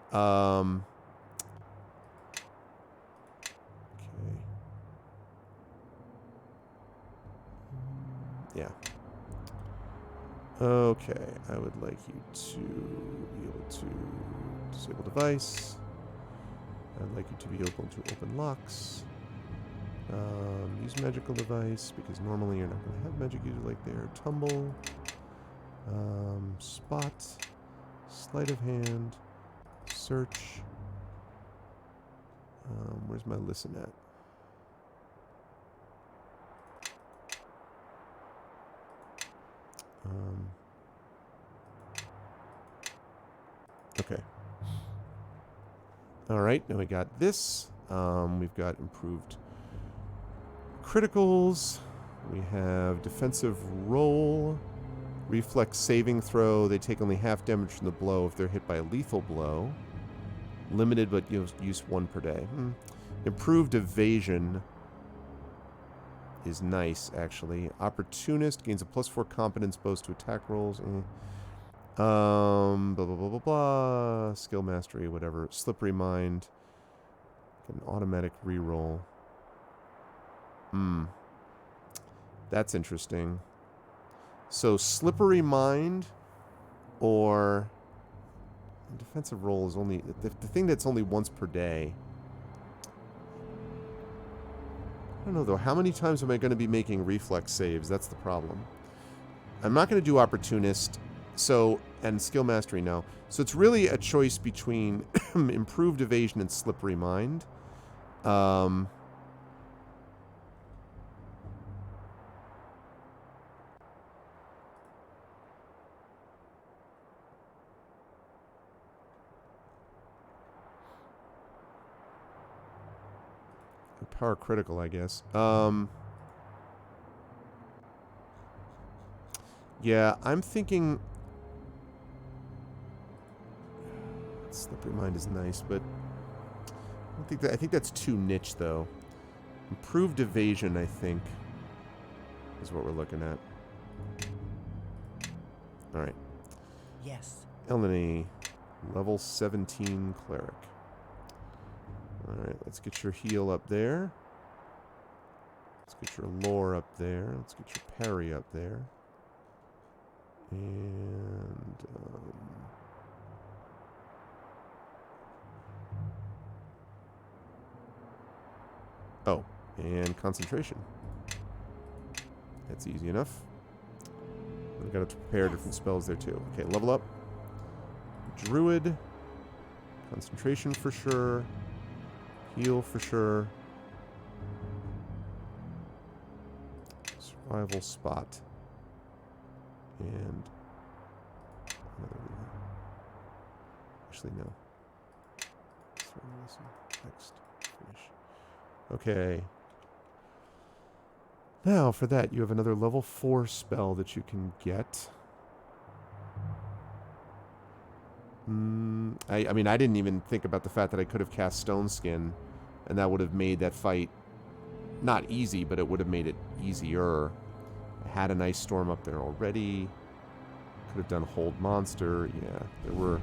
Yeah. Okay, I would like you to be able to disable device. I'd like you to be able to open locks. Use magical device, because normally you're not going to have magic users like there. Tumble. Spot. Sleight of hand. Search. Where's my listen at? Okay. Alright, now we got this. We've got improved criticals. We have defensive roll. Reflex saving throw. They take only half damage from the blow if they're hit by a lethal blow. Limited, but use 1 per day. Improved evasion is nice, actually. Opportunist gains a +4 competence boost to attack rolls. Blah, blah, blah, blah, blah. Skill mastery, whatever. Slippery mind. An automatic reroll. That's interesting. So, slippery mind or defensive roll is only the thing that's only once per day. I don't know, though. How many times am I going to be making reflex saves? That's the problem. I'm not going to do Opportunist, and Skill Mastery, no. So it's really a choice between Improved Evasion and Slippery Mind. Power critical, I guess. Yeah, I'm thinking... Let's Slippery Mind is nice, but I think that's too niche, though. Improved Evasion, I think, is what we're looking at. All right. Yes. Eleni, level 17 Cleric. All right, let's get your heal up there. Let's get your lore up there. Let's get your parry up there. And... oh, and concentration. That's easy enough. We've got to prepare different spells there too. Okay, level up. Druid. Concentration for sure. Heal for sure. Survival spot. And another one. Actually, no. Next. Finish. Okay. Now, for that, you have another level 4 spell that you can get. I mean, I didn't even think about the fact that I could have cast Stone Skin, and that would have made that fight not easy, but it would have made it easier. I had an Ice Storm up there already. Could have done Hold Monster. Yeah, there were...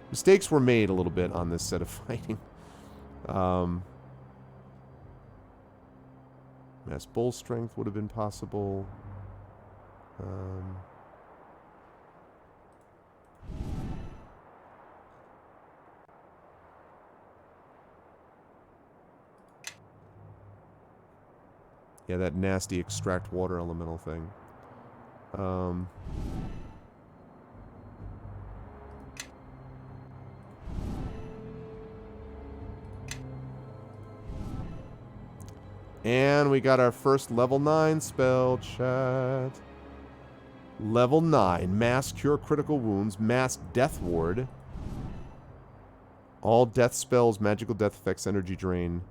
mistakes were made a little bit on this set of fighting. Mass Bull Strength would have been possible. Yeah, that nasty extract water elemental thing. And we got our first level 9 spell, chat. Level 9. Mass Cure Critical Wounds. Mass Death Ward. All death spells, magical death effects, energy drain.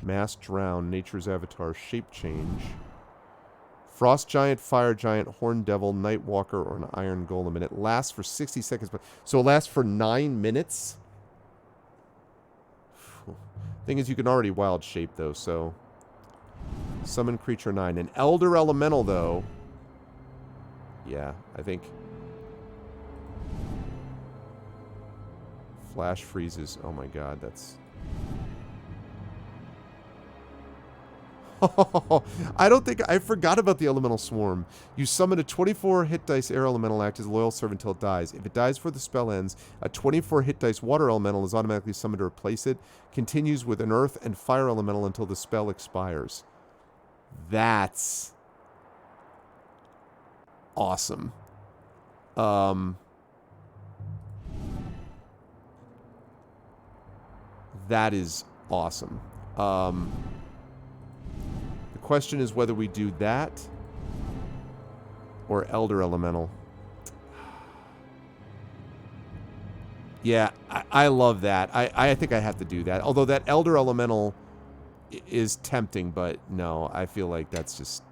Mass Drown, Nature's Avatar, Shape Change. Frost Giant, Fire Giant, Horn Devil, Night Walker, or an Iron Golem. And it lasts for 60 seconds. So it lasts for 9 minutes? Thing is, you can already Wild Shape, though, so... Summon Creature 9. An Elder Elemental, though. Yeah, I think... Flash freezes. Oh my god, that's... I don't think... I forgot about the Elemental Swarm. You summon a 24 hit dice air elemental, act as a loyal servant until it dies. If it dies before the spell ends, a 24 hit dice water elemental is automatically summoned to replace it. Continues with an earth and fire elemental until the spell expires. That's... awesome. That is awesome. The question is whether we do that or Elder Elemental. Yeah, I love that. I think I have to do that. Although that Elder Elemental is tempting, but no, I feel like that's just...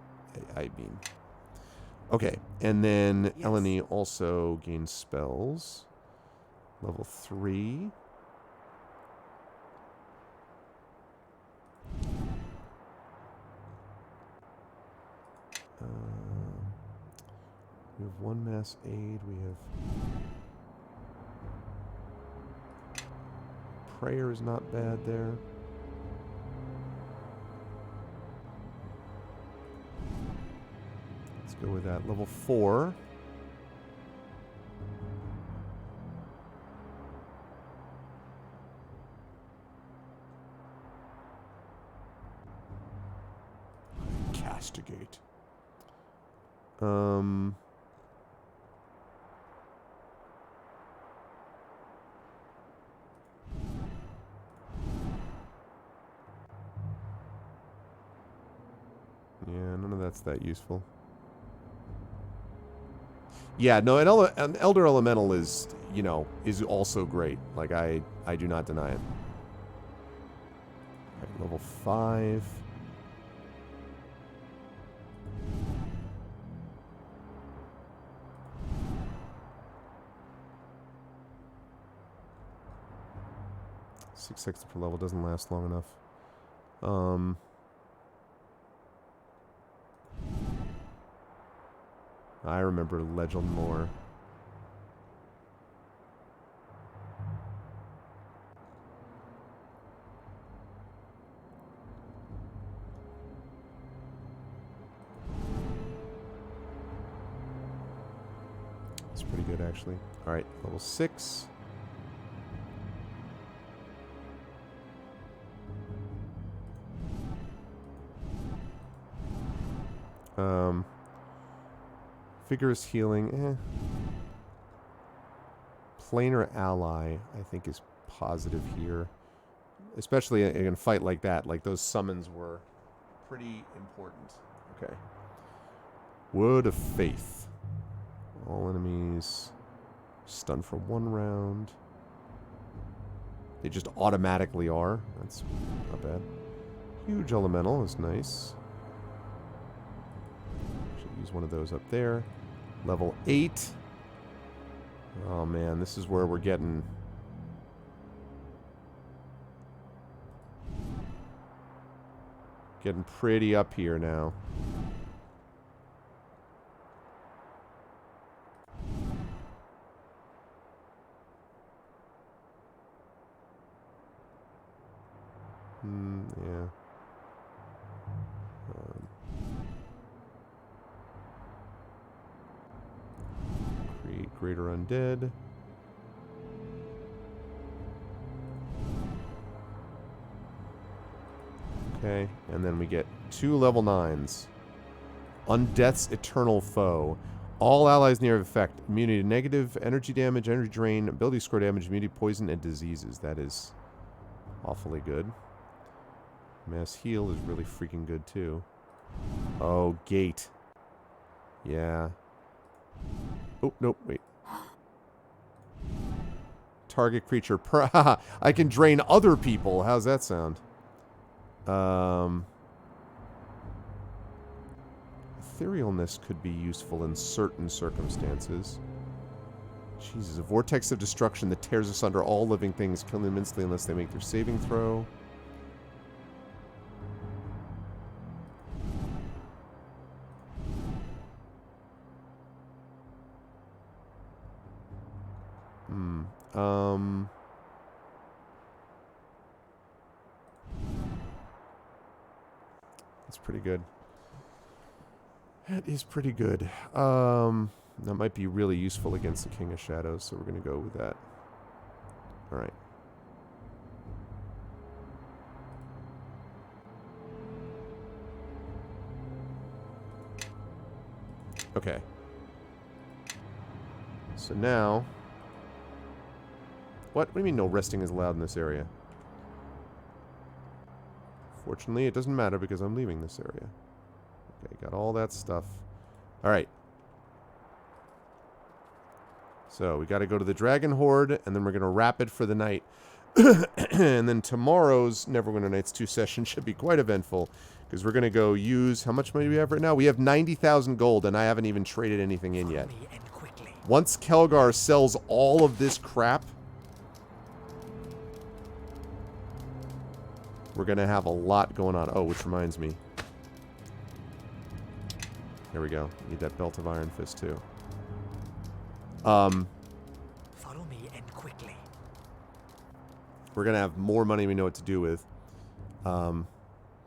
I mean... Okay, and then yes. Eleni also gains spells. Level 3. We have 1 mass aid. We have... Prayer is not bad there. Let's go with that. Level 4. Castigate. Yeah, none of that's that useful. Yeah, no, an Elder Elemental is, you know, is also great. Like, I do not deny it. Right, level 5. 6 seconds per level doesn't last long enough. I remember Legend lore. It's pretty good, actually. All right, level 6. Vigorous healing, Planar ally, I think, is positive here. Especially in a fight like that. Like, those summons were pretty important. Okay. Word of Faith. All enemies stunned for 1 round. They just automatically are. That's not bad. Huge elemental is nice. Should use one of those up there. Level 8. Oh man, this is where we're getting... Getting pretty up here now. Yeah. Create Greater Undead. Okay, and then we get 2 level 9s. Undeath's Eternal Foe. All allies near effect. Immunity to negative, energy damage, energy drain, ability score damage, immunity to poison, and diseases. That is awfully good. Mass heal is really freaking good, too. Oh, gate. Yeah. Oh, nope, wait. Target creature. I can drain other people. How's that sound? Etherealness could be useful in certain circumstances. Jesus, a vortex of destruction that tears asunder all living things, killing them instantly unless they make their saving throw. That's pretty good. That is pretty good. That might be really useful against the King of Shadows, so we're going to go with that. Alright. Okay. So now... What do you mean no resting is allowed in this area? Fortunately, it doesn't matter because I'm leaving this area. Okay, got all that stuff. Alright. So, we got to go to the Dragon Horde, and then we're going to wrap it for the night. And then tomorrow's Neverwinter Nights 2 session should be quite eventful, because we're going to go use... How much money do we have right now? We have 90,000 gold, and I haven't even traded anything in yet. Once Kelgar sells all of this crap... We're going to have a lot going on. Oh, which reminds me. There we go. Need that Belt of Iron Fist, too. Follow me and quickly. We're going to have more money we know what to do with. I'm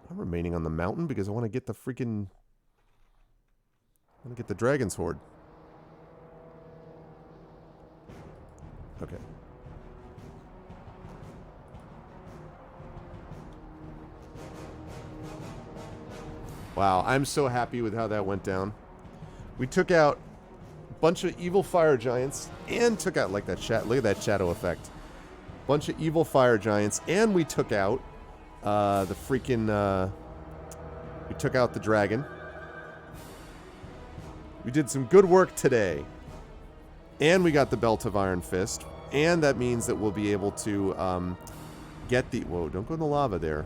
remaining on the mountain because I want to get the freaking... I want to get the Dragon's Horde. Okay. Wow, I'm so happy with how that went down. We took out a bunch of evil fire giants and took out, like that look at that shadow effect. Bunch of evil fire giants, and we took out the freaking, we took out the dragon. We did some good work today. And we got the Belt of Iron Fist. And that means that we'll be able to get the... Whoa, don't go in the lava there.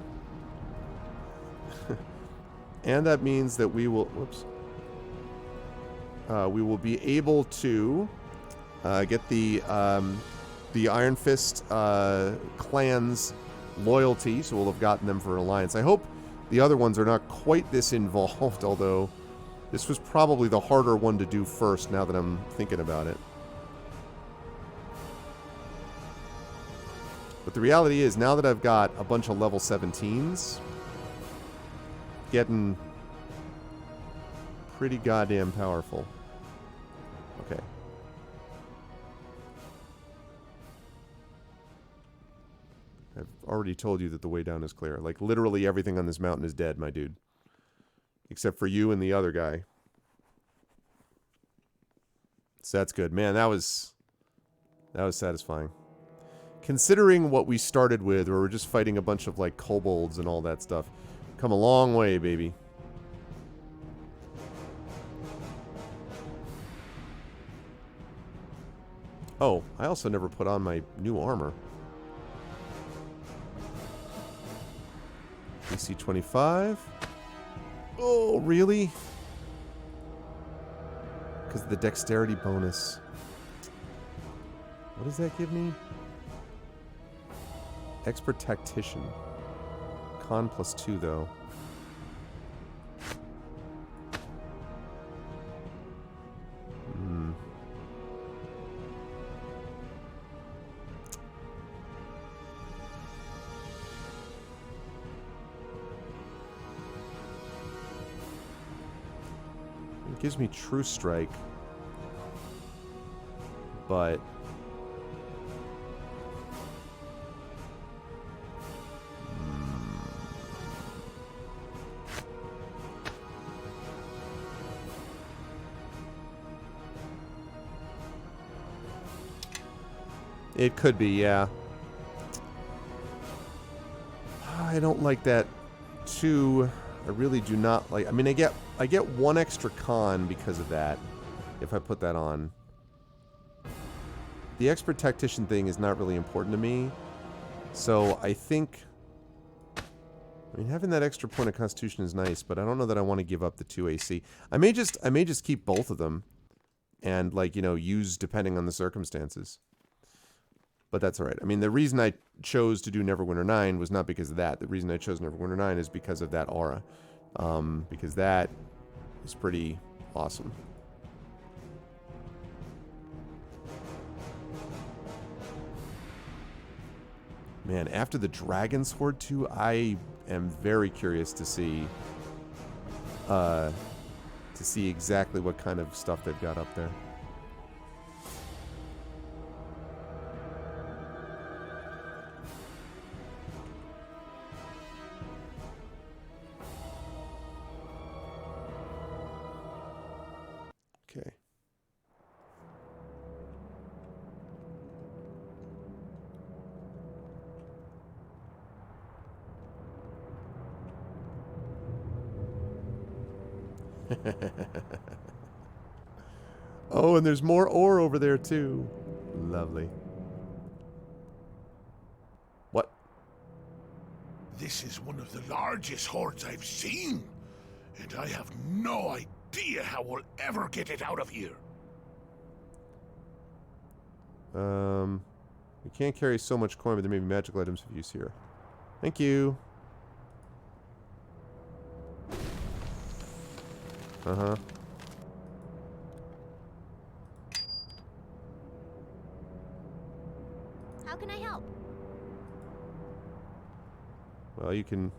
And that means that we will... Whoops. We will be able to get the the Iron Fist clan's loyalty, so we'll have gotten them for an alliance. I hope the other ones are not quite this involved, although this was probably the harder one to do first now that I'm thinking about it. But the reality is, now that I've got a bunch of level 17s, getting pretty goddamn powerful. Okay. I've already told you that the way down is clear. Like, literally everything on this mountain is dead, my dude. Except for you and the other guy. So that's good. Man, that was satisfying. Considering what we started with, where we're just fighting a bunch of, like, kobolds and all that stuff. Come a long way, baby. Oh, I also never put on my new armor. AC 25. Oh, really? Because of the dexterity bonus. What does that give me? Expert Tactician. Con +2, though. It gives me True Strike, but it could be, yeah. I don't like that too. I really do not like. I mean, I get one extra con because of that, if I put that on. The Expert Tactician thing is not really important to me, so I think. I mean, having that extra point of Constitution is nice, but I don't know that I want to give up the 2 AC. I may just keep both of them, and, like, you know, use depending on the circumstances. But that's all right. I mean, the reason I chose to do Neverwinter 9 was not because of that. The reason I chose Neverwinter 9 is because of that aura. Because that is pretty awesome. Man, after the Dragon's Horde 2, I am very curious to see exactly what kind of stuff they've got up there. Okay. Oh, and there's more ore over there too. Lovely. What? This is one of the largest hordes I've seen, and I have no idea how we'll ever get it out of here. We can't carry so much coin, but there may be magical items of use here. Thank you. Uh-huh. How can I help? Well, you can...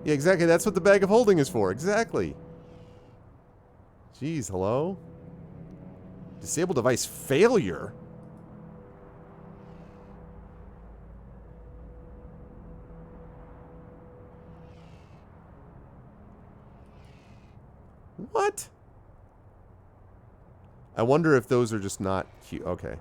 Yeah, exactly. That's what the bag of holding is for. Exactly. Jeez, hello? Disable device failure? What? I wonder if those are just not cute. Okay.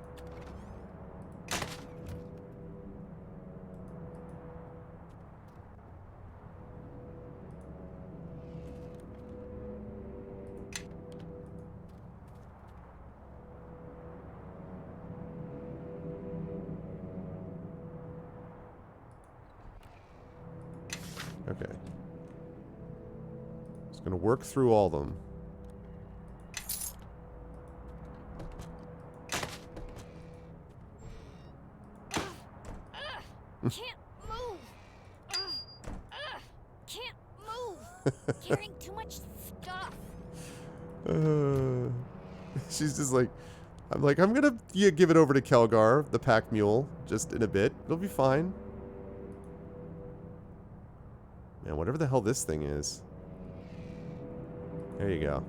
Okay. Just gonna work through all of them. Can't move. Can't move. Carrying too much stuff. She's just like, I'm gonna give it over to Kelgar, the pack mule, just in a bit. It'll be fine. Man, whatever the hell this thing is. There you go.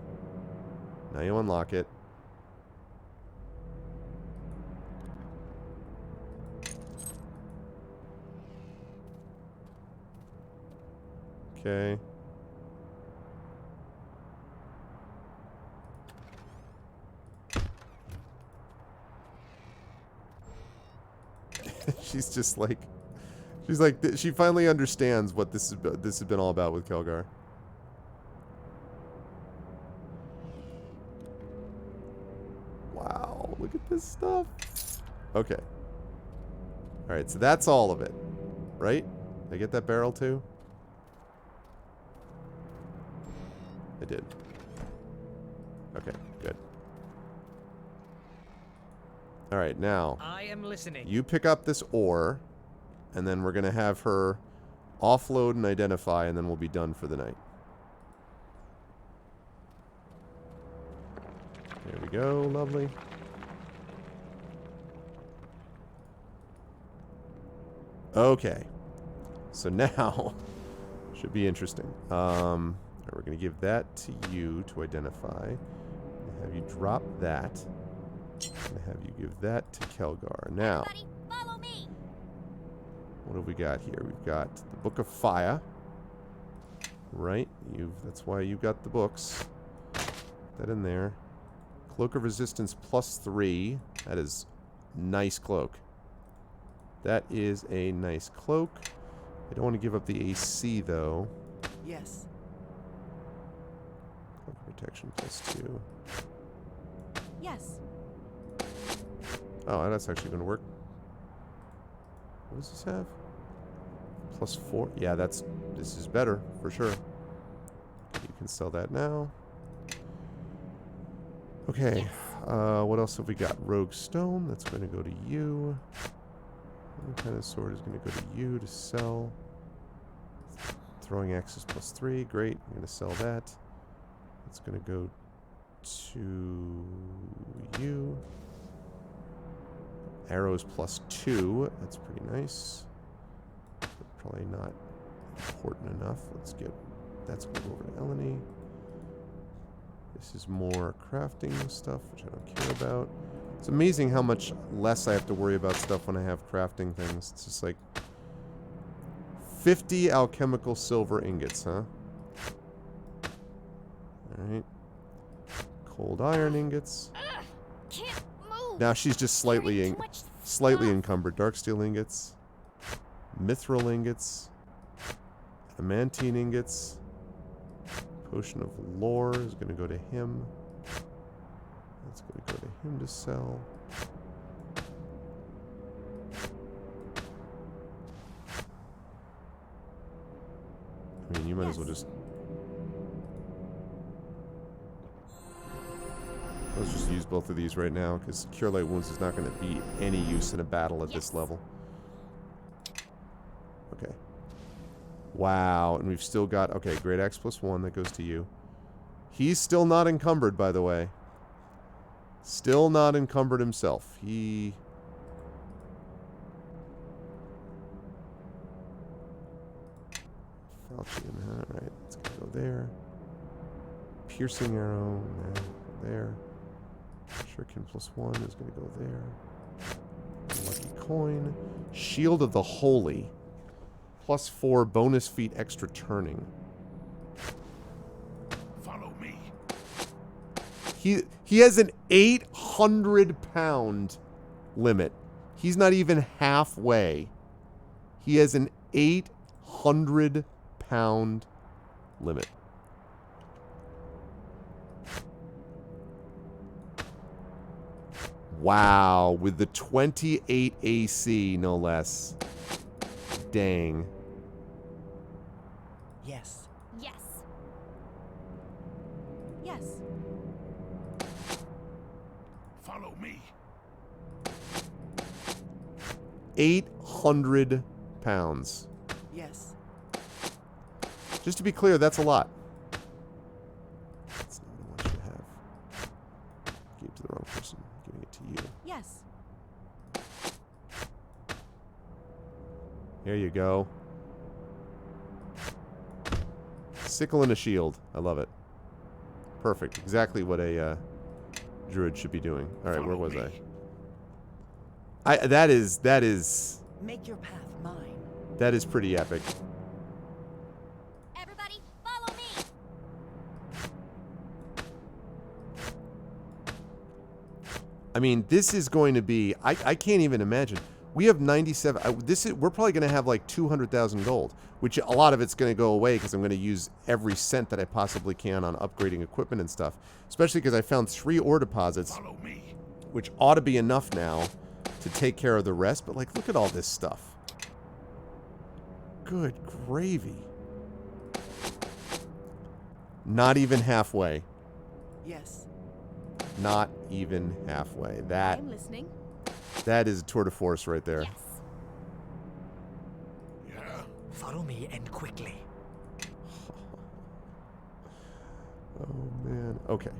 Now you unlock it. Okay. She's just like, she finally understands what this has been all about with Kelgar. Wow, look at this stuff. Okay. All right, so that's all of it, right? Did I get that barrel too? I did. Okay, good. All right, now. I am listening. You pick up this ore, and then we're going to have her offload and identify, and then we'll be done for the night. There we go, lovely. Okay. So now, should be interesting. We're going to give that to you to identify. Have you drop that. And have you give that to Kelgar. Now, follow me. What have we got here? We've got the Book of Fire. Right? That's why you got the books. Put that in there. Cloak of Resistance +3. That is nice cloak. That is a nice cloak. I don't want to give up the AC though. Yes. Cloak protection +2. Yes. Oh, that's actually going to work. What does this have? +4. Yeah, this is better for sure. You can sell that now. Okay. What else have we got? Rogue Stone. That's going to go to you. What kind of sword is going to go to you to sell? Throwing axes +3. Great. I'm going to sell that. That's going to go to you. Arrows +2. That's pretty nice. But probably not important enough. That's going to go over to Eleni. This is more crafting stuff, which I don't care about. It's amazing how much less I have to worry about stuff when I have crafting things. It's just like 50 alchemical silver ingots, huh? Alright. Cold iron ingots. Now she's just slightly encumbered. Dark steel ingots. Mithril ingots. Adamantine ingots. Potion of lore is going to go to him. That's going to go to him to sell. I mean, you might as well just... Let's just use both of these right now, because Cure Light Wounds is not going to be any use in a battle at this level. Okay. Wow, and we've still got... Okay, Great Axe +1, that goes to you. He's still not encumbered, by the way. Still not encumbered himself. He... Falchion, alright, it's going to go there. Piercing Arrow, there. Shuriken +1 is going to go there. Lucky Coin. Shield of the Holy. +4 bonus feet extra turning. Follow me. He has an 800-pound limit. He's not even halfway. He has an 800-pound limit. Wow, with the 28 AC, no less. Dang. Yes. Yes. Yes. Follow me. 800 pounds. Yes. Just to be clear, that's a lot. That's not what I want you to have. Gave it to the wrong person. Giving it to you. Yes. Here you go. Sickle and a shield. I love it. Perfect. Exactly what a druid should be doing. All right, where was I? That is Make your path mine. that is pretty epic. Everybody, follow me! I mean, this is going to be... I can't even imagine. We have 97... we're probably going to have like 200,000 gold, which a lot of it's going to go away because I'm going to use every cent that I possibly can on upgrading equipment and stuff. Especially because I found 3 ore deposits, which ought to be enough now to take care of the rest. But, like, look at all this stuff. Good gravy. Not even halfway. Yes. Not even halfway. I'm listening. That is a tour de force right there. Follow me and quickly. Oh, man. Okay.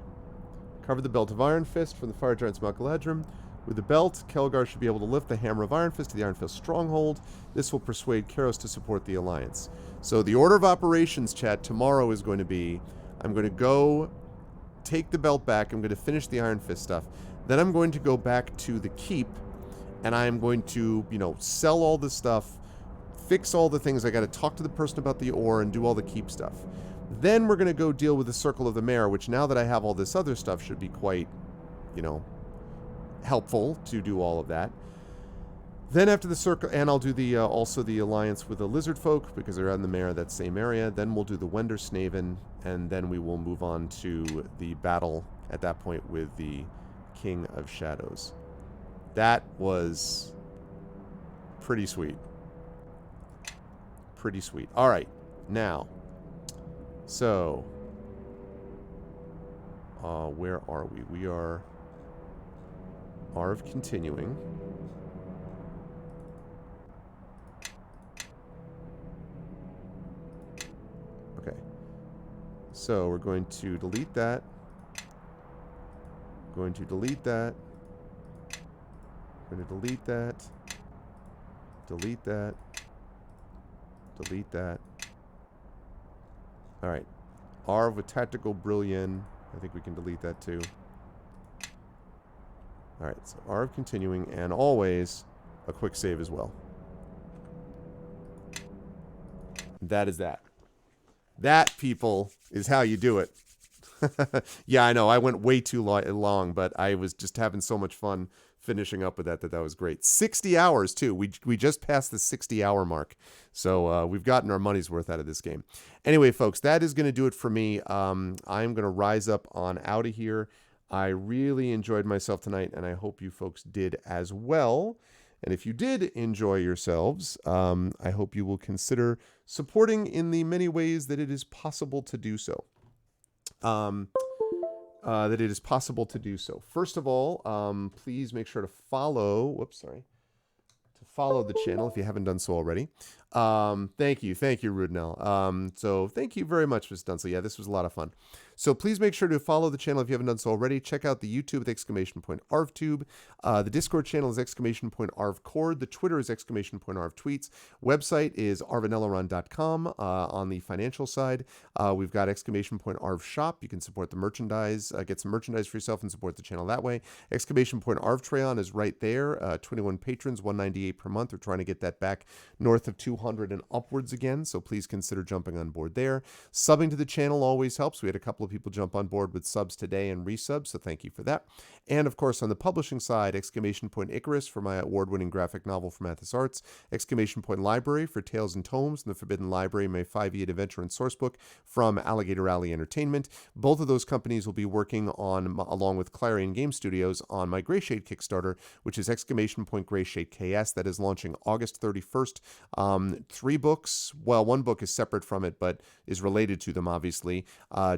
Cover the belt of Iron Fist from the Fire Giant's Mount Galadrim. With the belt, Kelgar should be able to lift the Hammer of Iron Fist to the Iron Fist stronghold. This will persuade Karos to support the Alliance. So the order of operations, chat, tomorrow is going to be, I'm going to go take the belt back. I'm going to finish the Iron Fist stuff. Then I'm going to go back to the keep, and I'm going to, you know, sell all the stuff, fix all the things. I got to talk to the person about the ore and do all the keep stuff. Then we're going to go deal with the Circle of the Mare, which now that I have all this other stuff should be quite, you know, helpful to do all of that. Then after the circle, and I'll do the also the alliance with the lizard folk because they're in the Mare, that same area. Then we'll do the Wender Snaven, and then we will move on to the battle at that point with the King of Shadows. That was pretty sweet. Pretty sweet. All right, now, so where are we? We are Arv continuing. Okay. So we're going to delete that. Going to delete that. Going to delete that. Delete that. Delete that. All right. Arv with Tactical Brilliant. I think we can delete that too. All right, so Arv continuing, and always a quick save as well. That is that. That, people, is how you do it. Yeah, I know, I went way too long, but I was just having so much fun finishing up with that was great. 60 hours, too. We just passed the 60-hour mark. So we've gotten our money's worth out of this game. Anyway, folks, that is going to do it for me. I'm going to rise up on out of here. I really enjoyed myself tonight, and I hope you folks did as well. And if you did enjoy yourselves, I hope you will consider supporting in the many ways that it is possible to do so. First of all, please make sure to follow. Follow the channel if you haven't done so already. Thank you, Rudnell. So thank you very much, Ms. Dunsley. Yeah, this was a lot of fun. So please make sure to follow the channel if you haven't done so already. Check out the YouTube with !ArvTube. The Discord channel is !ArvCord. The Twitter is !ArvTweets. Website is arvanelleron.com. On the financial side, we've got !ArvShop. You can support the merchandise, get some merchandise for yourself and support the channel that way. !ArvTreon is right there. 21 patrons, $198 per month. We're trying to get that back north of 200 and upwards again, so please consider jumping on board there. Subbing to the channel always helps. We had a couple of people jump on board with subs today and resubs, so thank you for that. And of course, on the publishing side, !Icarus for my award-winning graphic novel from Athos Arts, !Library for Tales and Tomes and the Forbidden Library, my 5e adventure and sourcebook from Alligator Alley Entertainment. Both of those companies will be working on, along with Clarion Game Studios, on my Greyshade Kickstarter, which is !Greyshade KS. That is launching August 31st. 3 books. Well, 1 book is separate from it, but is related to them, obviously.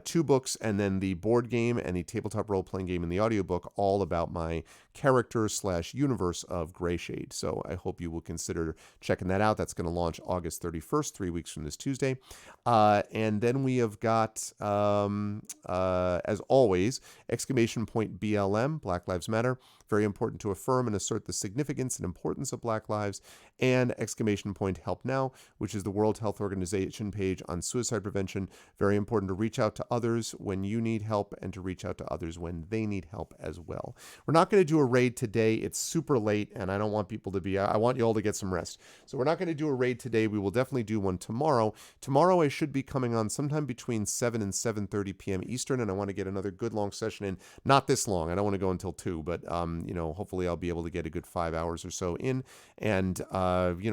2 books books, and then the board game and the tabletop role-playing game and the audiobook, all about my character/universe of Greyshade. So I hope you will consider checking that out. That's going to launch August 31st, 3 weeks from this Tuesday. And then we have got, as always, exclamation point BLM, Black Lives Matter. Very important to affirm and assert the significance and importance of Black lives. And exclamation point Help Now, which is the World Health Organization page on suicide prevention. Very important to reach out to others when you need help and to reach out to others when they need help as well. We're not going to do a raid today. It's super late, and I don't want people to be, I want you all to get some rest. So we're not going to do a raid today. We will definitely do one tomorrow. Tomorrow I should be coming on sometime between 7 and 7:30 p.m. Eastern, and I want to get another good long session in. Not this long. I don't want to go until 2, but hopefully I'll be able to get a good 5 hours or so in, and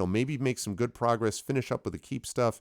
maybe make some good progress, finish up with the keep stuff,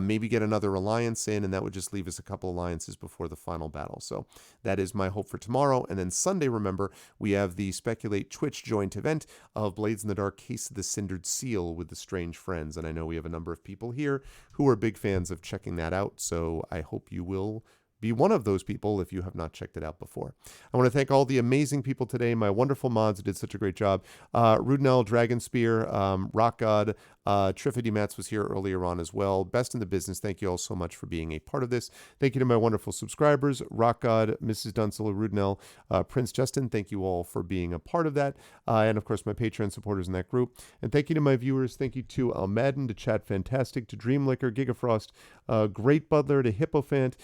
maybe get another alliance in, and that would just leave us a couple alliances before the final battle. So that is my hope for tomorrow. And then Sunday, remember, we have the Speculate Twitch joint event of Blades in the Dark Case of the Cindered Seal with the Strange Friends, and I know we have a number of people here who are big fans of checking that out, so I hope you will be one of those people if you have not checked it out before. I want to thank all the amazing people today, my wonderful mods who did such a great job. Rudnell, Dragonspear, Rock God, Triffity Mats was here earlier on as well. Best in the business, thank you all so much for being a part of this. Thank you to my wonderful subscribers, Rock God, Mrs. Dunsel, Rudnell, Prince Justin, thank you all for being a part of that. And of course, my Patreon supporters in that group. And thank you to my viewers. Thank you to Almadden, to Chat Fantastic, to Dreamlicker, Gigafrost, Great Butler, to Hippofant.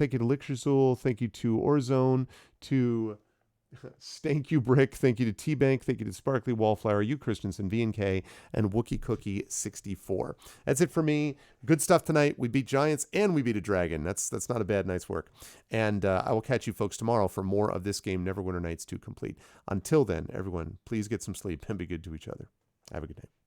Thank you to Lixurzul. Thank you to Orzone, to Stank You Brick. Thank you to T-Bank. Thank you to Sparkly Wallflower, you Christensen, V&K, and Wookie Cookie 64. That's it for me. Good stuff tonight. We beat giants and we beat a dragon. That's not a bad night's work. And I will catch you folks tomorrow for more of this game, Neverwinter Nights 2 complete. Until then, everyone, please get some sleep and be good to each other. Have a good night.